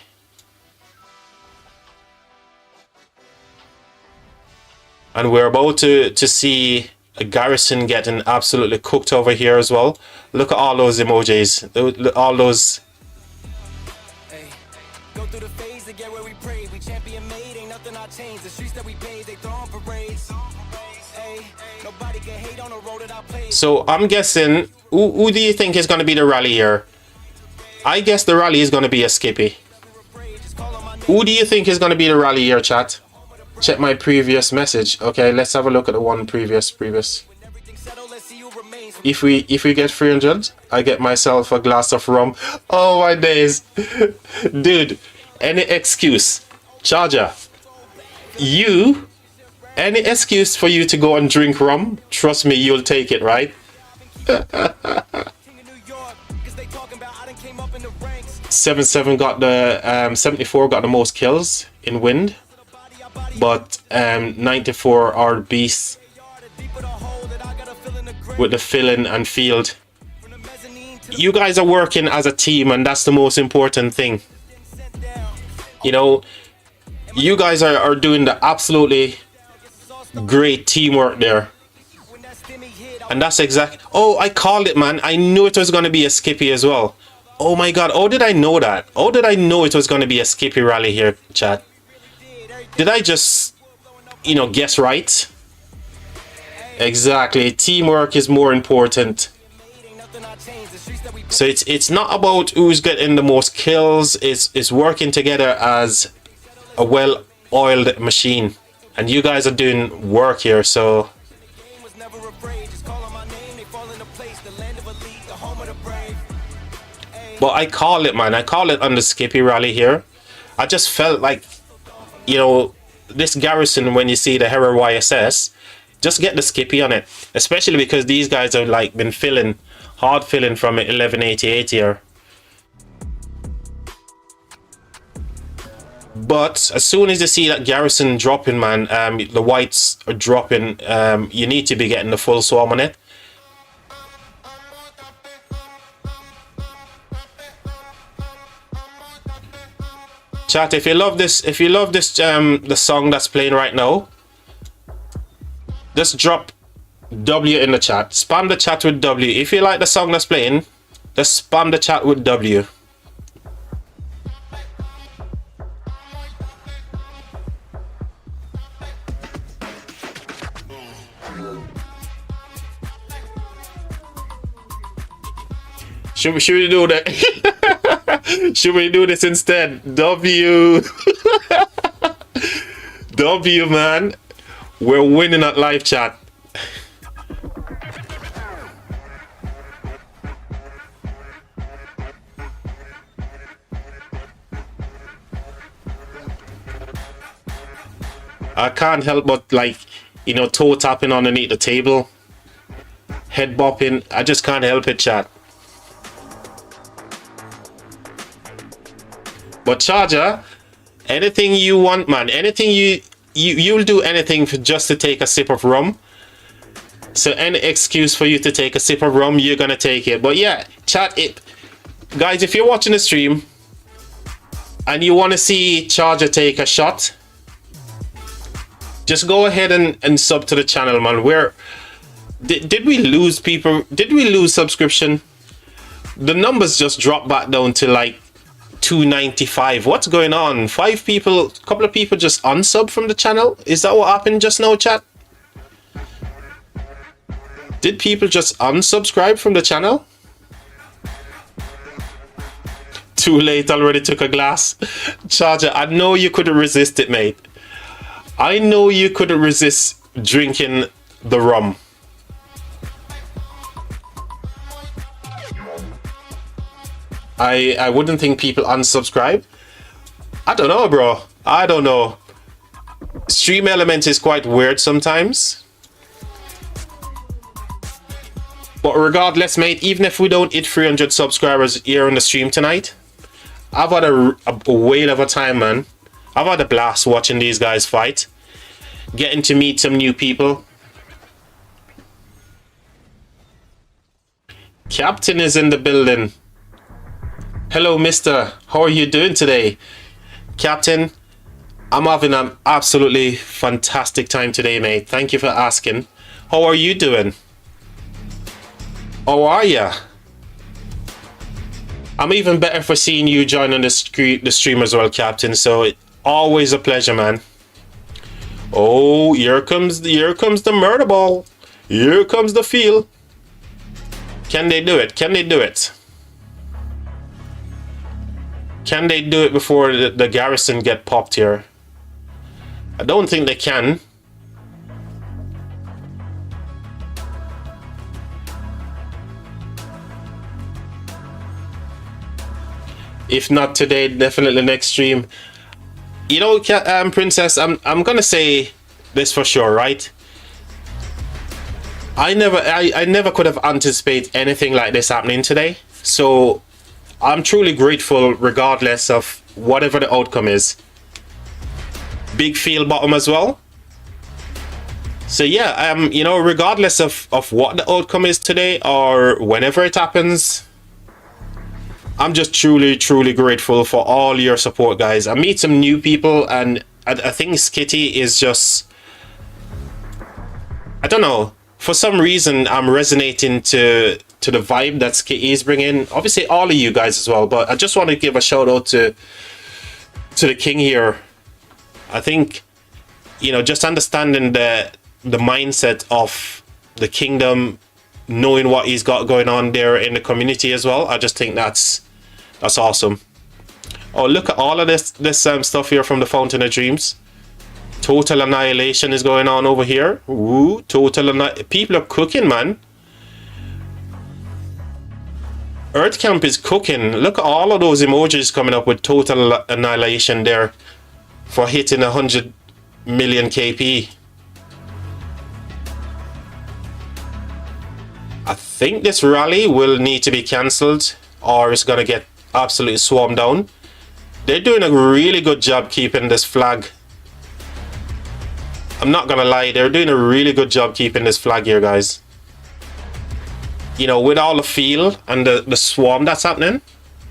[SPEAKER 1] And we're about to see a Garrison getting absolutely cooked over here as well. Look at all those emojis. All those. So I'm guessing, who do you think is going to be the rally here? I guess the rally is going to be a Skippy. Who do you think is going to be the rally here, chat? Check my previous message. Okay, let's have a look at the one previous. if we get 300, I get myself a glass of rum. Oh my days. Dude, any excuse. Charger, you, any excuse for you to go and drink rum, trust me, you'll take it, right? 77 got the 74 got the most kills in wind, but 94 are beasts with the filling and field. You guys are working as a team, and that's the most important thing. You know, you guys are doing the absolutely great teamwork there. And that's exactly... Oh, I called it, man. I knew it was going to be a Skippy as well. Oh my god, how did I know that? How did I know it was going to be a Skippy rally here, chat? Did I just, you know, guess right? Exactly. Teamwork is more important. So it's not about who's getting the most kills. It's working together as a well-oiled machine. And you guys are doing work here, so... But I call it, man. I call it on the Skippy rally here. I just felt like, you know, this garrison, when you see the Hera YSS, just get the Skippy on it. Especially because these guys have like been filling, hard filling from 1188 here. But as soon as you see that garrison dropping, man, the whites are dropping, you need to be getting the full swarm on it. Chat, if you love this, the song that's playing right now, just drop W in the chat. Spam the chat with W. If you like the song that's playing, just spam the chat with W. Should we do that? Should we do this instead? W. W, man. We're winning at live chat. I can't help but, like, you know, toe tapping underneath the table, head bopping. I just can't help it, chat. But Charger, anything you want, man. Anything you'll do anything for just to take a sip of rum. So any excuse for you to take a sip of rum, you're gonna take it. But yeah, chat it, guys. If you're watching the stream and you want to see Charger take a shot, just go ahead and sub to the channel, man. Where did we lose people? Did we lose subscription? The numbers just dropped back down to like 295. What's going on? 5 people, a couple of people just unsub from the channel. Is that what happened just now, chat? Did people just unsubscribe from the channel? Too late, already took a glass. Charger, I know you couldn't resist it, mate. I know you couldn't resist drinking the rum. I wouldn't think people unsubscribe. I don't know, bro. I don't know. Stream element is quite weird sometimes. But regardless, mate, even if we don't hit 300 subscribers here on the stream tonight, I've had a whale of a time, man. I've had a blast watching these guys fight. Getting to meet some new people. Captain is in the building. Hello, mister. How are you doing today? Captain, I'm having an absolutely fantastic time today, mate. Thank you for asking. How are you doing? How are ya? I'm even better for seeing you joining the stream as well, Captain. So always a pleasure, man. Oh, here comes the murder ball. Here comes the field. Can they do it? Can they do it? Can they do it before the garrison get popped here? I don't think they can. If not today, definitely next stream. You know, Princess, I'm gonna say this for sure, right? I never could have anticipated anything like this happening today. So I'm truly grateful regardless of whatever the outcome is. Big feel bottom as well. So yeah, you know, regardless of what the outcome is today or whenever it happens, I'm just truly grateful for all your support, guys. I meet some new people, and I think Skitty is just, I don't know, for some reason I'm resonating to the vibe that Skitty is bringing. Obviously all of you guys as well, but I just want to give a shout out to the king here. I think, you know, just understanding the mindset of the kingdom, knowing what he's got going on there in the community as well. I just think that's awesome. Oh, look at all of this stuff here from the Fountain of Dreams. Total annihilation is going on over here. Ooh, people are cooking, man. Earth Camp is cooking. Look at all of those emojis coming up with total annihilation there for hitting 100 million KP. I think this rally will need to be cancelled, or it's gonna get absolutely swarmed down. They're doing a really good job keeping this flag. I'm not gonna lie, they're doing a really good job keeping this flag here, guys. You know, with all the feel and the swarm that's happening,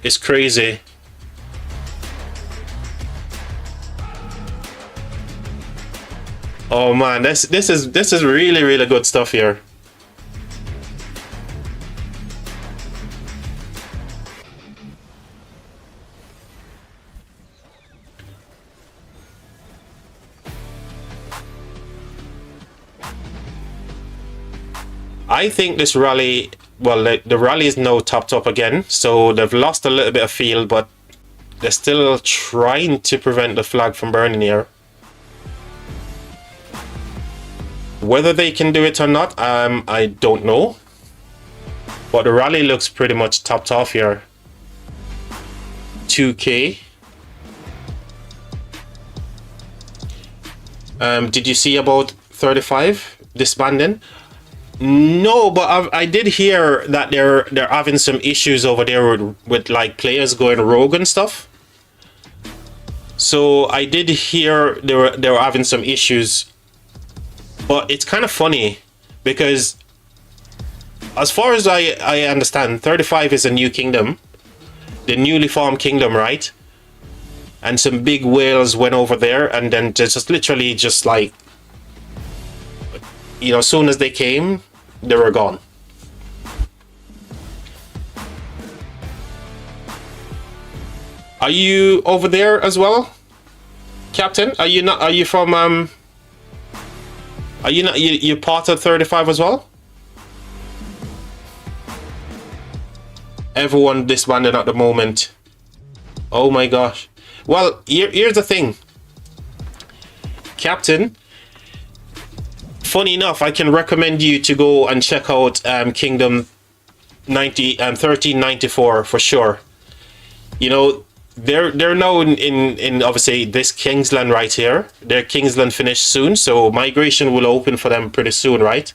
[SPEAKER 1] it's crazy. Oh man, this is really good stuff here. I think this rally, well, the rally is now topped up again, so they've lost a little bit of field, but they're still trying to prevent the flag from burning here. Whether they can do it or not, I don't know. But the rally looks pretty much topped off here. 2K. Did you see about 35 disbanding? No, but I did hear that they're having some issues over there with like players going rogue and stuff. So I did hear they were having some issues, but it's kind of funny because as far as I understand, 35 is a new kingdom, the newly formed kingdom, right? And some big whales went over there, and then just literally just like, you know, as soon as they came, they were gone. Are you over there as well, Captain? Are you not? Are you from? Are you not? You're part of 35 as well? Everyone disbanded at the moment. Oh my gosh. Well, here's the thing, Captain. Funny enough, I can recommend you to go and check out Kingdom 1394 for sure. You know, they're now in obviously this Kingsland right here. Their Kingsland finished soon, so migration will open for them pretty soon, right?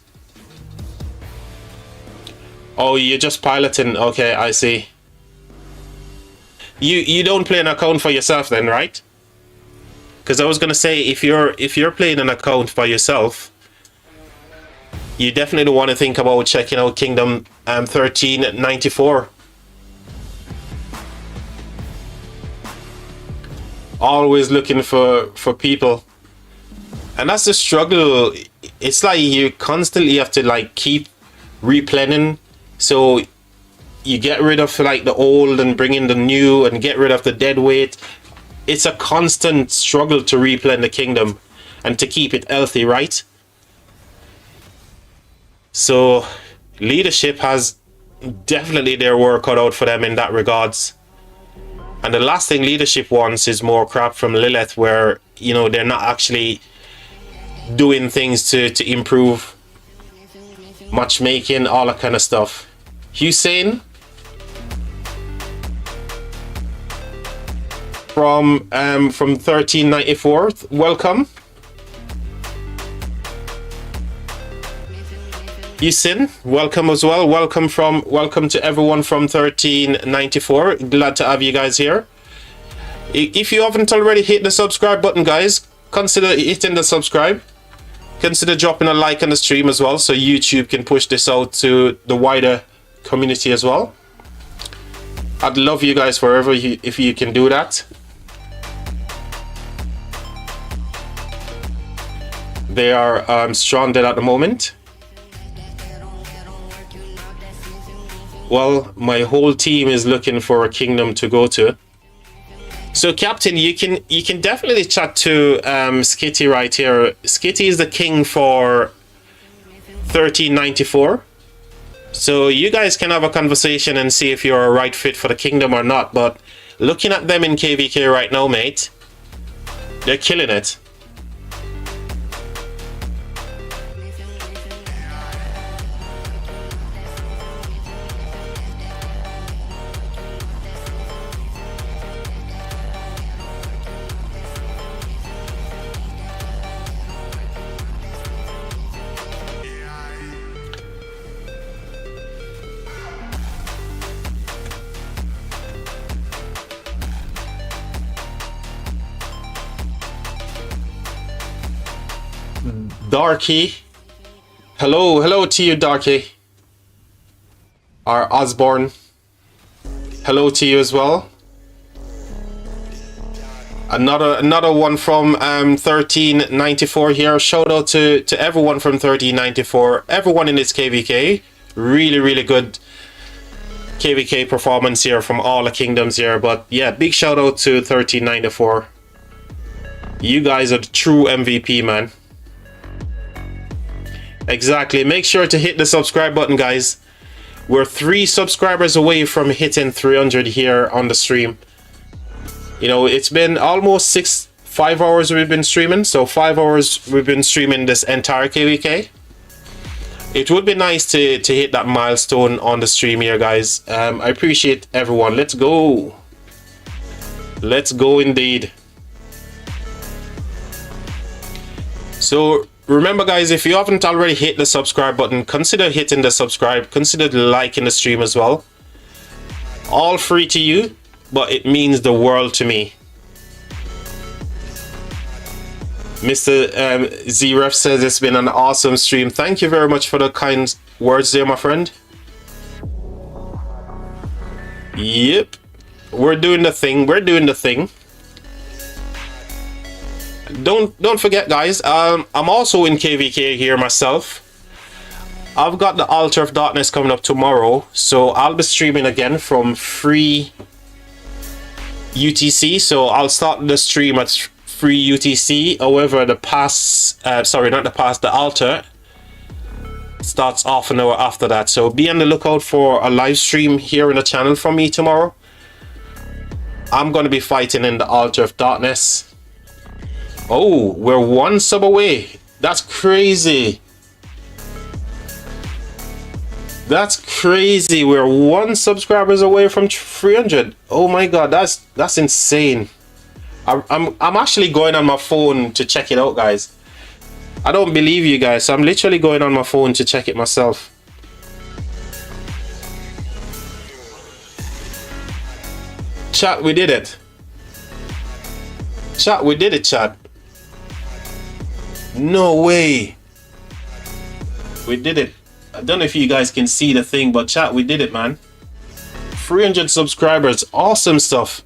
[SPEAKER 1] Oh, you're just piloting. Okay, I see. You don't play an account for yourself then, right? Because I was gonna say, if you're playing an account for yourself, you definitely want to think about checking out Kingdom 1394. Always looking for people, and that's the struggle. It's like you constantly have to like keep replenishing, so you get rid of like the old and bring in the new and get rid of the dead weight. It's a constant struggle to replenish the kingdom and to keep it healthy, right? So leadership has definitely their work cut out for them in that regards. And the last thing leadership wants is more crap from Lilith, where, you know, they're not actually doing things to improve matchmaking, all that kind of stuff. Hussein, from 1394. Welcome. Yisin, welcome as well. Welcome to everyone from 1394. Glad to have you guys here. If you haven't already hit the subscribe button, guys, consider hitting the subscribe. Consider dropping a like on the stream as well, so YouTube can push this out to the wider community as well. I'd love you guys forever if you can do that. They are stranded at the moment. Well, my whole team is looking for a kingdom to go to. So, Captain, you can definitely chat to Skitty right here. Skitty is the king for 1394. So you guys can have a conversation and see if you're a right fit for the kingdom or not. But looking at them in KVK right now, mate, they're killing it. Darky, hello to you, Darky. Our Osborne, hello to you as well. Another one from 1394 here. Shout out to everyone from 1394. Everyone in this KVK. Really good KVK performance here from all the kingdoms here. But yeah, big shout out to 1394. You guys are the true MVP, man. Exactly. Make sure to hit the subscribe button, guys. We're 3 subscribers away from hitting 300 here on the stream. You know, it's been almost 5 hours we've been streaming. So 5 hours we've been streaming this entire KVK. It would be nice to hit that milestone on the stream here, guys. I appreciate everyone. Let's go. Let's go indeed. So remember, guys, if you haven't already hit the subscribe button, consider hitting the subscribe. Consider liking the stream as well. All free to you, but it means the world to me. Mr. Zref says it's been an awesome stream. Thank you very much for the kind words there, my friend. Yep. We're doing the thing. We're doing the thing. Don't forget, guys, I'm also in KVK here myself. I've got the Altar of Darkness coming up tomorrow, so I'll be streaming again from free UTC. So I'll start the stream at free UTC. However, the altar starts half an hour after that. So be on the lookout for a live stream here in the channel from me tomorrow. I'm going to be fighting in the Altar of Darkness. Oh, we're 1 sub away. That's crazy. That's crazy. We're 1 subscribers away from 300. Oh my god, that's insane. I'm actually going on my phone to check it out, guys. I don't believe you guys, so I'm literally going on my phone to check it myself. Chat, we did it. Chat, we did it, chat. No way. We did it. I don't know if you guys can see the thing, but chat, we did it, man. 300 subscribers. Awesome stuff.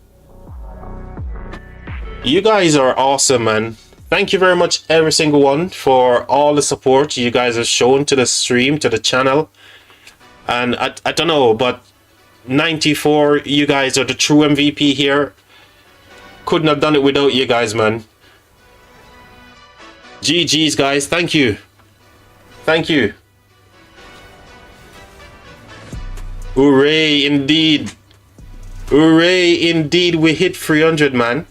[SPEAKER 1] You guys are awesome, man. Thank you very much, every single one, for all the support you guys have shown to the stream, to the channel. And I don't know, but 94, you guys are the true MVP here. Couldn't have done it without you guys, man. GG's, guys. Thank you. Thank you. Hooray, indeed. Hooray, indeed. We hit 300, man.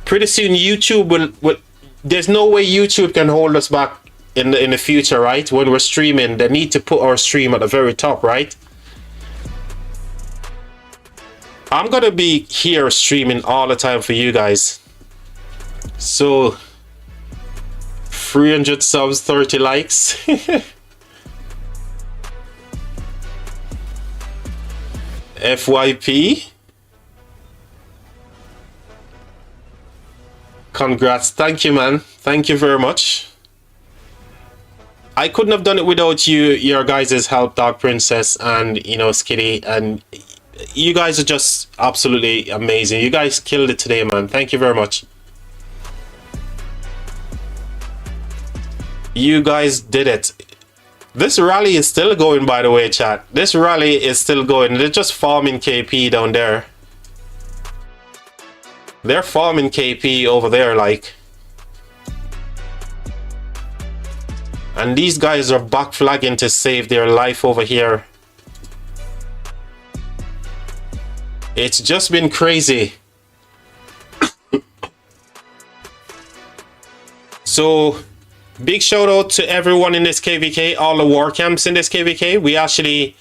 [SPEAKER 1] Pretty soon, YouTube will there's no way YouTube can hold us back in the future, right? When we're streaming, they need to put our stream at the very top, right? I'm gonna be here streaming all the time for you guys. So 300 subs, 30 likes. FYP. Congrats. Thank you, man. Thank you very much. I couldn't have done it without you, your guys' help, Dark Princess and, you know, Skitty. And you guys are just absolutely amazing. You guys killed it today, man. Thank you very much. You guys did it. This rally is still going, by the way, chat. This rally is still going. They're just farming KP down there. They're farming KP over there, like. And these guys are back flagging to save their life over here. It's just been crazy. So, big shout out to everyone in this KVK, all the war camps in this KVK. We actually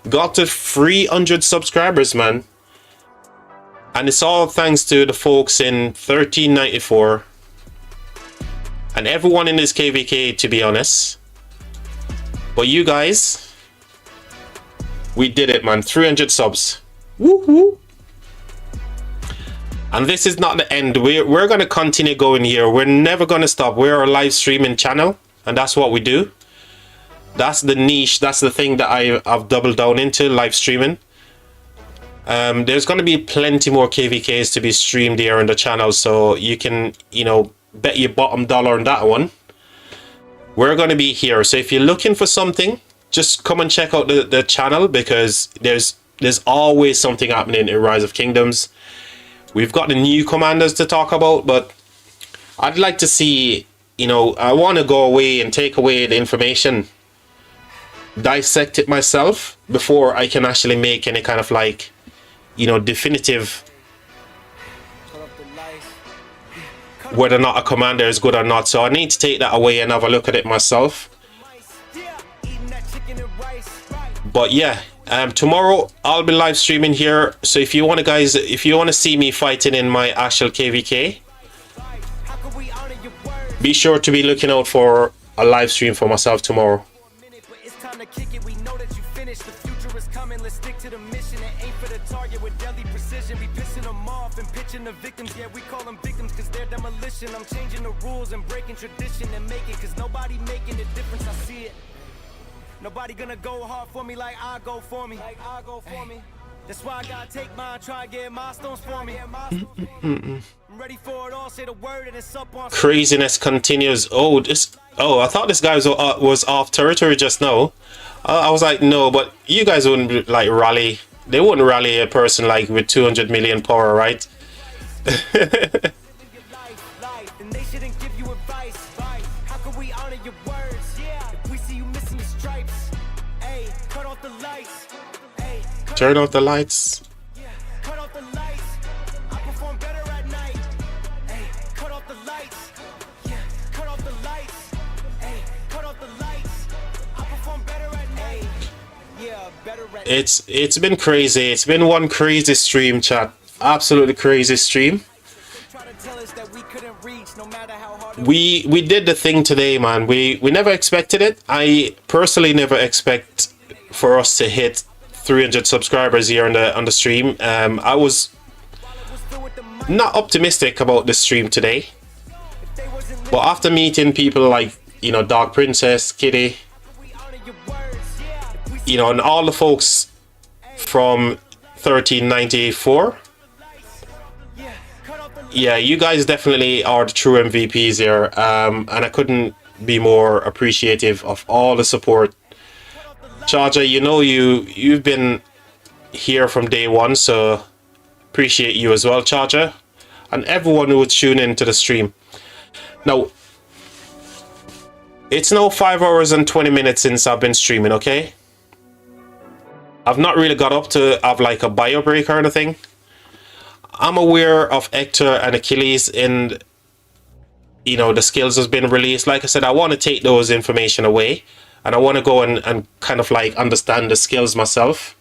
[SPEAKER 1] got to 300 subscribers, man. And it's all thanks to the folks in 1394. And everyone in this KVK, to be honest. But you guys, we did it, man. 300 subs. Woohoo! And this is not the end. We're going to continue going here. We're never going to stop. We're a live streaming channel. And that's what we do. That's the niche. That's the thing that I've doubled down into, live streaming. There's going to be plenty more KVKs to be streamed here on the channel. So you can, you know, bet your bottom dollar on that one. We're going to be here. So if you're looking for something, just come and check out the channel, because there's always something happening in Rise of Kingdoms. We've got the new commanders to talk about, but I'd like to see, you know, I want to go away and take away the information, dissect it myself before I can actually make any kind of, like, you know, definitive whether or not a commander is good or not. So I need to take that away and have a look at it myself. But yeah, tomorrow I'll be live streaming here. So if you want to, guys, if you want to see me fighting in my actual KVK, be sure to be looking out for a live stream for myself tomorrow. The victims, yeah, we call them victims because they're demolition. I'm changing the rules and breaking tradition and making, because nobody making the difference. I see it. Nobody gonna go hard for me like I go for me. That's why I gotta take mine, try to get milestones for me. I'm ready for it all, say the word and it's up on. Craziness continues. Oh, I thought this guy was off territory just now. I was like, no, but you guys wouldn't like rally. They wouldn't rally a person like with 200 million power, right? Turn off the lights. Cut off the lights. I perform better at night. Hey, cut off the lights. Yeah, cut off the lights. Hey, cut off the lights. I perform better at night. Yeah, better at night. It's been crazy. It's been one crazy stream, chat. Absolutely crazy stream. We did the thing today, man. We never expected it. I personally never expect for us to hit 300 subscribers here on the stream. I was not optimistic about the stream today, but after meeting people like, you know, Dark Princess, Kitty, you know, and all the folks from 1394, yeah, you guys definitely are the true MVPs here, and I couldn't be more appreciative of all the support. Charger, you know, you've been here from day one, so appreciate you as well, Charger, and everyone who would tune into the stream. Now, it's now 5 hours and 20 minutes since I've been streaming, okay? I've not really got up to have like a bio break or anything. I'm aware of Hector and Achilles in, you know, the skills has been released. Like I said, I want to take those information away, and I want to go and kind of like understand the skills myself.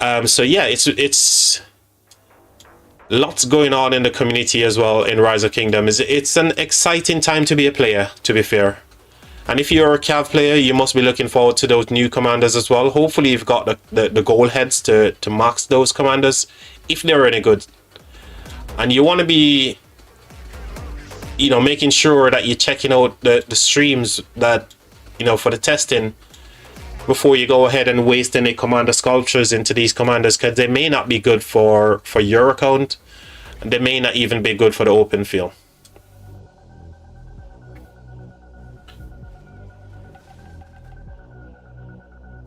[SPEAKER 1] So yeah, it's lots going on in the community as well in Rise of Kingdom. It's an exciting time to be a player, to be fair. And if you're a Cav player, you must be looking forward to those new commanders as well. Hopefully you've got the goal heads to max those commanders, if they're any good. And you want to be, you know, making sure that you're checking out the streams that, you know, for the testing before you go ahead and waste any commander sculptures into these commanders, because they may not be good for your account, and they may not even be good for the open field.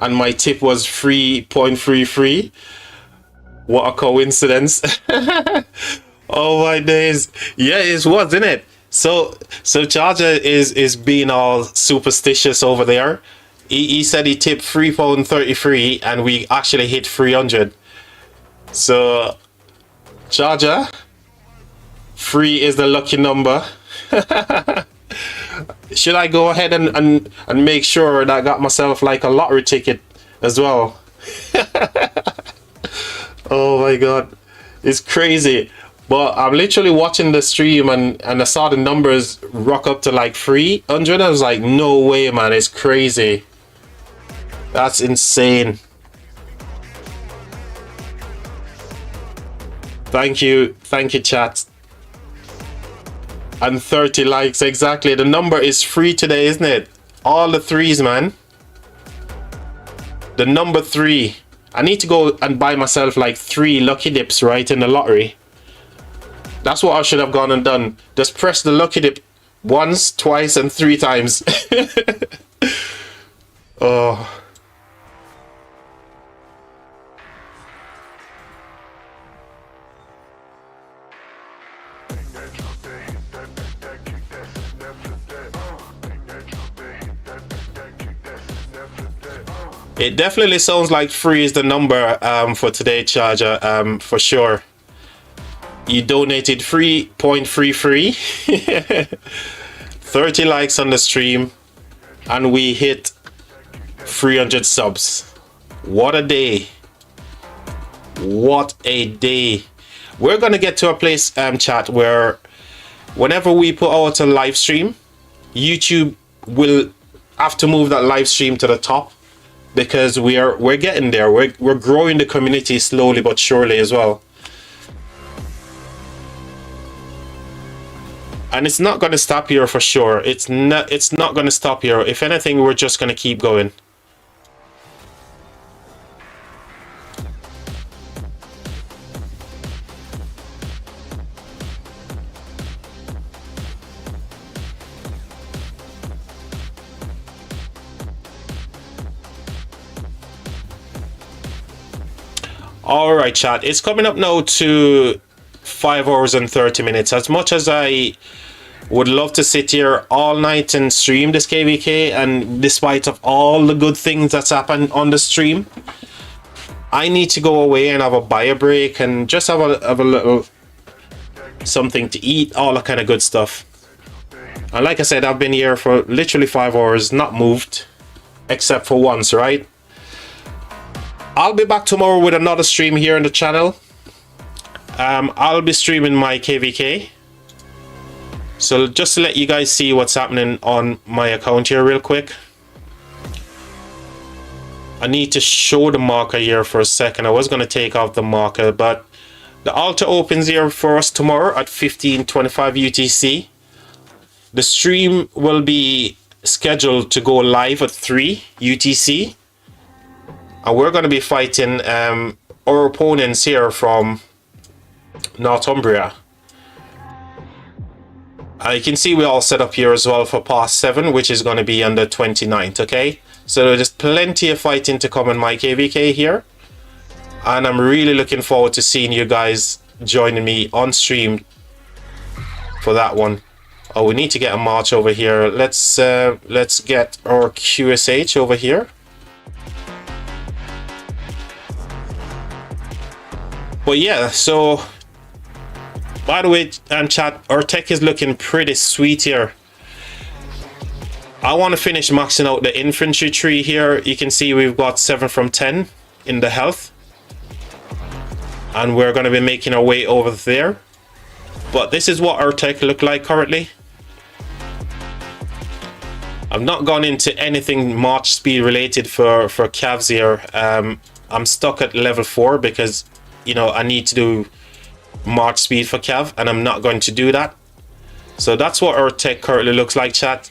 [SPEAKER 1] And my tip was 3.33. What a coincidence. Oh my days. Yeah, it was, isn't it? So Charger is being all superstitious over there. He said he tipped £3.33 and we actually hit 300. So Charger, 3 is the lucky number. Should I go ahead and make sure that I got myself like a lottery ticket as well? Oh my god, it's crazy. But I'm literally watching the stream and I saw the numbers rock up to like 300. I was like, no way, man, it's crazy. That's insane. Thank you, chat. And 30 likes, exactly. The number is 3 today, isn't it? All the 3s, man. The number 3. I need to go and buy myself like 3 lucky dips, right, in the lottery. That's what I should have gone and done. Just press the lucky dip once, twice, and 3 times. Oh. It definitely sounds like 3 is the number for today, Charger, for sure. You donated 3.33. 30 likes on the stream, and we hit 300 subs. What a day. What a day. We're gonna get to a place, chat, where whenever we put out a live stream, YouTube will have to move that live stream to the top, because we're getting there. We're growing the community slowly but surely as well. And it's not going to stop here for sure. It's not going to stop here. If anything, we're just going to keep going. All right, chat. It's coming up now to 5 hours and 30 minutes. As much as I would love to sit here all night and stream this KVK, and despite of all the good things that's happened on the stream, I need to go away and have a bio break and just have a little something to eat, all that kind of good stuff. And like I said, I've been here for literally 5 hours, not moved, except for once, right? I'll be back tomorrow with another stream here on the channel. I'll be streaming my KVK. So just to let you guys see what's happening on my account here real quick. I need to show the marker here for a second. I was going to take off the marker, but the altar opens here for us tomorrow at 15:25 UTC. The stream will be scheduled to go live at 3 UTC. And we're going to be fighting our opponents here from Northumbria. You can see we all set up here as well for past 7, which is going to be on the 29th, okay? So there's plenty of fighting to come in my KVK here. And I'm really looking forward to seeing you guys joining me on stream for that one. Oh, we need to get a march over here. Let's get our QSH over here. But yeah, so by the way, chat, our tech is looking pretty sweet here. I want to finish maxing out the infantry tree here. You can see we've got 7 from 10 in the health. and we're going to be making our way over there. But this is what our tech look like currently. I've not gone into anything March speed related for Cavs here. I'm stuck at level 4 because, you know, I need to do March speed for Cav, and I'm not going to do that. So that's what our tech currently looks like, chat.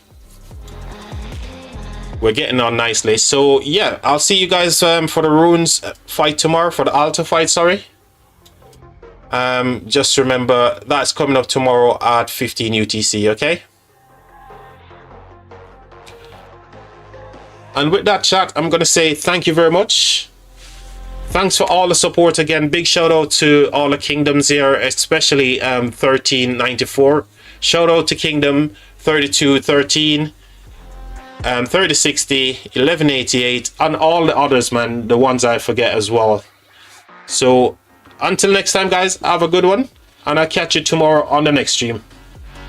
[SPEAKER 1] We're getting on nicely. So yeah, I'll see you guys for the runes fight tomorrow, for the altar fight, sorry. Just remember that's coming up tomorrow at 15 UTC, okay? And with that, chat, I'm gonna say thank you very much. Thanks for all the support again. Big shout out to all the kingdoms here, especially 1394. Shout out to Kingdom 3213, 3060, 1188, and all the others, man, the ones I forget as well. So until next time, guys, have a good one, and I'll catch you tomorrow on the next stream.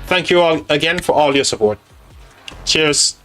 [SPEAKER 1] Thank you all again for all your support. Cheers.